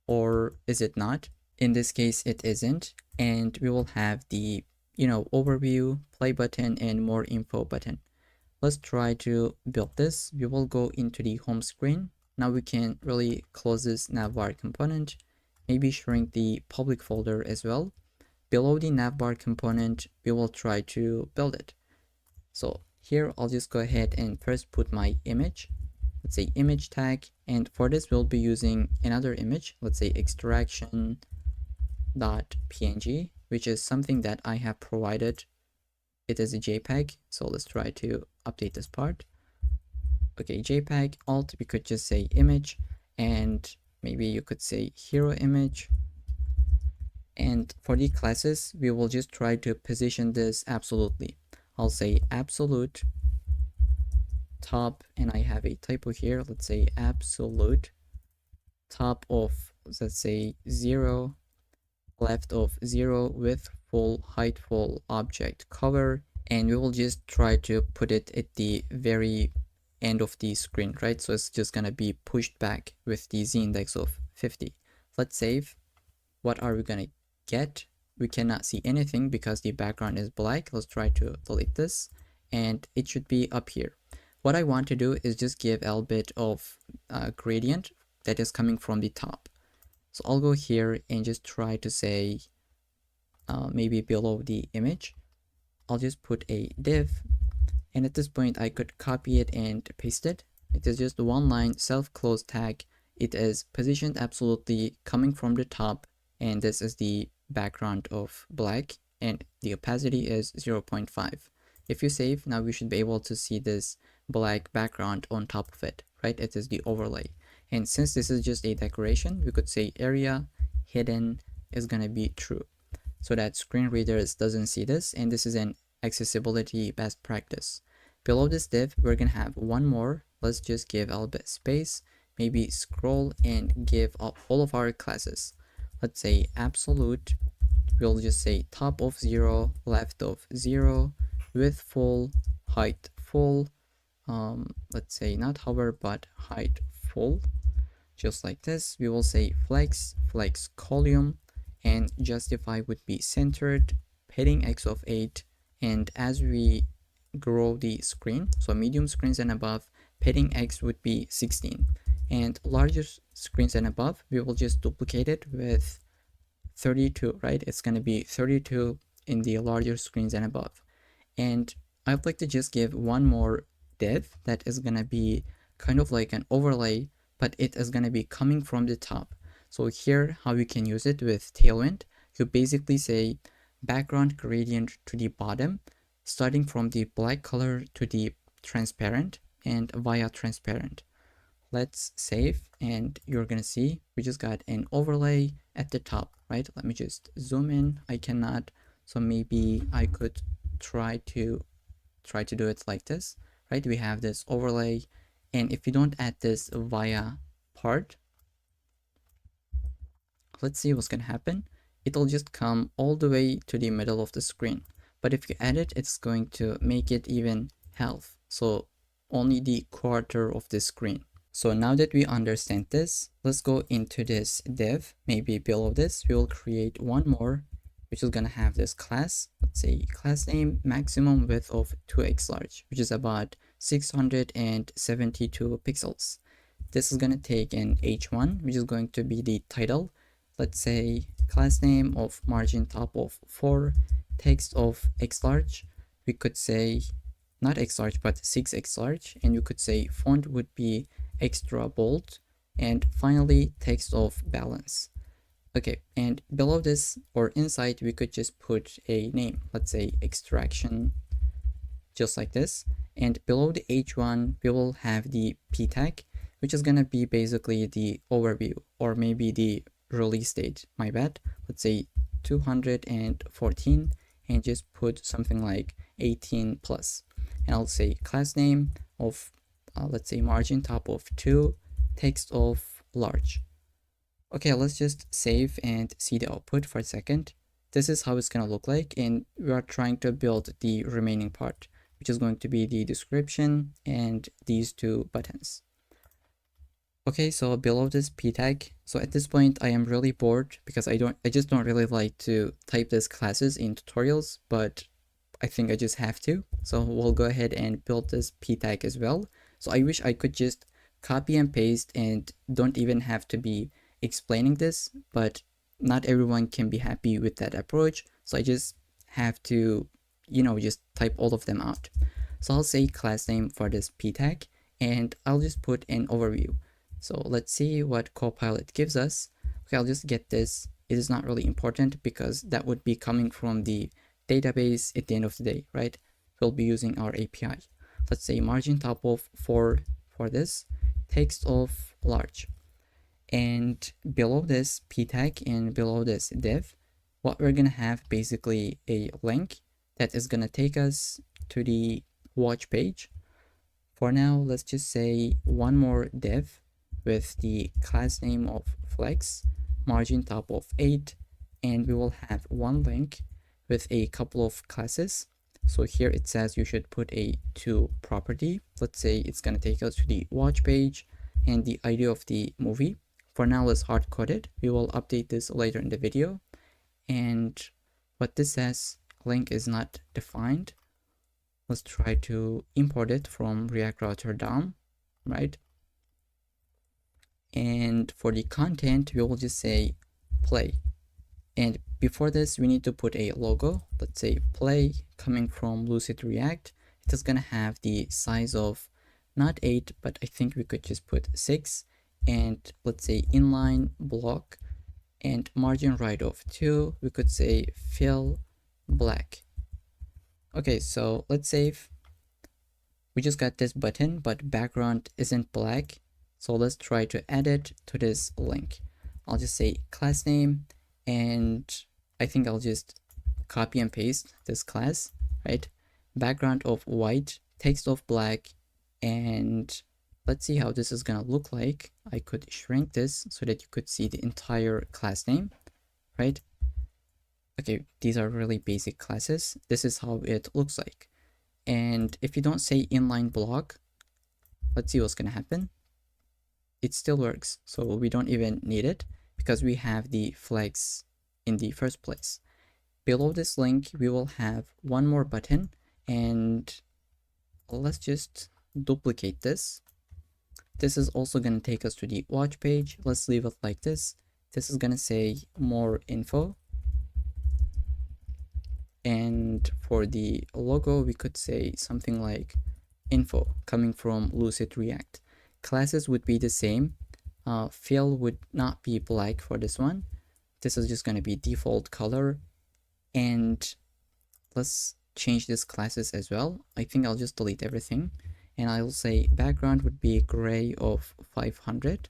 or is it not? In this case, it isn't. And we will have the, overview, play button, and more info button. Let's try to build this. We will go into the home screen. Now we can really close this navbar component, maybe shrink the public folder as well. Below the navbar component, we will try to build it. So here, I'll just go ahead and first put my image. Let's say image tag. And for this, we'll be using another image. Let's say extraction.png, which is something that I have provided. It is a JPEG. So let's try to update this part. Okay, JPEG, alt, we could just say image, and maybe you could say hero image. And for the classes, we will just try to position this absolutely. I'll say absolute top, and I have a typo here. Let's say absolute top of, let's say 0, left of 0, width full, height full, object cover, and we will just try to put it at the very end of the screen, right? So it's just gonna be pushed back with the z index of 50. Let's save. What are we gonna get? We cannot see anything because the background is black. Let's try to delete this, and it should be up here. What I want to do is just give a bit of gradient that is coming from the top. So I'll go here and just try to say maybe below the image, I'll just put a div. And at this point, I could copy it and paste it. It is just one line self-close tag. It is positioned absolutely coming from the top. And this is the background of black. And the opacity is 0.5. If you save, now we should be able to see this black background on top of it, right? It is the overlay. And since this is just a decoration, we could say area hidden is going to be true, so that screen readers doesn't see this. And this is an accessibility best practice. Below this div, we're gonna have one more. Let's just give a little bit space, maybe scroll and give all of our classes. Let's say absolute we'll just say top of 0, left of 0, width full, height full, let's say not hover but height full, just like this. We will say flex column, and justify would be centered, padding x of 8, and as we grow the screen, so medium screens and above, padding x would be 16, and larger screens and above, we will just duplicate it with 32, right? It's going to be 32 in the larger screens and above. And I'd like to just give one more div that is going to be kind of like an overlay, but it is going to be coming from the top. So here, how you can use it with Tailwind, you basically say background gradient to the bottom, starting from the black color to the transparent and via transparent. Let's save, and you're gonna see we just got an overlay at the top, right? Let me just zoom in. I cannot, so maybe I could try to do it like this, right? We have this overlay, and if you don't add this via part, let's see what's gonna happen. It'll just come all the way to the middle of the screen, but if you add it, it's going to make it even half, so only the quarter of the screen. So now that we understand this, let's go into this div. Maybe below this, we will create one more, which is gonna have this class. Let's say class name maximum width of 2x large, which is about 672 pixels. This is gonna take an h1, which is going to be the title. Let's say class name of margin top of 4, text of x large. We could say not x large, but 6x large, and you could say font would be extra bold, and finally text of balance. Okay, and below this or inside, we could just put a name, let's say extraction, just like this. And below the h1, we will have the p tag, which is gonna be basically the overview, or maybe the release date, my bad. Let's say 214, and just put something like 18 plus. And I'll say class name of let's say margin top of 2, text of large. Okay, let's just save and see the output for a second. This is how it's gonna look like, and we are trying to build the remaining part, which is going to be the description and these two buttons. Okay, so below this p tag, so at this point I am really bored because I just don't really like to type these classes in tutorials, but I think I just have to. So we'll go ahead and build this p tag as well. So I wish I could just copy and paste and don't even have to be explaining this, but not everyone can be happy with that approach. So I just have to, just type all of them out. So I'll say class name for this p tag, and I'll just put an overview. So let's see what Copilot gives us. Okay, I'll just get this. It is not really important because that would be coming from the database at the end of the day, right? We'll be using our API. Let's say margin top of 4 for this, text of large. And below this p tag and below this div, what we're gonna have basically a link that is gonna take us to the watch page. For now, let's just say one more div with the class name of flex, margin top of 8, and we will have one link with a couple of classes. So here it says you should put a to property. Let's say it's gonna take us to the watch page and the ID of the movie. For now, let's hard code it. We will update this later in the video. And what this says, link is not defined. Let's try to import it from React Router DOM, right? And for the content, we will just say play. And before this, we need to put a logo. Let's say play coming from Lucid React. It is gonna have the size of not 8, but I think we could just put 6. And let's say inline block and margin right of 2. We could say fill black. Okay, so let's save. We just got this button, but background isn't black. So let's try to add it to this link. I'll just say class name, and I think I'll just copy and paste this class, right? Background of white, text of black, and let's see how this is gonna look like. I could shrink this so that you could see the entire class name, right? Okay, these are really basic classes. This is how it looks like. And if you don't say inline block, let's see what's gonna happen. It still works, so we don't even need it because we have the flags in the first place. Below this link, we will have one more button, and let's just duplicate this. This is also going to take us to the watch page. Let's leave it like this. This is going to say more info. And for the logo, we could say something like info coming from Lucid React. Classes would be the same. Fill would not be black for this one. This is just going to be default color. And let's change this classes as well. I think I'll just delete everything. And I'll say background would be gray of 500.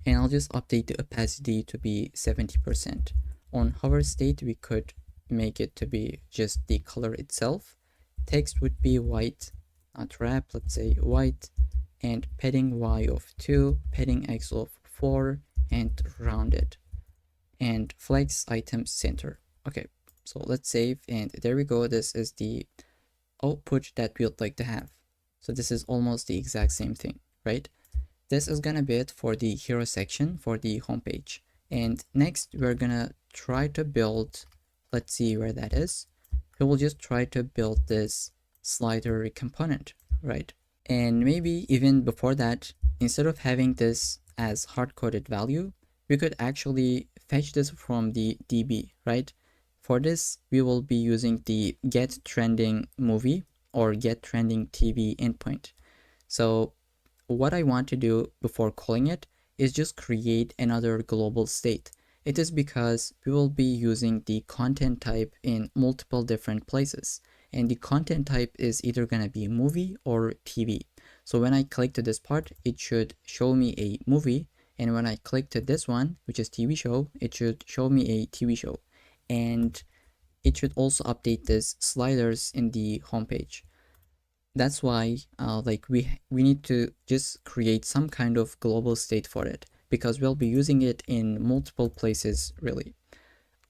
And I'll just update the opacity to be 70%. On hover state, we could make it to be just the color itself. Text would be white, not wrap, let's say white, and padding Y of 2, padding X of 4, and rounded. And flex items center. Okay, so let's save, and there we go. This is the output that we'd like to have. So this is almost the exact same thing, right? This is gonna be it for the hero section for the homepage. And next we're gonna try to build, let's see where that is. We will just try to build this slider component, right? And maybe even before that, instead of having this as hard-coded value, we could actually fetch this from the DB, right? For this, we will be using the get trending movie or get trending TV endpoint. So what I want to do before calling it is just create another global state. It is because we will be using the content type in multiple different places. And the content type is either going to be movie or TV. So when I click to this part, it should show me a movie. And when I click to this one, which is TV show, it should show me a TV show. And it should also update this sliders in the homepage. That's why we need to just create some kind of global state for it, because we'll be using it in multiple places really.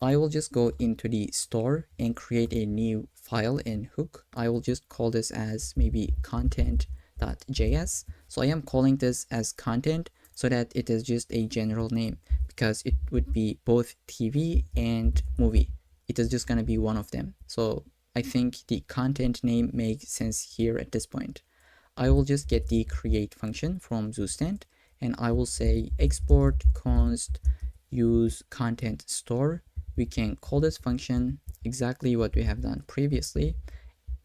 I will just go into the store and create a new file in hook. I will just call this as maybe content.js. So I am calling this as content so that it is just a general name, because it would be both TV and movie. It is just going to be one of them. So I think the content name makes sense here at this point. I will just get the create function from ZooStant, and I will say export const use content store. We can call this function exactly what we have done previously,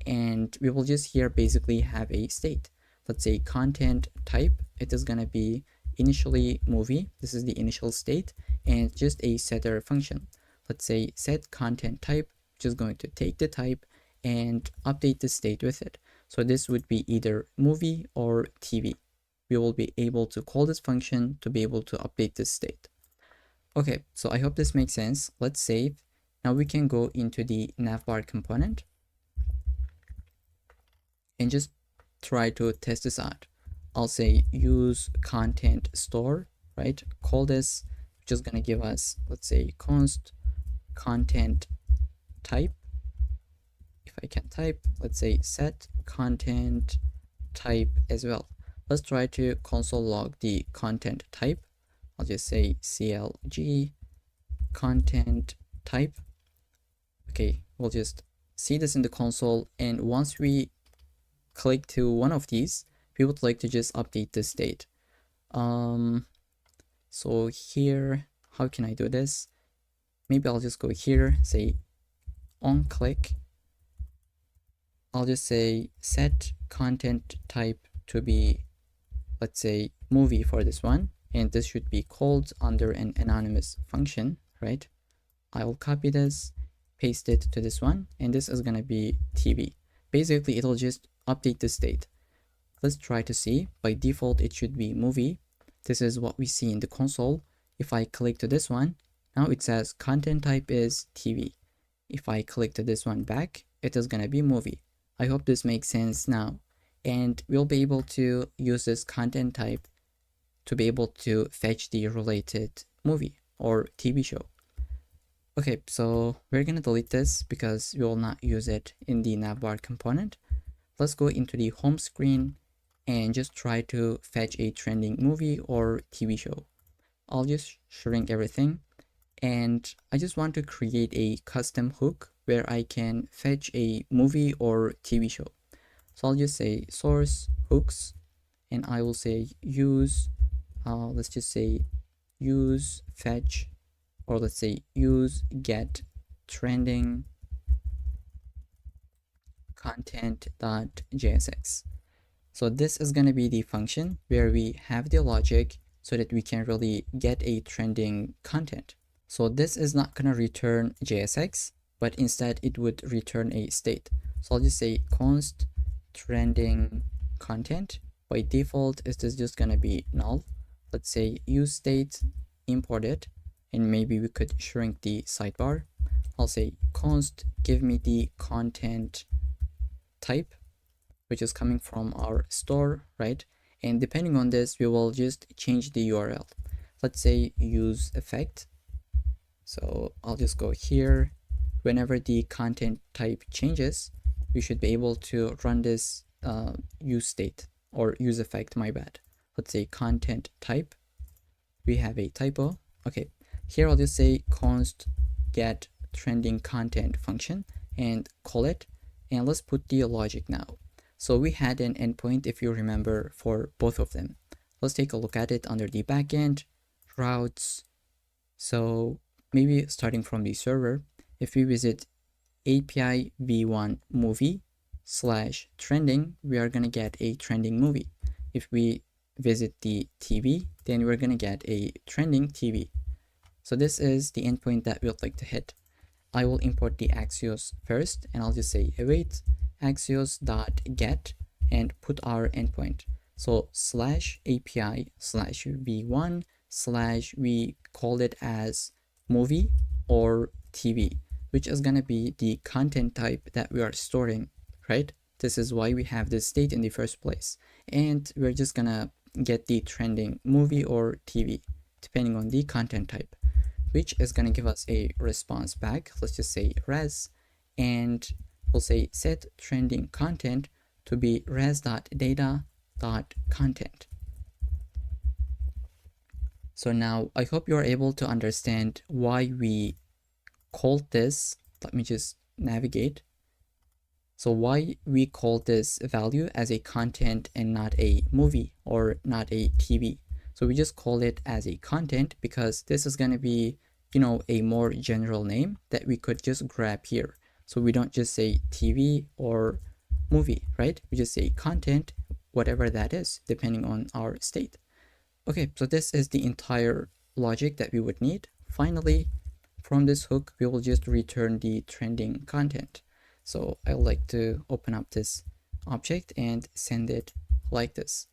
and we will just here basically have a state. Let's say content type, it is going to be initially movie. This is the initial state, and just a setter function. Let's say set content type, which is going to take the type and update the state with it. So this would be either movie or TV. We will be able to call this function to be able to update this state. Okay, so I hope this makes sense. Let's save. Now we can go into the navbar component and just try to test this out. I'll say use content store, right? Call this, which is going to give us, let's say const content type. If I can type, let's say set content type as well. Let's try to console log the content type. I'll just say clg content type. Okay, we'll just see this in the console, and once we click to one of these, we would like to just update the state. So here, how can I do this? Maybe I'll just go here, say on click. I'll just say set content type to be, let's say, movie for this one, and this should be called under an anonymous function, right? I will copy this, paste it to this one, and this is going to be TV. Basically, it'll just update the state. Let's try to see. By default, it should be movie. This is what we see in the console. If I click to this one, now it says content type is TV. If I click to this one back, it is going to be movie. I hope this makes sense now. And we'll be able to use this content type to be able to fetch the related movie or TV show. Okay, so we're gonna delete this because we will not use it in the navbar component. Let's go into the home screen and just try to fetch a trending movie or TV show. I'll just shrink everything, and I just want to create a custom hook where I can fetch a movie or TV show. So I'll just say source hooks, and I will say use, let's just say use fetch, or let's say use get trending content.jsx. So this is going to be the function where we have the logic so that we can really get a trending content. So this is not going to return JSX, but instead it would return a state. So I'll just say const trending content. By default, is this just going to be null? Let's say use state, import it, and maybe we could shrink the sidebar. I'll say const give me the content type, which is coming from our store, right? And depending on this, we will just change the URL. Let's say use effect. So I'll just go here. Whenever the content type changes, we should be able to run this use state or use effect, my bad. Let's say content type. We have a typo. Okay, here I'll just say const get trending content function and call it. And let's put the logic now. So we had an endpoint, if you remember, for both of them. Let's take a look at it under the backend, routes. So maybe starting from the server, if we visit API v1 movie / trending, we are going to get a trending movie. If we visit the TV, then we're going to get a trending TV. So this is the endpoint that we'd like to hit. I will import the Axios first, and I'll just say await axios.get and put our endpoint. So /API /v1 / we called it as movie or TV, which is going to be the content type that we are storing, right? This is why we have this state in the first place. And we're just going to get the trending movie or TV, depending on the content type, which is going to give us a response back. Let's just say res, and we'll say set trending content to be res.data.content. So now I hope you're able to understand why we called this. Let me just navigate. So why we call this value as a content and not a movie or not a TV. So we just call it as a content because this is going to be, a more general name that we could just grab here. So we don't just say TV or movie, right? We just say content, whatever that is, depending on our state. Okay, so this is the entire logic that we would need. Finally, from this hook, we will just return the trending content. So I would like to open up this object and send it like this.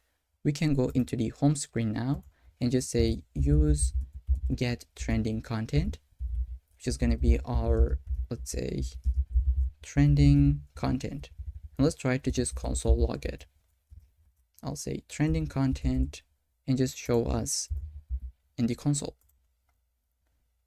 We can go into the home screen now and just say use get trending content, which is going to be our, let's say, trending content. And let's try to just console log it. I'll say trending content and just show us in the console.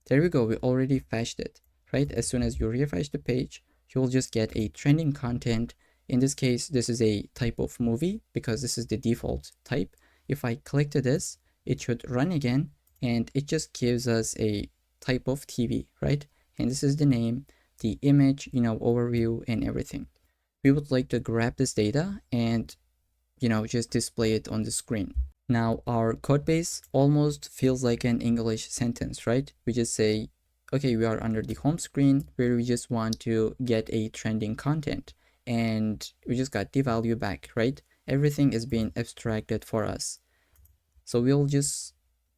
There we go. We already fetched it, right? As soon as you refresh the page, you will just get a trending content. In this case, this is a type of movie because this is the default type. If I click to this, it should run again, and it just gives us a type of TV, right? And this is the name, the image, overview and everything. We would like to grab this data and, just display it on the screen. Now our code base almost feels like an English sentence, right? We just say, okay, we are under the home screen where we just want to get a trending content, and we just got the value back, right? Everything is being abstracted for us. So we'll just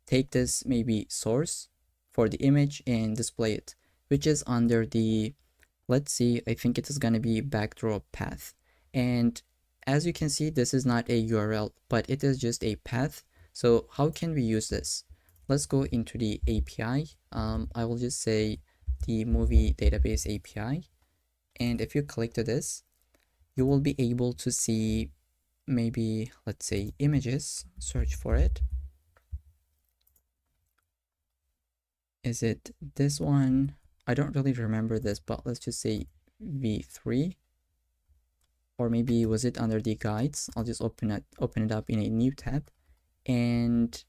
take this maybe source for the image and display it, which is under the, let's see, I think it is going to be backdrop path. And as you can see, this is not a URL, but it is just a path. So how can we use this? Let's go into the API. I will just say the movie database API. And if you click to this, you will be able to see maybe, let's say, images, search for it. Is it this one? I don't really remember this, but let's just say v3, or maybe was it under the guides? I'll just open it up in a new tab. And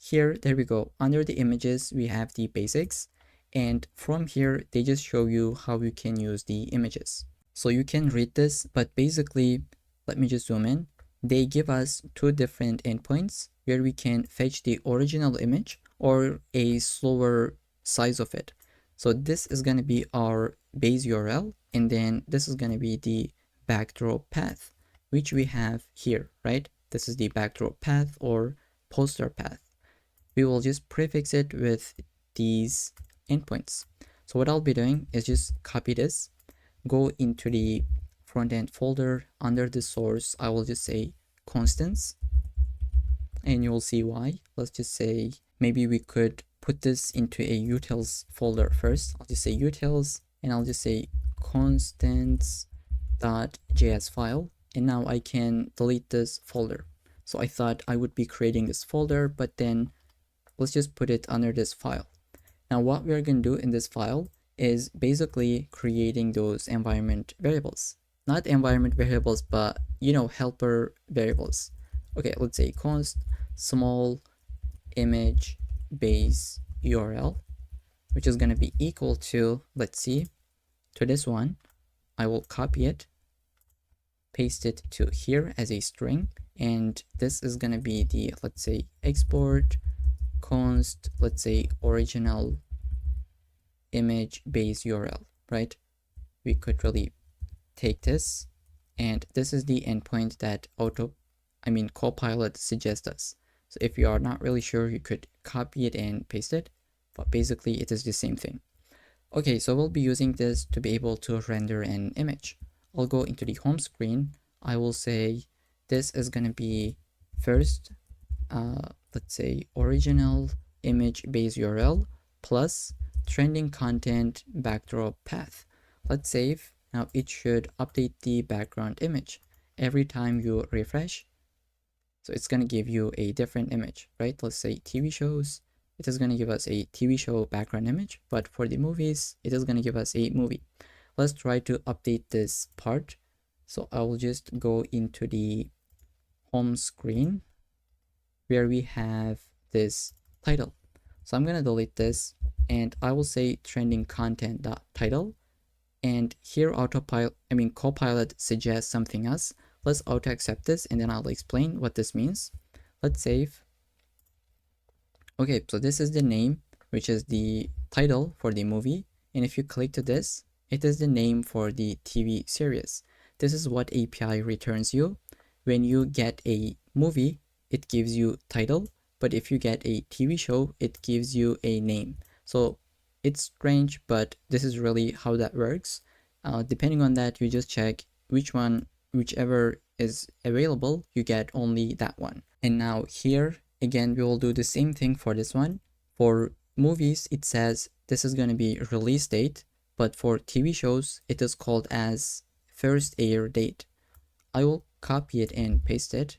here, there we go. Under the images, we have the basics. And from here, they just show you how you can use the images. So you can read this, but basically, let me just zoom in. They give us two different endpoints where we can fetch the original image or a slower size of it. So this is going to be our base URL, and then this is going to be the backdrop path, which we have here, right? This is the backdrop path or poster path. We will just prefix it with these endpoints. So what I'll be doing is just copy this, go into the front end folder. Under the source, I will just say constants, and you'll see why. Let's just say maybe we could put this into a utils folder first. I'll just say utils, and I'll just say constants.js file, and now I can delete this folder. So I thought I would be creating this folder, but then let's just put it under this file. Now what we're going to do in this file is basically creating those environment variables. Not environment variables, but helper variables. Okay, let's say const small image base URL, which is going to be equal to, let's see, to this one. I will copy it, paste it to here as a string, and this is going to be the, let's say, export const, let's say, original image base URL, right? We could really take this, and this is the endpoint that Copilot suggests us. So if you are not really sure, you could copy it and paste it, but basically it is the same thing. Okay, so we'll be using this to be able to render an image. I'll go into the home screen. I will say this is going to be first, let's say, original image base URL plus trending content backdrop path. Let's save. Now it should update the background image every time you refresh. So it's going to give you a different image, right? Let's say TV shows. It is going to give us a TV show background image, but for the movies, it is going to give us a movie. Let's try to update this part. So I will just go into the home screen where we have this title. So I'm going to delete this, and I will say trending content.title. And here Copilot suggests something else. Let's auto accept this, and then I'll explain what this means. Let's save. Okay, so this is the name, which is the title for the movie. And if you click to this, it is the name for the TV series. This is what API returns you. When you get a movie, it gives you title, but if you get a TV show, it gives you a name. So it's strange, but this is really how that works. Depending on that, you just check whichever is available, you get only that one. And now here, again, we will do the same thing for this one. For movies, it says this is going to be release date, but for TV shows, it is called as first air date. I will copy it and paste it.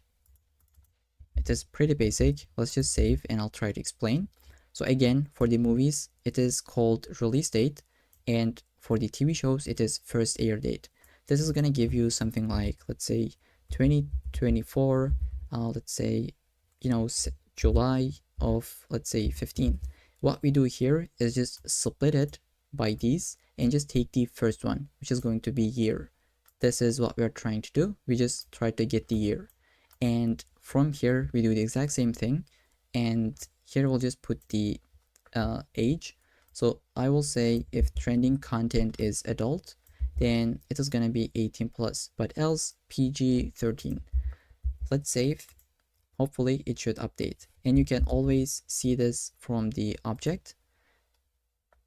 It is pretty basic. Let's just save and I'll try to explain. So again, for the movies, it is called release date, and for the TV shows, it is first air date. This is going to give you something like, let's say, 2024, let's say, July of, let's say, 15. What we do here is just split it by these and just take the first one, which is going to be year. This is what we're trying to do. We just try to get the year. And from here, we do the exact same thing. And here we'll just put the age. So I will say if trending content is adult, then it is going to be 18 plus, but else PG 13. Let's save. Hopefully it should update. And you can always see this from the object.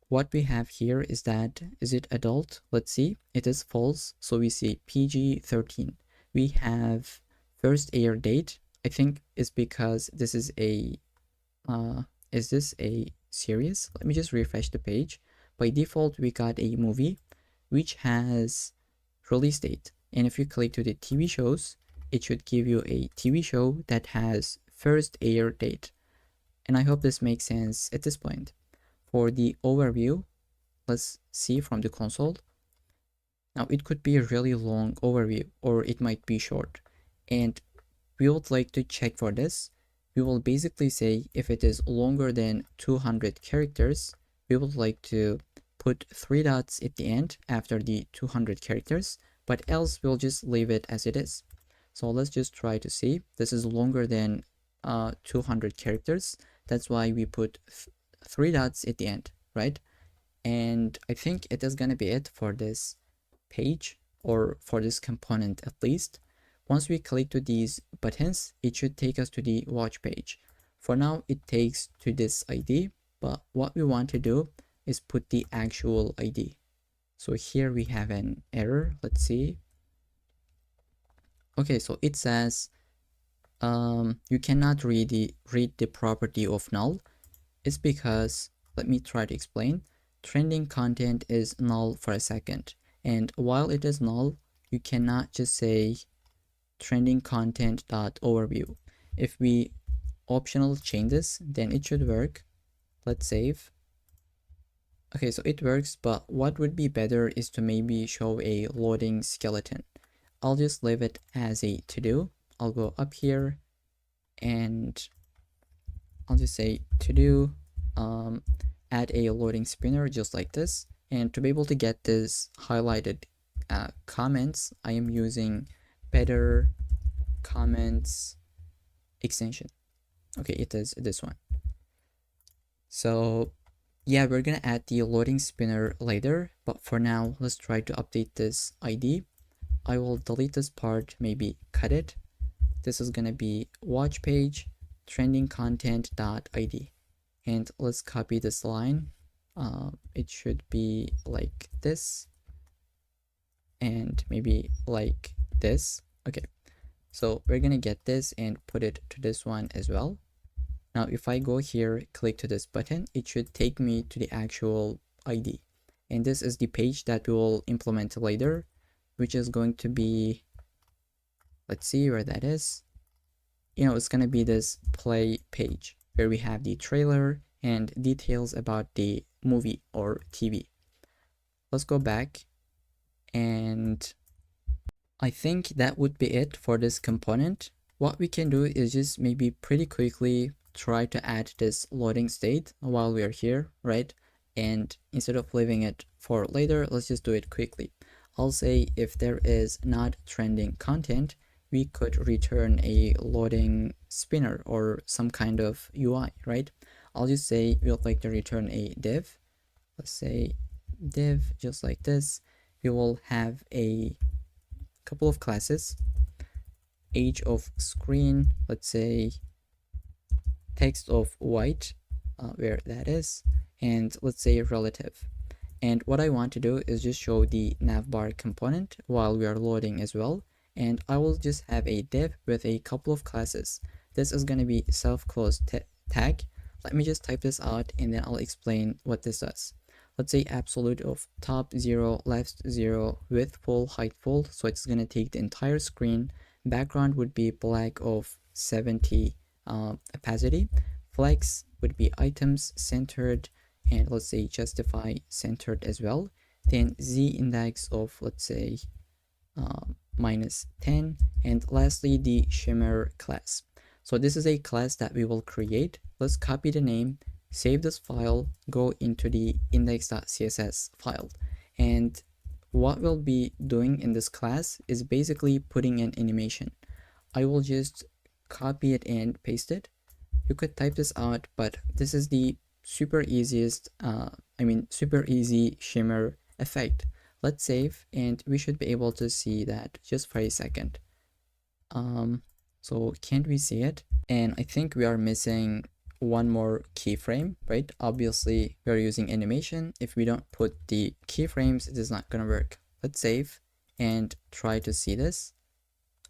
What we have here is that, is it adult? Let's see, it is false. So we see PG 13. We have first air date. I think it's because this is this a series? Let me just refresh the page. By default, we got a movie which has release date. And if you click to the TV shows, it should give you a TV show that has first air date. And I hope this makes sense at this point. For the overview, let's see from the console. Now it could be a really long overview or it might be short, and we would like to check for this. We will basically say if it is longer than 200 characters, we would like to put 3 dots at the end after the 200 characters, but else we'll just leave it as it is. So let's just try to see. This is longer than 200 characters. That's why we put 3 dots at the end, right? And I think it is gonna be it for this page, or for this component at least. Once we click to these buttons, it should take us to the watch page. For now, it takes to this ID, but what we want to do is put the actual ID. So here we have an error. Let's see. Okay, so it says you cannot read the property of null. It's because, let me try to explain. Trending content is null for a second, and while it is null, you cannot just say trending content dot overview. If we optional change this, then it should work. Let's save. Okay, so it works, but what would be better is to maybe show a loading skeleton. I'll just leave it as a to do. I'll go up here and I'll just say to do, add a loading spinner just like this. And to be able to get this highlighted comments, I am using better comments extension. Okay, it is this one. So yeah, we're gonna add the loading spinner later, but for now, let's try to update this ID. I will delete this part, maybe cut it. This is gonna be watch page trending content dot ID, and let's copy this line. It should be like this, and maybe like this. Okay, so we're gonna get this and put it to this one as well. Now, if I go here, click to this button, it should take me to the actual ID. And this is the page that we will implement later, which is going to be, let's see where that is. It's going to be this play page where we have the trailer and details about the movie or TV. Let's go back, and I think that would be it for this component. What we can do is just maybe pretty quickly try to add this loading state while we are here, right? And instead of leaving it for later, let's just do it quickly. I'll say if there is not trending content, we could return a loading spinner or some kind of UI, right? I'll just say we would like to return a div. Let's say div just like this. We will have a couple of classes. Age of screen, let's say text of white, where that is, and let's say relative. And what I want to do is just show the navbar component while we are loading as well. And I will just have a div with a couple of classes. This is going to be self-close tag. Let me just type this out and then I'll explain what this does. Let's say absolute of top 0, left 0, width full, height full. So it's going to take the entire screen. Background would be black of 70 opacity. Flex would be items centered, and let's say justify centered as well. Then z index of, let's say, -10, and lastly the shimmer class. So this is a class that we will create. Let's copy the name, save this file, go into the index.css file, and what we'll be doing in this class is basically putting an animation. I will just copy it and paste it. You could type this out, but this is the super easiest, super easy shimmer effect. Let's save, and we should be able to see that just for a second. So can't we see it? And I think we are missing one more keyframe, right? Obviously, we're using animation. If we don't put the keyframes, it is not gonna work. Let's save and try to see this.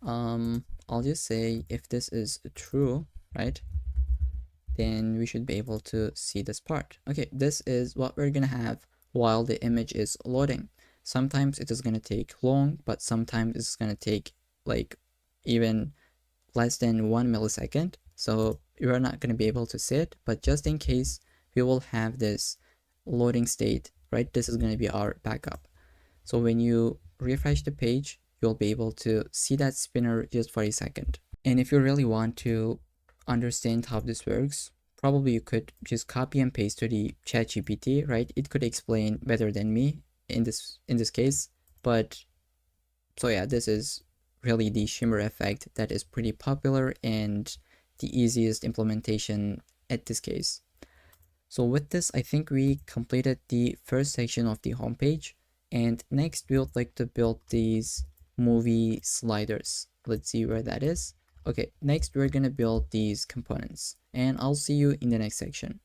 I'll just say if this is true, right? Then we should be able to see this part. Okay, this is what we're gonna have while the image is loading. Sometimes it is gonna take long, but sometimes it's gonna take like even less than 1 millisecond. So you're not gonna be able to see it, but just in case, we will have this loading state right? This is going to be our backup. So when you refresh the page, you'll be able to see that spinner just for a second. And if you really want to understand how this works, probably you could just copy and paste to the ChatGPT, right? It could explain better than me in this case. But so yeah, this is really the shimmer effect that is pretty popular and the easiest implementation at this case. So with this, I think we completed the first section of the homepage. And next, we would like to build these movie sliders. Let's see where that is. Okay, next we're gonna build these components, and I'll see you in the next section.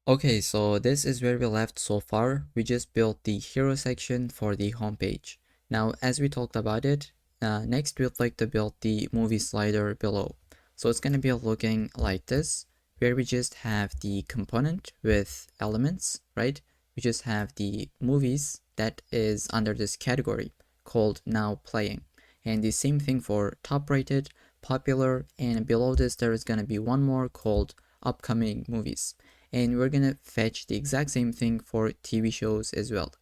Okay, so this is where we left so far. We just built the hero section for the homepage. Now, as we talked about it, next we'd like to build the movie slider below. So it's gonna be looking like this, where we just have the component with elements, right? We just have the movies that is under this category called now playing. And the same thing for top rated, popular, and below this there is gonna be one more called upcoming movies. And we're gonna fetch the exact same thing for TV shows as well.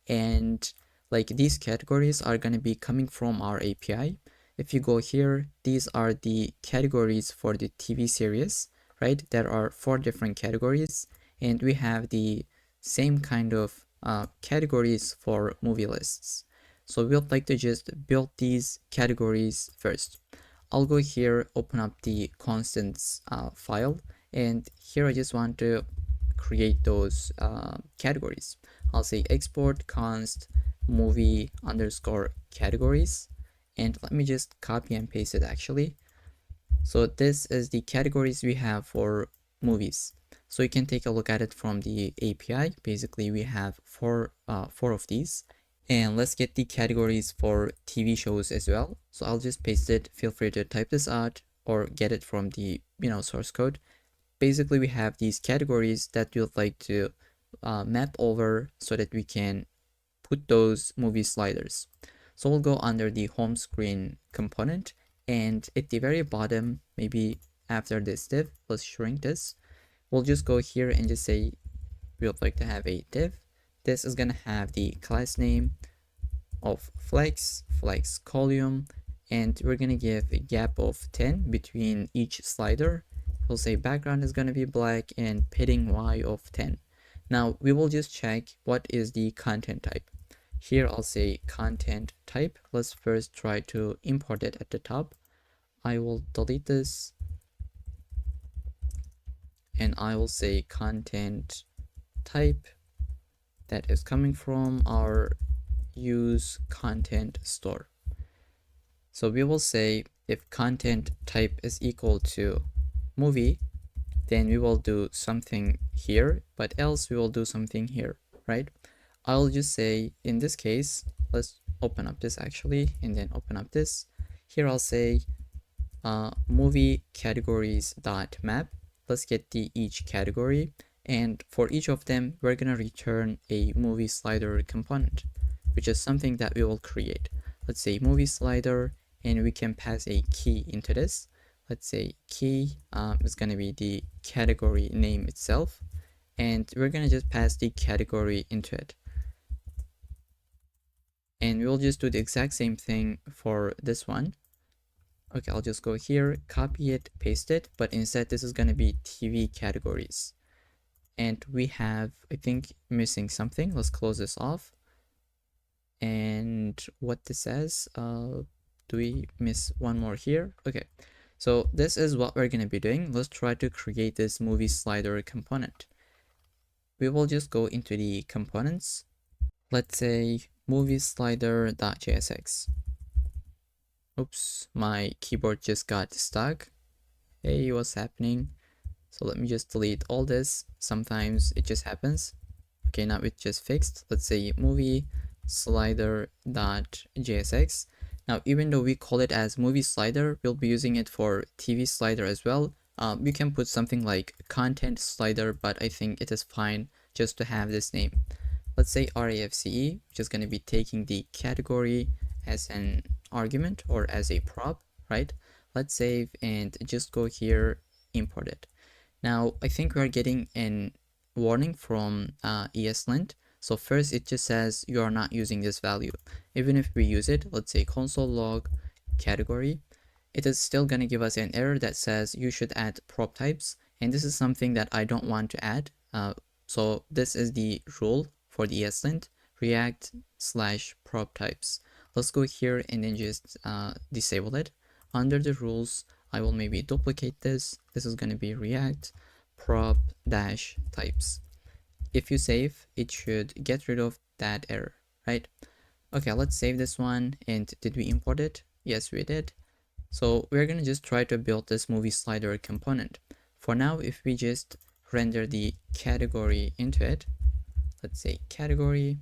And like these categories are gonna be coming from our API. If you go here, these are the categories for the TV series, right? There are 4 different categories, and we have the same kind of categories for movie lists. So we'd like to just build these categories first. I'll go here, open up the constants file, and here I just want to create those categories. I'll say export const movie underscore categories, and let me just copy and paste it actually. So this is the categories we have for movies. So you can take a look at it from the API. Basically, we have four of these. And let's get the categories for TV shows as well. So I'll just paste it. Feel free to type this out or get it from the source code. Basically, we have these categories that we'd like to map over so that we can put those movie sliders. So we'll go under the home screen component, and at the very bottom, maybe after this div, let's shrink this. We'll just go here and just say we would like to have a div. This is gonna have the class name of flex column, and we're gonna give a gap of 10 between each slider. We'll say background is gonna be black and padding y of 10. Now we will just check what is the content type. Here I'll say content type. Let's first try to import it at the top. I will delete this and I will say content type that is coming from our use content store. So we will say if content type is equal to movie, then we will do something here, but else we will do something here, right? I'll just say in this case, let's open up this actually, and then open up this. Here I'll say movie categories dot map. Let's get the each category, and for each of them we're gonna return a movie slider component, which is something that we will create. Let's say movie slider, and we can pass a key into this. Let's say key is gonna be the category name itself, and we're gonna just pass the category into it. And we'll just do the exact same thing for this one. Okay, I'll just go here, copy it, paste it, but instead this is going to be TV categories. And we have, I think, missing something. Let's close this off. And what this says, do we miss one more here? Okay, so this is what we're going to be doing. Let's try to create this movie slider component. We will just go into the components. Let's say movie slider.jsx. Oops, my keyboard just got stuck. Hey, what's happening? So let me just delete all this. Sometimes it just happens. Okay, now it's just fixed. Let's say movie slider.jsx. Now, even though we call it as movie slider, we'll be using it for TV slider as well. You can put something like content slider, but I think it is fine just to have this name. Let's say RAFCE, which is going to be taking the category as an argument or as a prop, right? Let's save and just go here, import it. Now, I think we're getting an warning from ESLint. So first it just says you are not using this value. Even if we use it, let's say console log category, it is still going to give us an error that says you should add prop types. And this is something that I don't want to add. So this is the rule for the ESLint, React/prop types. Let's go here and then just disable it. Under the rules, I will maybe duplicate this. This is going to be React prop-types. If you save, it should get rid of that error, right? Okay, let's save this one. And did we import it? Yes, we did. So we're going to just try to build this movie slider component. For now, if we just render the category into it, let's say category,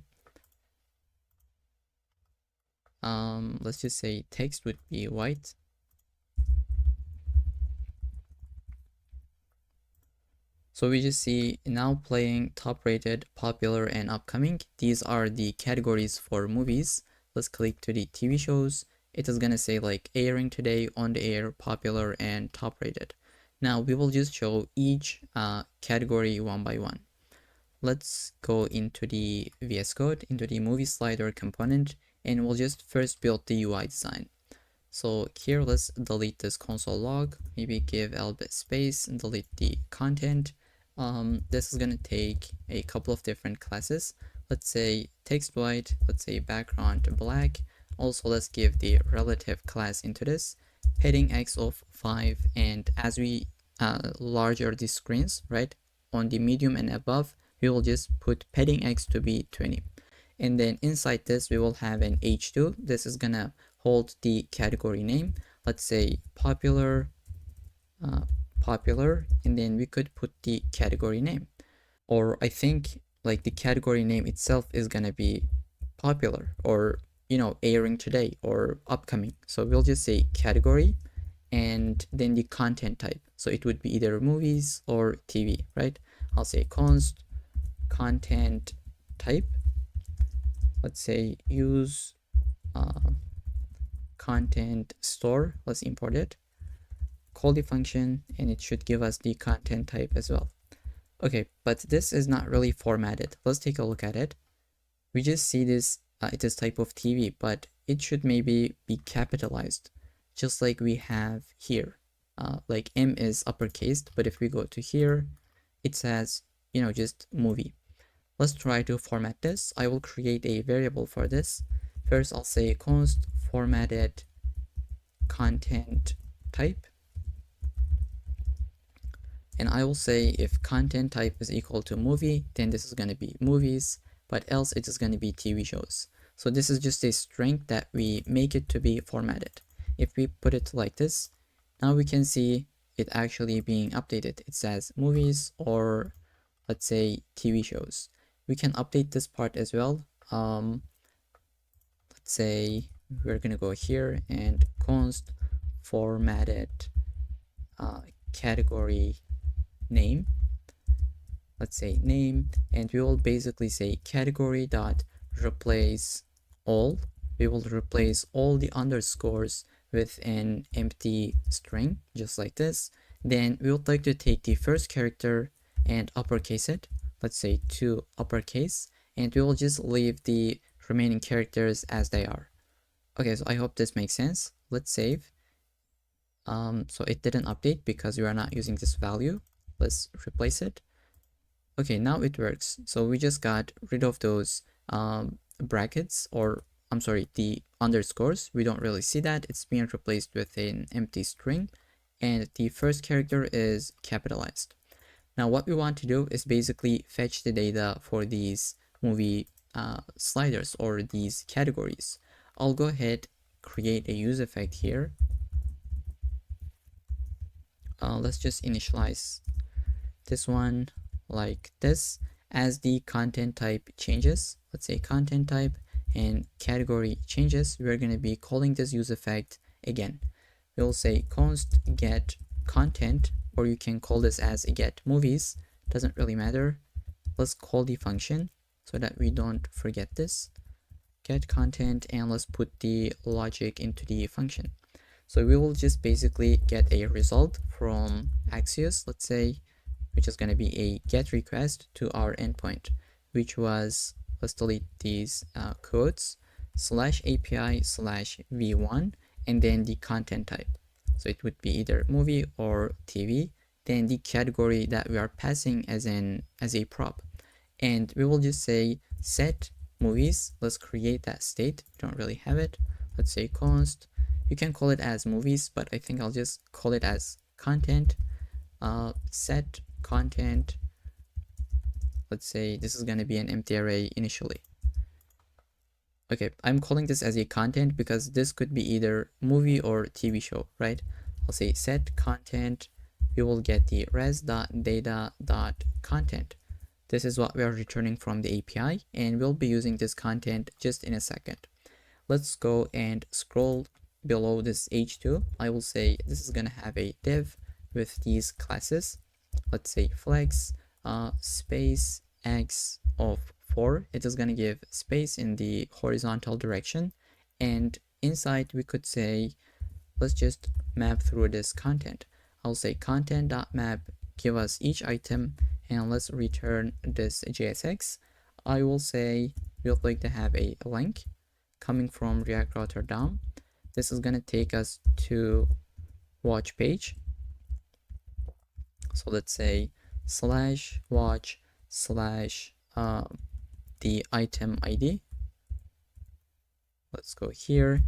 let's just say text would be white. So we just see now playing, top rated, popular, and upcoming. These are the categories for movies. Let's click to the TV shows. It is gonna say like airing today, on the air, popular, and top rated. Now we will just show each category one by one. Let's go into the VS Code, into the movie slider component, and we'll just first build the UI design. So here, let's delete this console log, maybe give a bit space and delete the content. This is gonna take a couple of different classes. Let's say text white, let's say background black. Also, let's give the relative class into this, padding x of 5, and as we larger the screens, right, on the medium and above, we will just put padding x to be 20. And then inside this, we will have an h2. This is gonna hold the category name. Let's say popular, popular, and then we could put the category name. Or I think like the category name itself is gonna be popular, or you know, airing today or upcoming. So we'll just say category and then the content type. So it would be either movies or TV, right? I'll say const content type. Let's say use content store. Let's import it, call the function, and it should give us the content type as well. Okay, but this is not really formatted. Let's take a look at it. We just see this, it is type of TV, but it should maybe be capitalized, just like we have here. Like M is uppercased, but if we go to here, it says, you know, just movie. Let's try to format this. I will create a variable for this. First, I'll say const formatted content type. And I will say if content type is equal to movie, then this is going to be movies, but else it is going to be TV shows. So this is just a string that we make it to be formatted. If we put it like this, now we can see it actually being updated. It says movies, or let's say TV shows. We can update this part as well. Let's say we're gonna go here and const formatted category name. Let's say name, and we will basically say category dot replace all. We will replace all the underscores with an empty string, just like this. Then we would like to take the first character and uppercase it. Let's say to uppercase, and we will just leave the remaining characters as they are. Okay, so I hope this makes sense. Let's save. So it didn't update because we are not using this value. Let's replace it. Okay, now it works. So we just got rid of those brackets, or I'm sorry, the underscores. We don't really see that. It's being replaced with an empty string, and the first character is capitalized. Now what we want to do is basically fetch the data for these movie sliders or these categories. I'll go ahead, create a use effect here. Let's just initialize this one like this. As the content type changes, let's say content type and category changes, we're going to be calling this use effect again. We'll say const get content, or you can call this as get movies, doesn't really matter. Let's call the function so that we don't forget this. Get content, and let's put the logic into the function. So we will just basically get a result from Axios. Let's say which is going to be a GET request to our endpoint, which was, let's delete these codes, /API/v1, and then the content type. So it would be either movie or TV, then the category that we are passing as a prop. And we will just say set movies. Let's create that state. We don't really have it. Let's say const. You can call it as movies, but I think I'll just call it as content. Set content. Let's say this is going to be an empty array initially. Okay, I'm calling this as a content because this could be either movie or TV show, right? I'll say set content. We will get the res.data.content. This is what we are returning from the API, and we'll be using this content just in a second. Let's go and scroll below this h2. I will say this is going to have a div with these classes. Let's say flex space x of 4. It is going to give space in the horizontal direction, and inside we could say, let's just map through this content. I'll say content.map, give us each item, and let's return this JSX. I will say we'd like to have a link coming from React router DOM. This is going to take us to watch page. So let's say /watch/ the item ID. Let's go here,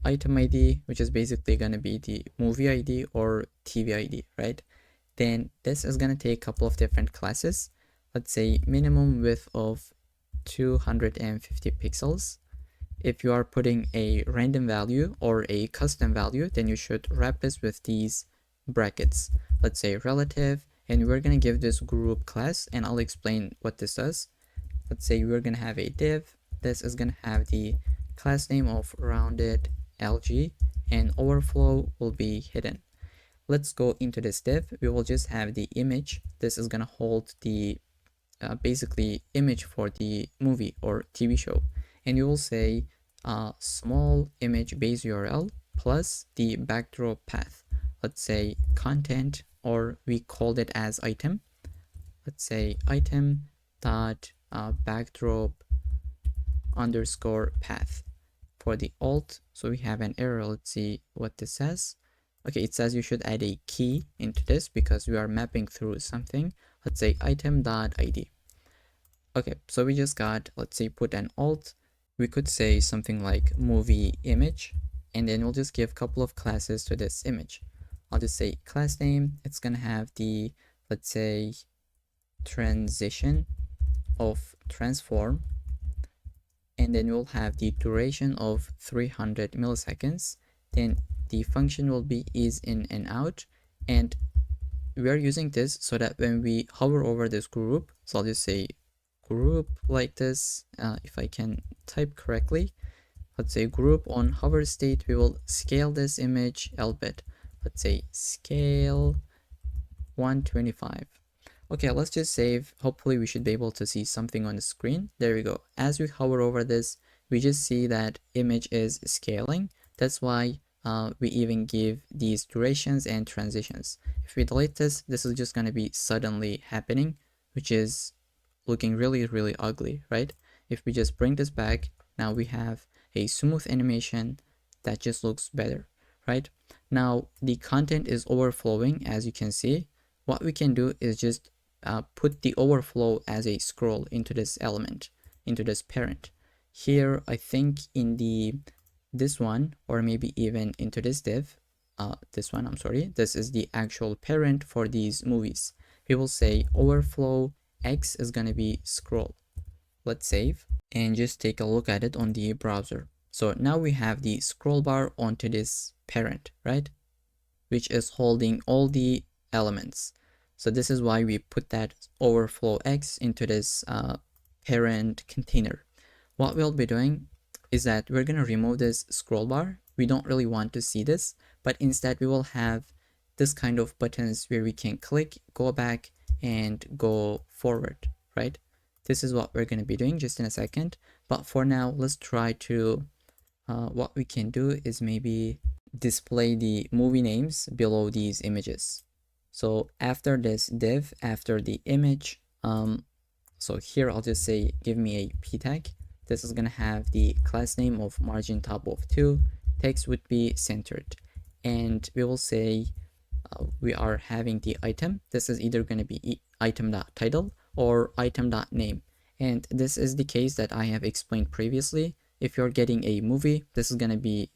item ID, which is basically going to be the movie ID or TV ID, right? Then this is going to take a couple of different classes. Let's say minimum width of 250 pixels. If you are putting a random value or a custom value, then you should wrap this with these brackets. Let's say relative, and we're going to give this group class, and I'll explain what this does. Let's say we're going to have a div. This is going to have the class name of rounded LG, and overflow will be hidden. Let's go into this div. We will just have the image. This is going to hold the basically image for the movie or TV show. And you will say small image base URL plus the backdrop path. Let's say content, or we called it as item. Let's say item dot backdrop underscore path for the alt. So we have an error. Let's see what this says. Okay, it says you should add a key into this because we are mapping through something. Let's say item.id. Okay, so we just got, let's say, put an alt. We could say something like movie image, and then we'll just give a couple of classes to this image. I'll just say class name. It's gonna have the, let's say, transition of transform, and then we'll have the duration of 300 milliseconds. Then the function will be is in and out, and we are using this so that when we hover over this group, so I'll just say group like this, if I can type correctly. Let's say group on hover state, we will scale this image a bit. Let's say scale 125. Okay, let's just save. Hopefully we should be able to see something on the screen. There we go. As we hover over this, we just see that image is scaling. That's why we even give these durations and transitions. If we delete this, this is just going to be suddenly happening, which is looking really, really ugly, right? If we just bring this back, now we have a smooth animation that just looks better, right? Now the content is overflowing, as you can see. What we can do is just put the overflow as a scroll into this element, into this parent. Here, I think in this one, or maybe even into this div, this one, I'm sorry, this is the actual parent for these movies. We will say overflow X is going to be scroll. Let's save and just take a look at it on the browser. So now we have the scroll bar onto this parent, right? Which is holding all the elements. So this is why we put that overflow X into this parent container. What we'll be doing is that we're going to remove this scroll bar. We don't really want to see this, but instead we will have this kind of buttons where we can click, go back, and go forward, right? This is what we're going to be doing just in a second. But for now, let's try to, what we can do is maybe display the movie names below these images. So after this div, after the image, so here I'll just say give me a p tag. This is gonna have the class name of margin top of 2. Text would be centered, and we will say we are having the item. This is either going to be item.title or item.name. And this is the case that I have explained previously. If you're getting a movie, this is going to be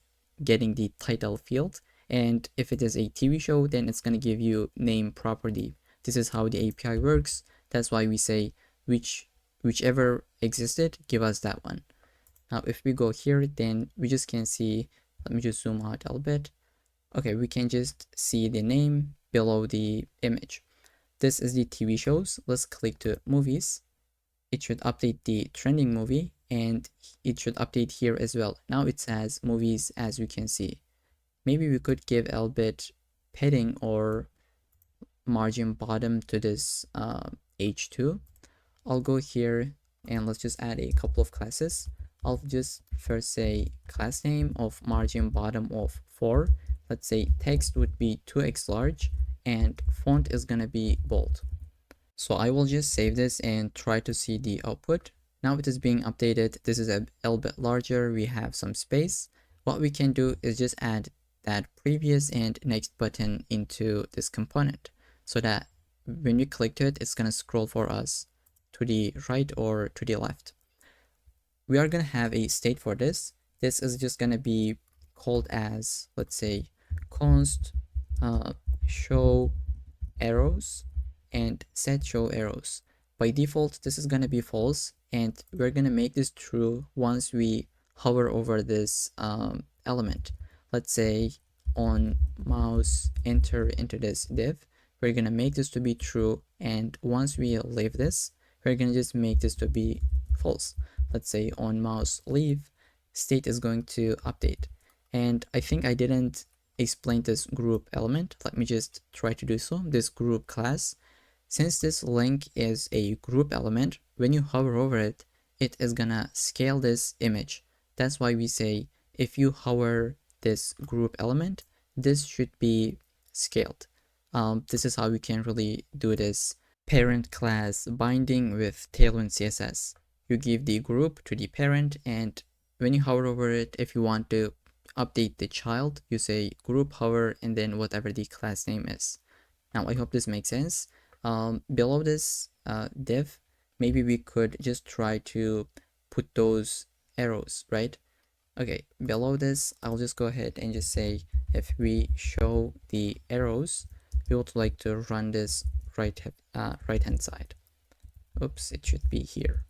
getting the title field. And if it is a TV show, then it's going to give you name property. This is how the API works. That's why we say whichever existed, give us that one. Now, if we go here, then we just can see, let me just zoom out a little bit. Okay, we can just see the name below the image. This is the TV shows. Let's click to movies. It should update the trending movie, and it should update here as well. Now it says movies, as we can see. Maybe we could give a little bit padding or margin bottom to this H2. I'll go here and let's just add a couple of classes. I'll just first say class name of margin bottom of 4. Let's say text would be 2x large and font is gonna be bold. So I will just save this and try to see the output. Now it is being updated. This is a little bit larger. We have some space. What we can do is just add that previous and next button into this component so that when we click to it, it's gonna scroll for us to the right or to the left. We are gonna have a state for this. This is just gonna be called as, let's say, const show arrows and set show arrows. By default, this is gonna be false, and we're gonna make this true once we hover over this element. Let's say on mouse enter into this div, we're gonna make this to be true, and once we leave this, we're gonna just make this to be false. Let's say on mouse leave, state is going to update. And I think I didn't explain this group element. Let me just try to do so. This group class, since this link is a group element, when you hover over it, it is gonna scale this image. That's why we say if you hover this group element, this should be scaled. This is how we can really do this parent class binding with Tailwind CSS. You give the group to the parent, and when you hover over it, if you want to update the child, you say group hover and then whatever the class name is. Now I hope this makes sense. Below this div, maybe we could just try to put those arrows, right? Okay, below this, I'll just go ahead and just say if we show the arrows, we would like to run this right hand side. Oops, it should be here.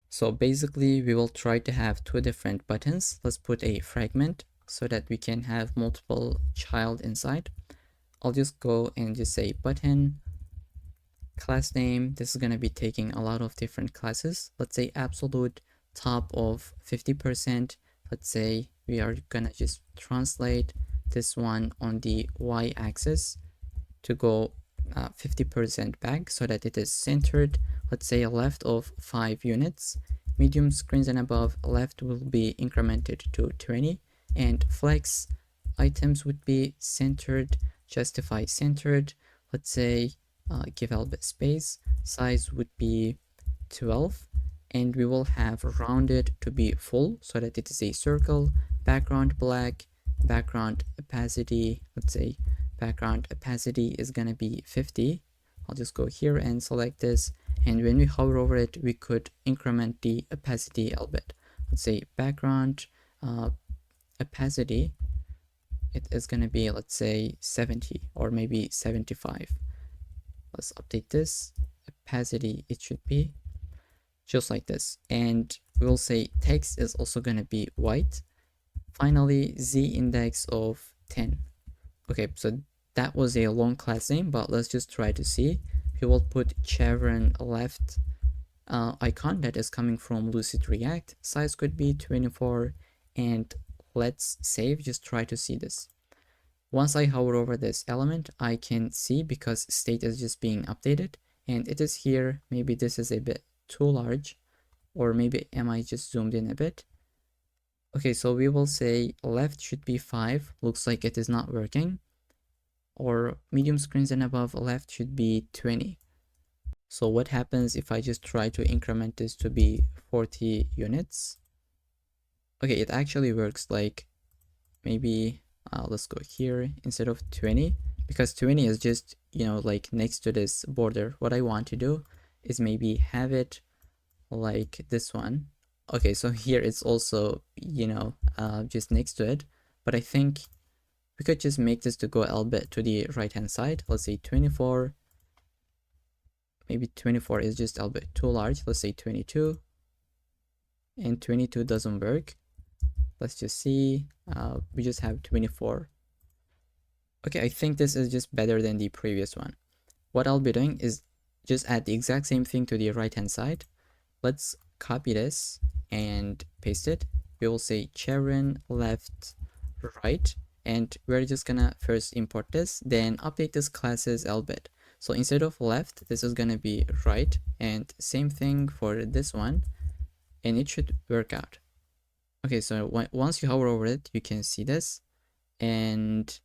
So basically, we will try to have two different buttons. Let's put a fragment so that we can have multiple child inside. I'll just go and just say button, class name. This is going to be taking a lot of different classes. Let's say absolute top of 50%. Let's say we are going to just translate this one on the y-axis to go 50% back so that it is centered. Let's say a left of 5 units. Medium screens and above left will be incremented to 20, and flex items would be centered, justify centered. Let's say give a little bit space. Size would be 12, and we will have rounded to be full so that it is a circle. Background black, background opacity, let's say background opacity is gonna be 50. I'll just go here and select this, and when we hover over it, we could increment the opacity a little bit. Let's say background opacity, it is gonna be, let's say 70 or maybe 75. Let's update this. Opacity, it should be just like this, and we'll say text is also gonna be white. Finally, z index of 10. Okay, so that was a long class name, but let's just try to see. We will put chevron left icon that is coming from Lucid React. Size could be 24, and let's save. Just try to see this. Once I hover over this element, I can see because state is just being updated, and it is here. Maybe this is a bit too large, or maybe am I just zoomed in a bit? Okay, so we will say left should be 5. Looks like it is not working. or medium screens and above left should be 20. So what happens if I just try to increment this to be 40 units? Okay, it actually works. Like maybe let's go here instead of 20, because 20 is just, like next to this border. What I want to do is maybe have it like this one. Okay, so here it's also, just next to it, but I think we could just make this to go a little bit to the right hand side. Let's say 24. Maybe 24 is just a little bit too large. Let's say 22, and 22 doesn't work. Let's just see. We just have 24. Okay, I think this is just better than the previous one. What I'll be doing is just add the exact same thing to the right hand side. Let's copy this and paste it. We will say children left, right, and we're just gonna first import this, then update this classes a little bit. So instead of left, this is gonna be right, and same thing for this one, and it should work out. Okay, so once you hover over it, you can see this, and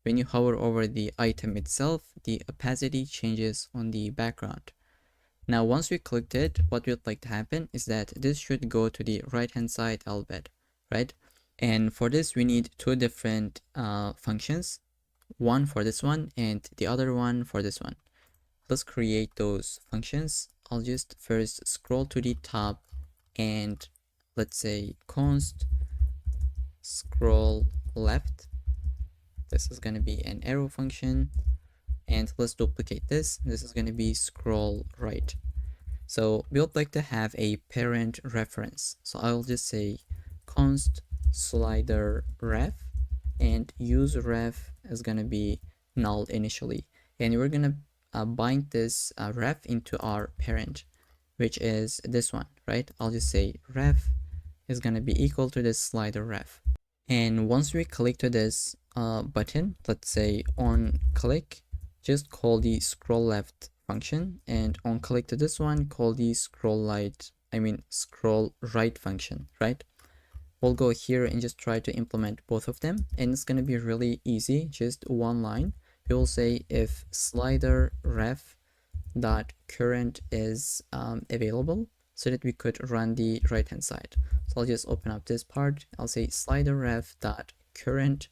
when you hover over the item itself, the opacity changes on the background. Now, once we clicked it, what we'd like to happen is that this should go to the right hand side a little bit, right? And for this, we need two different functions, one for this one and the other one for this one. Let's create those functions. I'll just first scroll to the top and let's say const scroll left. This is going to be an arrow function, and let's duplicate this. This is going to be scroll right. So we would like to have a parent reference. So I'll just say const slider ref, and use ref is going to be null initially. And we're going to bind this ref into our parent, which is this one, right? I'll just say ref is going to be equal to this slider ref. And once we click to this button, let's say on click, just call the scroll left function, and on click to this one, call the scroll right function, right? We'll go here and just try to implement both of them, and it's going to be really easy, just one line. We will say if slider ref dot current is available, so that we could run the right hand side. So I'll just open up this part. I'll say slider ref dot current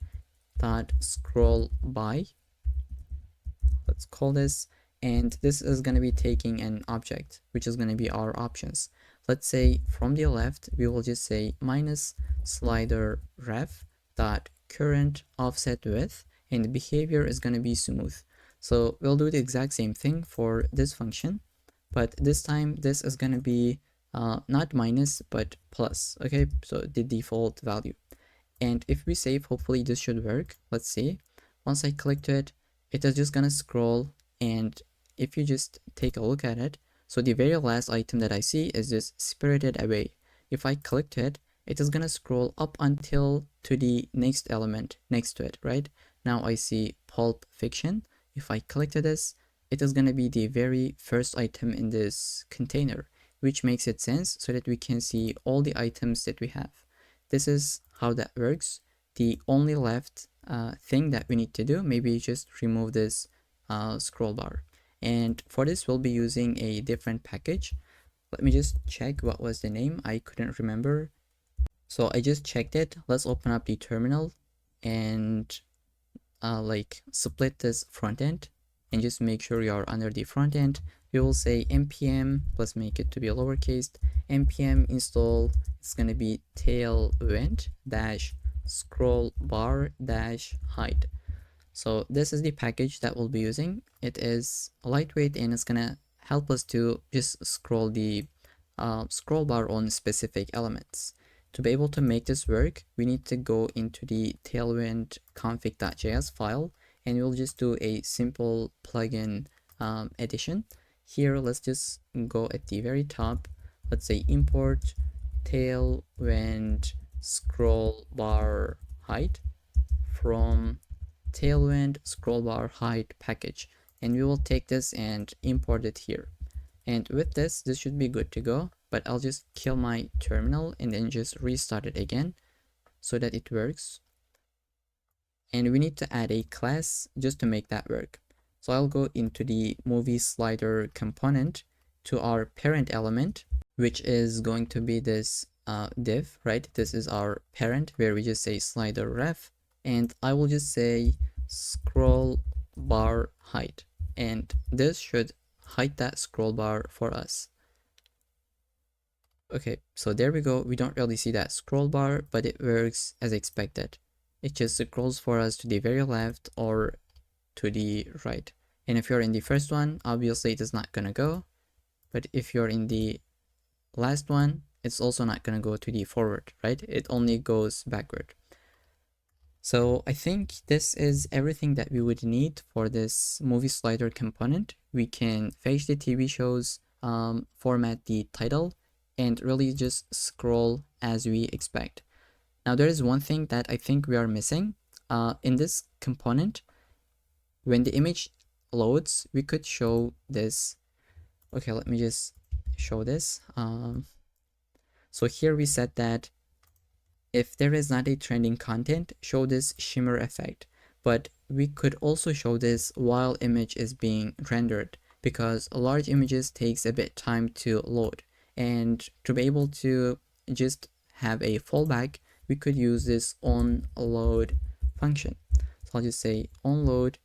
dot scroll by. Let's call this, and this is going to be taking an object, which is going to be our options. Let's say from the left, we will just say minus slider ref dot current offset width, and the behavior is going to be smooth. So we'll do the exact same thing for this function, but this time this is going to be not minus but plus. Okay, so the default value. And if we save, hopefully this should work. Let's see. Once I click to it, it is just going to scroll, and if you just take a look at it, so the very last item that I see is this Spirited Away. If I click to it, it is going to scroll up until to the next element next to it, right? Now I see Pulp Fiction. If I click to this, it is going to be the very first item in this container, which makes it sense so that we can see all the items that we have. This is how that works. The only left thing that we need to do, maybe just remove this scroll bar. And for this, we'll be using a different package. Let me just check what was the name. I couldn't remember. So I just checked it. Let's open up the terminal and like split this front end and just make sure you are under the front end. We will say npm, let's make it to be lowercase, npm install, it's going to be tailwind dash scroll bar dash hide. So this is the package that we'll be using. It is lightweight and it's gonna help us to just scroll the scroll bar on specific elements. To be able to make this work, we need to go into the Tailwind config.js file, and we'll just do a simple plugin addition. Here, let's just go at the very top. Let's say import Tailwind scroll bar height from Tailwind scroll bar height package, and we will take this and import it here. And with this should be good to go, but I'll just kill my terminal and then just restart it again so that it works. and we need to add a class just to make that work. So I'll go into the movie slider component to our parent element, which is going to be this div, right? This is our parent where we just say slider ref, and I will just say scroll bar height, and this should hide that scroll bar for us. Okay, so there we go. We don't really see that scroll bar, but it works as expected. It just scrolls for us to the very left or to the right. And if you're in the first one, obviously it is not gonna go. But if you're in the last one, it's also not gonna go to the forward, right? It only goes backward. So I think this is everything that we would need for this movie slider component. We can fetch the TV shows, format the title, and really just scroll as we expect. Now there is one thing that I think we are missing. In this component, when the image loads, we could show this. Okay, let me just show this. So here we said that if there is not a trending content, show this shimmer effect. But we could also show this while image is being rendered, because large images takes a bit time to load. And to be able to just have a fallback, we could use this onLoad function. So I'll just say onLoad,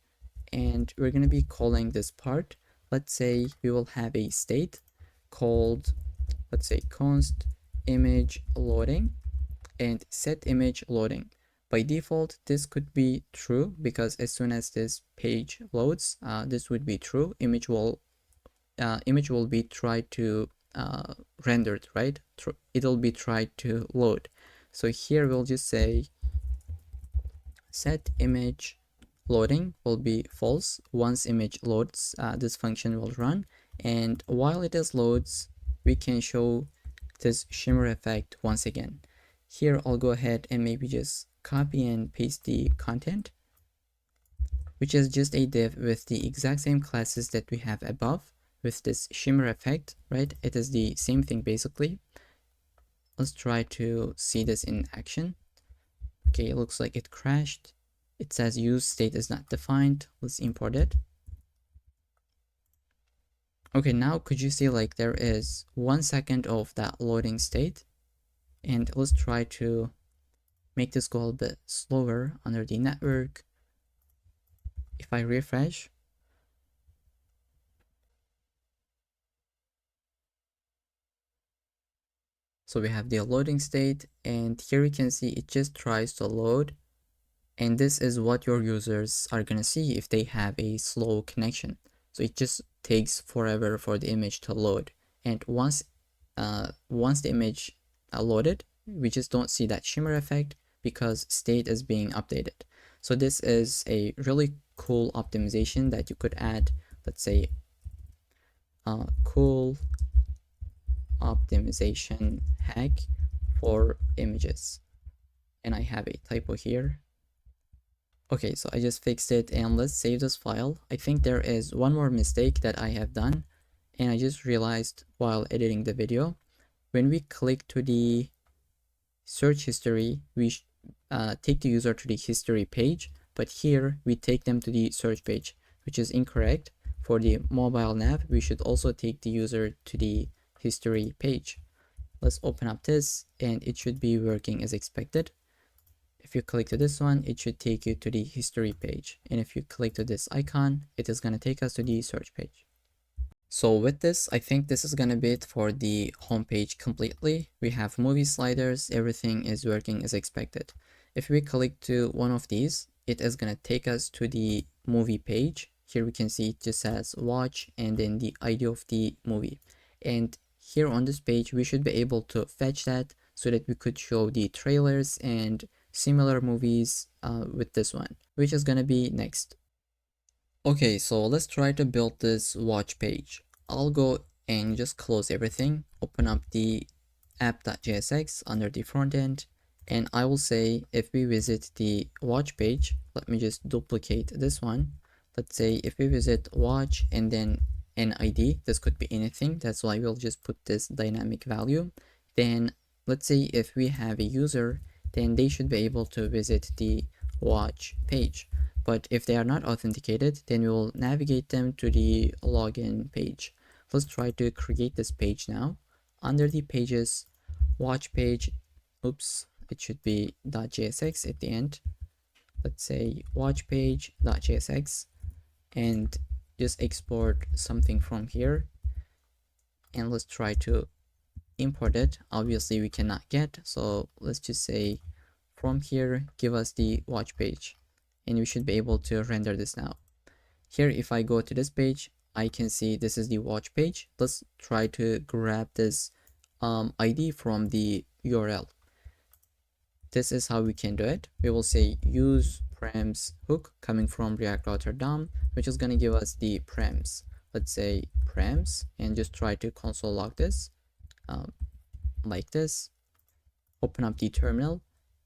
and we're going to be calling this part. Let's say we will have a state called, let's say, const image loading and set image loading. By default, this could be true because as soon as this page loads, this would be true. Image will be tried to rendered, right? It'll be tried to load. So here we'll just say set image loading will be false. Once image loads, this function will run, and while it is loads, we can show this shimmer effect once again. Here I'll go ahead and maybe just copy and paste the content, which is just a div with the exact same classes that we have above with this shimmer effect, right? It is the same thing basically. Let's try to see this in action. Okay, it looks like it crashed. It says use state is not defined. Let's import it. Okay, now could you see like there is 1 second of that loading state? And let's try to make this go a bit slower under the network. If I refresh, so we have the loading state, and here you can see it just tries to load, and this is what your users are gonna see if they have a slow connection. So it just takes forever for the image to load, and once the image loaded, we just don't see that shimmer effect because state is being updated. So this is a really cool optimization that you could add. Let's say cool optimization hack for images, and I have a typo here. Okay, so I just fixed it, and let's save this file. I think there is one more mistake that I have done, and I just realized while editing the video. When we click to the search history, we take the user to the history page, but here we take them to the search page, which is incorrect. For the mobile nav, we should also take the user to the history page. Let's open up this, and it should be working as expected. If you click to this one, it should take you to the history page, and if you click to this icon, it is going to take us to the search page. So with this, I think this is gonna be it for the homepage completely. We have movie sliders, everything is working as expected. If we click to one of these, it is gonna take us to the movie page. Here we can see it just says watch and then the ID of the movie. And here on this page, we should be able to fetch that so that we could show the trailers and similar movies with this one, which is gonna be next. Okay, so let's try to build this watch page. I'll go and just close everything, open up the app.jsx under the front end, and I will say if we visit the watch page, let me just duplicate this one. Let's say if we visit watch and then an ID, this could be anything, that's why we'll just put this dynamic value. Then let's say if we have a user, then they should be able to visit the watch page. But if they are not authenticated, then we will navigate them to the login page. Let's try to create this page now. Under the pages, watch page, oops, it should be .jsx at the end. Let's say watch page.jsx, and just export something from here. And let's try to import it. Obviously we cannot get, so let's just say from here, give us the watch page, and we should be able to render this now. Here, if I go to this page, I can see this is the watch page. Let's try to grab this ID from the URL. This is how we can do it. We will say use prems hook coming from React Router DOM, which is going to give us the prems. Let's say prems, and just try to console log this like this. Open up the terminal,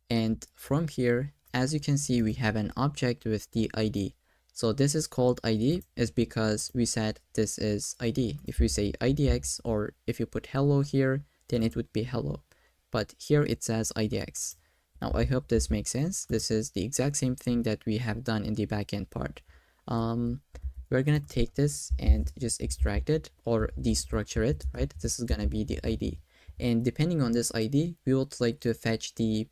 and from here, as you can see, we have an object with the ID. So this is called ID is because we said this is ID. If we say IDX, or if you put hello here, then it would be hello. But here it says IDX. Now I hope this makes sense. This is the exact same thing that we have done in the backend part. We're gonna take this and just extract it or destructure it, right? This is gonna be the ID. And depending on this ID, we would like to fetch the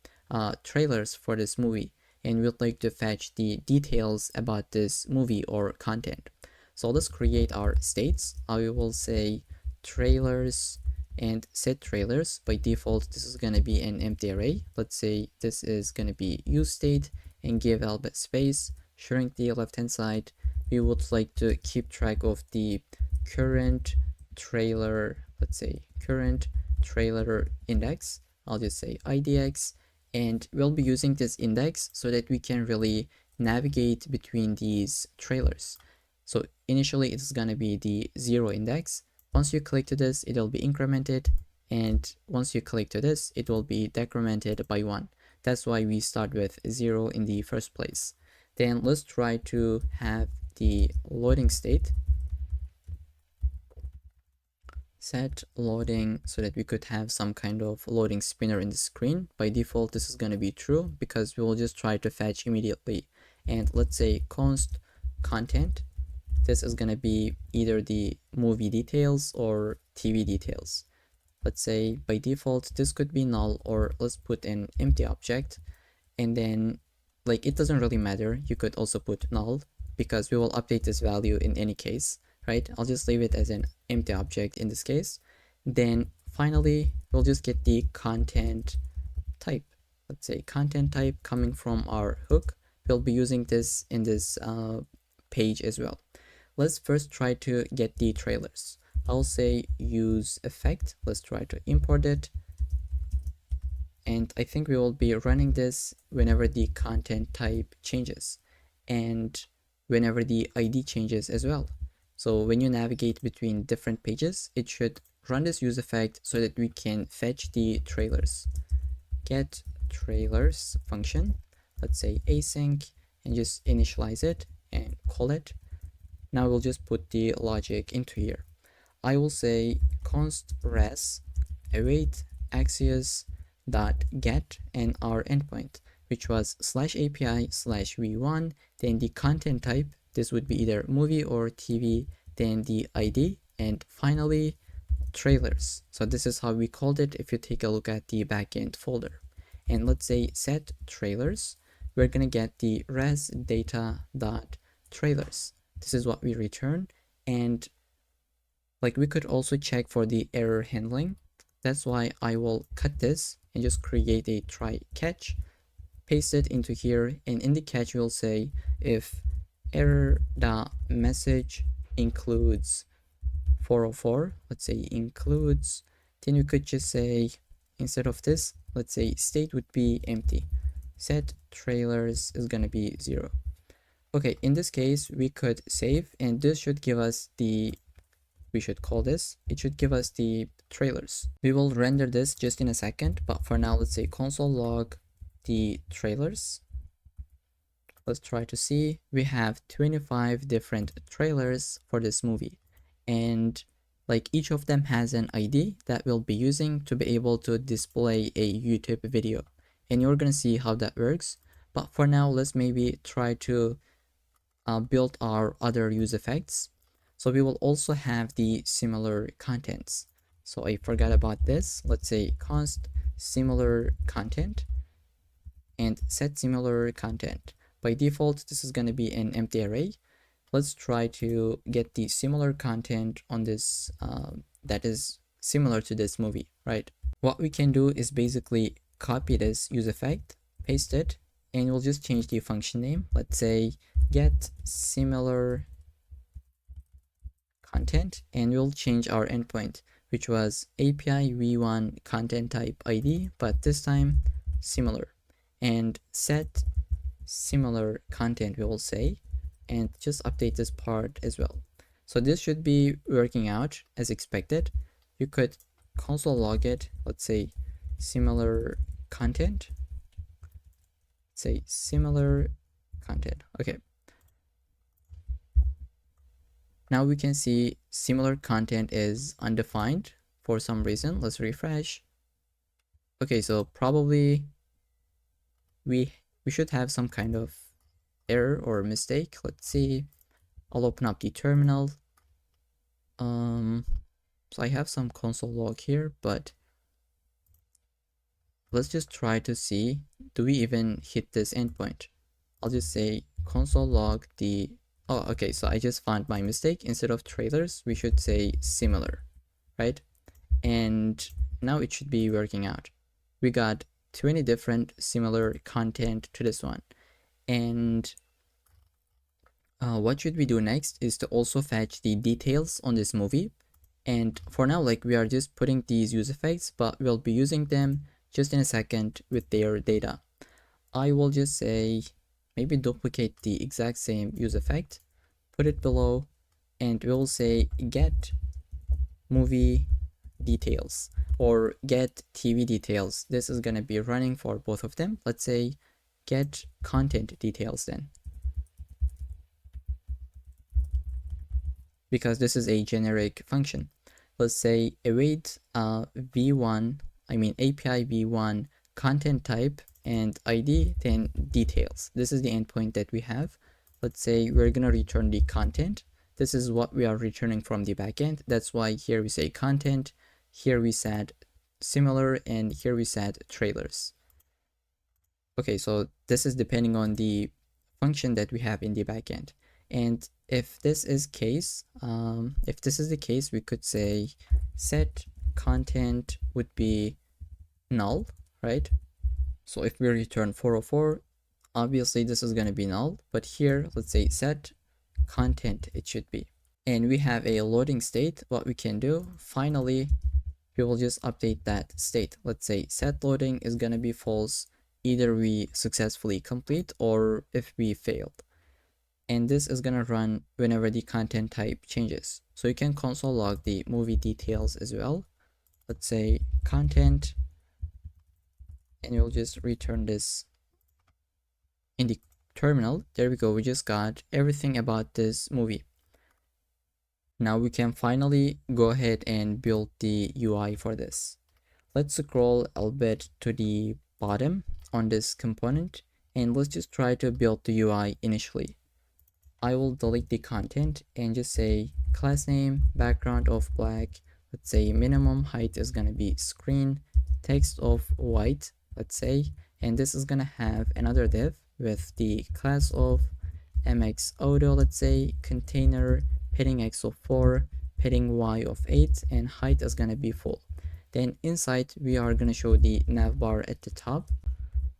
trailers for this movie, and we would like to fetch the details about this movie or content. So let's create our states. I will say trailers and set trailers. By default, this is going to be an empty array. Let's say this is going to be use state, and give albert space, shrink the left hand side. We would like to keep track of the current trailer, let's say current trailer index. I'll just say IDX, and we'll be using this index so that we can really navigate between these trailers. So initially it's gonna be the 0 index. Once you click to this, it will be incremented, and once you click to this, it will be decremented by 1. That's why we start with 0 in the first place. Then let's try to have the loading state set loading so that we could have some kind of loading spinner in the screen. By default, this is going to be true because we will just try to fetch immediately. And let's say const content. This is going to be either the movie details or TV details. Let's say by default, this could be null, or let's put an empty object. And then like it doesn't really matter. You could also put null because we will update this value in any case. Right? I'll just leave it as an empty object in this case. Then finally, we'll just get the content type. Let's say content type coming from our hook. We'll be using this in this page as well. Let's first try to get the trailers. I'll say use effect. Let's try to import it. And I think we will be running this whenever the content type changes and whenever the ID changes as well. So when you navigate between different pages, it should run this use effect so that we can fetch the trailers. Get trailers function, let's say async, and just initialize it and call it. Now we'll just put the logic into here. I will say const res await axios dot get and our endpoint, which was /API/v1, then the content type. This would be either movie or TV, then the ID, and finally trailers. So this is how we called it if you take a look at the backend folder. And let's say set trailers, we're gonna get the res data dot trailers. This is what we return, and like we could also check for the error handling. That's why I will cut this and just create a try catch, paste it into here, and in the catch we'll say if error.message includes 404, let's say includes, then we could just say instead of this, let's say state would be empty. Set trailers is gonna be 0. Okay, in this case we could save, and this should give us the, we should call this, it should give us the trailers. We will render this just in a second, but for now let's say console log the trailers. Let's try to see. We have 25 different trailers for this movie, and like each of them has an ID that we'll be using to be able to display a YouTube video, and you're gonna see how that works. But for now, let's maybe try to build our other use effects. So we will also have the similar contents. So I forgot about this. Let's say const similar content and set similar content. By default, this is going to be an empty array. Let's try to get the similar content on this that is similar to this movie, right? What we can do is basically copy this use effect, paste it, and we'll just change the function name. Let's say get similar content, and we'll change our endpoint, which was API v1 content type ID, but this time similar, and set similar content, we will say, and just update this part as well. So this should be working out as expected. You could console log it. Let's say similar content, say similar content. Okay, now we can see similar content is undefined for some reason. Let's refresh. Okay, so probably we should have some kind of error or mistake. Let's see. I'll open up the terminal. So I have some console log here, but let's just try to see, do we even hit this endpoint? I'll just say console log the, oh, okay, so I just found my mistake. Instead of trailers, we should say similar, right? And now it should be working out. We got 20 different similar content to this one. And what should we do next is to also fetch the details on this movie. And for now, like, we are just putting these use effects, but we'll be using them just in a second with their data. I will just say, maybe duplicate the exact same use effect, put it below, and we'll say get movie details or get TV details. This is gonna be running for both of them. Let's say get content details then, because this is a generic function. Let's say await v1, I mean API v1 content type and ID, then details. This is the endpoint that we have. Let's say we're gonna return the content. This is what we are returning from the backend. That's why here we say content, here we said similar, and here we said trailers. Okay, so this is depending on the function that we have in the backend. And if this is the case, we could say set content would be null, right? So if we return 404, obviously this is going to be null, but here, let's say set content, it should be. And we have a loading state. What we can do, finally, we will just update that state. Let's say set loading is going to be false. Either we successfully complete or if we failed. And this is going to run whenever the content type changes. So you can console log the movie details as well. Let's say content, and we'll just return this in the terminal. There we go. We just got everything about this movie. Now we can finally go ahead and build the UI for this. Let's scroll a little bit to the bottom on this component, and let's just try to build the UI initially. I will delete the content and just say class name, background of black. Let's say minimum height is going to be screen, text of white, let's say, and this is going to have another div with the class of mx auto, let's say, container, padding x of 4, padding y of 8, and height is going to be full. Then inside we are going to show the navbar at the top.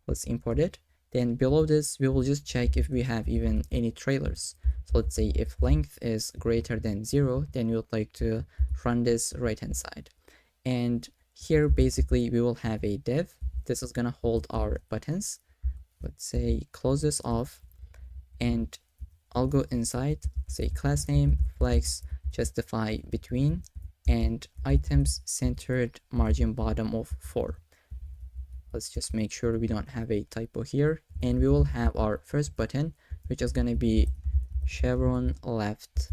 Let's import it. Then below this, we will just check if we have even any trailers. So let's say if length is greater than 0, then we would like to run this right hand side. And here basically we will have a div. This is gonna hold our buttons. Let's say close this off, and I'll go inside, say class name, flex, justify between, and items centered margin bottom of 4. Let's just make sure we don't have a typo here, and we will have our first button, which is going to be chevron left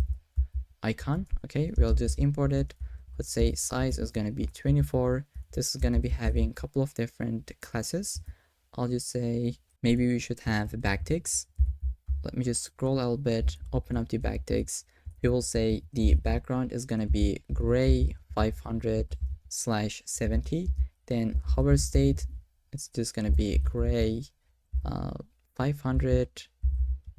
icon. Okay, we'll just import it. Let's say size is going to be 24. This is going to be having a couple of different classes. I'll just say maybe we should have backticks. Let me just scroll a little bit, open up the backticks. We will say the background is going to be gray 500/70. Then hover state, it's just going to be gray 500.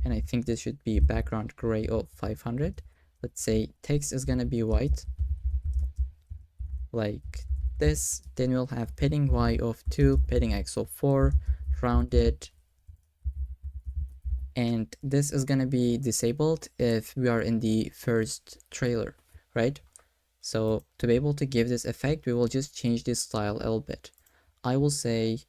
And I think this should be background gray of 500. Let's say text is going to be white like this. Then we'll have padding y of 2, padding x of 4, rounded. And this is going to be disabled if we are in the first trailer, right? So to be able to give this effect, we will just change this style a little bit. I will say,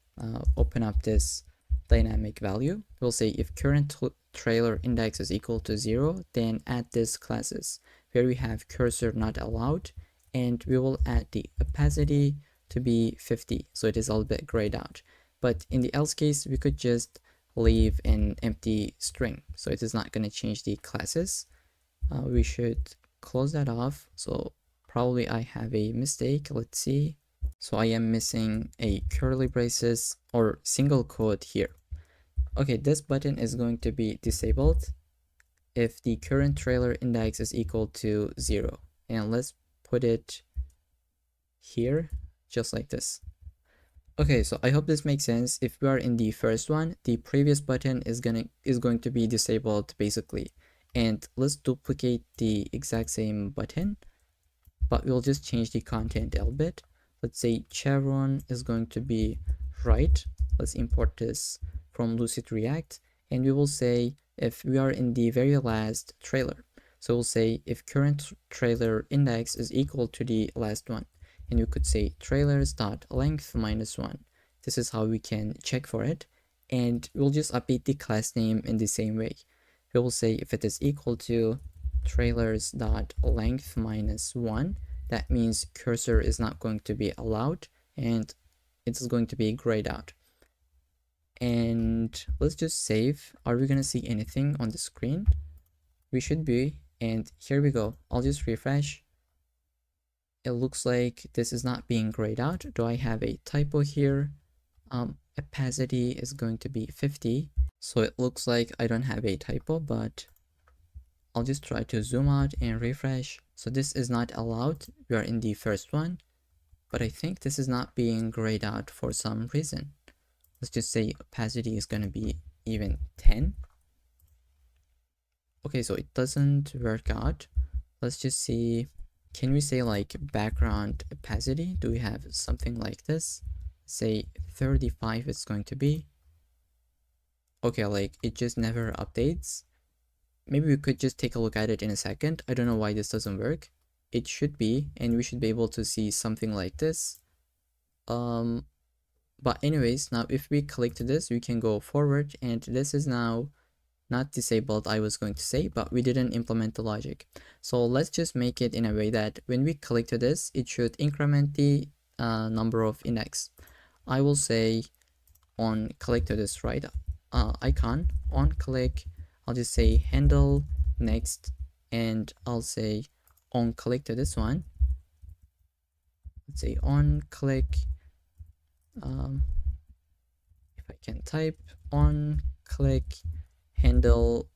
open up this dynamic value. We'll say if current trailer index is equal to 0, then add this classes where we have cursor not allowed, and we will add the opacity to be 50, so it is a little bit grayed out. But in the else case, we could just leave an empty string, so it is not going to change the classes. We should close that off. So probably I have a mistake. Let's see. So I am missing a curly braces or single quote here. Okay, this button is going to be disabled if the current trailer index is equal to 0. And let's put it here, just like this. Okay, so I hope this makes sense. If we are in the first one, the previous button is going to be disabled basically. And let's duplicate the exact same button, but we'll just change the content a little bit. Let's say chevron is going to be right. Let's import this from Lucid React, and we will say if we are in the very last trailer. So we'll say if current trailer index is equal to the last one. And you could say trailers.length -1. This is how we can check for it. And we'll just update the class name in the same way. We will say if it is equal to trailers.length -1, that means cursor is not going to be allowed and it's going to be grayed out. And let's just save. Are we going to see anything on the screen? We should be. And here we go. I'll just refresh. It looks like this is not being grayed out. Do I have a typo here? Opacity is going to be 50. So it looks like I don't have a typo, but I'll just try to zoom out and refresh. So this is not allowed. We are in the first one, but I think this is not being grayed out for some reason. Let's just say opacity is going to be even 10. Okay, so it doesn't work out. Let's just see. Can we say like background opacity? Do we have something like this? Say 35 it's going to be. Okay, like it just never updates. Maybe we could just take a look at it in a second. I don't know why this doesn't work. It should be, and we should be able to see something like this. But anyways, now if we click to this, we can go forward, and this is now not disabled, I was going to say, but we didn't implement the logic. So let's just make it in a way that when we click to this, it should increment the number of index. I will say on click to this right icon, on click, I'll just say handle next, and I'll say on click to this one. Let's say on click, if I can type on click handle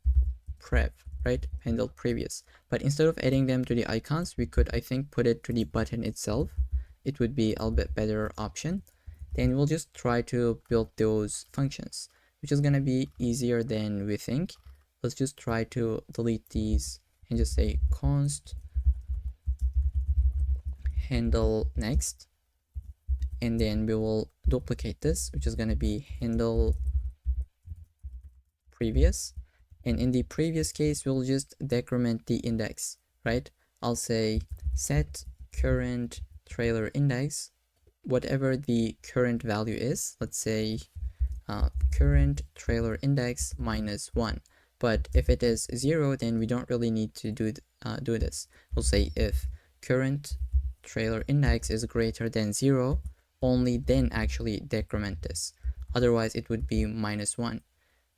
prev, right? Handle previous. But instead of adding them to the icons, we could, I think, put it to the button itself. It would be a little bit better option. Then we'll just try to build those functions, which is going to be easier than we think. Let's just try to delete these and just say const handle next. And then we will duplicate this, which is going to be handle previous. And in the previous case, we'll just decrement the index, right? I'll say set current trailer index, whatever the current value is. Let's say current trailer index -1. But if it is 0, then we don't really need to do this. We'll say if current trailer index is greater than 0, only then actually decrement this. Otherwise, it would be -1.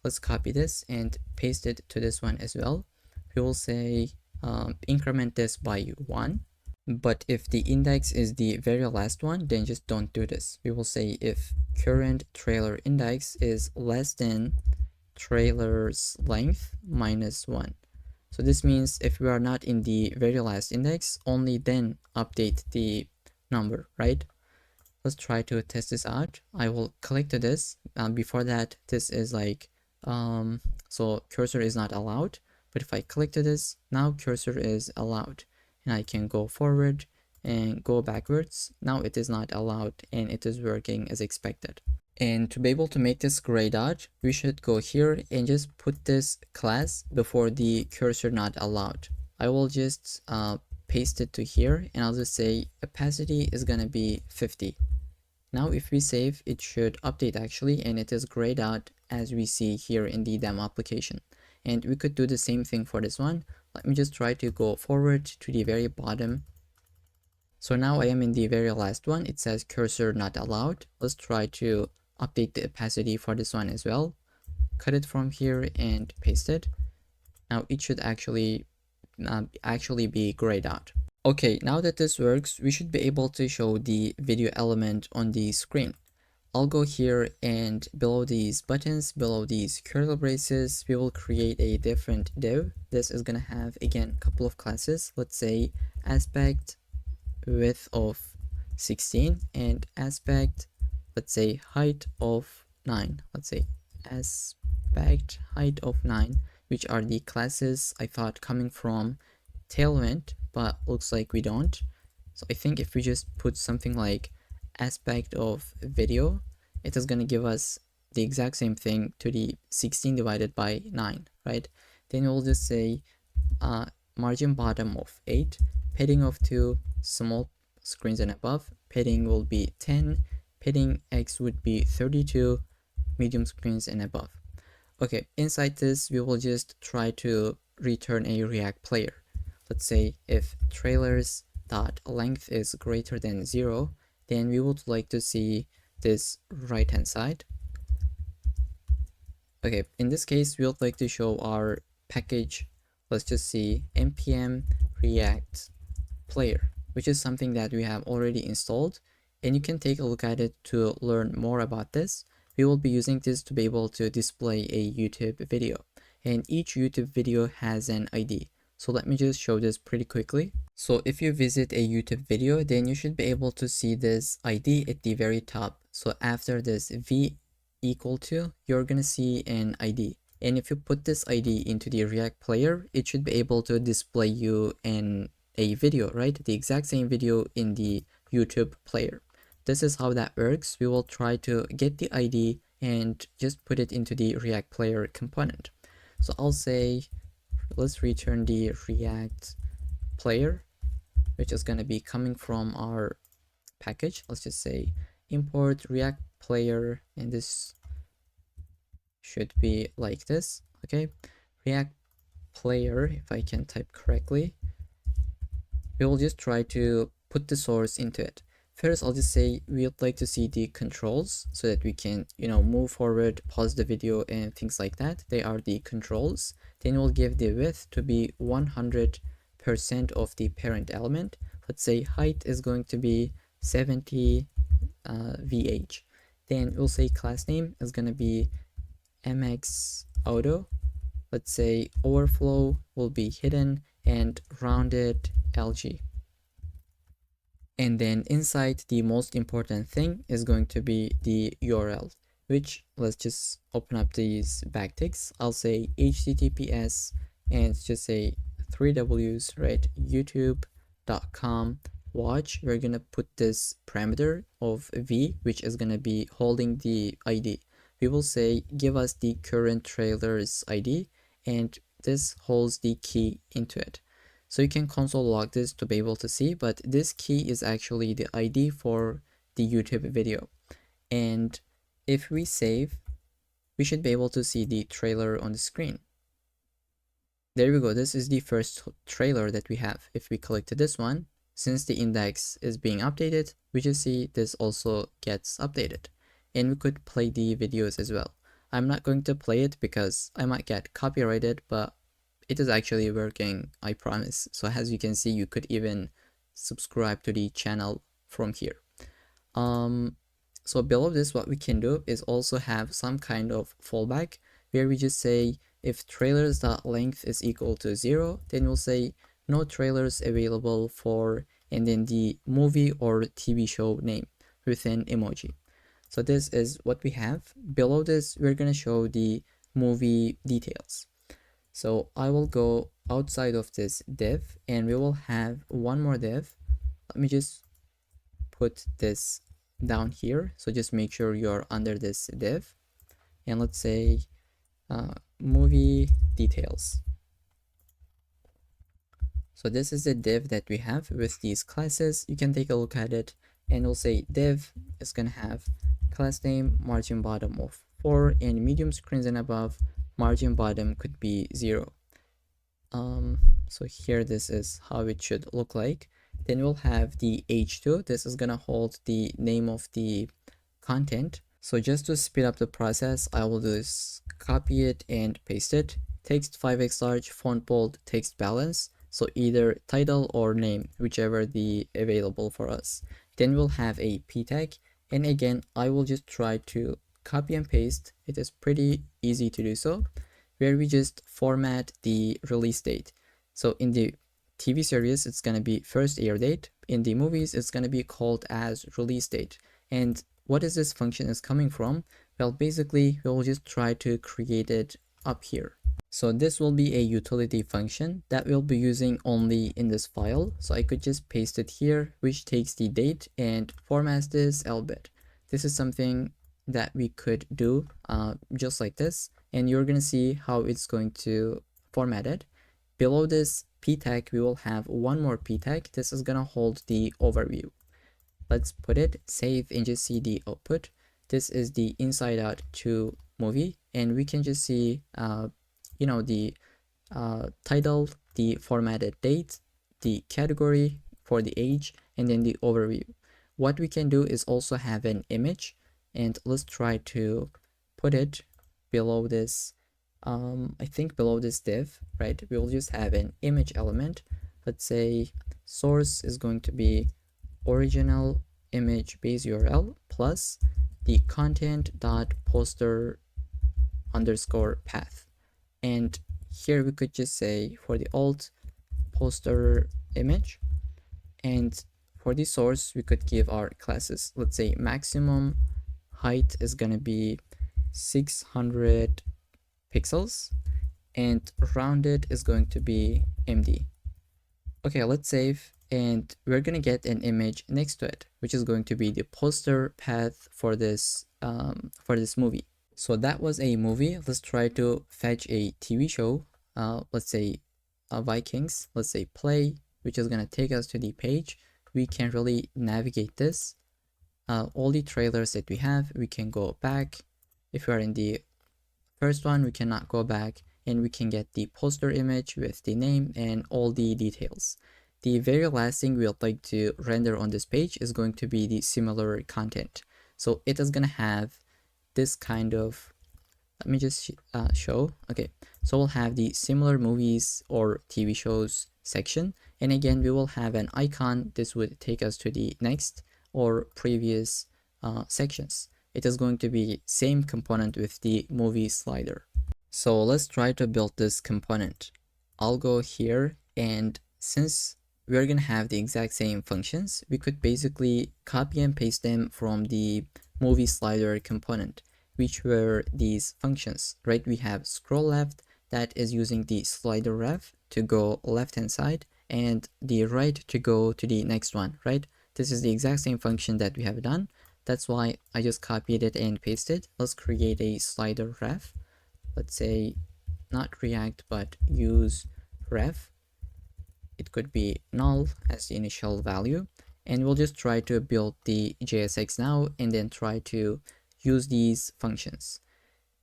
Let's copy this and paste it to this one as well. We will say increment this by 1. But if the index is the very last one, then just don't do this. We will say if current trailer index is less than trailer's length minus 1. So this means if we are not in the very last index, only then update the number, right? Let's try to test this out. I will click to this. Before that, this is like, so cursor is not allowed. But if I click to this, now cursor is allowed. And I can go forward and go backwards. Now it is not allowed and it is working as expected. And to be able to make this grayed out, we should go here and just put this class before the cursor not allowed. I will just paste it to here and I'll just say opacity is gonna be 50. Now if we save, it should update actually, and it is grayed out as we see here in the demo application. And we could do the same thing for this one. Let me just try to go forward to the very bottom. So now I am in the very last one. It says cursor not allowed. Let's try to update the opacity for this one as well. Cut it from here and paste it. Now it should actually be grayed out. Okay, now that this works, we should be able to show the video element on the screen. I'll go here and below these buttons, below these curly braces, we will create a different div. This is gonna have, again, a couple of classes. Let's say aspect width of 16 and aspect, let's say height of 9. Let's say aspect height of 9, which are the classes I thought coming from Tailwind, but looks like we don't. So I think if we just put something like aspect of video, it is going to give us the exact same thing to the 16 divided by 9, right? Then we'll just say margin bottom of 8, padding of 2, small screens and above, padding will be 10, padding X would be 32, medium screens and above. Okay, inside this, we will just try to return a React player. Let's say if trailers dot length is greater than 0, then we would like to see this right hand side. Okay, in this case, we would like to show our package. Let's just see npm react player, which is something that we have already installed, and you can take a look at it to learn more about this. We will be using this to be able to display a YouTube video, and each YouTube video has an ID. So let me just show this pretty quickly. So if you visit a YouTube video, then you should be able to see this ID at the very top. So after this v equal to, you're gonna see an ID. And if you put this ID into the React player, it should be able to display you in a video, right? The exact same video in the YouTube player. This is how that works. We will try to get the ID and just put it into the React player component. So I'll say, let's return the React player, which is going to be coming from our package. Let's just say import React player, and this should be like this. Okay, React player, if I can type correctly, we will just try to put the source into it. First, I'll just say we would like to see the controls so that we can, move forward, pause the video and things like that. They are the controls. Then we'll give the width to be 100% of the parent element. Let's say height is going to be 70 VH. Then we'll say class name is going to be MX auto. Let's say overflow will be hidden and rounded LG. And then inside, the most important thing is going to be the URL, which, let's just open up these backticks. I'll say HTTPS and just say 3 W's, right? youtube.com watch. We're going to put this parameter of v, which is going to be holding the ID. We will say give us the current trailer's ID, and this holds the key into it. So you can console log this to be able to see, but this key is actually the ID for the YouTube video. And if we save, we should be able to see the trailer on the screen. There we go. This is the first trailer that we have. If we click to this one, since the index is being updated, we just see this also gets updated. And we could play the videos as well. I'm not going to play it because I might get copyrighted, but it is actually working, I promise. So as you can see, you could even subscribe to the channel from here. So below this, what we can do is also have some kind of fallback where we just say if trailers.length is equal to 0, then we'll say no trailers available for, and then the movie or TV show name with an emoji. So this is what we have. Below this, we're going to show the movie details. So I will go outside of this div and we will have one more div. Let me just put this down here. So just make sure you're under this div, and let's say movie details. So this is the div that we have with these classes. You can take a look at it, and we'll say div is going to have class name margin bottom of 4 and medium screens and above margin bottom could be 0. So here this is how it should look like. Then we'll have the h2. This is gonna hold the name of the content. So just to speed up the process, I will do is copy it and paste it. Text 5x large, font bold, text balance. So either title or name, whichever the available for us. Then we'll have a p tag, and again I will just try to copy and paste. It is pretty easy to do so, where we just format the release date. So in the TV series, it's going to be first air date. In the movies, it's going to be called as release date. And what is this function is coming from? Well, basically, we'll just try to create it up here. So this will be a utility function that we'll be using only in this file. So I could just paste it here, which takes the date and formats this lbit. This is something that we could do just like this, and you're going to see how it's going to format it. Below this p tag, we will have one more p tag. This is going to hold the overview. Let's put it, save, and just see the output. This is the inside out to movie, and we can just see the title, the formatted date, the category for the age, and then the overview. What we can do is also have an image, and let's try to put it below this. I think below this div, right? We will just have an image element. Let's say source is going to be original image base URL plus the content dot poster underscore path. And here we could just say for the alt poster image, and for the source we could give our classes. Let's say maximum height is gonna be 600 pixels and rounded is going to be MD. Okay, let's save, and we're gonna get an image next to it, which is going to be the poster path for this movie. So that was a movie. Let's try to fetch a TV show. Let's say Vikings. Let's say play, which is gonna take us to the page. We can really navigate this. All the trailers that we have, we can go back. If we are in the first one, we cannot go back, and we can get the poster image with the name and all the details. The very last thing we'd like to render on this page is going to be the similar content. So it is gonna have this kind of, let me just show. Okay, so we'll have the similar movies or TV shows section, and again we will have an icon. This would take us to the next or previous sections. It is going to be same component with the movie slider. So let's try to build this component. I'll go here, and since we're gonna have the exact same functions, we could basically copy and paste them from the movie slider component, which were these functions, right? We have scroll left, that is using the slider ref to go left hand side, and the right to go to the next one, right? This is the exact same function that we have done. That's why I just copied it and pasted. Let's create a slider ref. Let's say not React, but use ref. It could be null as the initial value, and we'll just try to build the JSX now and then try to use these functions.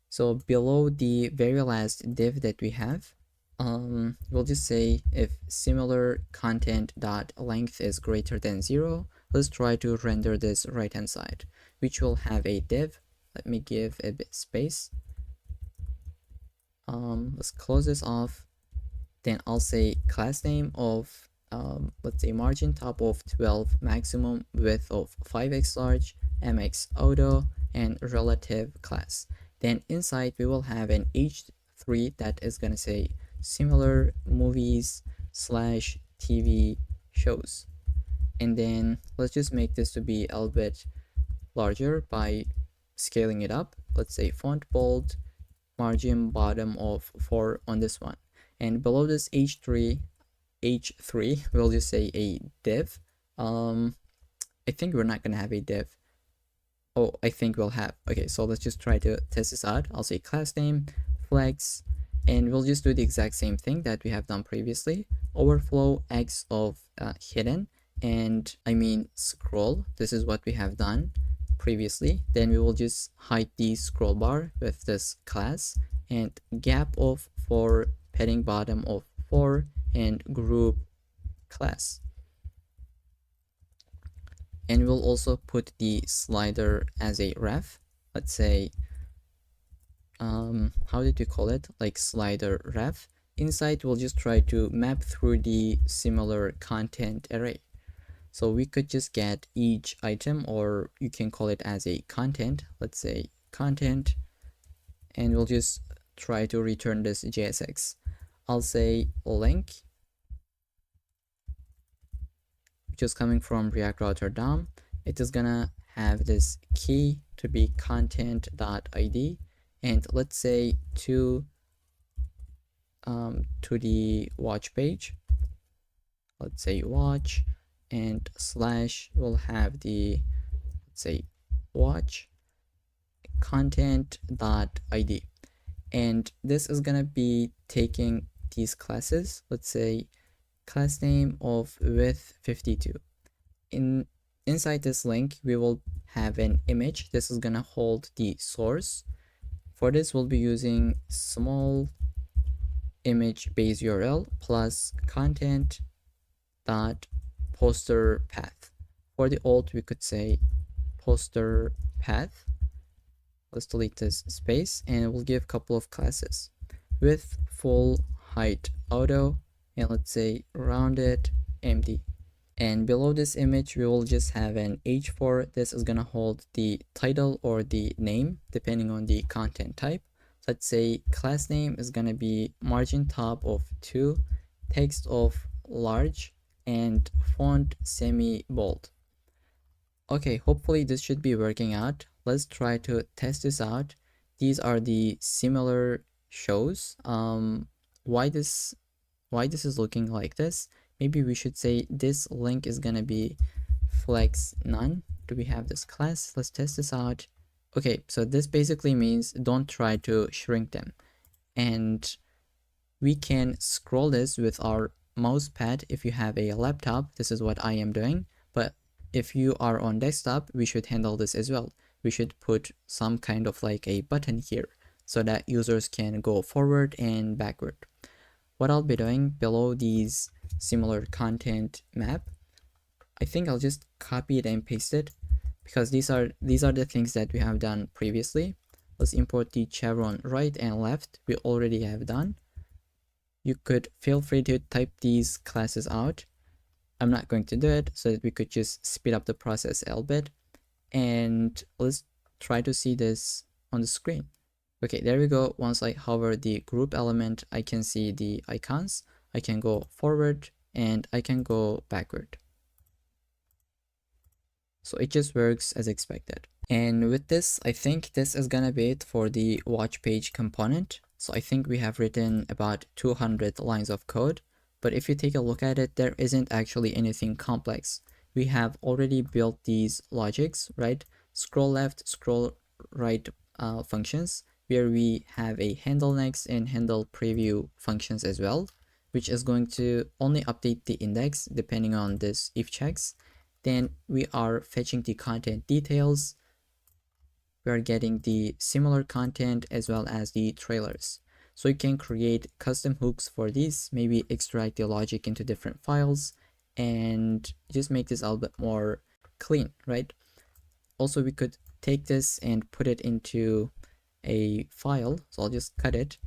So below the very last div that we have, we'll just say if similar content dot length is greater than 0, let's try to render this right hand side, which will have a div. Let me give a bit space. Let's close this off. Then I'll say class name of let's say margin top of 12, maximum width of 5x large, mx auto and relative class. Then inside we will have an h3 that is going to say similar movies slash TV shows. And then let's just make this to be a little bit larger by scaling it up. Let's say font bold, margin bottom of 4 on this one. And below this h3 we'll just say a div. I think we're not gonna have a div. Oh, I think we'll have. Okay, so let's just try to test this out. I'll say class name flex, and we'll just do the exact same thing that we have done previously. Overflow x of hidden, and I mean scroll. This is what we have done previously. Then we will just hide the scroll bar with this class, and gap of 4, padding bottom of 4, and group class. And we'll also put the slider as a ref. Let's say how did you call it, like slider ref. Inside we'll just try to map through the similar content array. So we could just get each item, or you can call it as a content. Let's say content, and we'll just try to return this JSX. I'll say link, which is coming from React Router DOM. It is gonna have this key to be content.id, and let's say to the watch page. Let's say watch, and slash will have the, let's say watch content.id, and this is gonna be taking these classes. Let's say class name of width 52. Inside this link we will have an image. This is gonna hold the source. For this we'll be using small image base URL plus content dot poster path. For the alt we could say poster path. Let's delete this space, and we'll give a couple of classes. Width full, height auto, and let's say rounded empty. And below this image we will just have an h4. This is gonna hold the title or the name depending on the content type. Let's say class name is gonna be margin top of 2, text of large, and font semi bold. Okay, hopefully this should be working out. Let's try to test this out. These are the similar shows. Why this is looking like this? Maybe we should say this link is gonna be flex none. Do we have this class? Let's test this out. Okay, so this basically means don't try to shrink them, and we can scroll this with our mouse pad. If you have a laptop, this is what I am doing, but if you are on desktop, we should handle this as well. We should put some kind of like a button here so that users can go forward and backward. What I'll be doing below these similar content map, I think I'll just copy it and paste it, because these are the things that we have done previously. Let's import the chevron right and left. We already have done. You could feel free to type these classes out. I'm not going to do it so that we could just speed up the process a little bit. And let's try to see this on the screen. Okay, there we go. Once I hover the group element, I can see the icons. I can go forward and I can go backward. So it just works as expected. And with this, I think this is gonna be it for the watch page component. So I think we have written about 200 lines of code, but if you take a look at it, there isn't actually anything complex. We have already built these logics, right? Scroll left, scroll right functions, where we have a handle next and handle preview functions as well, which is going to only update the index depending on this if checks. Then we are fetching the content details. We are getting the similar content as well as the trailers. So you can create custom hooks for these, maybe extract the logic into different files and just make this a little bit more clean, right? Also, we could take this and put it into a file. So I'll just cut it,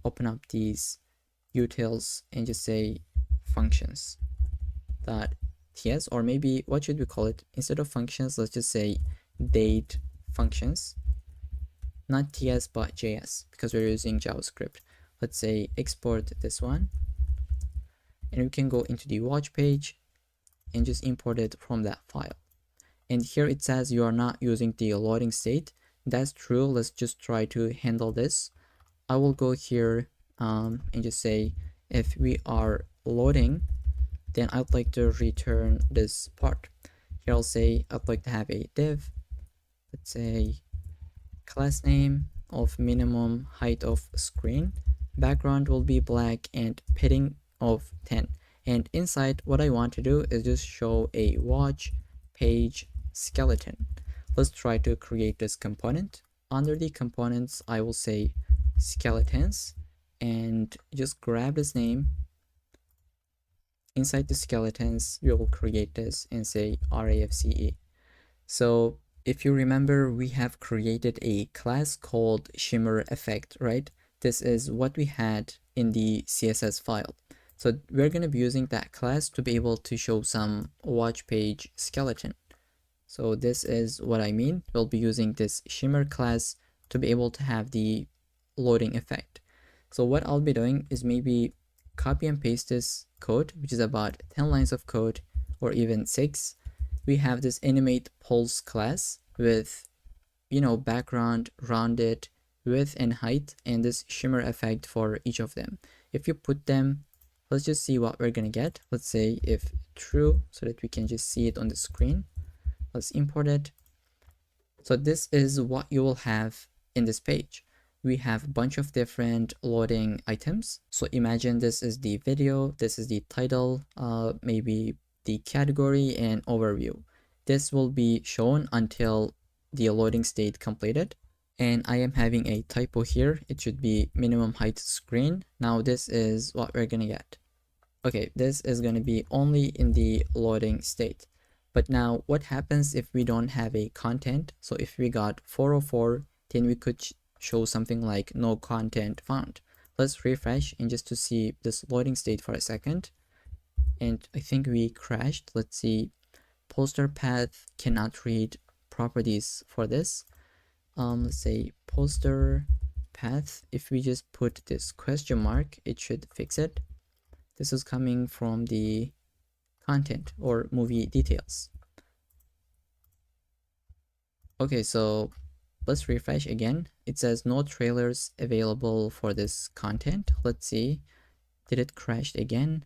open up these utils and just say functions.ts, or maybe what should we call it? Instead of functions, let's just say date functions, not TS but JS, because we're using JavaScript. Let's say export this one, and we can go into the watch page and just import it from that file. And here it says you are not using the loading state. That's true. Let's just try to handle this. I will go here and just say if we are loading, then I'd like to return this part. Here I'll say I'd like to have a div, let's say class name of minimum height of screen, background will be black, and padding of 10. And inside, what I want to do is just show a watch page skeleton. Let's try to create this component. Under the components, I will say skeletons and just grab this name. Inside the skeletons, we will create this and say RAFCE. So if you remember, we have created a class called shimmer effect, right? This is what we had in the CSS file. So we're going to be using that class to be able to show some watch page skeleton. So this is what I mean. We'll be using this shimmer class to be able to have the loading effect. So what I'll be doing is maybe copy and paste this code, which is about 10 lines of code or even 6. We have this animate pulse class with, background, rounded, width and height, and this shimmer effect for each of them. If you put them, let's just see what we're gonna get. Let's say if true, so that we can just see it on the screen. Let's import it. So this is what you will have in this page. We have a bunch of different loading items. So imagine this is the video, this is the title, maybe the category and overview. This will be shown until the loading state completed. And I am having a typo here. It should be minimum height screen. Now this is what we're gonna get. Okay, this is gonna be only in the loading state. But now what happens if we don't have a content? So if we got 404, then we could show something like no content found. Let's refresh and just to see this loading state for a second. And I think we crashed. Let's see, poster path cannot read properties for this. Let's say poster path. If we just put this question mark, it should fix it. This is coming from the content or movie details. Okay, so let's refresh again. It says no trailers available for this content. Let's see, did it crash again?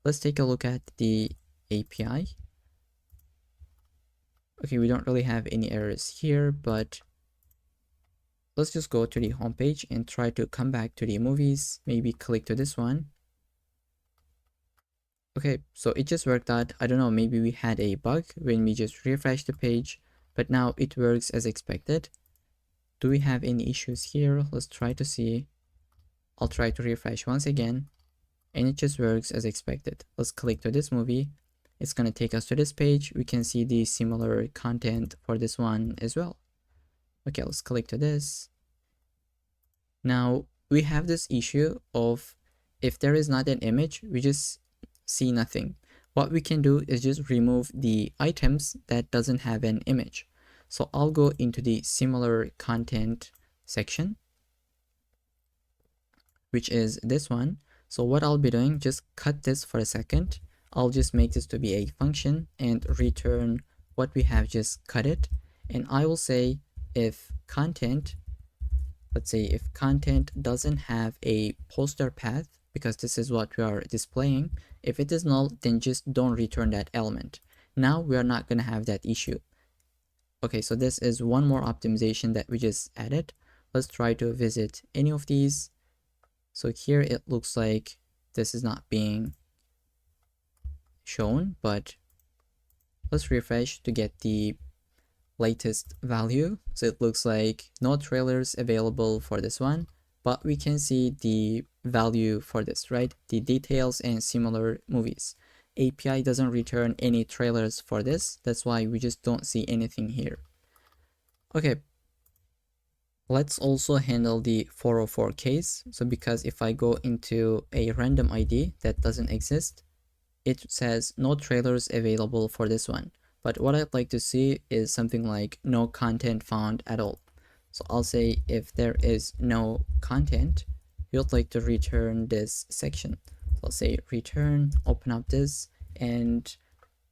Let's take a look at the API. Okay, we don't really have any errors here, but let's just go to the homepage and try to come back to the movies. Maybe click to this one. Okay, so it just worked out. I don't know, maybe we had a bug when we just refreshed the page, but now it works as expected. Do we have any issues here? Let's try to see. I'll try to refresh once again, and it just works as expected. Let's click to this movie. It's going to take us to this page. We can see the similar content for this one as well. Okay, let's click to this. Now we have this issue of if there is not an image, we just see nothing. What we can do is just remove the items that doesn't have an image. So I'll go into the similar content section, which is this one. So what I'll be doing, just cut this for a second. I'll just make this to be a function and return what we have just cut it. And I will say if content, let's say if content doesn't have a poster path, because this is what we are displaying, if it is null, then just don't return that element. Now we are not going to have that issue. Okay, so this is one more optimization that we just added. Let's try to visit any of these. So here it looks like this is not being shown, but let's refresh to get the latest value. So it looks like no trailers available for this one, but we can see the value for this, right? The details and similar movies. API doesn't return any trailers for this. That's why we just don't see anything here. Okay, let's also handle the 404 case. So because if I go into a random ID that doesn't exist, it says no trailers available for this one. But what I'd like to see is something like no content found at all. So I'll say if there is no content, you'd like to return this section. So I'll say return, open up this, and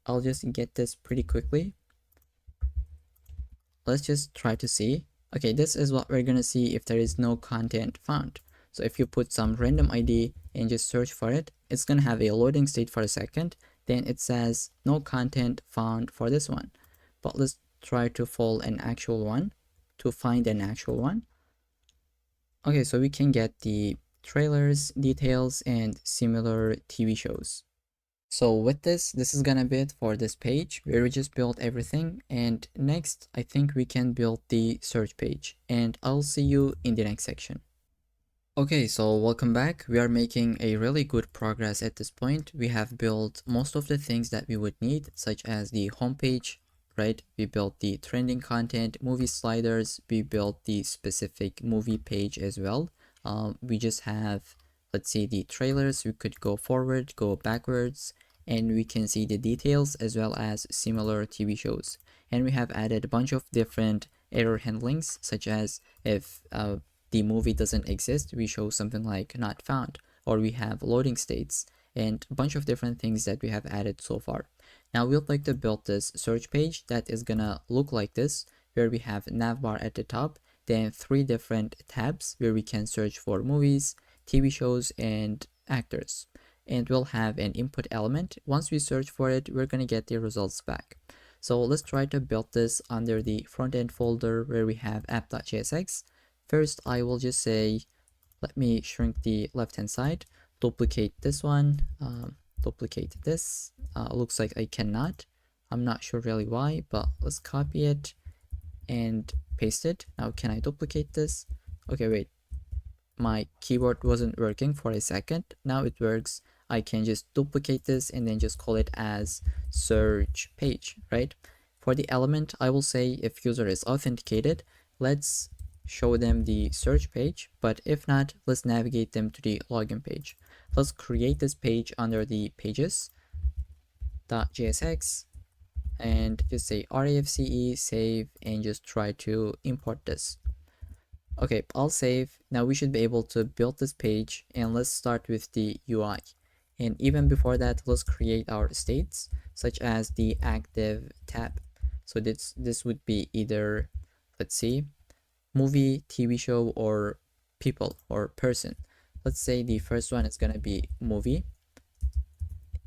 I'll just get this pretty quickly. Let's just try to see. Okay, this is what we're gonna see if there is no content found. So if you put some random ID and just search for it, it's gonna have a loading state for a second. Then it says no content found for this one. But let's try to find an actual one. Okay, so we can get the trailers, details, and similar TV shows. So with this is gonna be it for this page where we just built everything. And next, I think we can build the search page, and I'll see you in the next section. Okay, so welcome back. We are making a really good progress at this point. We have built most of the things that we would need, such as the homepage, right? We built the trending content, movie sliders, we built the specific movie page as well. We just have, let's see, the trailers. We could go forward, go backwards, and we can see the details as well as similar TV shows. And we have added a bunch of different error handlings, such as if the movie doesn't exist, we show something like not found, or we have loading states and a bunch of different things that we have added so far. Now we'd like to build this search page that is gonna look like this, where we have navbar at the top, then 3 different tabs where we can search for movies, TV shows, and actors. And we'll have an input element. Once we search for it, we're gonna get the results back. So let's try to build this under the frontend folder where we have app.jsx. First, I will just say, let me shrink the left-hand side, duplicate this one, duplicate this. Looks like I cannot. I'm not sure really why, but let's copy it and paste it. Now, can I duplicate this? Okay, wait. My keyboard wasn't working for a second. Now it works. I can just duplicate this and then just call it as search page, right? For the element, I will say if user is authenticated, let's show them the search page, but if not, let's navigate them to the login page. Let's create this page under the pages.jsx and just say rafce save and just try to import this. Okay, I'll save. Now we should be able to build this page, and let's start with the UI. And even before that, let's create our states, such as the active tab. So this would be either, let's see, movie, TV show, or people or person. Let's say the first one is gonna be movie.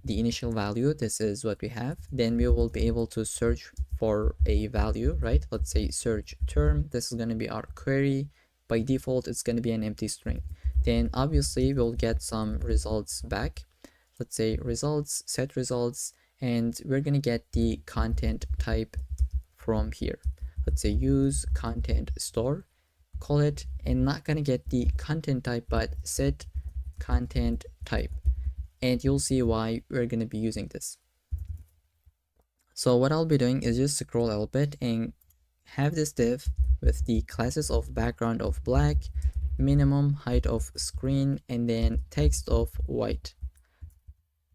The initial value, this is what we have. Then we will be able to search for a value, right? Let's say search term. This is gonna be our query. By default, it's gonna be an empty string. Then obviously we'll get some results back. Let's say results, set results, and we're gonna get the content type from here. Let's say use content store, call it, and not gonna get the content type, but set content type. And you'll see why we're gonna be using this. So what I'll be doing is just scroll a little bit and have this div with the classes of background of black, minimum height of screen, and then text of white.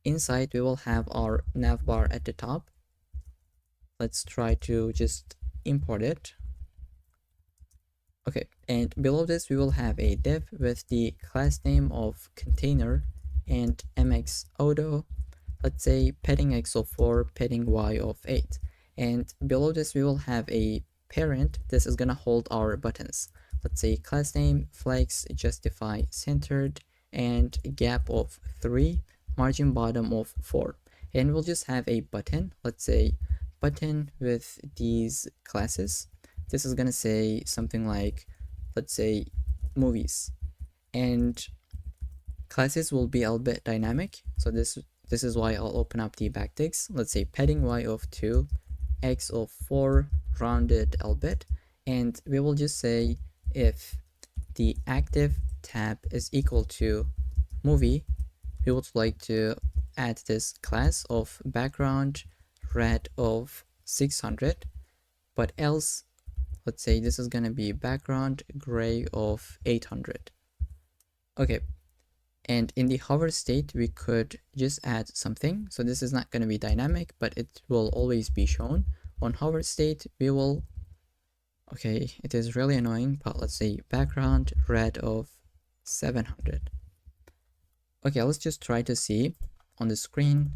Inside we will have our navbar at the top. Let's try to just import it. Okay, and below this we will have a div with the class name of container and mx auto, let's say padding x of 4, padding y of 8. And below this we will have a parent. This is gonna hold our buttons. Let's say class name, flex, justify, centered, and gap of 3, margin bottom of 4. And we'll just have a button. Let's say button with these classes. This is gonna say something like, let's say movies, and classes will be a little bit dynamic. So this is why I'll open up the backticks. Let's say padding y of 2, x of 4, rounded a little bit, and we will just say if the active tab is equal to movie, we would like to add this class of background red of 600, but else, let's say this is gonna be background gray of 800. Okay, And in the hover state, we could just add something. So this is not going to be dynamic, but it will always be shown. On hover state, we will, okay, it is really annoying, but let's say background red of 700. Okay, let's just try to see on the screen.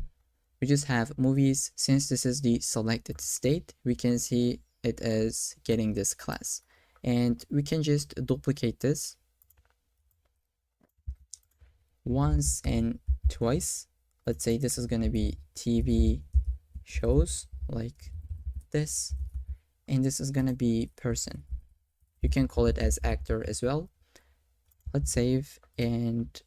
We just have movies. Since this is the selected state, we can see it is getting this class. And we can just duplicate this once and twice. Let's say this is going to be TV shows like this, and this is going to be person. You can call it as actor as well. Let's save. And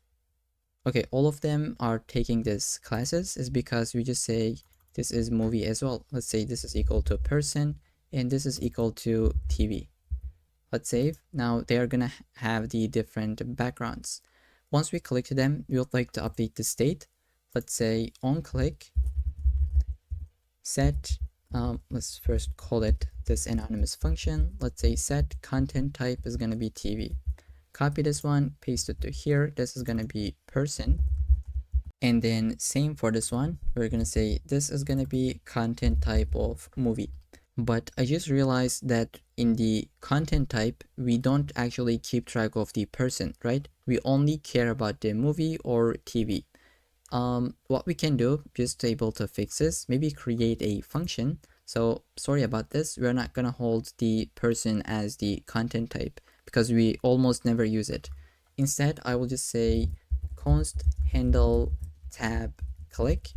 okay, all of them are taking this classes is because we just say this is movie as well. Let's say this is equal to person and this is equal to TV. Let's save. Now they are gonna have the different backgrounds. Once we click to them, we would like to update the state. Let's say on click set, let's first call it this anonymous function. Let's say set content type is gonna be TV. Copy this one, paste it to here. This is gonna be person. And then same for this one. We're gonna say this is gonna be content type of movie. But I just realized that in the content type, we don't actually keep track of the person, right? We only care about the movie or TV. What we can do, just able to fix this, maybe create a function. So sorry about this. We're not gonna hold the person as the content type because we almost never use it. Instead, I will just say const handle tab click.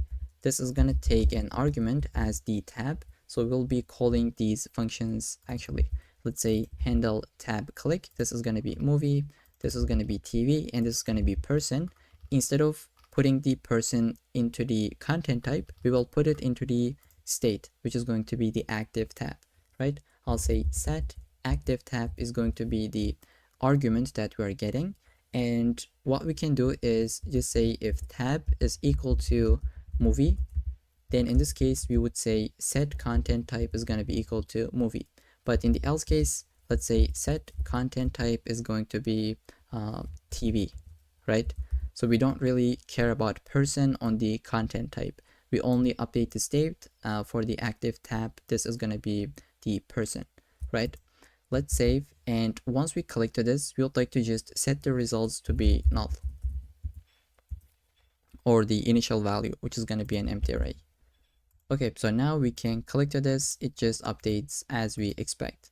This is gonna take an argument as the tab. So we'll be calling these functions actually. Let's say handle tab click. This is gonna be movie. This is gonna be TV, and this is gonna be person. Instead of putting the person into the content type, we will put it into the state, which is going to be the active tab, right? I'll say set active tab is going to be the argument that we are getting. And what we can do is just say if tab is equal to movie, then in this case, we would say set content type is going to be equal to movie. But in the else case, let's say set content type is going to be TV, right? So we don't really care about person on the content type. We only update the state for the active tab. This is going to be the person, right? Let's save. And once we click to this, we would like to just set the results to be null or the initial value, which is going to be an empty array. Okay, so now we can click to this. It just updates as we expect.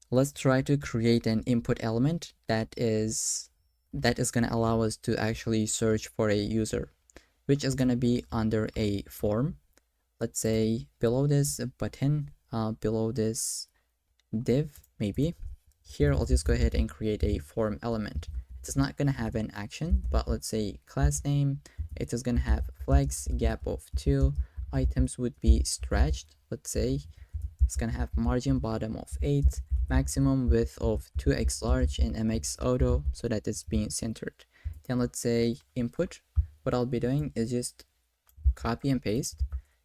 Let's try to create an input element that is going to allow us to actually search for a user, which is going to be under a form. Let's say below this button, below this div, maybe. Here, I'll just go ahead and create a form element. It's not going to have an action, but let's say class name. It is going to have flex gap of 2. Items would be stretched. Let's say it's going to have margin bottom of 8, maximum width of 2x large and mx auto so that it's being centered. Then let's say input. What I'll be doing is just copy and paste.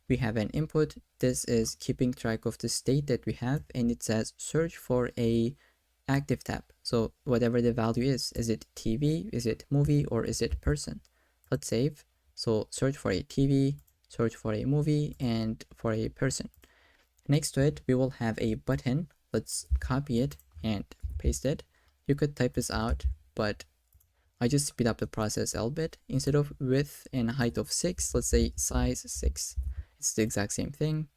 We have an input. This is keeping track of the state that we have, and it says search for a active tab. So whatever the value is it TV, is it movie, or is it person? Let's save. So search for a TV, search for a movie, and for a person. Next to it, we will have a button. Let's copy it and paste it. You could type this out, but I just speed up the process a little bit. Instead of width and height of 6, let's say size 6. It's the exact same thing.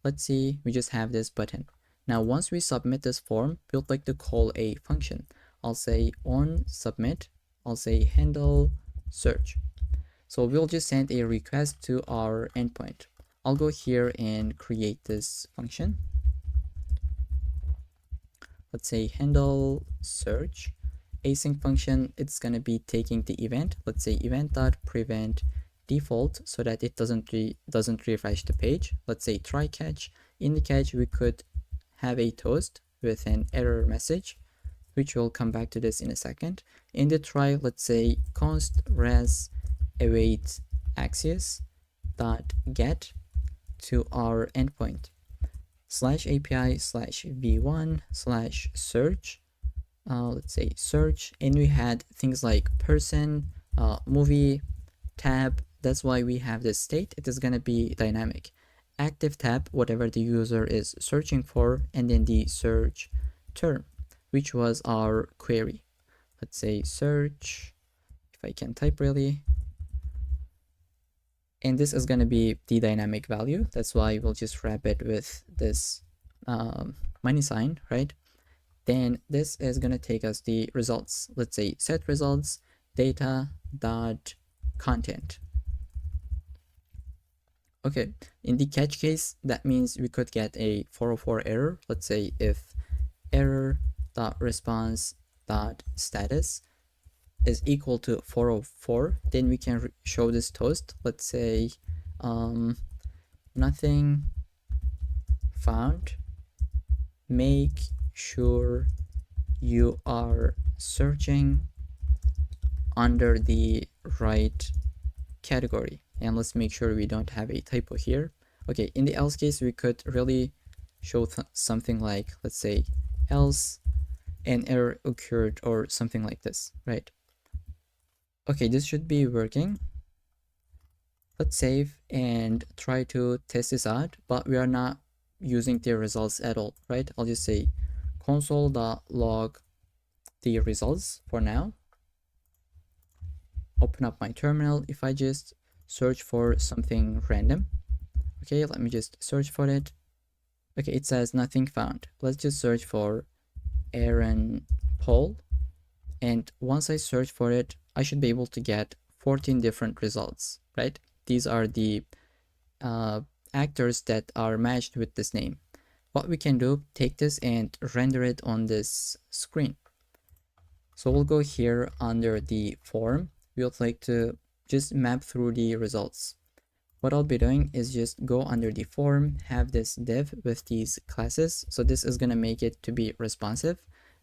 Let's see, we just have this button. Now, once we submit this form, we would like to call a function. I'll say on submit, I'll say handle search. So we'll just send a request to our endpoint. I'll go here and create this function. Let's say handle search. Async function, it's going to be taking the event. Let's say event.prevent default so that it doesn't refresh the page. Let's say try catch. In the catch, we could have a toast with an error message, which we'll come back to this in a second. In the try, let's say const res await access dot get to our endpoint /API /v1 /search. Let's say search, and we had things like person, movie tab, that's why we have this state. It is going to be dynamic. Active tab, whatever the user is searching for, and then the search term, which was our query. Let's say search, if I can type really, and this is going to be the dynamic value. That's why we'll just wrap it with this money sign, right? Then this is going to take us the results. Let's say set results data dot content. Okay, in the catch case, that means we could get a 404 error. Let's say if error dot response dot status is equal to 404, then we can show this toast. Let's say nothing found. Make sure you are searching under the right category, and let's make sure we don't have a typo here. Okay, in the else case, we could really show something like, let's say else an error occurred or something like this, right? Okay, this should be working. Let's save and try to test this out, but we are not using the results at all, right? I'll just say console.log the results for now. Open up my terminal. If I just search for something random, okay, let me just search for it. Okay, it says nothing found. Let's just search for Aaron Paul, and once I search for it, I should be able to get 14 different results, right? These are the actors that are matched with this name. What we can do, take this and render it on this screen. So we'll go here under the form. We would like to just map through the results. What I'll be doing is just go under the form, have this div with these classes. So this is going to make it to be responsive,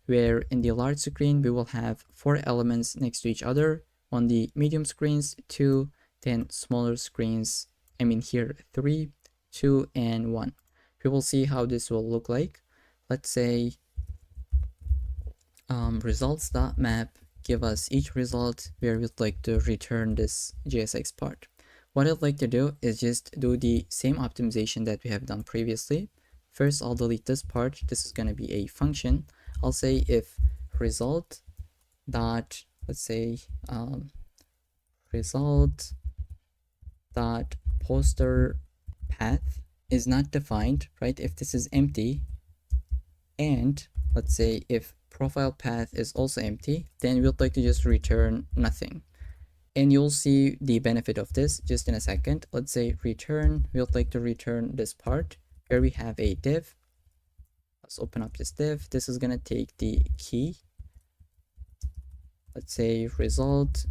where in the large screen, we will have 4 elements next to each other. On the medium screens, 2, then smaller screens, I mean here 3, 2, and 1. We will see how this will look like. Let's say results.map give us each result where we'd like to return this JSX part. What I'd like to do is just do the same optimization that we have done previously. First, I'll delete this part. This is going to be a function. I'll say if result dot, let's say result dot poster path is not defined, right? If this is empty, and let's say if profile path is also empty, then we'd like to just return nothing. And you'll see the benefit of this just in a second. Let's say return, we would like to return this part where we have a div. Let's open up this div. This is going to take the key. Let's say result.id.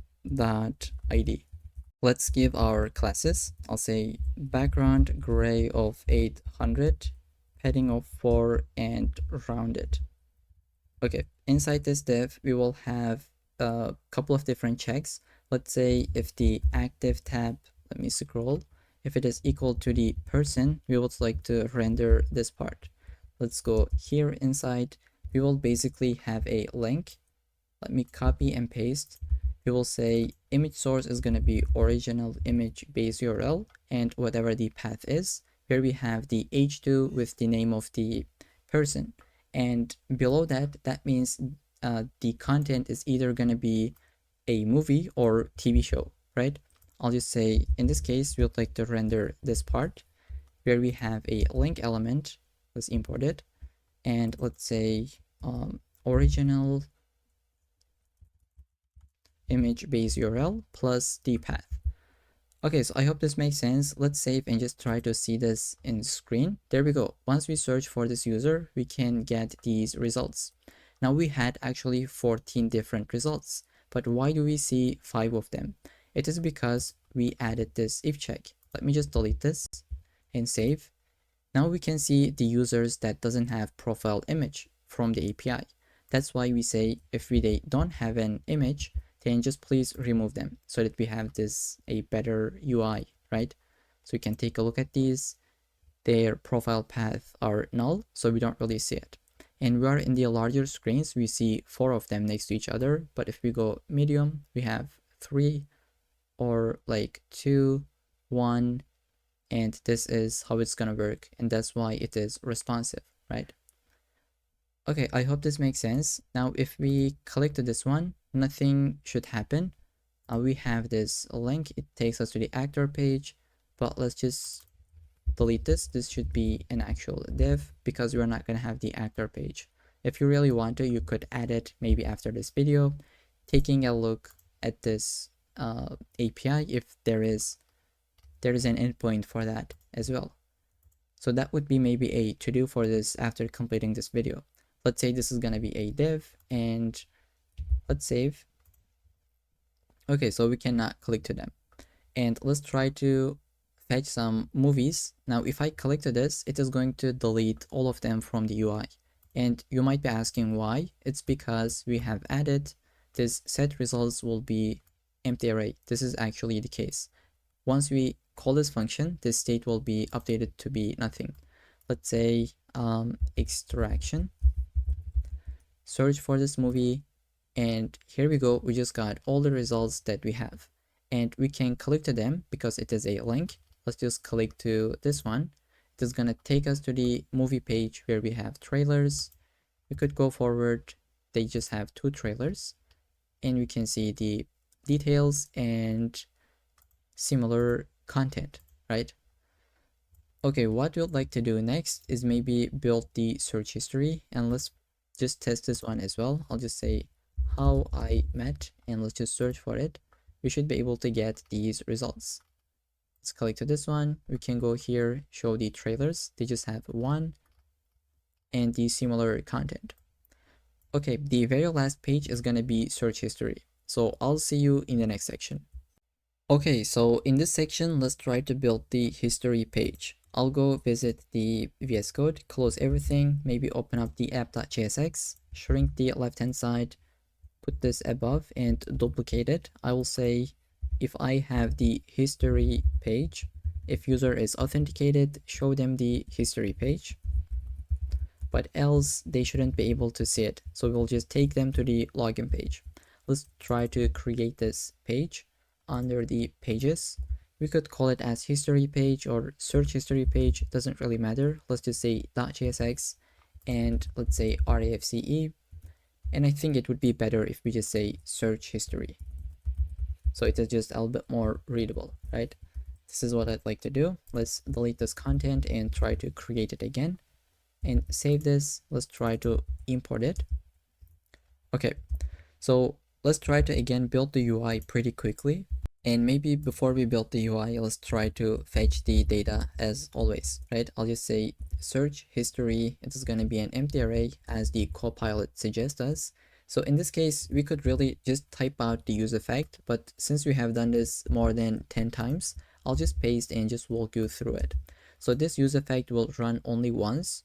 Let's give our classes. I'll say background gray of 800, padding of 4, and rounded. Okay, inside this div, we will have a couple of different checks. Let's say if the active tab, let me scroll, if it is equal to the person, we would like to render this part. Let's go here inside. We will basically have a link. Let me copy and paste. We will say image source is going to be original image base URL and whatever the path is, where we have the h2 with the name of the person. And below that, that means the content is either going to be a movie or TV show, right? I'll just say, in this case, we would like to render this part where we have a link element. Let's import it. And let's say original image base URL plus the path. Okay, so I hope this makes sense. Let's save and just try to see this in the screen. There we go. Once we search for this user, we can get these results. Now we had actually 14 different results, but why do we see 5 of them? It is because we added this if check. Let me just delete this and save. Now we can see the users that doesn't have profile image from the API. That's why we say if they don't have an image, then just please remove them so that we have this a better UI, right? So we can take a look at these. Their profile path are null, so we don't really see it. And we are in the larger screens, we see 4 of them next to each other. But if we go medium, we have 3 or like 2, 1, and this is how it's gonna work, and that's why it is responsive, right? Okay, I hope this makes sense. Now if we click to this one, nothing should happen. We have this link, it takes us to the actor page, but let's just delete this. This should be an actual div because we're not going to have the actor page. If you really want to, you could add it maybe after this video, taking a look at this API if there is an endpoint for that as well. So that would be maybe a to-do for this after completing this video. Let's say this is going to be a div, and let's save. Okay, so we cannot click to them. And let's try to fetch some movies. Now, if I click to this, it is going to delete all of them from the UI. And you might be asking why. It's because we have added this set results will be empty array. This is actually the case. Once we call this function, this state will be updated to be nothing. Let's say extraction, search for this movie, and here we go. We just got all the results that we have, and we can click to them because it is a link. Let's just click to this one. It is gonna take us to the movie page where we have trailers. We could go forward. They just have 2 trailers, and we can see the details and similar content, right? Okay, what we'd like to do next is maybe build the search history, and let's just test this one as well. I'll just say how I met, and let's just search for it. We should be able to get these results. Let's click to this one. We can go here, show the trailers. They just have 1 and the similar content. Okay, the very last page is going to be search history. So I'll see you in the next section. Okay, so in this section, let's try to build the history page. I'll go visit the VS Code, close everything, maybe open up the app.jsx, shrink the left-hand side, put this above and duplicate it. I will say if I have the history page, if user is authenticated, show them the history page, but else they shouldn't be able to see it. So we'll just take them to the login page. Let's try to create this page under the pages. We could call it as history page or search history page, doesn't really matter. Let's just say .jsx and let's say RAFCE. And I think it would be better if we just say search history. So it is just a little bit more readable, right? This is what I'd like to do. Let's delete this content and try to create it again and save this. Let's try to import it. Okay, so let's try to again build the UI pretty quickly. And maybe before we build the UI, let's try to fetch the data as always, right? I'll just say search history. It is going to be an empty array as the copilot suggests us. So in this case, we could really just type out the use effect, but since we have done this more than 10 times, I'll just paste and just walk you through it. So this use effect will run only once,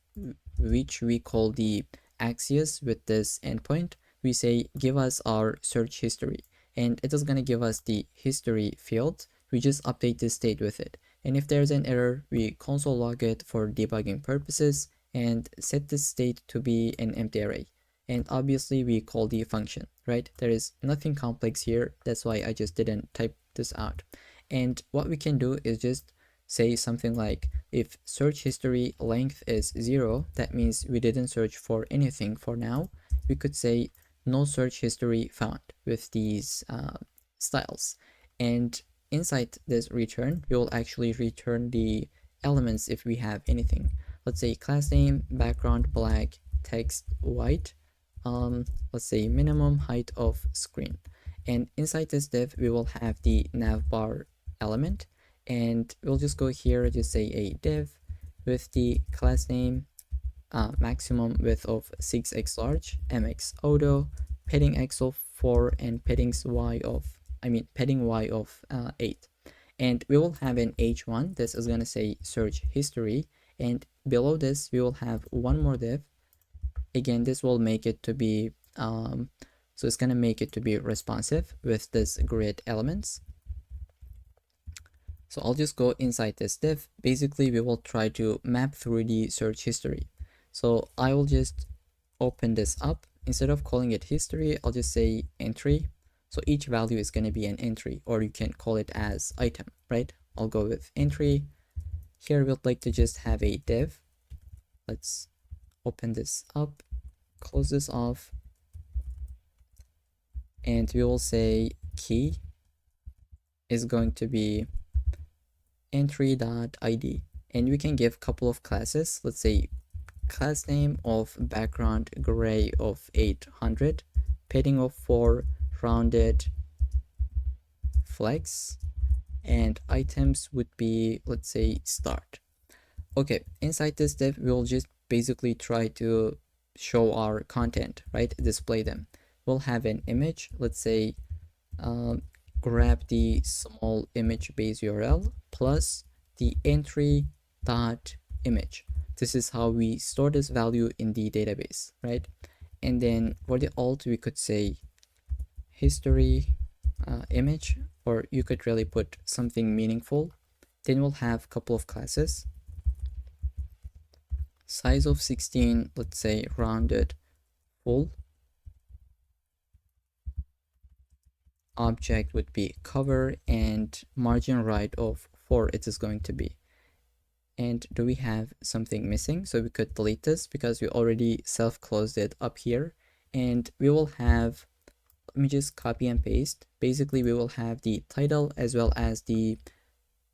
which we call the Axios with this endpoint. We say, give us our search history. And it is going to give us the history field. We just update this state with it. And if there's an error, we console log it for debugging purposes and set this state to be an empty array. And obviously we call the function, right? There is nothing complex here. That's why I just didn't type this out. And what we can do is just say something like, if search history length is 0, that means we didn't search for anything for now. We could say no search history found with these styles, and inside this return we will actually return the elements if we have anything. Let's say class name background black, text white, let's say minimum height of screen, and inside this div we will have the navbar element, and we'll just go here, just say a div with the class name maximum width of 6x large, mx auto, padding x of 4, and padding y of 8. And we will have an h1. This is going to say search history, and below this we will have one more div. Again, this will make it to be so it's going to make it to be responsive with this grid elements. So I'll just go inside this div. Basically we will try to map through the search history. So I will just open this up. Instead of calling it history, I'll just say entry. So each value is going to be an entry, or you can call it as item, right? I'll go with entry. Here we'd like to just have a div. Let's open this up, close this off, and we will say key is going to be entry.id. And we can give a couple of classes. Let's say class name of background gray of 800, padding of 4, rounded, flex, and items would be, let's say, start. Okay, inside this div, we'll just basically try to show our content, right? Display them. We'll have an image. Let's say grab the small image base URL plus the entry dot image. This is how we store this value in the database, right? And then for the alt, we could say history image, or you could really put something meaningful. Then we'll have a couple of classes. Size of 16, let's say rounded, full. Object would be cover, and margin right of 4 it is going to be. And do we have something missing? So we could delete this because we already self-closed it up here. And we will have, let me just copy and paste. Basically, we will have the title as well as the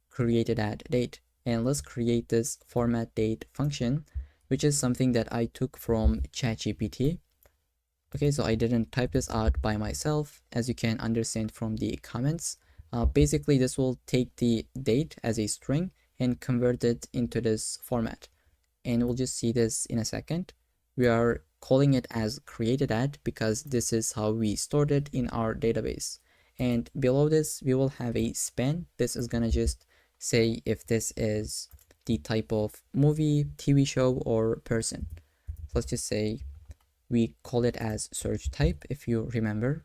created at date. And let's create this format date function, which is something that I took from ChatGPT. Okay, so I didn't type this out by myself, as you can understand from the comments. Basically, this will take the date as a string and convert it into this format. And we'll just see this in a second. We are calling it as created at because this is how we stored it in our database. And below this, we will have a span. This is gonna just say if this is the type of movie, TV show, or person. So let's just say we call it as search type, if you remember.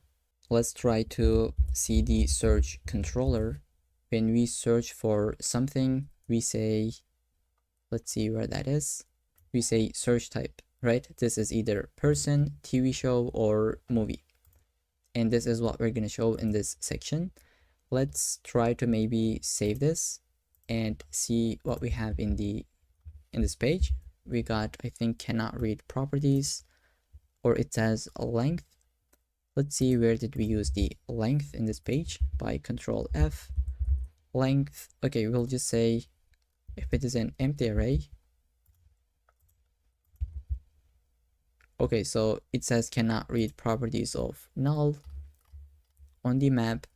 Let's try to see the search controller. When we search for something, we say, let's see where that is. We say search type, right? This is either person, TV show, or movie. And this is what we're going to show in this section. Let's try to maybe save this and see what we have in this page. We got, I think, cannot read properties, or it says a length. Let's see where did we use the length in this page. By Control F, length. Okay, we'll just say if it is an empty array. Okay, so it says cannot read properties of null on the map.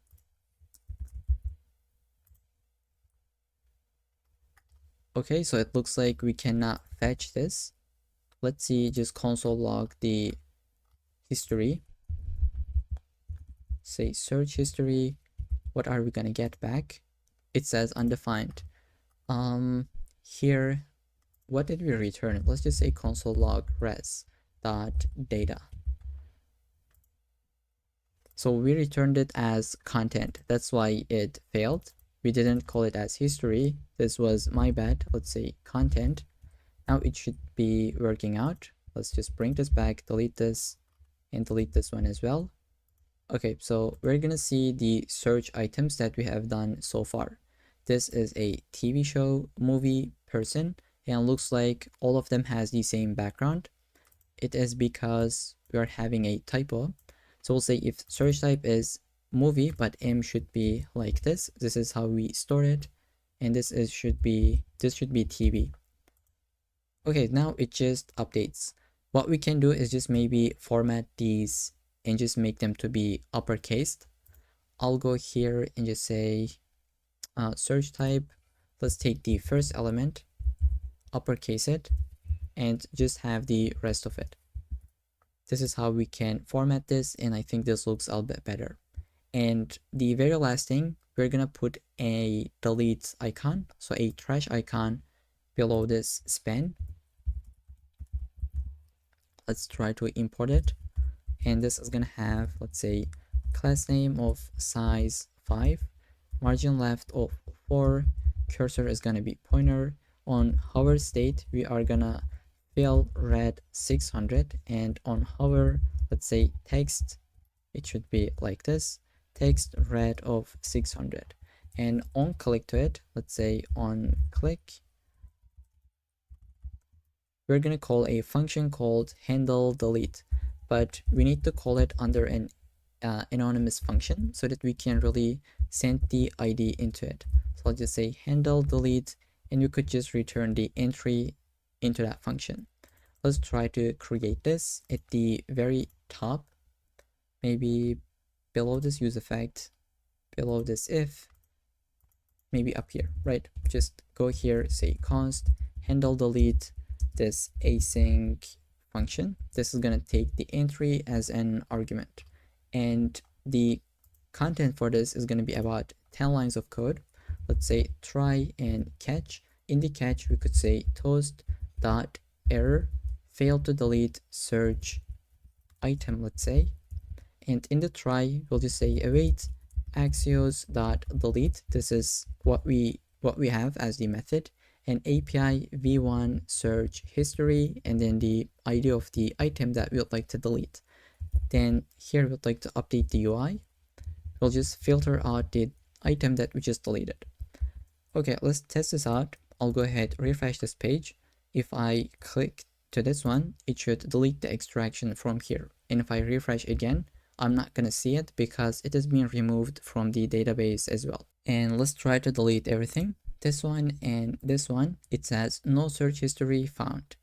Okay, so it looks like we cannot fetch this. Let's see, just console log the history. Say search history. What are we gonna get back? It says undefined. Here, what did we return? Let's just say console log res dot data. So we returned it as content. That's why it failed. We didn't call it as history. This was my bad. Let's say content. Now it should be working out. Let's just bring this back, delete this, and delete this one as well. Okay, so we're gonna see the search items that we have done so far. This is a TV show, movie, person, and looks like all of them has the same background. It is because we are having a typo. So we'll say if search type is movie, but M should be like this. This is how we store it, and this should be TV. Okay, now it just updates. What we can do is just maybe format these and just make them to be uppercased. I'll go here and just say search type. Let's take the first element, uppercase it, and just have the rest of it. This is how we can format this, and I think this looks a bit better. And the very last thing, we're gonna put a delete icon, so a trash icon below this span. Let's try to import it, and this is gonna have, let's say, class name of size 5, margin left of 4, cursor is gonna be pointer. On hover state, we are gonna fill red 600, and on hover, let's say text, it should be like this. text red of 600, and on click to it, let's say on click, we're going to call a function called handle delete, but we need to call it under an anonymous function so that we can really send the ID into it. So I'll just say handle delete, and you could just return the entry into that function. Let's try to create this at the very top, maybe below this use effect, below this if, maybe up here, right? Just go here, say const handle delete this async function. This is going to take the entry as an argument, and the content for this is going to be about 10 lines of code. Let's say try and catch. In the catch, we could say toast dot error failed to delete search item, let's say. And in the try, we'll just say await axios dot delete. This is what we have as the method, and API v1 search history, and then the ID of the item that we would like to delete. Then here we'd like to update the UI. We'll just filter out the item that we just deleted. Okay, let's test this out. I'll go ahead, refresh this page. If I click to this one, it should delete the extraction from here. And if I refresh again, I'm not going to see it because it is being removed from the database as well. And let's try to delete everything. This one and this one, it says no search history found.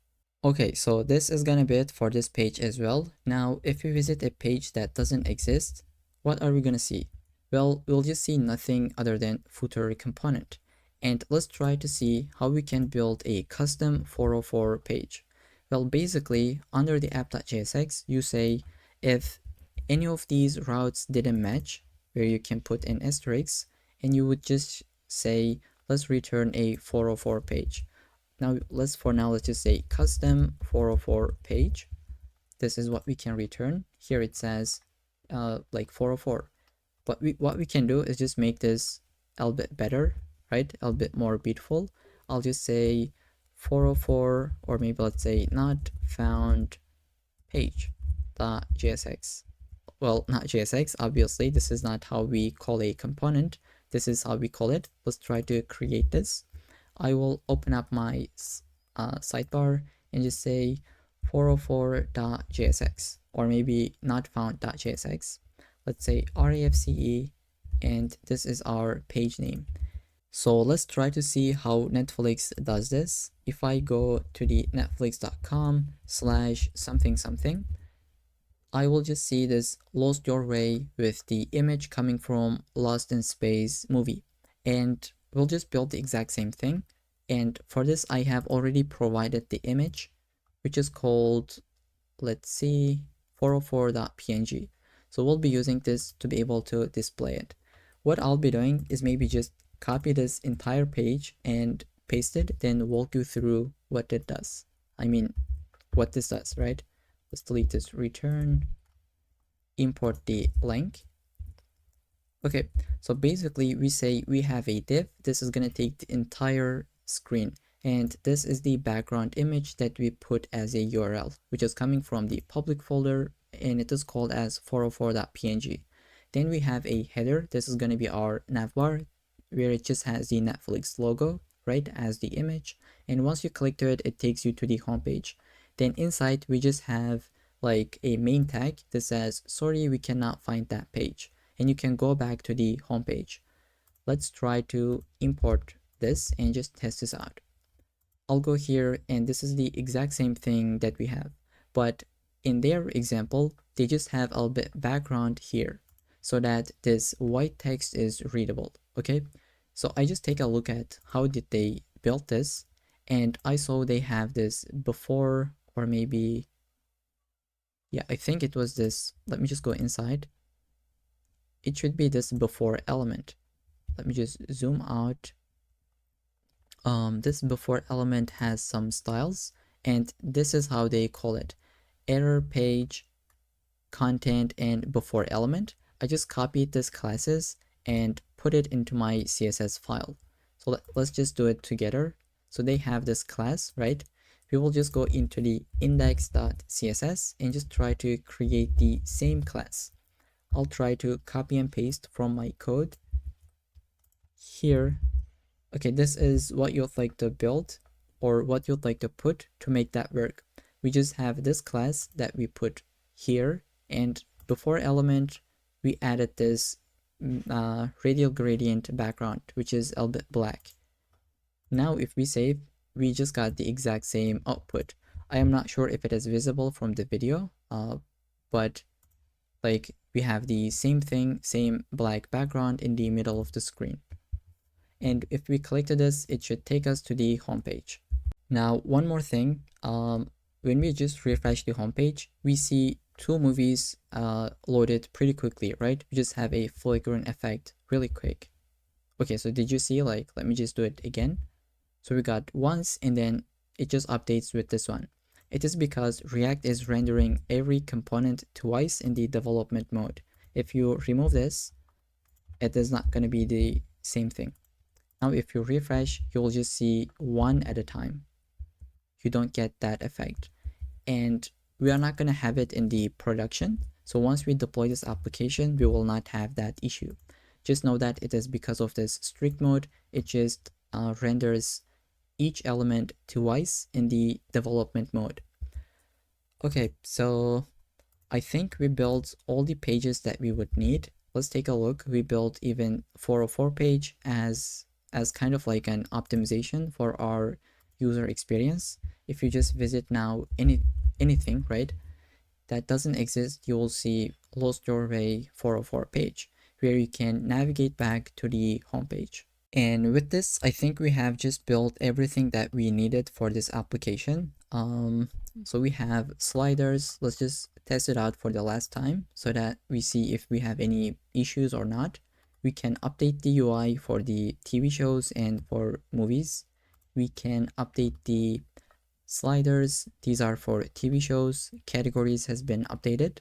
Okay, so this is gonna be it for this page as well. Now, if we visit a page that doesn't exist, what are we gonna see? Well, we'll just see nothing other than footer component. And let's try to see how we can build a custom 404 page. Well, basically, under the app.jsx, you say if any of these routes didn't match, where you can put an asterisk, and you would just say, let's return a 404 page. Now, let's just say custom 404 page. This is what we can return. Here it says like 404. But what we can do is just make this a little bit better, right? A little bit more beautiful. I'll just say 404, or maybe let's say not found page.jsx. Well, not JSX, obviously. This is not how we call a component. This is how we call it. Let's try to create this. I will open up my sidebar and just say 404.jsx, or maybe not found.jsx. Let's say RAFCE, and this is our page name. So let's try to see how Netflix does this. If I go to the netflix.com/something something, I will just see this lost your way with the image coming from Lost in Space movie, and we'll just build the exact same thing. And for this, I have already provided the image, which is called, let's see, 404.png. So we'll be using this to be able to display it. What I'll be doing is maybe just copy this entire page and paste it, then walk you through what it does. I mean, what this does, right? Let's delete this, return, import the link. Okay, so basically we say we have a div. This is going to take the entire screen, and this is the background image that we put as a URL, which is coming from the public folder, and it is called as 404.png. Then we have a header. This is going to be our navbar, where it just has the Netflix logo, right, as the image. And once you click to it, it takes you to the homepage. Then inside, we just have like a main tag that says, sorry, we cannot find that page. And you can go back to the homepage. Let's try to import this and just test this out. I'll go here, and this is the exact same thing that we have. But in their example, they just have a little bit background here so that this white text is readable, okay? So I just take a look at how did they build this, and I saw they have this before, or maybe, yeah, I think it was this. Let me just go inside. It should be this before element. Let me just zoom out. This before element has some styles, and this is how they call it: error page, content, and before element. I just copied this classes and put it into my CSS file. So let's just do it together. So they have this class, right? We will just go into the index.css and just try to create the same class. I'll try to copy and paste from my code here. Okay, this is what you'd like to build or what you'd like to put to make that work. We just have this class that we put here, and before element, we added this radial gradient background, which is a bit black. Now, if we save, we just got the exact same output. I am not sure if it is visible from the video, but like we have the same thing, same black background in the middle of the screen. And if we click to this, it should take us to the homepage. Now, one more thing, when we just refresh the homepage, we see two movies loaded pretty quickly, right? We just have a flickering effect really quick. Okay, so did you see, like, let me just do it again. So we got once and then it just updates with this one. It is because React is rendering every component twice in the development mode. If you remove this, it is not going to be the same thing. Now, if you refresh, you'll just see one at a time. You don't get that effect. And we are not going to have it in the production. So once we deploy this application, we will not have that issue. Just know that it is because of this strict mode. It just renders each element twice in the development mode. Okay, so I think we built all the pages that we would need. Let's take a look. We built even 404 page as kind of like an optimization for our user experience. If you just visit now anything, right, that doesn't exist, you will see Lost Your Way 404 page where you can navigate back to the homepage. And with this, I think we have just built everything that we needed for this application. So we have sliders. Let's just test it out for the last time so that we see if we have any issues or not. We can update the UI for the TV shows and for movies. We can update the sliders. These are for TV shows. Categories has been updated.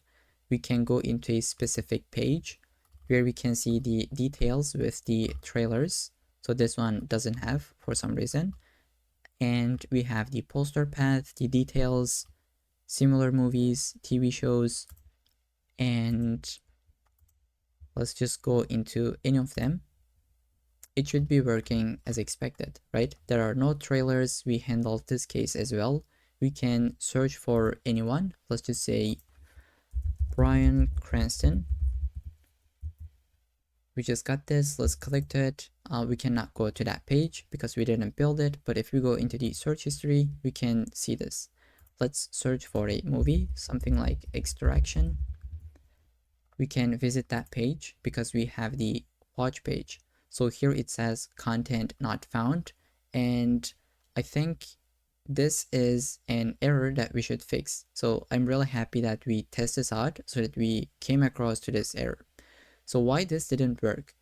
We can go into a specific page where we can see the details with the trailers. So this one doesn't have for some reason. And we have the poster path, the details, similar movies, TV shows, and let's just go into any of them. It should be working as expected, right? There are no trailers. We handled this case as well. We can search for anyone. Let's just say Bryan Cranston. We just got this. Let's click to it. We cannot go to that page because we didn't build it. But if we go into the search history, we can see this. Let's search for a movie, something like Extraction. We can visit that page because we have the watch page. So here it says content not found. And I think this is an error that we should fix. So I'm really happy that we test this out so that we came across to this error. So why this didn't work?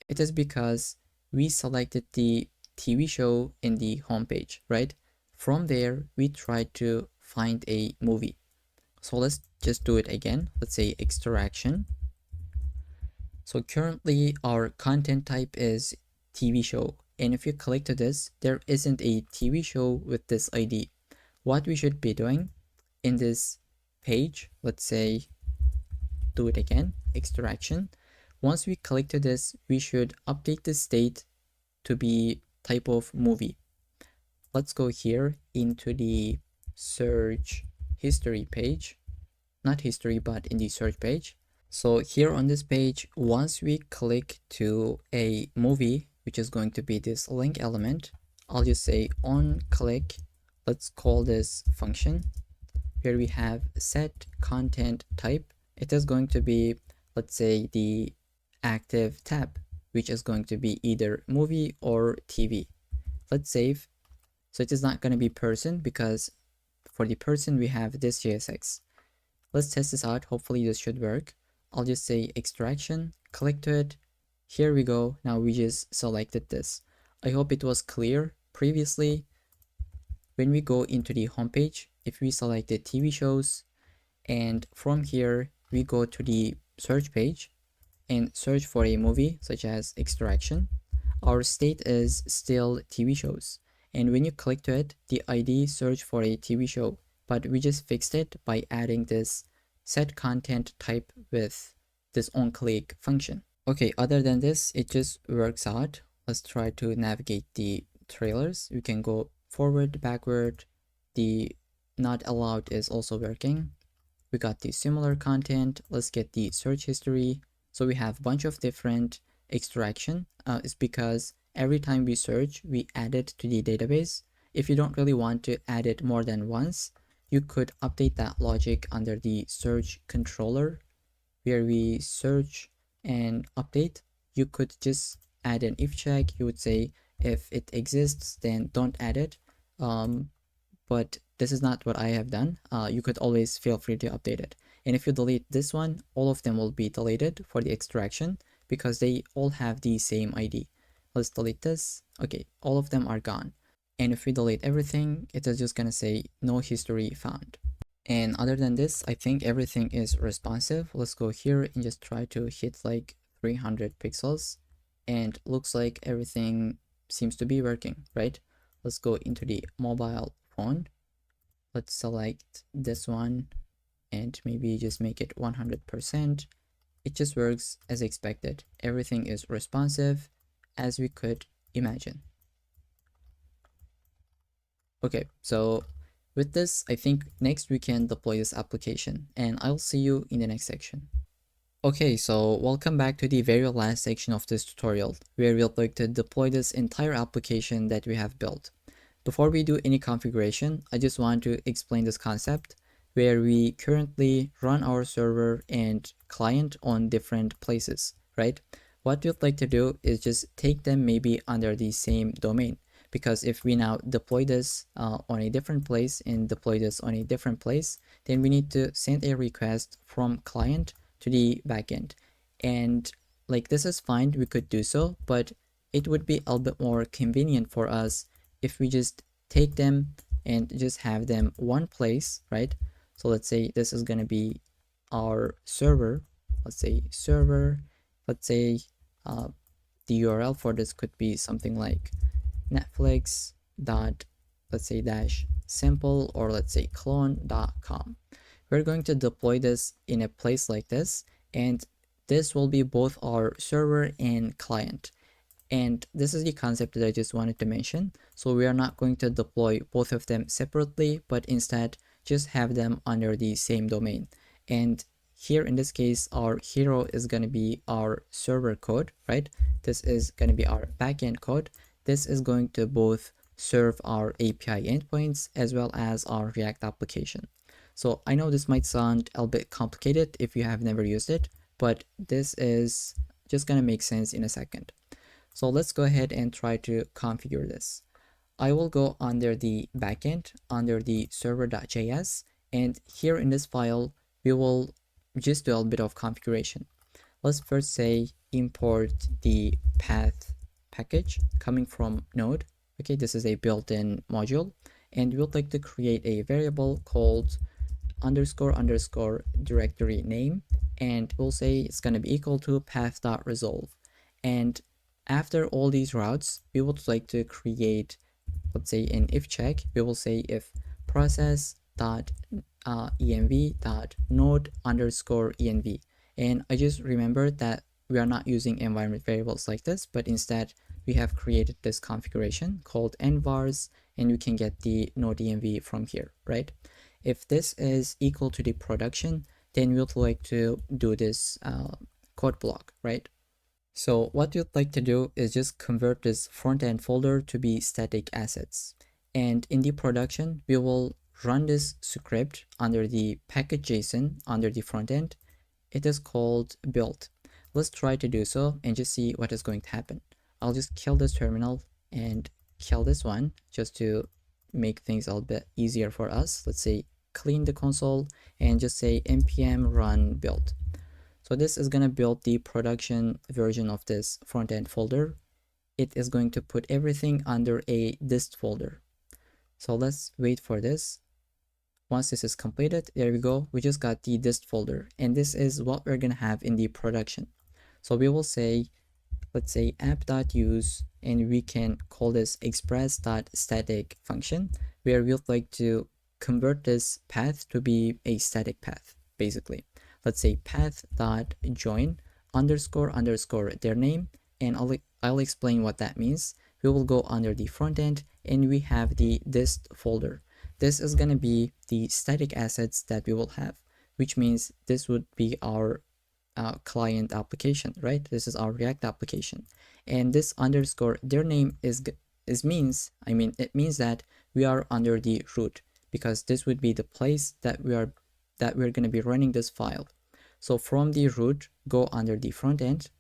It is because we selected the TV show in the homepage, right? From there, we tried to find a movie. So let's just do it again. Let's say Extraction. So currently our content type is TV show. And if you click to this, there isn't a TV show with this ID. What we should be doing in this page, let's say, do it again, Extraction. Once we click to this, we should update the state to be type of movie. Let's go here into the search history page, not history, but in the search page. So here on this page, once we click to a movie, which is going to be this link element, I'll just say on click. Let's call this function where we have set content type. It is going to be, let's say, the active tab, which is going to be either movie or TV. Let's save. So it is not going to be person because for the person we have this JSX. Let's test this out. Hopefully this should work. I'll just say Extraction, click to it. Here we go. Now we just selected this. I hope it was clear. Previously, when we go into the homepage, if we select the TV shows and from here we go to the search page and search for a movie such as Extraction, our state is still TV shows. And when you click to it, the ID search for a TV show, but we just fixed it by adding this set content type with this on-click function. Okay, other than this, it just works out. Let's try to navigate the trailers. We can go forward, backward. The not allowed is also working. We got the similar content. Let's get the search history. So we have a bunch of different extraction. It's because every time we search, we add it to the database. If you don't really want to add it more than once, you could update that logic under the search controller, where we search and update. You could just add an if check. You would say if it exists, then don't add it. But this is not what I have done. You could always feel free to update it. And if you delete this one, all of them will be deleted for the extraction because they all have the same ID. Let's delete this. Okay, all of them are gone. And if we delete everything, it is just gonna say no history found. And other than this, I think everything is responsive. Let's go here and just try to hit like 300 pixels. And looks like everything seems to be working, right? Let's go into the mobile phone. Let's select this one and maybe just make it 100%. It just works as expected. Everything is responsive as we could imagine. Okay, so with this, I think next we can deploy this application, and I'll see you in the next section. Okay, so welcome back to the very last section of this tutorial, where we'll like to deploy this entire application that we have built. Before we do any configuration, I just want to explain this concept where we currently run our server and client on different places, right? What we'd like to do is just take them maybe under the same domain, because if we now deploy this on a different place and deploy this on a different place, then we need to send a request from client to the backend. And like this is fine, we could do so, but it would be a little bit more convenient for us if we just take them and just have them one place, right? So let's say this is going to be our server. Let's say server. Let's say the URL for this could be something like Netflix dot, let's say dash simple, or let's say clone.com. We're going to deploy this in a place like this, and this will be both our server and client. And this is the concept that I just wanted to mention. So we are not going to deploy both of them separately, but instead just have them under the same domain. And here in this case, our hero is going to be our server code, right? This is going to be our backend code. This is going to both serve our API endpoints as well as our React application. So I know this might sound a bit complicated if you have never used it, but this is just going to make sense in a second. So let's go ahead and try to configure this. I will go under the backend, under the server.js, and here in this file, we will just do a bit of configuration. Let's first say import the path package coming from Node. Okay, this is a built-in module, and we'll like to create a variable called __ directory name, and we'll say it's going to be equal to path.resolve. And after all these routes, we would like to create, let's say, an if check. We will say if process.env.node_env. And I just remembered that we are not using environment variables like this, but instead we have created this configuration called envars, and we can get the node.env from here, right? If this is equal to the production, then we would like to do this code block, right? So what you'd like to do is just convert this front-end folder to be static assets. And in the production, we will run this script under the package.json under the front end. It is called build. Let's try to do so and just see what is going to happen. I'll just kill this terminal and kill this one just to make things a little bit easier for us. Let's say clean the console and just say npm run build. So this is going to build the production version of this front-end folder. It is going to put everything under a dist folder. So let's wait for this. Once this is completed, there we go. We just got the dist folder, and this is what we're going to have in the production. So we will say, let's say app.use, and we can call this express.static function, where we'd like to convert this path to be a static path, basically. let's say path.join __ their name, and I'll explain what that means. We will go under the front end and we have the dist folder. This is going to be the static assets that we will have, which means this would be our client application, right? This is our React application, and this _ their name it means that we are under the root, because this would be the place that we're going to be running this file. So from the root, go under the front end,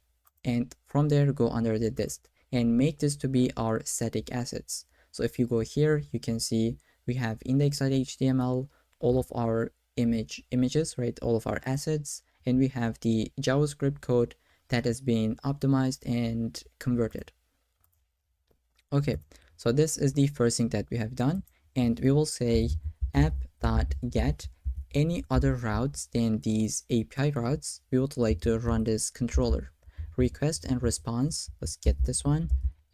and from there go under the dist and make this to be our static assets. So if you go here, you can see we have index.html, all of our images, right? All of our assets, and we have the JavaScript code that has been optimized and converted. Okay, so this is the first thing that we have done, and we will say app.get any other routes than these API routes. We would like to run this controller. Request and response, let's get this one,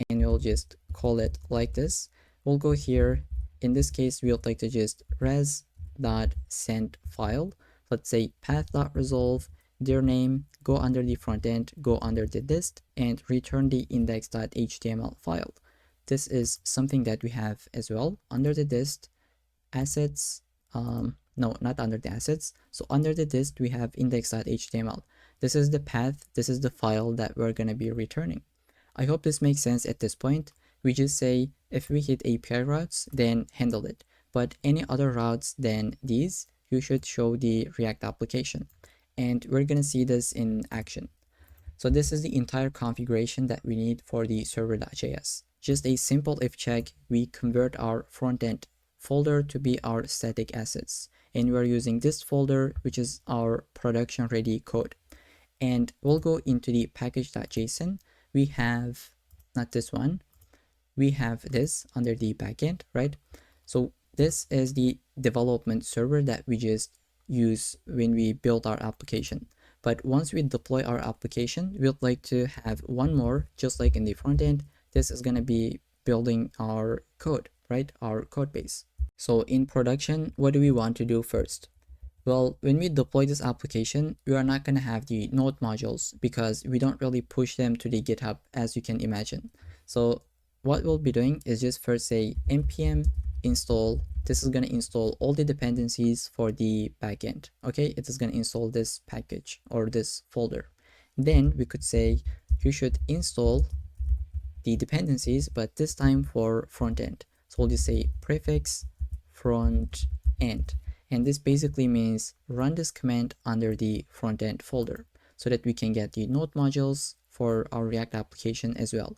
and we'll just call it like this. We'll go here. In this case, we would like to just res.send file. Let's say path.resolve their name, go under the front end, go under the dist, and return the index.html file. This is something that we have as well under the dist assets. No, not under the assets. So under the dist, we have index.html. This is the path. This is the file that we're going to be returning. I hope this makes sense at this point. We just say if we hit API routes, then handle it. But any other routes than these, you should show the React application. And we're going to see this in action. So this is the entire configuration that we need for the server.js. Just a simple if check, we convert our frontend folder to be our static assets, and we're using this folder, which is our production ready code. And we'll go into the package.json. We have not this one, we have this under the backend, right? So this is the development server that we just use when we build our application. But once we deploy our application, we'd like to have one more, just like in the front end. This is going to be building our code, right? Our code base. So in production, what do we want to do first? Well, when we deploy this application, we are not going to have the Node modules because we don't really push them to the GitHub, as you can imagine. So what we'll be doing is just first say npm install. This is going to install all the dependencies for the backend. Okay, it is going to install this package or this folder. Then we could say you should install the dependencies, but this time for front end. So we'll just say prefix front end. And this basically means run this command under the front end folder so that we can get the Node modules for our React application as well.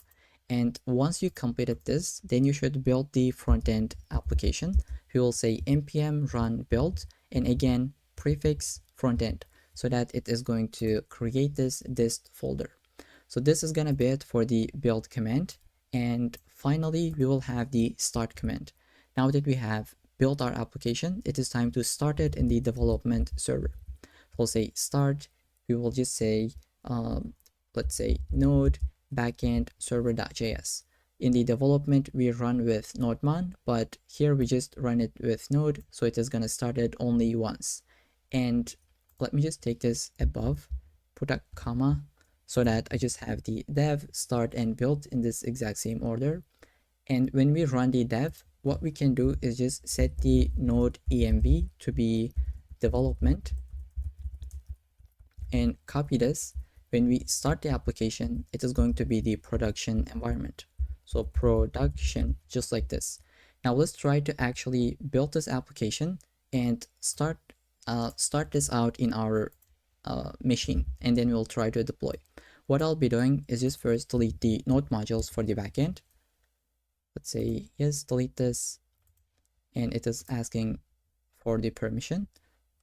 And once you completed this, then you should build the front end application. We will say npm run build, and again prefix front end, so that it is going to create this dist folder. So this is going to be it for the build command. And finally, we will have the start command. Now that we have built our application, it is time to start it in the development server. We'll say start. We will just say, let's say node backend server.js. In the development, we run with nodemon, but here we just run it with node, so it is going to start it only once. And let me just take this above, put a comma, so that I just have the dev, start, and build in this exact same order. And when we run the dev, what we can do is just set the node env to be development and copy this. When we start the application, it is going to be the production environment. So production, just like this. Now let's try to actually build this application and start this out in our machine, and then we'll try to deploy. What I'll be doing is just first delete the node modules for the backend. Let's say yes, delete this, and it is asking for the permission.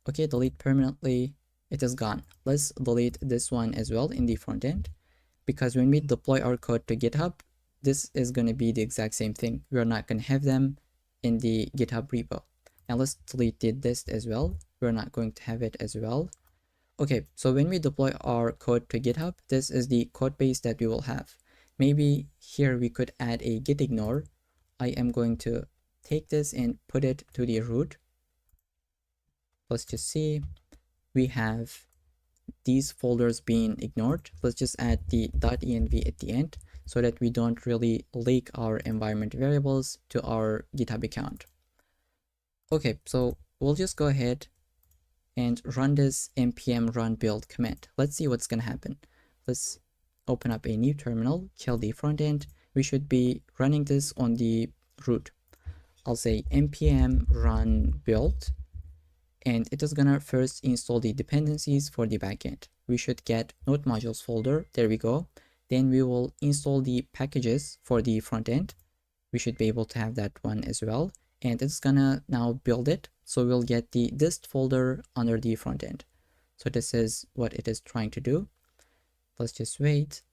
Okay, delete permanently. It is gone. Let's delete this one as well in the front end, because when we deploy our code to GitHub, this is going to be the exact same thing. We're not going to have them in the GitHub repo. Now let's delete the dist as well. We're not going to have it as well. Okay, so when we deploy our code to GitHub, this is the code base that we will have. Maybe here we could add a git ignore. I am going to take this and put it to the root. Let's just see. We have these folders being ignored, let's just add the .env at the end so that we don't really leak our environment variables to our GitHub account. Okay, so we'll just go ahead and run this npm run build command. Let's see what's going to happen. Let's open up a new terminal, kill the front end. We should be running this on the root. I'll say npm run build, and it is gonna first install the dependencies for the backend. We should get node modules folder. There we go. Then we will install the packages for the front end. We should be able to have that one as well. And it's gonna now build it. So we'll get the dist folder under the front end. So this is what it is trying to do. Let's just wait.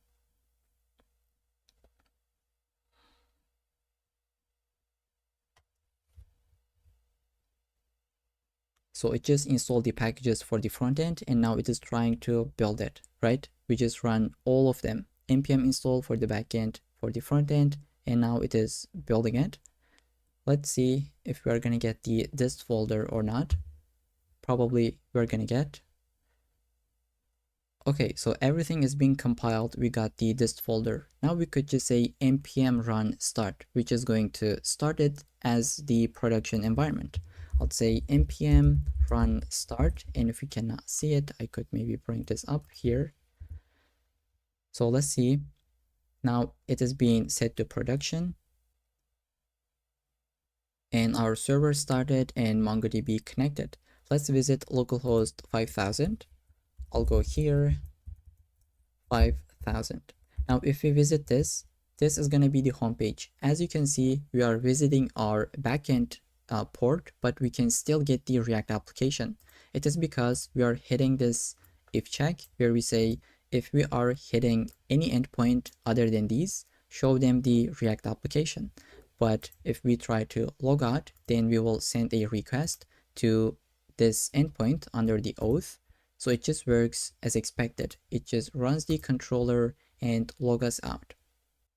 So it just installed the packages for the front end, and now it is trying to build it, right? We just run all of them. npm install for the backend, for the front end, and now it is building it. Let's see if we're gonna get the dist folder or not. Probably we're gonna get. Okay, so everything is being compiled. We got the dist folder. Now we could just say npm run start, which is going to start it as the production environment. I'll say npm run start, and if we cannot see it, I could maybe bring this up here. So let's see. Now it is being set to production, and our server started and MongoDB connected. Let's visit localhost 5000. I'll go here, 5000. Now if we visit this is going to be the homepage. As you can see, we are visiting our backend port, but we can still get the React application. It is because we are hitting this if check where we say if we are hitting any endpoint other than these, show them the React application. But if we try to log out, then we will send a request to this endpoint under the Auth. So it just works as expected. It just runs the controller and log us out.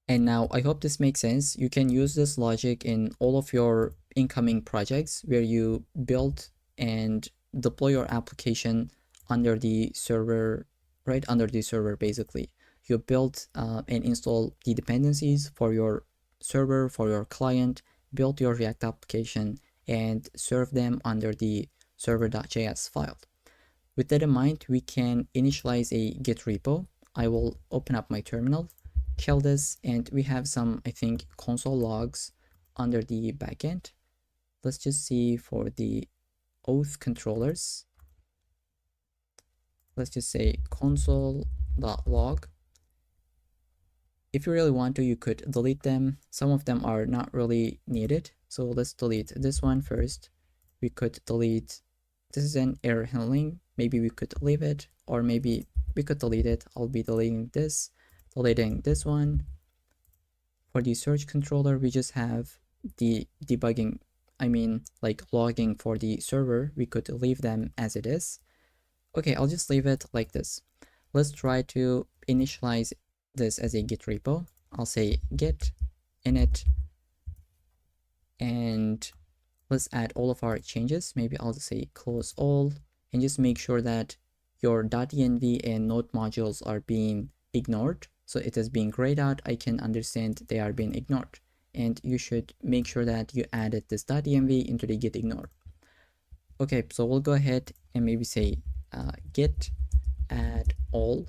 And now I hope this makes sense. You can use this logic in all of your incoming projects where you build and deploy your application under the server, right under the server basically. You build and install the dependencies for your server, for your client, build your React application, and serve them under the server.js file. With that in mind, we can initialize a Git repo. I will open up my terminal, kill this, and we have some, I think, console logs under the backend. Let's just see for the Auth controllers. Let's just say console.log. If you really want to, you could delete them. Some of them are not really needed. So let's delete this one first. We could delete, this is an error handling. Maybe we could leave it, or maybe we could delete it. I'll be deleting this, deleting this one. For the search controller, we just have the debugging, like logging for the server. We could leave them as it is. Okay, I'll just leave it like this. Let's try to initialize this as a Git repo. I'll say git init, and let's add all of our changes. Maybe I'll say close all, and just make sure that your .env and node modules are being ignored. So it is being grayed out. I can understand they are being ignored. And you should make sure that you added this .env into the git ignore. Okay, so we'll go ahead and maybe say git add all,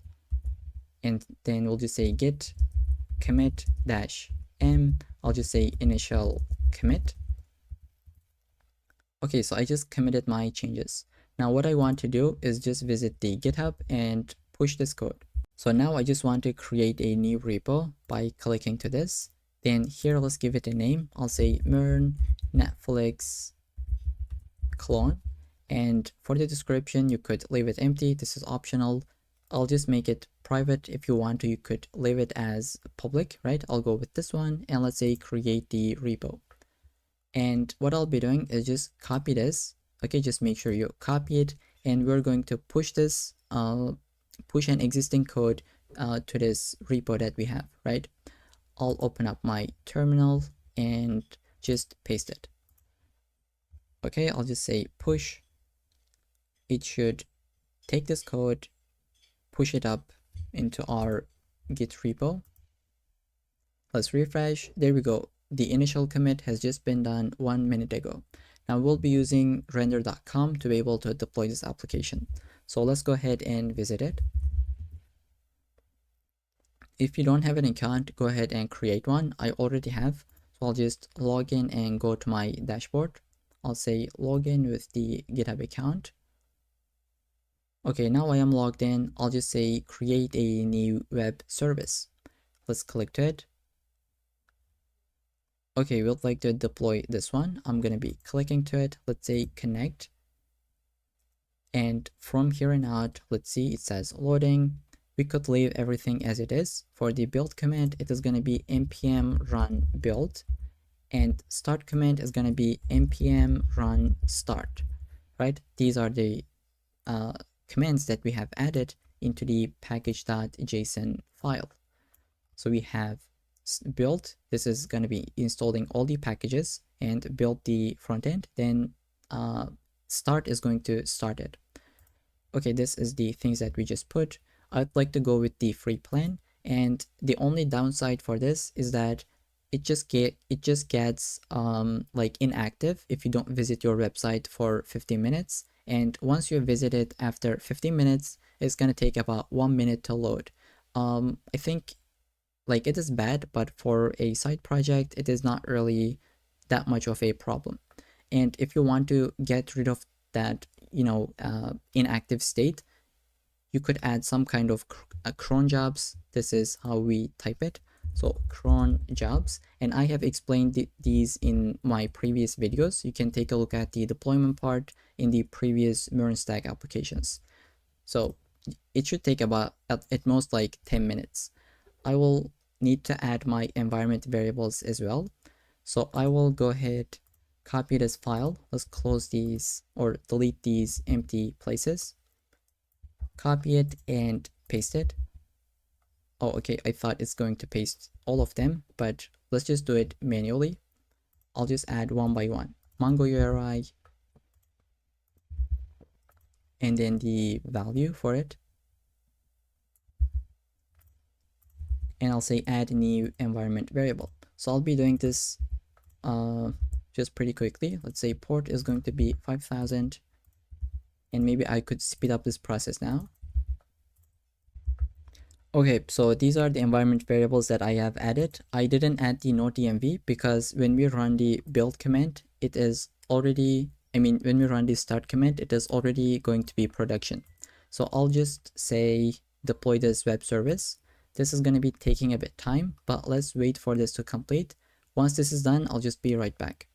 and then we'll just say git commit -m. I'll just say initial commit. Okay, so I just committed my changes. Now what I want to do is just visit the GitHub and push this code. So now I just want to create a new repo by clicking to this. Then here, let's give it a name. I'll say MERN Netflix clone. And for the description, you could leave it empty. This is optional. I'll just make it private. If you want to, you could leave it as public, right? I'll go with this one, and let's say create the repo. And what I'll be doing is just copy this. Okay, just make sure you copy it, and we're going to push this, push an existing code to this repo that we have, right? I'll open up my terminal and just paste it. Okay, I'll just say push. It should take this code push it up into our Git repo. Let's refresh. There we go. The initial commit has just been done 1 minute ago. Now we'll be using render.com to be able to deploy this application. So let's go ahead and visit it. If you don't have an account, go ahead and create one. I already have. So I'll just log in and go to my dashboard. I'll say login with the GitHub account. Okay, now I am logged in. I'll just say create a new web service. Let's click to it. Okay, we'd like to deploy this one. I'm going to be clicking to it. Let's say connect. And from here on out, let's see, it says loading. We could leave everything as it is. For the build command, it is going to be npm run build. And start command is going to be npm run start, right? These are the commands that we have added into the package.json file. So we have build, this is going to be installing all the packages and build the front end, then start is going to start it. Okay, this is the things that we just put. I'd like to go with the free plan, and the only downside for this is that it just gets like inactive if you don't visit your website for 15 minutes, and once you visit it after 15 minutes, it's going to take about 1 minute to load. I think like it is bad, but for a side project, it is not really that much of a problem. And if you want to get rid of that, inactive state, you could add some kind of cron jobs. This is how we type it. So cron jobs, and I have explained these in my previous videos. You can take a look at the deployment part in the previous MERN stack applications. So it should take about at most like 10 minutes. I will need to add my environment variables as well. So I will go ahead, copy this file. Let's close these or delete these empty places. Copy it and paste it. Oh, okay, I thought it's going to paste all of them, but let's just do it manually. I'll just add one by one. Mongo URI, and then the value for it. And I'll say add new environment variable. So I'll be doing this just pretty quickly. Let's say port is going to be 5000, and maybe I could speed up this process now. Okay, so these are the environment variables that I have added. I didn't add the node.env because when we run the build command, it is already, when we run the start command, it is already going to be production. So I'll just say deploy this web service. This is going to be taking a bit time, but let's wait for this to complete. Once this is done, I'll just be right back.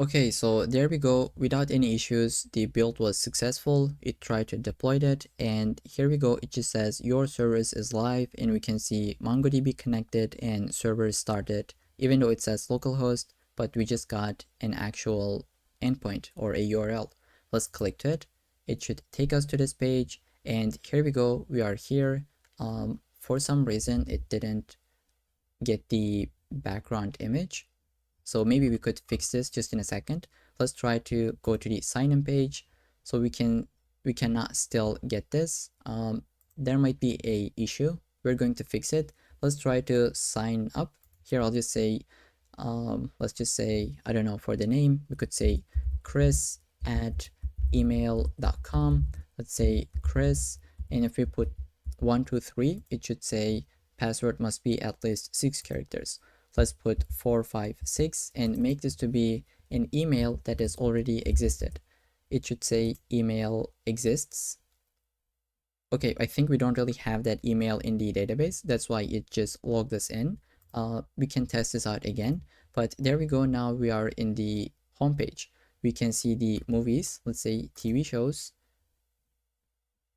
Okay, so there we go. Without any issues, the build was successful. It tried to deploy it, and here we go. It just says your service is live, and we can see MongoDB connected and server started, even though it says localhost, but we just got an actual endpoint or a URL. Let's click to it. It should take us to this page, and here we go. We are here. For some reason, it didn't get the background image. So maybe we could fix this just in a second. Let's try to go to the sign in page. So we cannot still get this. There might be a issue. We're going to fix it. Let's try to sign up. Here I'll just say, let's just say, I don't know, for the name, we could say chris@email.com. Let's say Chris, and if we put 123, it should say password must be at least 6 characters. Let's put 456 and make this to be an email that has already existed. It should say email exists. Okay, I think we don't really have that email in the database. That's why it just logged us in. We can test this out again, but there we go. Now we are in the homepage. We can see the movies, let's say TV shows.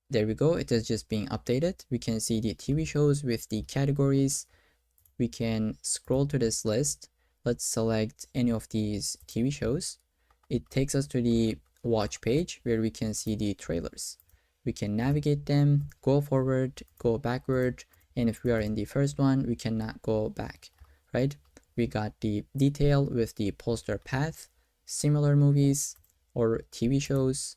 There we go. It is just being updated. We can see the TV shows with the categories. We can scroll to this list. Let's select any of these TV shows. It takes us to the watch page where we can see the trailers. We can navigate them, go forward, go backward, and if we are in the first one, we cannot go back, right? We got the detail with the poster path, similar movies or TV shows.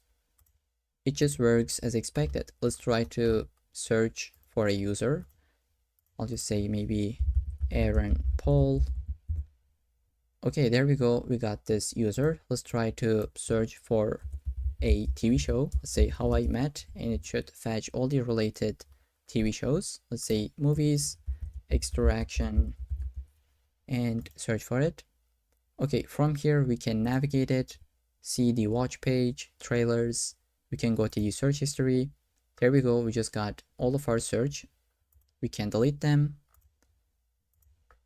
It just works as expected. Let's try to search for a user. I'll just say maybe Aaron Paul. Okay, there we go. We got this user. Let's try to search for a TV show. Let's say How I Met, and it should fetch all the related TV shows. Let's say movies, extraction, and search for it. Okay, from here we can navigate it, see the watch page, trailers. We can go to the search history. There we go. We just got all of our search. We can delete them,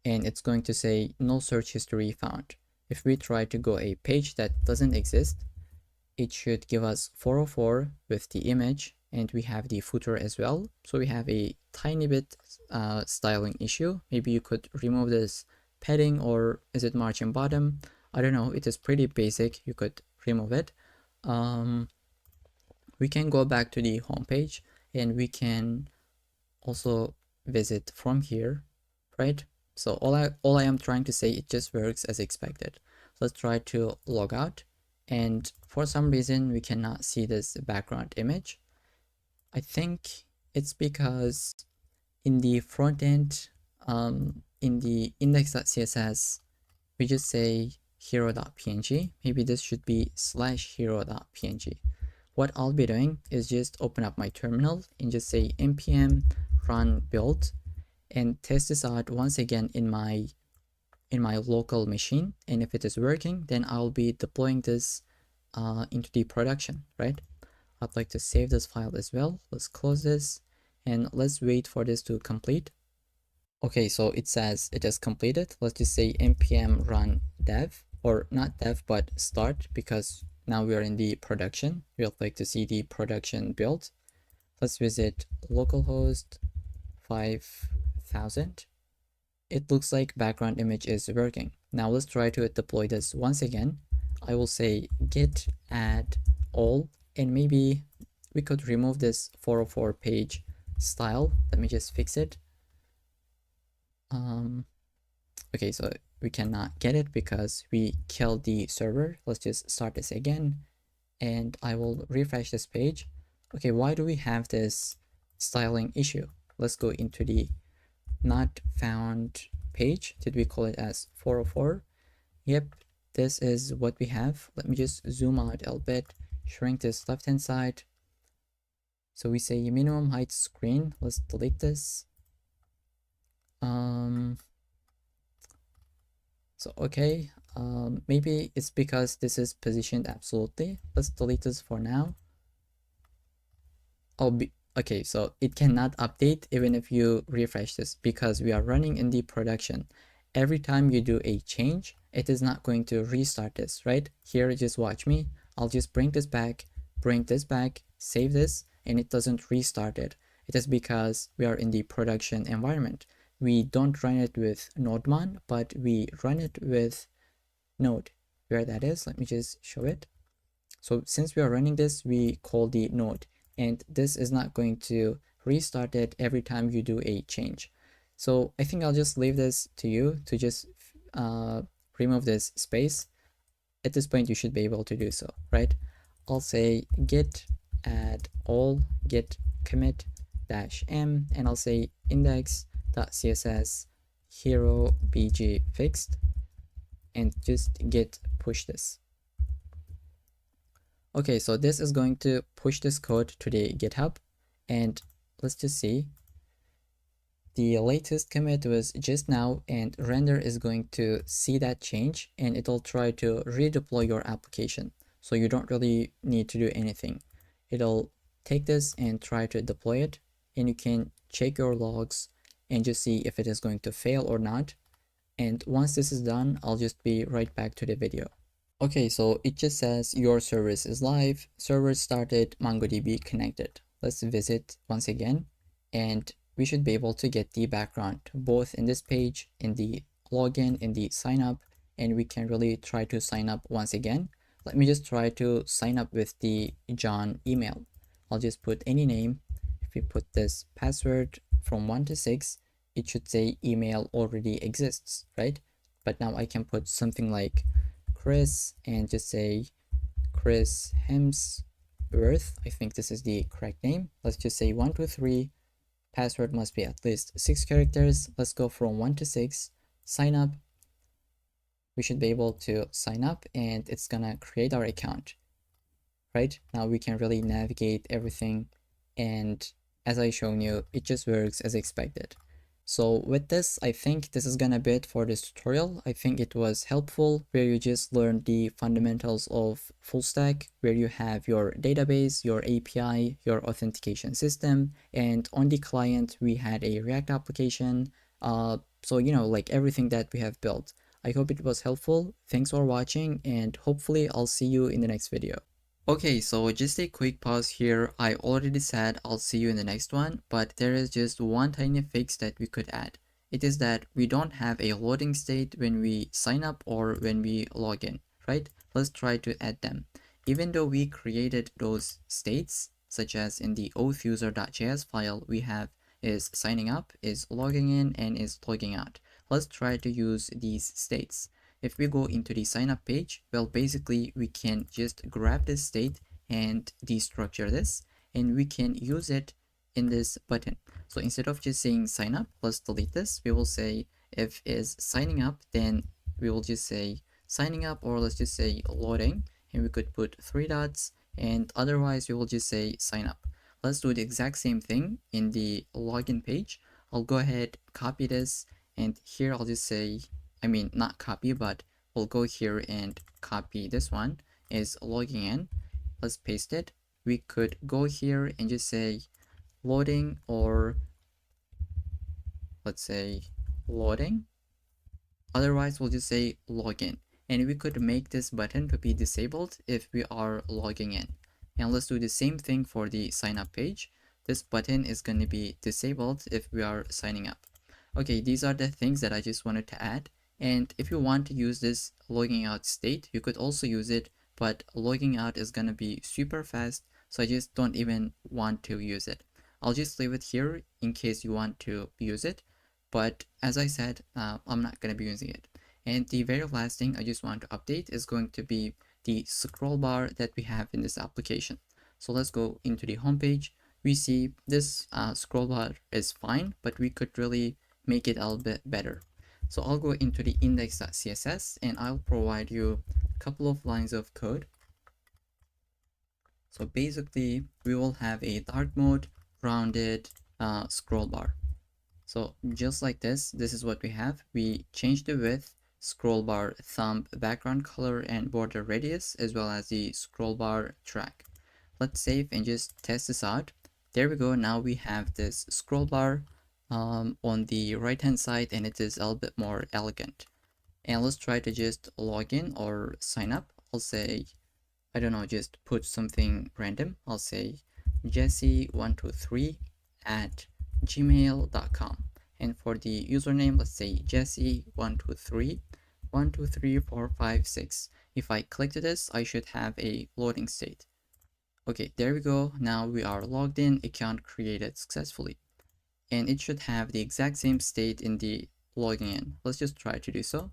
and it's going to say no search history found. If we try to go a page that doesn't exist, it should give us 404 with the image, and we have the footer as well. So we have a tiny bit styling issue. Maybe you could remove this padding, or is it margin bottom? I don't know. It is pretty basic. You could remove it. We can go back to the home page, and we can also visit from here, right? So all I am trying to say, it just works as expected. Let's try to log out, and for some reason we cannot see this background image. I think it's because in the front end, in the index.css, we just say hero.png. Maybe this should be /hero.png. What I'll be doing is just open up my terminal and just say npm run build and test this out once again in my local machine. And if it is working, then I'll be deploying this into the production, right? I'd like to save this file as well. Let's close this and let's wait for this to complete. Okay, so it says it is completed. Let's just say npm run dev, or not dev, but start, because now we are in the production. We'd like to see the production build. Let's visit localhost 5000. It looks like background image is working. Now let's try to deploy this once again. I will say git add all, and maybe we could remove this 404 page style. Let me just fix it. Okay, so we cannot get it because we killed the server. Let's just start this again, and I will refresh this page. Okay, why do we have this styling issue? Let's go into the not found page. Did we call it as 404? Yep, this is what we have. Let me just zoom out a little bit, shrink this left hand side. So we say minimum height screen. Let's delete this. So okay, maybe it's because this is positioned absolutely. Let's delete this for now. Okay, so it cannot update even if you refresh this, because we are running in the production. Every time you do a change, it is not going to restart this, right? Here, just watch me. I'll just bring this back, save this, and it doesn't restart it. It is because we are in the production environment. We don't run it with NodeMon, but we run it with Node. Where that is, let me just show it. So since we are running this, we call the node, and this is not going to restart it every time you do a change. So I think I'll just leave this to you to just remove this space. At this point, you should be able to do so, right? I'll say git add all git commit -m, and I'll say index.css hero bg fixed, and just git push this. Okay, so this is going to push this code to the GitHub, and let's just see. The latest commit was just now, and render is going to see that change, and it'll try to redeploy your application. So you don't really need to do anything. It'll take this and try to deploy it, and you can check your logs and just see if it is going to fail or not. And once this is done, I'll just be right back to the video. Okay, so it just says your service is live, server started, MongoDB connected. Let's visit once again, and we should be able to get the background both in this page, in the login, in the sign up, and we can really try to sign up once again. Let me just try to sign up with the John email. I'll just put any name. If we put this password from 1 to 6, it should say email already exists, right? But now I can put something like Chris and just say Chris Hemsworth. I think this is the correct name. Let's just say 123 Password must be at least 6 characters. Let's go from 1 to 6. Sign up. We should be able to sign up and it's gonna create our account. Right now we can really navigate everything, and as I shown you, it just works as expected. So with this, I think this is gonna be it for this tutorial. I think it was helpful, where you just learned the fundamentals of full stack, where you have your database, your API, your authentication system, and on the client we had a React application. So like everything that we have built. I hope it was helpful. Thanks for watching, and hopefully I'll see you in the next video. Okay, so just a quick pause here. I already said I'll see you in the next one, but there is just one tiny fix that we could add. It is that we don't have a loading state when we sign up or when we log in, right? Let's try to add them. Even though we created those states, such as in the auth user.js file, we have is signing up, is logging in, and is logging out. Let's try to use these states. If we go into the sign up page, well, basically we can just grab this state and destructure this, and we can use it in this button. So instead of just saying sign up, let's delete this. We will say if is signing up, then we will just say signing up, or let's just say loading, and we could put 3 dots, and otherwise we will just say sign up. Let's do the exact same thing in the login page. I'll go ahead, copy this, and here I'll just say, not copy, but we'll go here and copy this one, is logging in. Let's paste it. We could go here and just say loading, or let's say loading. Otherwise, we'll just say login. And we could make this button to be disabled if we are logging in. And let's do the same thing for the sign up page. This button is going to be disabled if we are signing up. Okay, these are the things that I just wanted to add. And if you want to use this logging out state, you could also use it, but logging out is gonna be super fast, so I just don't even want to use it. I'll just leave it here in case you want to use it, but as I said, I'm not gonna be using it. And the very last thing I just want to update is going to be the scroll bar that we have in this application. So let's go into the homepage. We see this scroll bar is fine, but we could really make it a little bit better. So I'll go into the index.css and I'll provide you a couple of lines of code. So basically we will have a dark mode rounded scroll bar. So just like this is what we have. We changed the width, scroll bar thumb, background color, and border radius, as well as the scroll bar track. Let's save and just test this out. There we go. Now we have this scroll bar on the right hand side, and it is a little bit more elegant. And let's try to just log in or sign up. I'll say, I don't know, just put something random. I'll say jesse123@gmail.com, and for the username, let's say jesse123123456. If I click to this, I should have a loading state. Okay, there we go. Now we are logged in, account created successfully. And it should have the exact same state in the logging in. Let's just try to do so.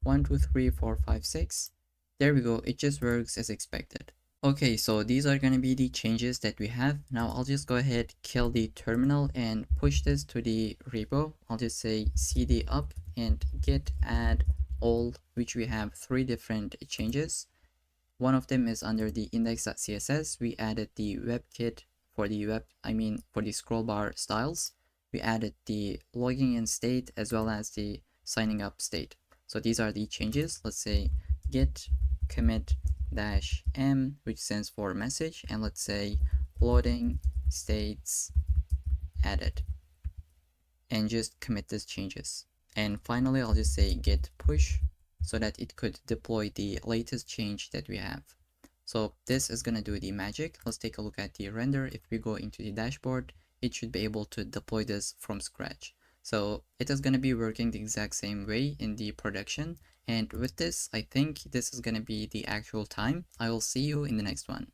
1, 2, 3, 4, 5, 6. There we go. It just works as expected. Okay, so these are going to be the changes that we have. Now I'll just go ahead, kill the terminal, and push this to the repo. I'll just say cd up and git add all, which we have 3 different changes. One of them is under the index.css. We added the WebKit for the for the scroll bar styles. We added the logging in state as well as the signing up state. So these are the changes. Let's say git commit -m, which stands for message, and let's say loading states added, and just commit these changes. And finally, I'll just say git push so that it could deploy the latest change that we have. So this is gonna do the magic. Let's take a look at the render. If we go into the dashboard, it should be able to deploy this from scratch. So it is going to be working the exact same way in the production. And with this, I think this is going to be the actual time. I will see you in the next one.